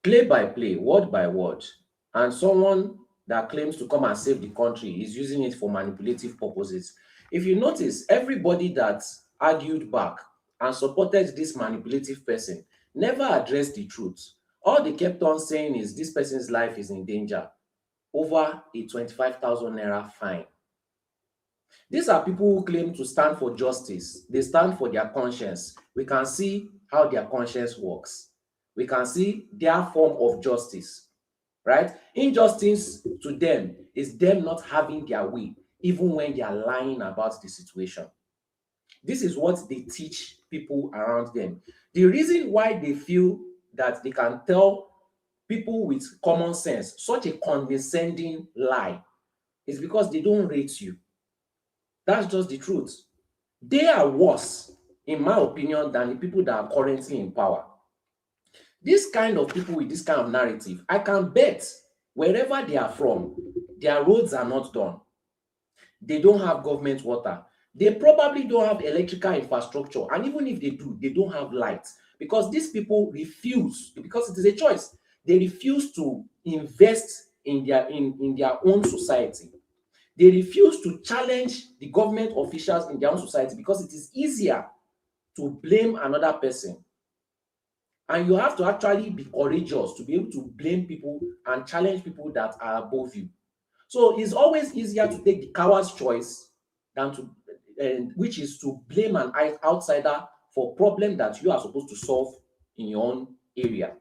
[SPEAKER 4] Play by play, word by word. And someone that claims to come and save the country is using it for manipulative purposes. If you notice, everybody that argued back and supported this manipulative person never addressed the truth. All they kept on saying is this person's life is in danger over a 25,000 naira fine. These are people who claim to stand for justice. They stand for their conscience. We can see how their conscience works. We can see their form of justice, right? Injustice to them is them not having their way, even when they are lying about the situation. This is what they teach people around them. The reason why they feel that they can tell people with common sense such a condescending lie is because they don't rate you. That's just the truth. They are worse, in my opinion, than the people that are currently in power. This kind of people with this kind of narrative, I can bet wherever they are from, their roads are not done. They don't have government water. They probably don't have electrical infrastructure. And even if they do, they don't have lights. Because these people refuse, because it is a choice, they refuse to invest in their own society. They refuse to challenge the government officials in their own society because it is easier to blame another person. And you have to actually be courageous to be able to blame people and challenge people that are above you. So it's always easier to take the coward's choice than to, which is to blame an outsider for a problem that you are supposed to solve in your own area.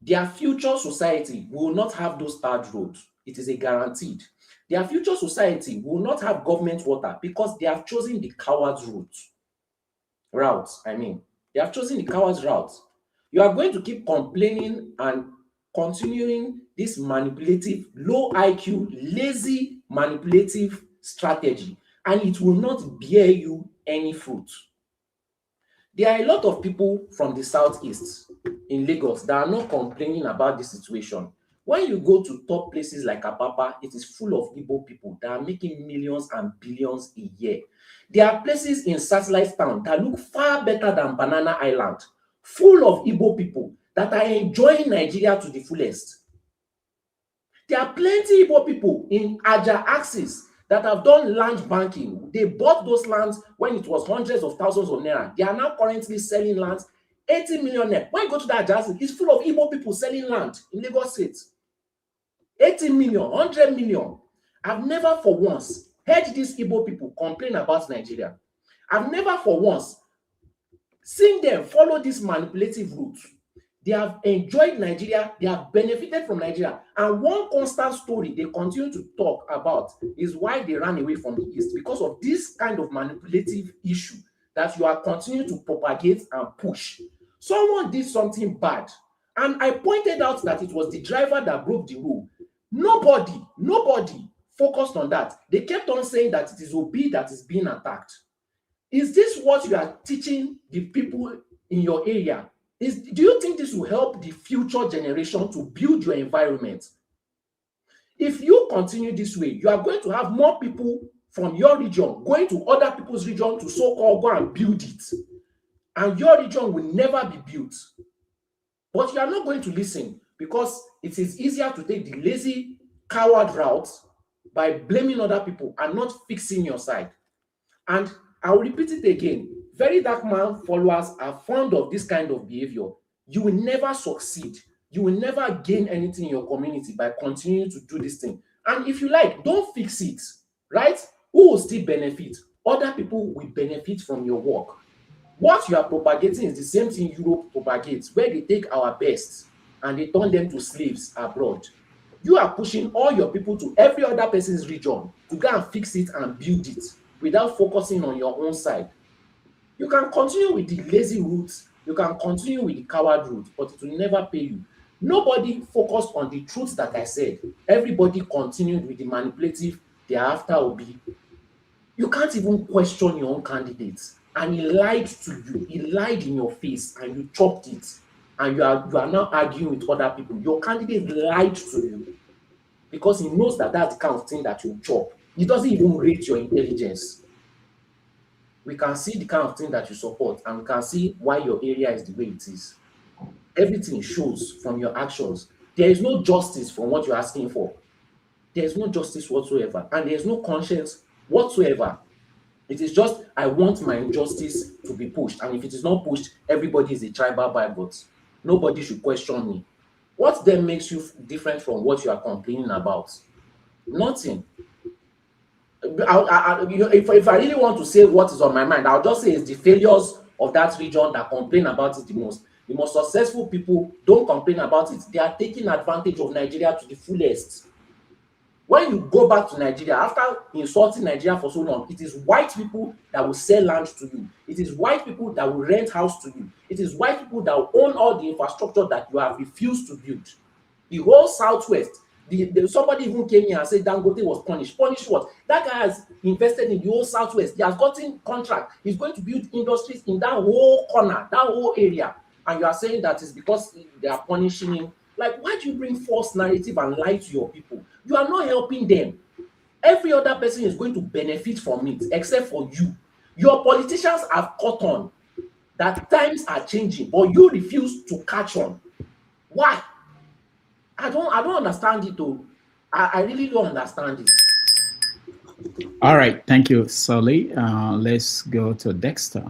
[SPEAKER 4] Their future society will not have those tarred roads. It is a guaranteed. Their future society will not have government water because they have chosen the coward's route. They have chosen the coward's route. You are going to keep complaining and continuing this manipulative, low IQ, lazy, manipulative strategy, and it will not bear you any fruit. There are a lot of people from the southeast in Lagos that are not complaining about this situation. When you go to top places like Apapa, it is full of Igbo people that are making millions and billions a year. There are places in satellite town that look far better than Banana Island, full of Igbo people that are enjoying Nigeria to the fullest. There are plenty Igbo people in Aja axis that have done land banking. They bought those lands when it was hundreds of thousands of naira. They are now currently selling lands 80 million naira. When you go to that Aja axis, it's full of Igbo people selling land in Lagos State. 80 million, 100 million. I've never for once heard these Igbo people complain about Nigeria. I've never for once seen them follow this manipulative route. They have enjoyed Nigeria, they have benefited from Nigeria. And one constant story they continue to talk about is why they ran away from the East, because of this kind of manipulative issue that you are continuing to propagate and push. Someone did something bad, and I pointed out that it was the driver that broke the rule. Nobody focused on that. They kept on saying that it is Obi that is being attacked. Is this what you are teaching the people in your area? Do you think this will help the future generation to build your environment? If you continue this way, you are going to have more people from your region going to other people's region to so-called go and build it. And your region will never be built. But you are not going to listen because it is easier to take the lazy, coward route by blaming other people and not fixing your side. And
[SPEAKER 17] I'll repeat it again. Very dark man followers are fond of this kind of behavior. You will never succeed. You will never gain anything in your community by continuing to do this thing. And if you like, don't fix it, right? Who will still benefit? Other people will benefit from your work. What you are propagating is the same thing Europe propagates, where they take our best and they turn them to slaves abroad. You are pushing all your people to every other person's region to go and fix it and build it without focusing on your own side. You can continue with the lazy route, you can continue with the coward route, but it will never pay you. Nobody focused on the truth that I said. Everybody continued with the manipulative, they are after Obi. You can't even question your own candidates. And he lied to you. He lied in your face and you chopped it. And you are now arguing with other people. Your candidate lied to you because he knows that that's the kind of thing that you chop. He doesn't even rate your intelligence. We can see the kind of thing that you support and we can see why your area is the way it is. Everything shows from your actions. There is no justice from what you're asking for. There is no justice whatsoever. And there is no conscience whatsoever. It is just, I want my injustice to be pushed. And if it is not pushed, everybody is a tribal bigot. Nobody should question me. What then makes you different from what you are complaining about? Nothing. If I really want to say what is on my mind, I'll just say it's the failures of that region that complain about it the most. The most successful people don't complain about it. They are taking advantage of Nigeria to the fullest. When you go back to Nigeria, after insulting Nigeria for so long, it is white people that will sell land to you. It is white people that will rent house to you. It is white people that will own all the infrastructure that you have refused to build. The whole Southwest, somebody even came here and said Dangote was punished. Punished what? That guy has invested in the whole Southwest. He has gotten contract. He's going to build industries in that whole corner, that whole area. And you are saying that it's because they are punishing him. Like, why do you bring false narrative and lie to your people? You are not helping them. Every other person is going to benefit from it, except for you. Your politicians have caught on that times are changing, but you refuse to catch on. Why? I don't understand it though. I really don't understand it.
[SPEAKER 5] All right, thank you, Sully. Let's go to Dexter.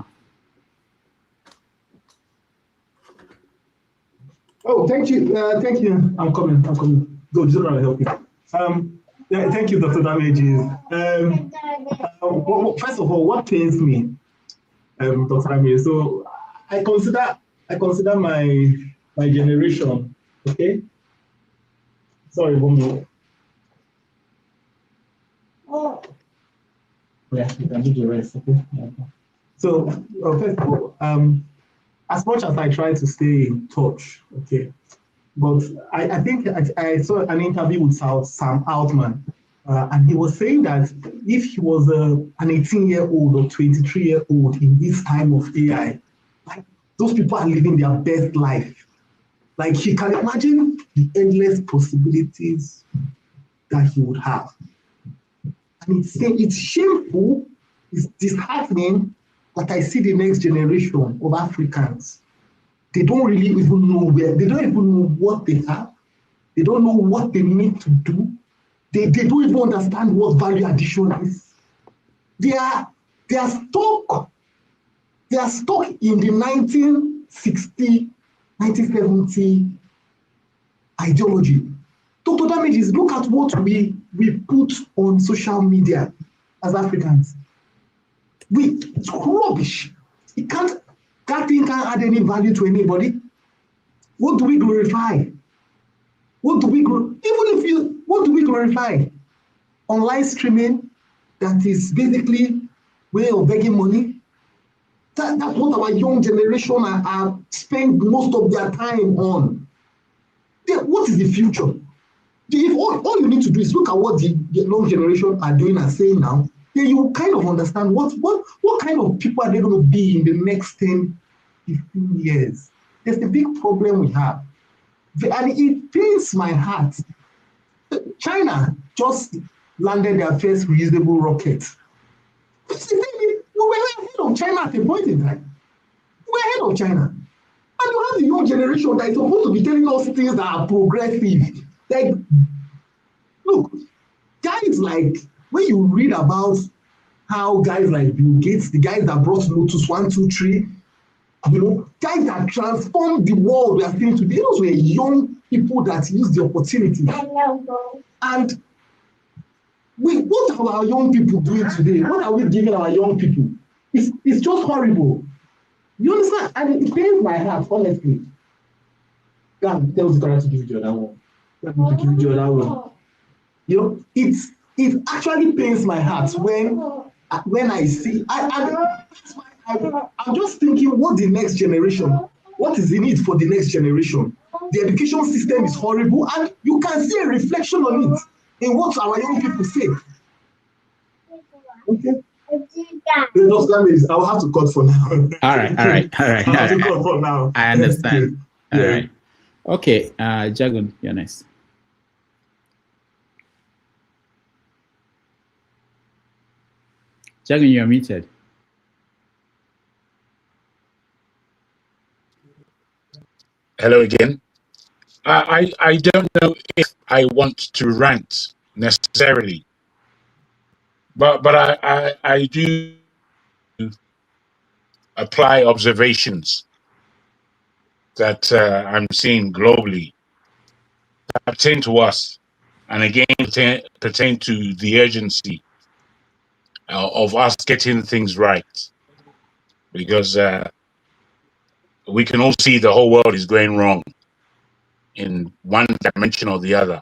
[SPEAKER 12] Oh, thank you. Thank you. I'm coming. Go, General, help you. Yeah, thank you, Dr. Dameji. First of all, what pains me, Dr. Dameji? So I consider my generation. Okay. Sorry, 1 minute. Oh. Yeah, you can do the rest. Okay. So first of all, as much as I try to stay in touch, okay, but I think I saw an interview with Sam Altman, and he was saying that if he was an 18-year-old or 23-year-old in this time of AI, like those people are living their best life. Like he can imagine the endless possibilities that he would have. And it's shameful, it's disheartening. Like I see the next generation of Africans, they don't really even know they don't even know what they have. They don't know what they need to do. They don't even understand what value addition is. They are stuck. They are stuck in the 1960, 1970 ideology. Dr. Damages, look at what we put on social media as Africans. It's rubbish. That thing can't add any value to anybody. What do we glorify? What do we glorify? Online streaming that is basically way of begging money. That's what our young generation are spend most of their time on. What is the future? If all you need to do is look at what the young generation are doing and saying now, then you kind of understand what kind of people are they going to be in the next 10, 15 years. There's a big problem we have. And it pains my heart. China just landed their first reusable rocket. We were ahead of China at a point in time. We were ahead of China. And you have the young generation that is supposed to be telling us things that are progressive. Like, look, guys, like, when you read about how guys like Bill Gates, the guys that brought Lotus 123, guys that transformed the world we are seeing today, those were young people that used the opportunity. And what are our young people doing today? What are we giving our young people? It's just horrible. You understand? And it pains my heart, honestly. God tells the to give you the other one. God to give you the other one. It actually pains my heart when I see. I'm just thinking, what the next generation? What is in it for the next generation? The education system is horrible, and you can see a reflection on it in what our young people say. Okay. I'll have to cut for now.
[SPEAKER 5] All right.
[SPEAKER 12] I'll have to cut for now.
[SPEAKER 5] I understand. All right. Okay, Jagun, you're next. Jagun, you're muted.
[SPEAKER 11] Hello again. I don't know if I want to rant necessarily, but I do apply observations that I'm seeing globally that pertain to us, and again pertain to the urgency of us getting things right, because we can all see the whole world is going wrong in one dimension or the other.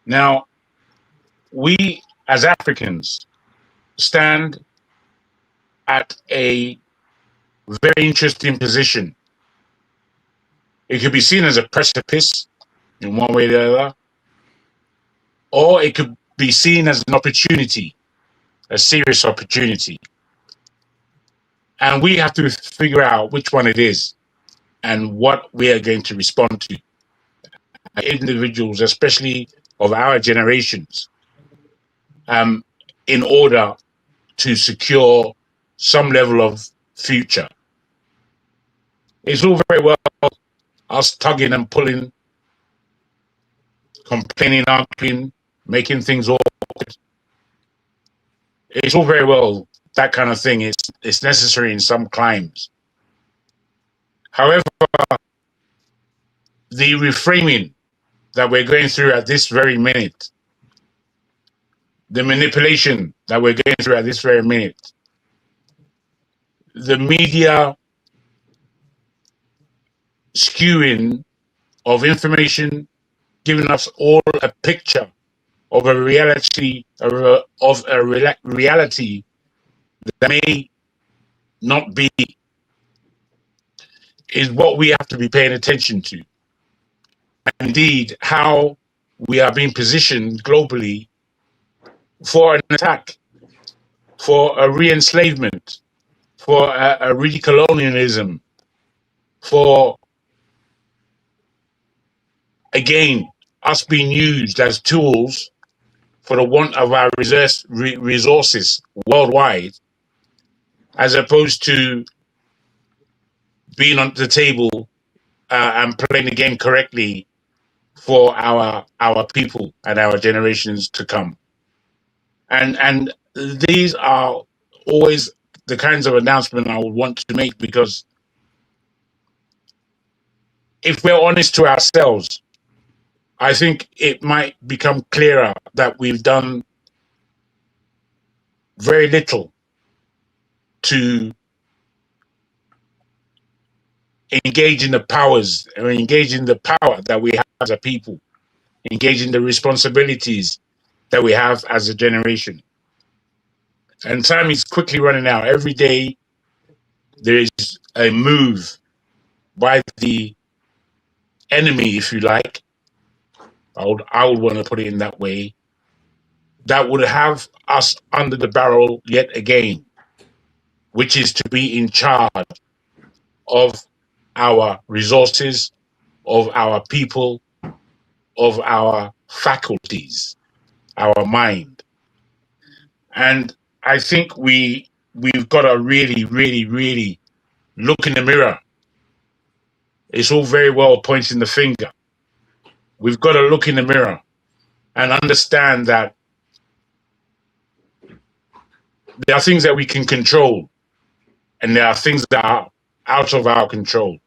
[SPEAKER 11] Now, we as Africans stand at a very interesting position. It could be seen as a precipice in one way or the other, or it could be seen as an opportunity, a serious opportunity. And we have to figure out which one it is and what we are going to respond to. Individuals, especially of our generations, in order to secure some level of future. It's all very well us tugging and pulling, complaining, arguing, making things awkward. It's all very well, that kind of thing. It's necessary in some climes. However, the reframing that we're going through at this very minute, the manipulation that we're going through at this very minute, the media skewing of information, giving us all a picture of a reality, reality that may not be, is what we have to be paying attention to. Indeed, how we are being positioned globally for an attack, for a re-enslavement, for a re-colonialism, for, again, us being used as tools for the want of our resources worldwide, as opposed to being on the table and playing the game correctly for our people and our generations to come. And these are always the kinds of announcement I would want to make, because if we're honest to ourselves, I think it might become clearer that we've done very little to engage in the powers, or engage in the power that we have as a people, engage in the responsibilities that we have as a generation. And time is quickly running out. Every day there is a move by the enemy, if you like. I would want to put it in that way, that would have us under the barrel yet again, which is to be in charge of our resources, of our people, of our faculties, our mind. And I think we've got to really, really, really look in the mirror. It's all very well pointing the finger. We've got to look in the mirror and understand that there are things that we can control, and there are things that are out of our control.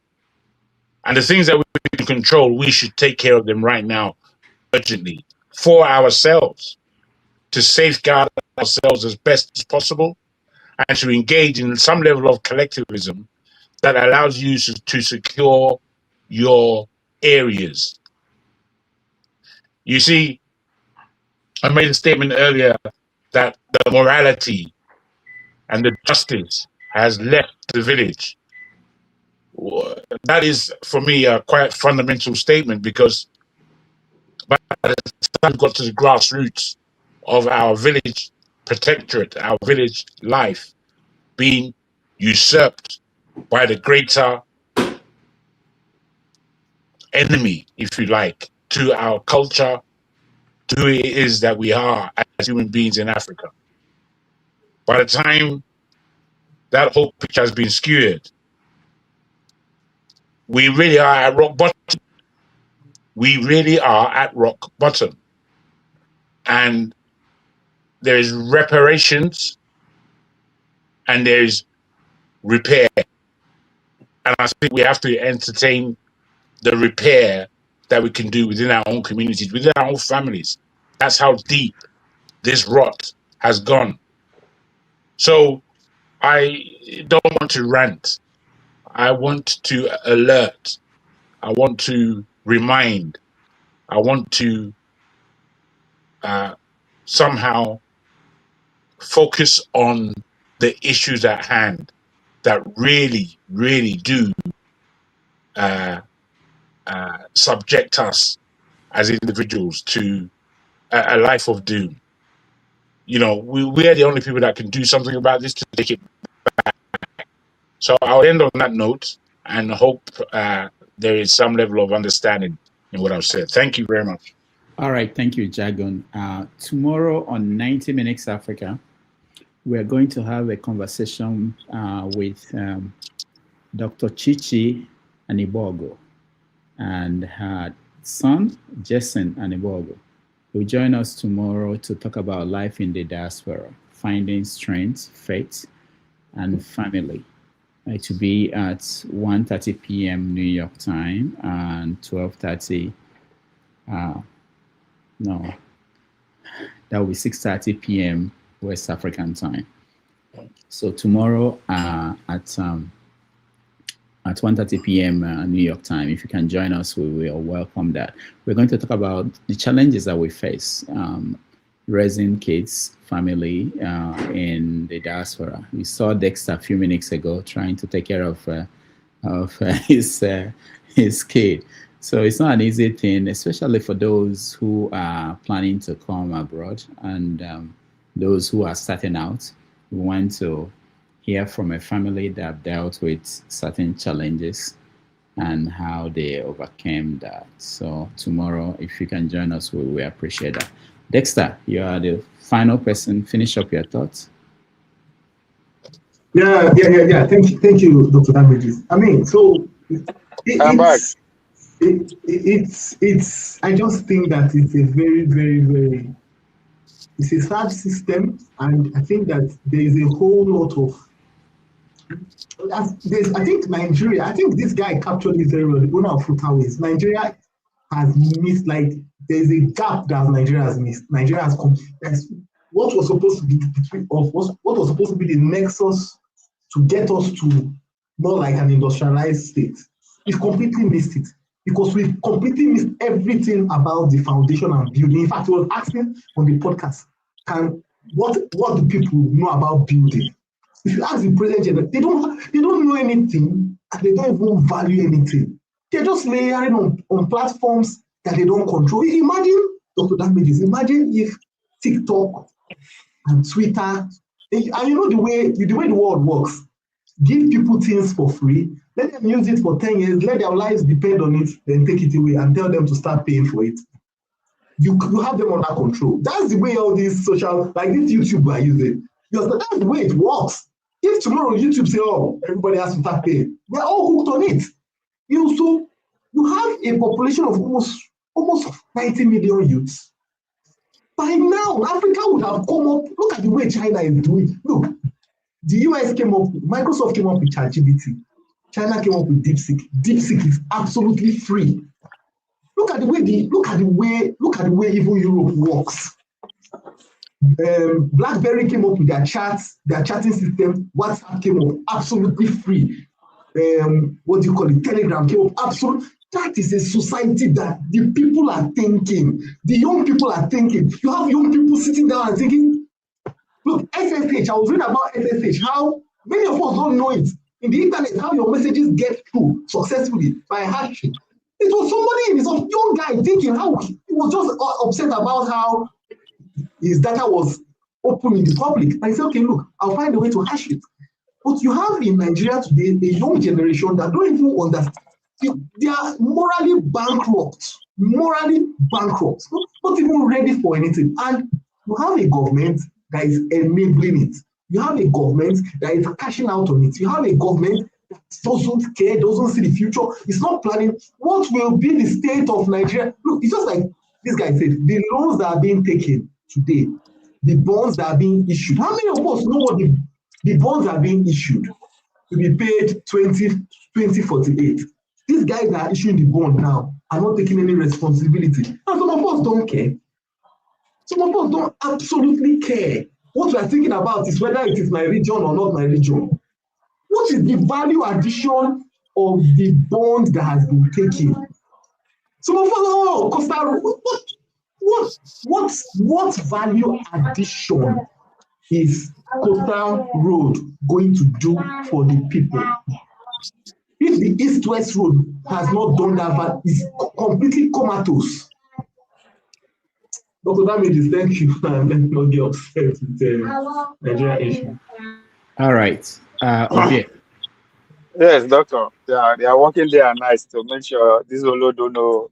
[SPEAKER 11] And the things that we can control, we should take care of them right now, urgently, for ourselves, to safeguard ourselves as best as possible, and to engage in some level of collectivism that allows you to secure your areas. You see, I made a statement earlier that the morality and the justice has left the village. That is, for me, a quite fundamental statement, because by the time we got to the grassroots of our village protectorate, our village life being usurped by the greater enemy, if you like, to our culture, to who it is that we are as human beings in Africa. By the time that whole picture has been skewered, we really are at rock bottom. We really are at rock bottom. And there is reparations and there is repair. And I think we have to entertain the repair that we can do within our own communities, within our own families. That's how deep this rot has gone. So I don't want to rant. I want to alert. I want to remind. I want to somehow focus on the issues at hand that really, really do subject us as individuals to a life of doom. You know, we are the only people that can do something about this to take it back. So I'll end on that note and hope there is some level of understanding in what I've said. Thank you very much.
[SPEAKER 5] All right, thank you, Jagun. Tomorrow on 90 Minutes Africa, we're going to have a conversation with Dr. Chichi Anibogo and her son, Jason Anibogo, will join us tomorrow to talk about life in the diaspora, finding strength, faith, and family. It will be at 1:30 p.m. New York time and 12:30. No, that will be 6:30 p.m. West African time. So tomorrow at 1:30 p.m. New York time, if you can join us, we will welcome that. We're going to talk about the challenges that we face, raising kids, family in the diaspora. We saw Dexter a few minutes ago trying to take care of his kid. So it's not an easy thing, especially for those who are planning to come abroad and those who are starting out. We want to hear from a family that have dealt with certain challenges and how they overcame that. So tomorrow, if you can join us, we appreciate that. Dexter, you are the final person. Finish up your thoughts.
[SPEAKER 12] Yeah. Thank you, Dr. Damages. I mean, so
[SPEAKER 13] I'm back.
[SPEAKER 12] It's. I just think that it's a very, very, very. It's a sad system, and I think that there is a whole lot of. I think Nigeria. I think this guy captured this very well. The owner of Fruitways. Nigeria has missed, like, there's a gap that Nigeria has missed. Nigeria has come. What was supposed to be what was supposed to be the nexus to get us to more like an industrialized state. We've completely missed it because we've completely missed everything about the foundation and building. In fact, I was asking on the podcast, what do people know about building? If you ask the president, they don't know anything and they don't even value anything. They're just layering on platforms that they don't control. Imagine, Dr. Damages, imagine if TikTok and Twitter, and you know the way the world works, give people things for free, let them use it for 10 years, let their lives depend on it, then take it away and tell them to start paying for it. You have them under control. That's the way all these social, like this YouTube are using. Because that's the way it works. If tomorrow YouTube say, oh, everybody has to start paying, they're all hooked on it. So you have a population of almost 90 million youths. By now, Africa would have come up. Look at the way China is doing. Look, the US came up, Microsoft came up with ChatGPT. China came up with DeepSeek. DeepSeek is absolutely free. Look at the way even Europe works. BlackBerry came up with their chatting system. WhatsApp came up absolutely free. What do you call it? Telegram came up absolutely. That is a society that the people are thinking. The young people are thinking. You have young people sitting down and thinking, look, SSH, I was reading about SSH, how many of us don't know it. In the internet, how your messages get through successfully by hashing. It was somebody in his young guy thinking how he was just upset about how his data was open in the public. And he said, okay, look, I'll find a way to hash it. But you have in Nigeria today a young generation that don't even understand. They are morally bankrupt, not even ready for anything. And you have a government that is enabling it. You have a government that is cashing out on it. You have a government that doesn't care, doesn't see the future. It's not planning what will be the state of Nigeria. Look, it's just like this guy said, the loans that are being taken today, the bonds that are being issued. How many of us know what the bonds are being issued to be paid 2048? These guys that are issuing the bond now are not taking any responsibility. And some of us don't care. Some of us don't absolutely care. What we are thinking about is whether it is my region or not my region. What is the value addition of the bond that has been taken? Some of us, Costa, what value addition is Coastal Road going to do for the people? If the East-West Road has not done that, but is completely comatose. Dr. Damages, thank you. Let me not get upset with the Nigeria issue.
[SPEAKER 5] All right. Okay.
[SPEAKER 13] Yes, doctor. They are working day and night to make sure this Olo don't know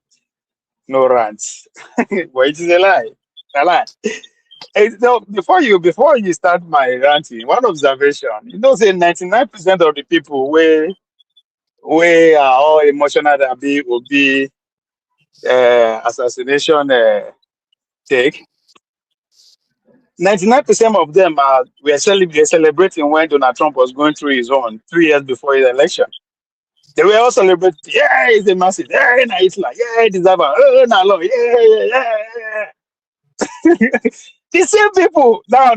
[SPEAKER 13] no rants. But it is a lie. A lie. No, before you start my ranting, one observation. You know, say 99% of the people where are all emotional that will be assassination take. 99% of them were celebrating when Donald Trump was going through his own 3 years before his election. They were all celebrating, yeah, he's a massive, yeah, it's like, yeah, it's about, oh, no, long, yeah. The same people now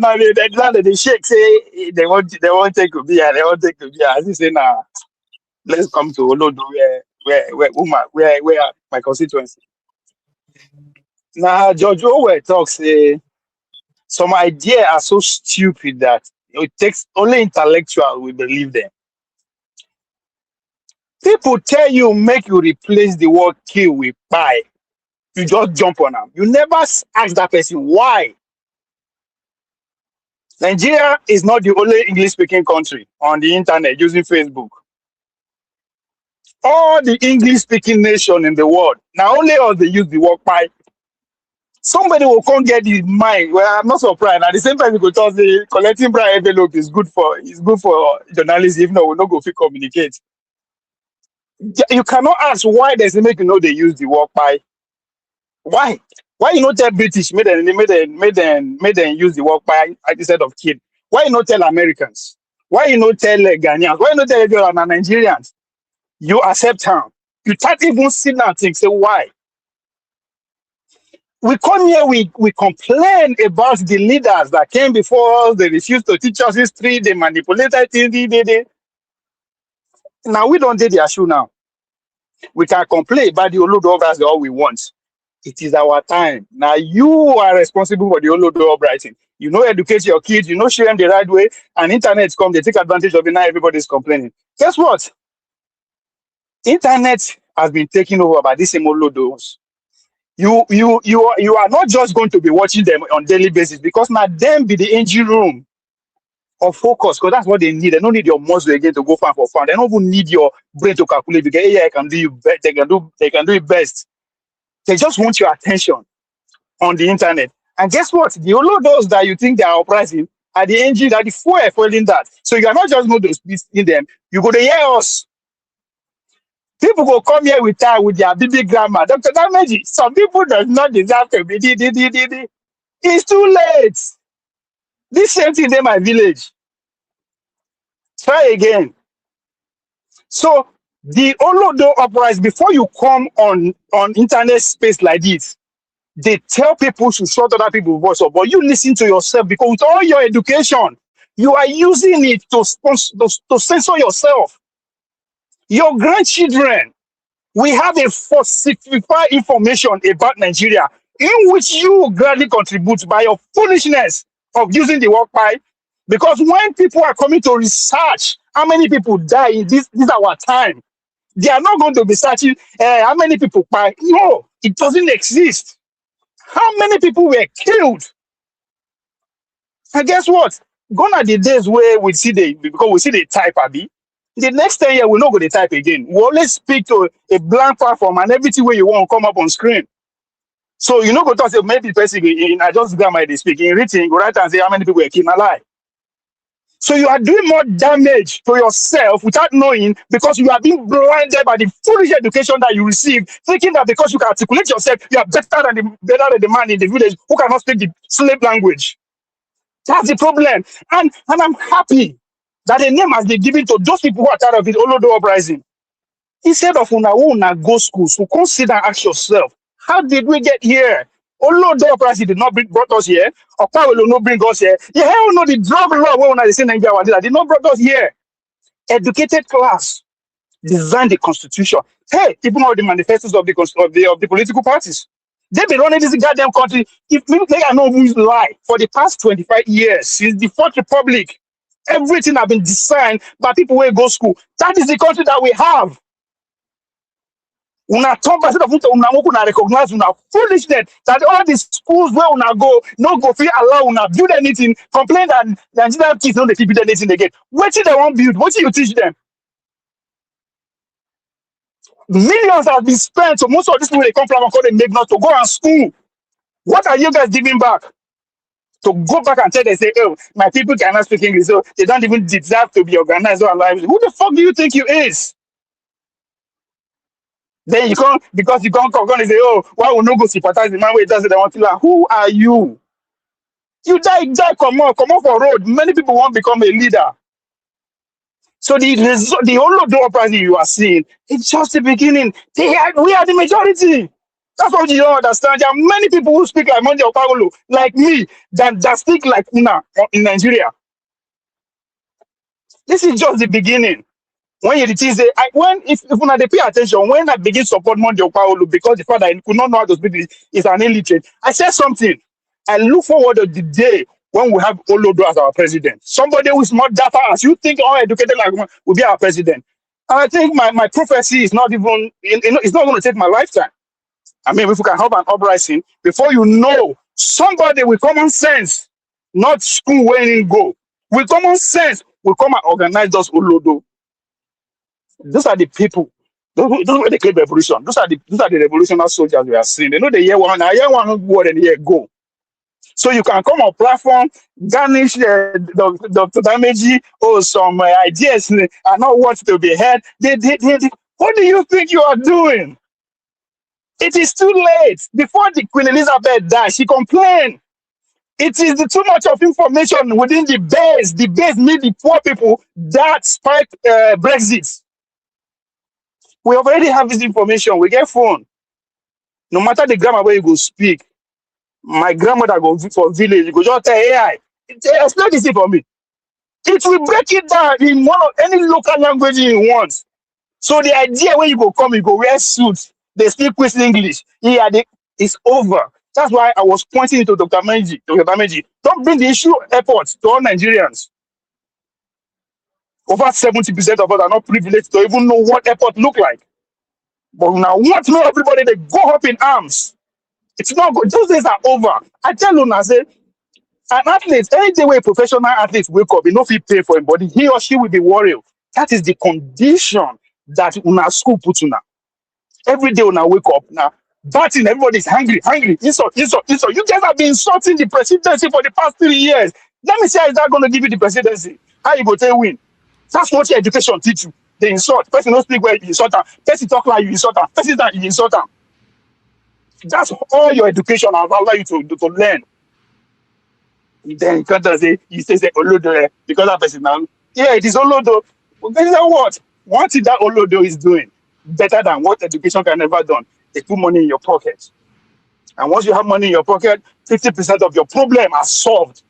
[SPEAKER 13] they shake say they want take to be they want take to be as you say now. Let's come to Olodo where my constituency. Now George Orwell talks some ideas are so stupid that it takes only intellectual will believe them. People tell you make you replace the word kill with buy. You just jump on them. You never ask that person why. Nigeria is not the only English-speaking country on the internet using Facebook. All the English-speaking nation in the world, now only us they use the word buy. Somebody will come get the mind. Well, I'm not surprised. At the same time, you could tell the collecting bribe envelope is good for journalists, even though we not go fit communicate. You cannot ask why does it make you know they use the word buy. Why? Why you not tell British made them use the word buy instead of kid? Why you not tell Americans? Why you not tell Ghanaians? Why you not tell everyone Nigerians? You accept them. You can't even sit down and think, say why? We come here, we complain about the leaders that came before us, they refused to teach us history, they manipulated things, Now we don't take their shoe now. We can complain about the Olodo that's all we want. It is our time. Now you are responsible for the Olodo uprising. You know, educate your kids, you know, show them the right way, and internet come, they take advantage of it, now everybody's complaining. Guess what? Internet has been taken over by these same Olodos. You are not just going to be watching them on daily basis because now them be the engine room of focus, because that's what they need. They don't need your muscle again to go far for fun. They don't even need your brain to calculate because AI can do you they can do it best. They just want your attention on the internet. And guess what? The Olodos that you think they are uprising are the engine, that the fueling that. So you are not just going to speak in them, you go to hear us. People go come here with their BB grammar. Dr. Damaji, some people does not deserve to be It's too late. This same thing in my village. Try again. So the Olodo uprising, before you come on internet space like this, they tell people to shut other people's voice up, but you listen to yourself because with all your education, you are using it to censor yourself. Your grandchildren, we have a falsified information about Nigeria in which you gladly contribute by your foolishness of using the word pie. Because when people are coming to research how many people die in this our time, they are not going to be searching how many people pie. No, it doesn't exist. How many people were killed? And guess what? Gone are the days where we see the type, Abi. The next 10 years, we're not going to type again. We always speak to a blank platform and everything where you want to come up on screen. So you know, go to say maybe basically I just grammar they speak in written, go right and say how many people were killed alive. So you are doing more damage to yourself without knowing because you are being blinded by the foolish education that you receive, thinking that because you can articulate yourself, you are better than the man in the village who cannot speak the slave language. That's the problem. And I'm happy that a name has been given to those people who are tired of it, Olodo uprising. Instead of una go schools, so consider and ask yourself, how did we get here? Olodo uprising did not brought us here. Okpa will not bring us here. You hell know the drug law when they say Nigeria did not brought us here. Educated class designed the constitution. Hey, even all the manifestos of the political parties. They've been running this goddamn country. If they are not who's lie for the past 25 years since the Fourth Republic, everything has been designed by people who go school. That is the country that we have. Una talk about una recognize una foolishness that all the schools where una go no go free allow una build anything. Complain that Nigerian kids don't build anything again. What did they want build? What do you teach them? Millions have been spent. So most of these people they come from they make not to go and school. What are you guys giving back? To go back and tell they say, oh, my people cannot speak English, so they don't even deserve to be organized or alive. Who the fuck do you think you is? Then you can't because you can't come and say, oh, why will no go sympathize the man where it does it? They want to learn. Who are you? You die, come on for road. Many people want to become a leader. So the whole door uprising you are seeing, it's just the beginning. We are the majority. That's what you don't understand. There are many people who speak like Monday Okpagolo, like me, that speak like Una in Nigeria. This is just the beginning. When you say, if Una they pay attention, when I begin support Monday Okpagolo because the fact that I could not know how to speak is an illiterate, I said something. I look forward to the day when we have Olodo as our president. Somebody who is not that far as you think all educated like one will be our president. And I think my prophecy is not even, it's not going to take my lifetime. I mean, if we can have an uprising, before you know, somebody with common sense, not school where you go, with common sense, will come and organize those Olodo. Those are the people. Those are the great revolution. Those are the revolutionary soldiers we are seeing. They know the year one word and year go. So you can come on platform, garnish Dr. Dameji or some ideas and not what to be heard. What do you think you are doing? It is too late. Before the Queen Elizabeth died, she complained. It is too much of information within the base. The base need the poor people that spiked Brexit. We already have this information. We get phone. No matter the grammar where you go speak, my grandmother go for village, you go just tell AI. Explain this thing for me. It will break it down in any local language you want. So the idea when you go come, you go wear suits, they speak with English. Yeah, it's over. That's why I was pointing to Dr. Meji. Dr. Meji, don't bring the issue airports to all Nigerians. Over 70% of us are not privileged to even know what airport look like. But now want to know everybody, they go up in arms. It's not good. Those days are over. I tell you now, say, an athlete, any day where a professional athlete wake up, he no fit pay for him, but he or she will be worried. That is the condition that una school puts una. Every day when I wake up now, batting, everybody's hungry, insult. You guys have been insulting the presidency for the past 3 years. Let me see how is that going to give you the presidency? How you go to win? That's what your education teach you. They insult. Person don't speak well, you insult them. Person talk like you insult them. Person that you insult them. That's all your education allow you to learn. Then you can't say Olodo because that person now. Yeah, it is Olodo. But then what? One thing that Olodo is doing better than what education can ever done is put money in your pocket. And once you have money in your pocket, 50% of your problem are solved.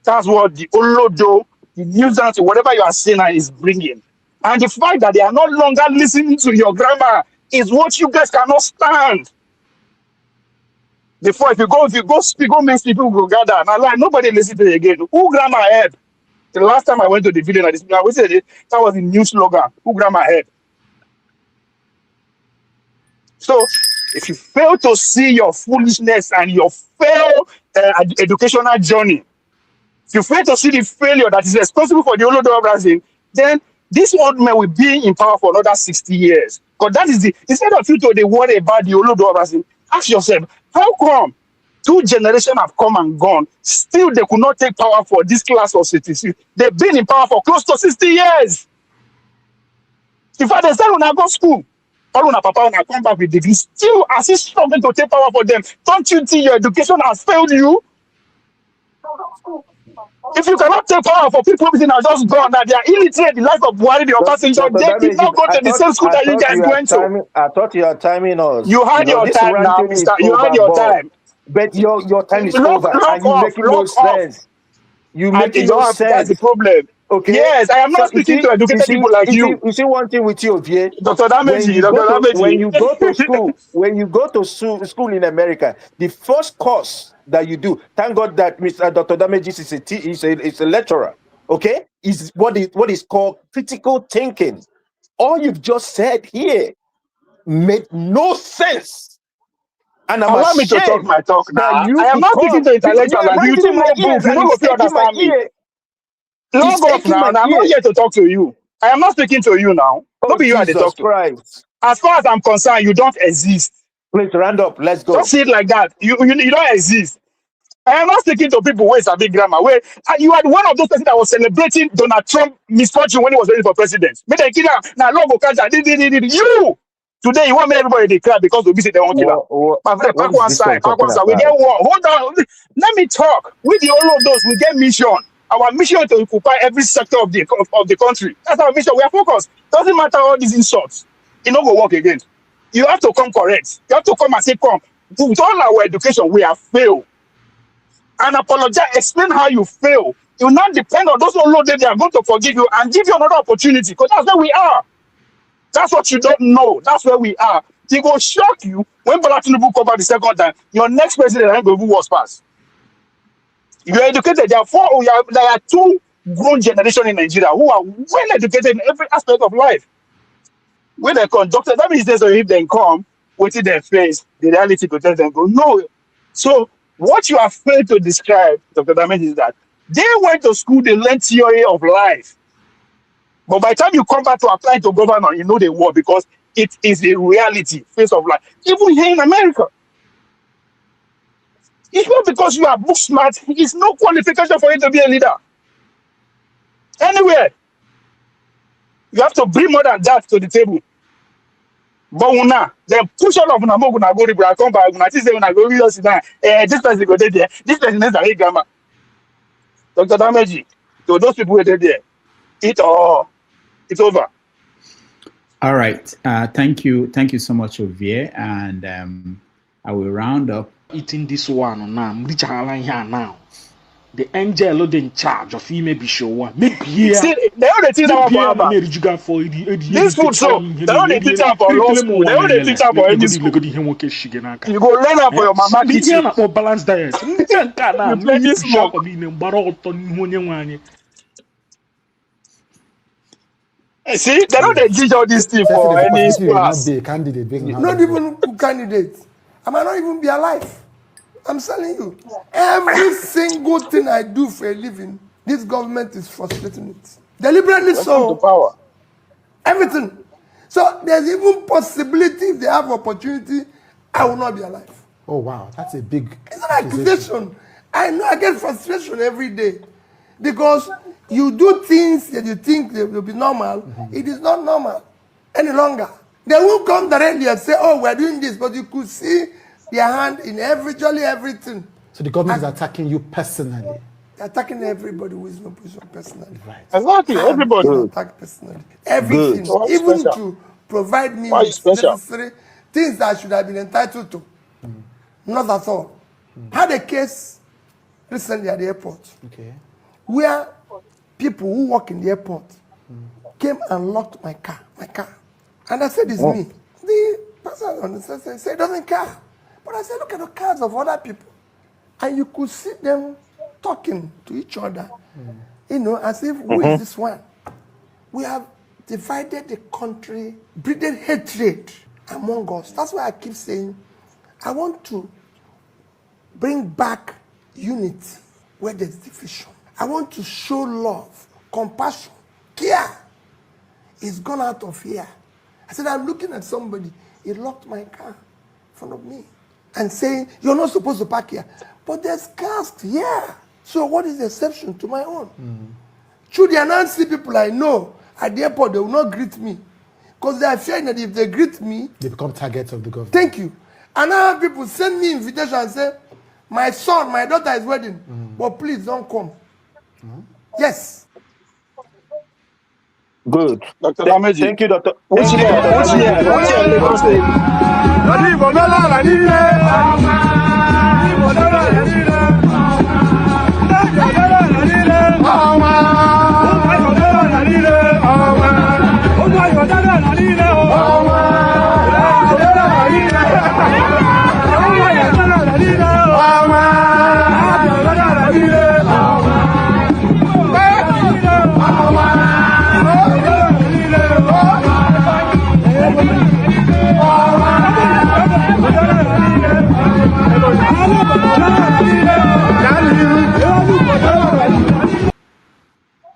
[SPEAKER 13] That's what the Olodo, the nuisance, whatever you are saying is bringing. And the fact that they are no longer listening to your grammar is what you guys cannot stand. Before, if you go speak, go make people go gather. And like nobody listen to it again. Who grammar help? The last time I went to the village, that was the new slogan. Who grammar help? So if you fail to see your foolishness and your failed educational journey, if you fail to see the failure that is responsible for the Olodo uprising, then this old man will be in power for another 60 years. Because that is instead of you to worry about the Olodo uprising, ask yourself, how come 2 generations have come and gone, still they could not take power for this class of citizens? They've been in power for close to 60 years. In fact, they said when I go to school, all una papa when I come back with degrees, still as if struggling to take power for them. Don't you think your education has failed you? If you cannot take power for people who are just gone, that they are illiterate, the life of Buhari, the Obasanjo, they did not go to the same school that you guys went to.
[SPEAKER 6] I thought you are timing us.
[SPEAKER 13] You had your time now, Mr. You had your time.
[SPEAKER 6] But your time is over, and you making no sense. You making no sense.
[SPEAKER 13] That's the problem.
[SPEAKER 6] Okay.
[SPEAKER 13] Yes, I am not speaking to educated people like you.
[SPEAKER 6] You see one thing with you, Ovie.
[SPEAKER 13] Dr. Dameji,
[SPEAKER 6] when you go to school, when you go to school in America, the first course that you do, thank God that Mr. Dr. Dameji is a lecturer. Okay, is what is called critical thinking. All you've just said here made no sense. And I'm
[SPEAKER 13] allow me to talk my talk now. I am not speaking to intellectual like you. Too many books. You don't go understand me. Log off now. I'm not here to talk to you. I am not speaking to you now. Don't be you at the talk to. As far as I'm concerned, you don't exist.
[SPEAKER 6] Please round up. Let's go.
[SPEAKER 13] Just say it like that. You don't exist. I am not speaking to people where it's a big grammar. Where you are one of those people that was celebrating Donald Trump misfortune when he was running for president. Now logo you. Today you want me everybody to cry because we say they won't kill him. My friend, pack one side. We get war. Hold on. Let me talk. With all of those, we get mission. Our mission is to occupy every sector of the country. That's our mission. We are focused. Doesn't matter all these insults. It not go work again. You have to come correct. You have to come and say, come. With all our education, we have failed. And apologize, explain how you fail. You not depend on those who know that they are going to forgive you and give you another opportunity. Because that's where we are. That's what you don't know. That's where we are. It will shock you when Bola Tinubu come back the second time. Your next president ain't going to was pass. You are educated. There are 2 grown generation in Nigeria who are well educated in every aspect of life. When they conduct, that means so if they come, waiting their face, the reality to tell them go no. So what you have failed to describe, Dr. Dameji, is that they went to school, they learned theory of life. But by the time you come back to apply to governor, you know they work because it is a reality, face of life. Even here in America. It's not because you are book smart, it's no qualification for you to be a leader. Anywhere. You have to bring more than that to the table. But una, then push all of una go to come back, una say una go real sit down. This person go there, this person is a grammar. Dr. Dameji, to those people who are there, it's over.
[SPEAKER 5] All right. Thank you so much, Ovie. And I will round up.
[SPEAKER 16] Eating this one now. The angel in charge of female show. Maybe
[SPEAKER 13] see, they only teach them for this food, so they only teach them for law school. They only teach them for any school. You go learn up for your mama kitchen.
[SPEAKER 16] For balanced diet.
[SPEAKER 13] See, they don't teach all these things for any class.
[SPEAKER 10] Not even candidates. I might not even be alive. I'm telling you, every single thing I do for a living, this government is frustrating it. Deliberately so.
[SPEAKER 13] To power.
[SPEAKER 10] Everything. So there's even possibility if they have opportunity, I will not be alive.
[SPEAKER 20] Oh wow, that's a big.
[SPEAKER 10] It's an accusation. I know I get frustration every day because you do things that you think they will be normal. It is not normal any longer. They won't come directly and say, "Oh, we're doing this," but you could see their hand in virtually everything.
[SPEAKER 20] So the government is attacking you personally.
[SPEAKER 10] They're attacking everybody who is in opposition personally.
[SPEAKER 20] Right.
[SPEAKER 13] Exactly, everybody.
[SPEAKER 10] Attacked personally. Everything,
[SPEAKER 13] So
[SPEAKER 10] even
[SPEAKER 13] special?
[SPEAKER 10] to provide me
[SPEAKER 13] Why you
[SPEAKER 10] with
[SPEAKER 13] special?
[SPEAKER 10] necessary things that I should have been entitled to. Not at all. Had a case recently at the airport where people who work in the airport came and locked my car. And I said, it's me. The person on the side said, he doesn't care. But I said, look at the cars of other people. And you could see them talking to each other, you know, as if, who is this one? We have divided the country, breeding hatred among us. That's why I keep saying, I want to bring back unity where there's division. I want to show love, compassion, care. It's gone out of here. I said, I'm looking at somebody. He locked my car in front of me and saying, you're not supposed to park here. But there's cars here. So what is the exception to my own? Through the announcing people I know at the airport, they will not greet me. Because they are fearing that if they greet me,
[SPEAKER 20] they become targets of the government.
[SPEAKER 10] Thank you. And now people send me invitation and say, my son, my daughter is wedding, but please don't come. Yes.
[SPEAKER 13] Good. Dr. Lameji. Thank you, Doctor. Which year? Lagos State?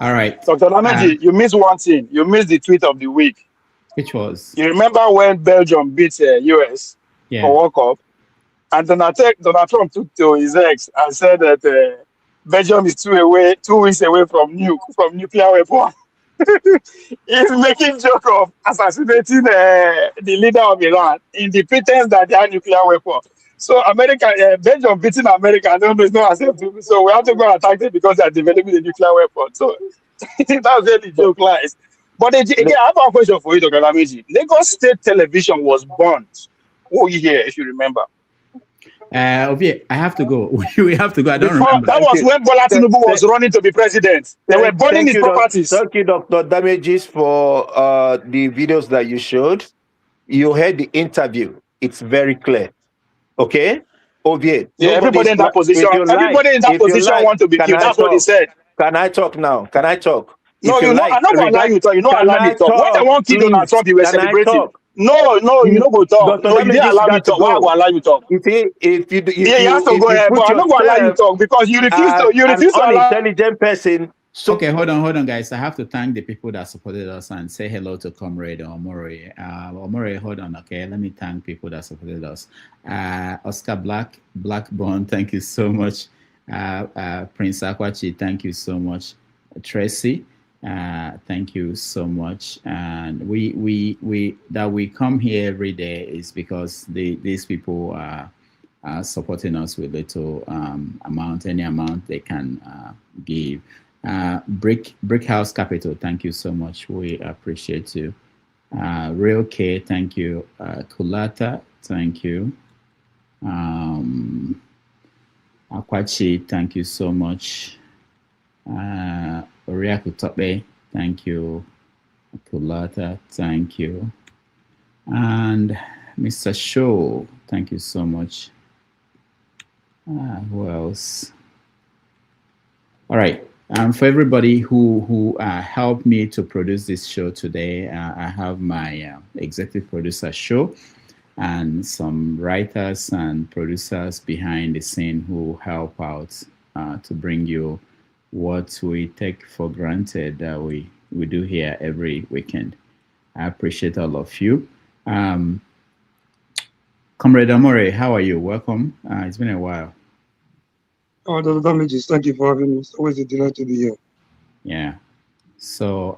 [SPEAKER 5] All right.
[SPEAKER 13] Dr. Lameji, you missed one thing. You missed the tweet of the week.
[SPEAKER 5] Which was?
[SPEAKER 13] You remember when Belgium beat US for World Cup? And Donald Trump took to his ex and said that Belgium is 2 weeks away from nuclear weapon. He's making joke of assassinating the leader of Iran in the pretense that they are nuclear weapon. So Belgium beating America, no, it's not acceptable. So we have to go and attack them because they are developing a nuclear weapon. So that's where the joke lies. But again, I have a question for you, Dr. Lameji. Lagos State Television was burnt. Oh, yeah, if you remember.
[SPEAKER 5] I have to go. We have to go. I don't remember.
[SPEAKER 13] That was when Bola Tinubu was running to be president. They were burning his properties.
[SPEAKER 6] Thank you, Dr. Damages, for the videos that you showed. You heard the interview. It's very clear. Okay? Ovie.
[SPEAKER 13] Yeah, everybody in that position. Everybody in that position want to be killed. That's what he said.
[SPEAKER 6] Can I talk now? Can I talk?
[SPEAKER 13] No, I'm not going to allow you to talk. You know, allow me to talk. When they want to kill Donald Trump, you were celebrating. No, you don't go talk. No, you didn't allow me to talk. Why will I allow you to talk?
[SPEAKER 6] You
[SPEAKER 13] have to go ahead, but I'm not going to allow you to talk because you refuse to allow.
[SPEAKER 6] An intelligent person.
[SPEAKER 5] So okay, hold on, guys. I have to thank the people that supported us and say hello to Comrade Omori. Omori, hold on, okay. Let me thank people that supported us. Oscar Blackburn, thank you so much. Prince Akwachi, thank you so much. Tracy, thank you so much. And we come here every day is because these people are supporting us with little amount, any amount they can give. Brick House Capital, thank you so much. We appreciate you. Real K, thank you. Kulata, thank you. Akwachi, thank you so much. Oriaku Tope, thank you. Kulata, thank you. And Mr. Show, thank you so much. Who else? All right. For everybody who helped me to produce this show today, I have my executive producer show and some writers and producers behind the scene who help out to bring you what we take for granted that we do here every weekend. I appreciate all of you. Comrade Amore, how are you? Welcome. It's been a while.
[SPEAKER 1] Oh, Dr. Damages, thank you for having me. It's always a delight to be here.
[SPEAKER 5] Yeah. So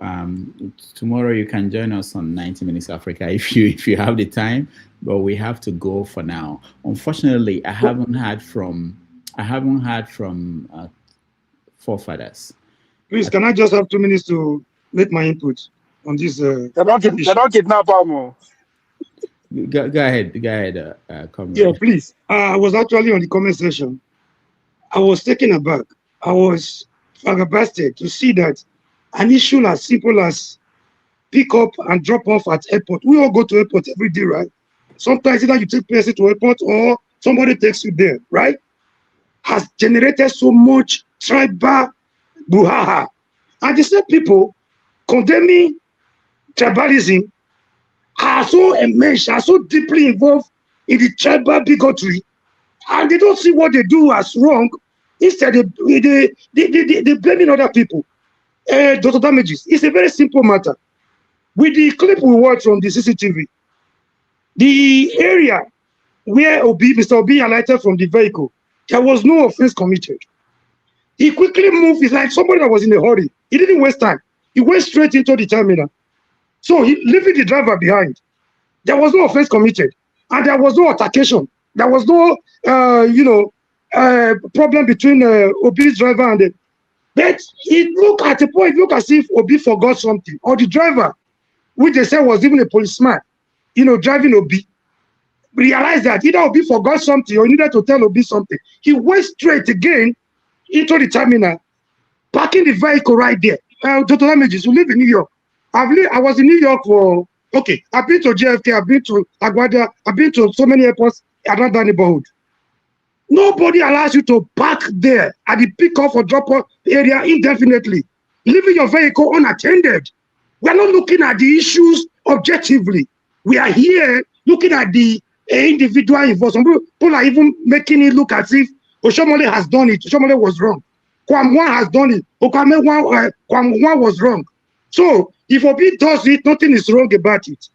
[SPEAKER 5] tomorrow you can join us on 90 Minutes Africa if you have the time, but we have to go for now. Unfortunately, I haven't heard from I haven't heard from forefathers.
[SPEAKER 1] Please, can I just have 2 minutes to make my input on this?
[SPEAKER 13] They don't kidnap them.
[SPEAKER 5] Go ahead, comrade.
[SPEAKER 1] Yeah, please. I was actually on the comment section. I was taken aback. I was flabbergasted to see that an issue as simple as pick up and drop off at airport. We all go to airport every day, right? Sometimes either you take person to airport or somebody takes you there, right? Has generated so much tribal brouhaha. And the same people condemning tribalism are so immense, are so deeply involved in the tribal bigotry, and they don't see what they do as wrong. Instead, they blaming other people. Dr. Damages, it's a very simple matter. With the clip we watched from the CCTV, the area where Mr. Obi alighted from the vehicle, there was no offense committed. He quickly moved. It's like somebody that was in a hurry. He didn't waste time. He went straight into the terminal. So he leaving the driver behind. There was no offense committed, and there was no altercation. There was no, problem between Obi's driver and the. But it looked at a point, look as if Obi forgot something, or the driver, which they said was even a policeman, driving Obi, realized that either Obi forgot something or needed to tell Obi something. He went straight again into the terminal, parking the vehicle right there. Dr. Damages, who live in New York. I was in New York I've been to JFK, I've been to Gbaja, I've been to so many airports around that neighborhood. Nobody allows you to park there at the pick-up or drop-off area indefinitely, leaving your vehicle unattended. We are not looking at the issues objectively. We are here looking at the individual involved. Some people are even making it look as if Oshomole has done it. Oshomole was wrong. Kwamwan has done it. Kwamwan was wrong. So if Obi does it, nothing is wrong about it.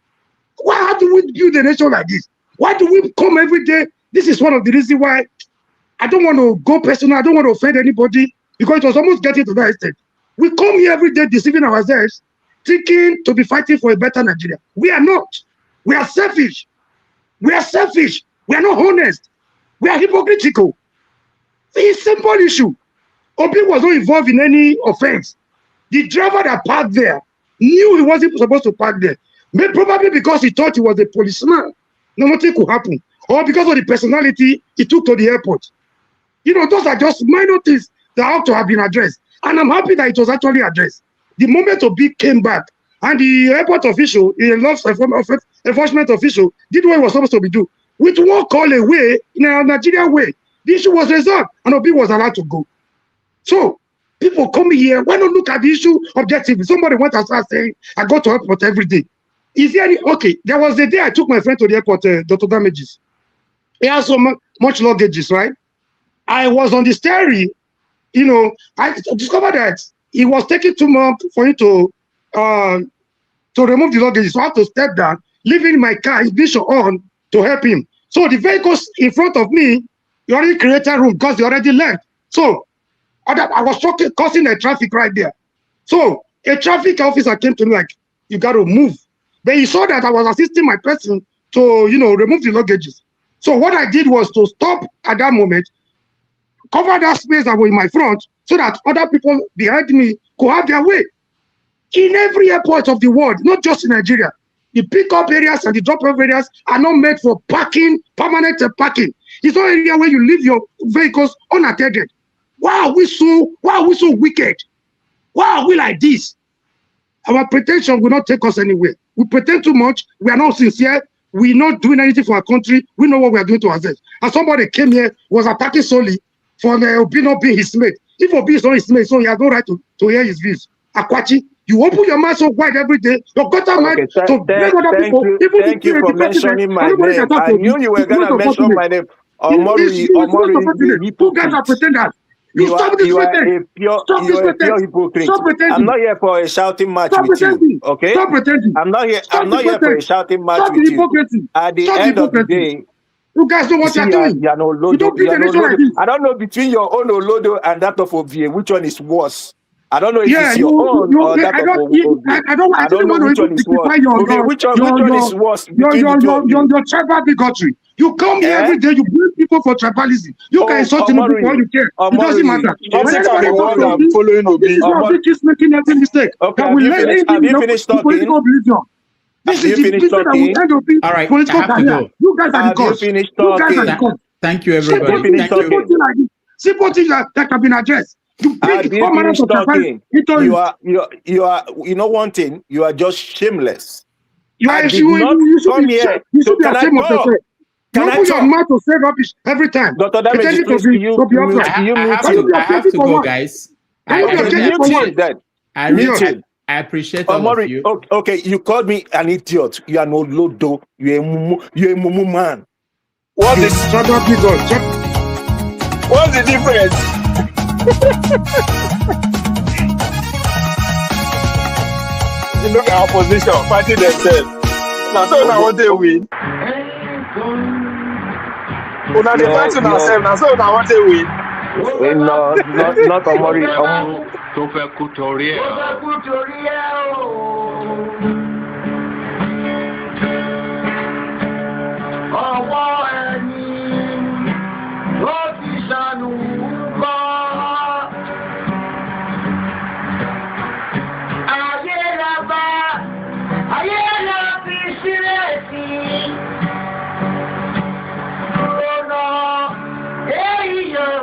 [SPEAKER 1] Why do we build a nation like this? Why do we come every day? This is one of the reasons why I don't want to go personal. I don't want to offend anybody, because it was almost getting to that extent. We come here every day deceiving ourselves, thinking to be fighting for a better Nigeria. We are not. We are selfish. We are selfish. We are not honest. We are hypocritical. It's a simple issue. Obi was not involved in any offense. The driver that parked there knew he wasn't supposed to park there. Maybe probably because he thought he was a policeman. Nothing could happen. Or because of the personality he took to the airport. Those are just minor things that ought to have been addressed. And I'm happy that it was actually addressed. The moment Obi came back, and the airport official, the law enforcement official, did what he was supposed to be doing. With one call away, in a Nigerian way, the issue was resolved, and Obi was allowed to go. So, people come here, why not look at the issue objectively? Somebody went and started saying, I go to airport every day. Is there any, there was the day I took my friend to the airport, Dr. Damages. He has so much luggages, right? I was on the steering, I discovered that it was taking too long for him to remove the luggage. So I have to step down, leaving my car, his vision on, to help him. So the vehicles in front of me, you already created room because they already left. So I was causing a traffic right there. So a traffic officer came to me like, you got to move. But he saw that I was assisting my person to, remove the luggages. So what I did was to stop at that moment, cover that space that was in my front, so that other people behind me could have their way. In every airport of the world, not just in Nigeria, the pickup areas and the drop-off areas are not made for parking, permanent parking. It's not an area where you leave your vehicles unattended. Why are we so wicked? Why are we like this? Our pretension will not take us anywhere. We pretend too much. We are not sincere. We're not doing anything for our country. We know what we are doing to ourselves. And somebody came here, was attacking solely for Obi not being his mate. If Obi is not his mate, so he has no right to hear his views. Akwachi, you open your mouth so wide every day. Your gutter mind to beg other people.
[SPEAKER 6] Thank you for mentioning my name. I knew you were going to mention my name. Omori,
[SPEAKER 1] you guys are pretenders. You stop this pretending.
[SPEAKER 6] You're a pure hypocrite.
[SPEAKER 1] Stop pretending.
[SPEAKER 6] I'm not here for a shouting match with you. Okay?
[SPEAKER 1] Stop pretending.
[SPEAKER 6] I'm not here for a shouting match with you. At the end of the day,
[SPEAKER 1] you guys know what you're doing.
[SPEAKER 6] You don't beat the nation like this. I don't know between your own Olodo and that of Ovie, which one is worse. I don't know if it's your own or that of Obi.
[SPEAKER 1] I don't want to even typify
[SPEAKER 6] which one is worse between the two of you?
[SPEAKER 1] Your tribal bigotry. You come here every day, you blame people for tribalism. You can insult him before you care. It doesn't matter. When anybody talks to Obi, Obi keeps making every mistake.
[SPEAKER 6] Okay, have you finished talking?
[SPEAKER 1] This is the business that will end up being political career. You guys are the cause. You guys are the cause.
[SPEAKER 5] Thank you, everybody.
[SPEAKER 1] Simple things that have been addressed. You
[SPEAKER 6] are you know one thing, you are just shameless.
[SPEAKER 1] You should be ashamed of yourself. Can I put your mouth to say rubbish every time?
[SPEAKER 6] Dr. Damage, I
[SPEAKER 5] have to go, guys. I appreciate all of you.
[SPEAKER 6] Okay, you called me an idiot. You are no lodo. You're a mumu man. What's the difference? You look at our position, fighting themselves. Now, so now what they win. Una dey fight yourself. Now, so now what they win. No, not Omori.
[SPEAKER 7] Tó fẹ́ kú torí ẹ̀. Ọwọ́ ẹni ló ti ṣàánú kọ́. Ayé la bá, ayé la fi sílẹ̀ sí. Ọ̀nà èyí yóò.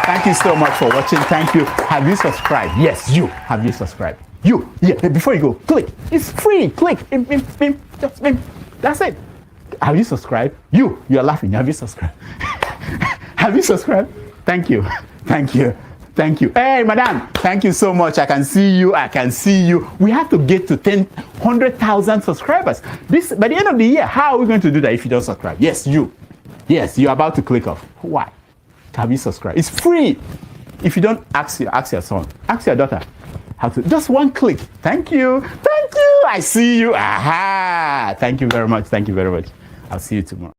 [SPEAKER 5] Thank you so much for watching. Thank you. Have you subscribed? Yes, you. Have you subscribed? You. Yeah, before you go, click. It's free. Click. Just that's it. Have you subscribed? You are laughing. Have you subscribed? Have you subscribed? Thank you. Thank you. Thank you. Hey, madam. Thank you so much. I can see you. We have to get to 100,000 subscribers. By the end of the year, how are we going to do that if you don't subscribe? Yes, you. Yes, you're about to click off. Why? Have you subscribed? It's free. If you don't, ask your son, ask your daughter how to. Just one click. Thank you. Thank you. I see you. Aha. Thank you very much. Thank you very much. I'll see you tomorrow.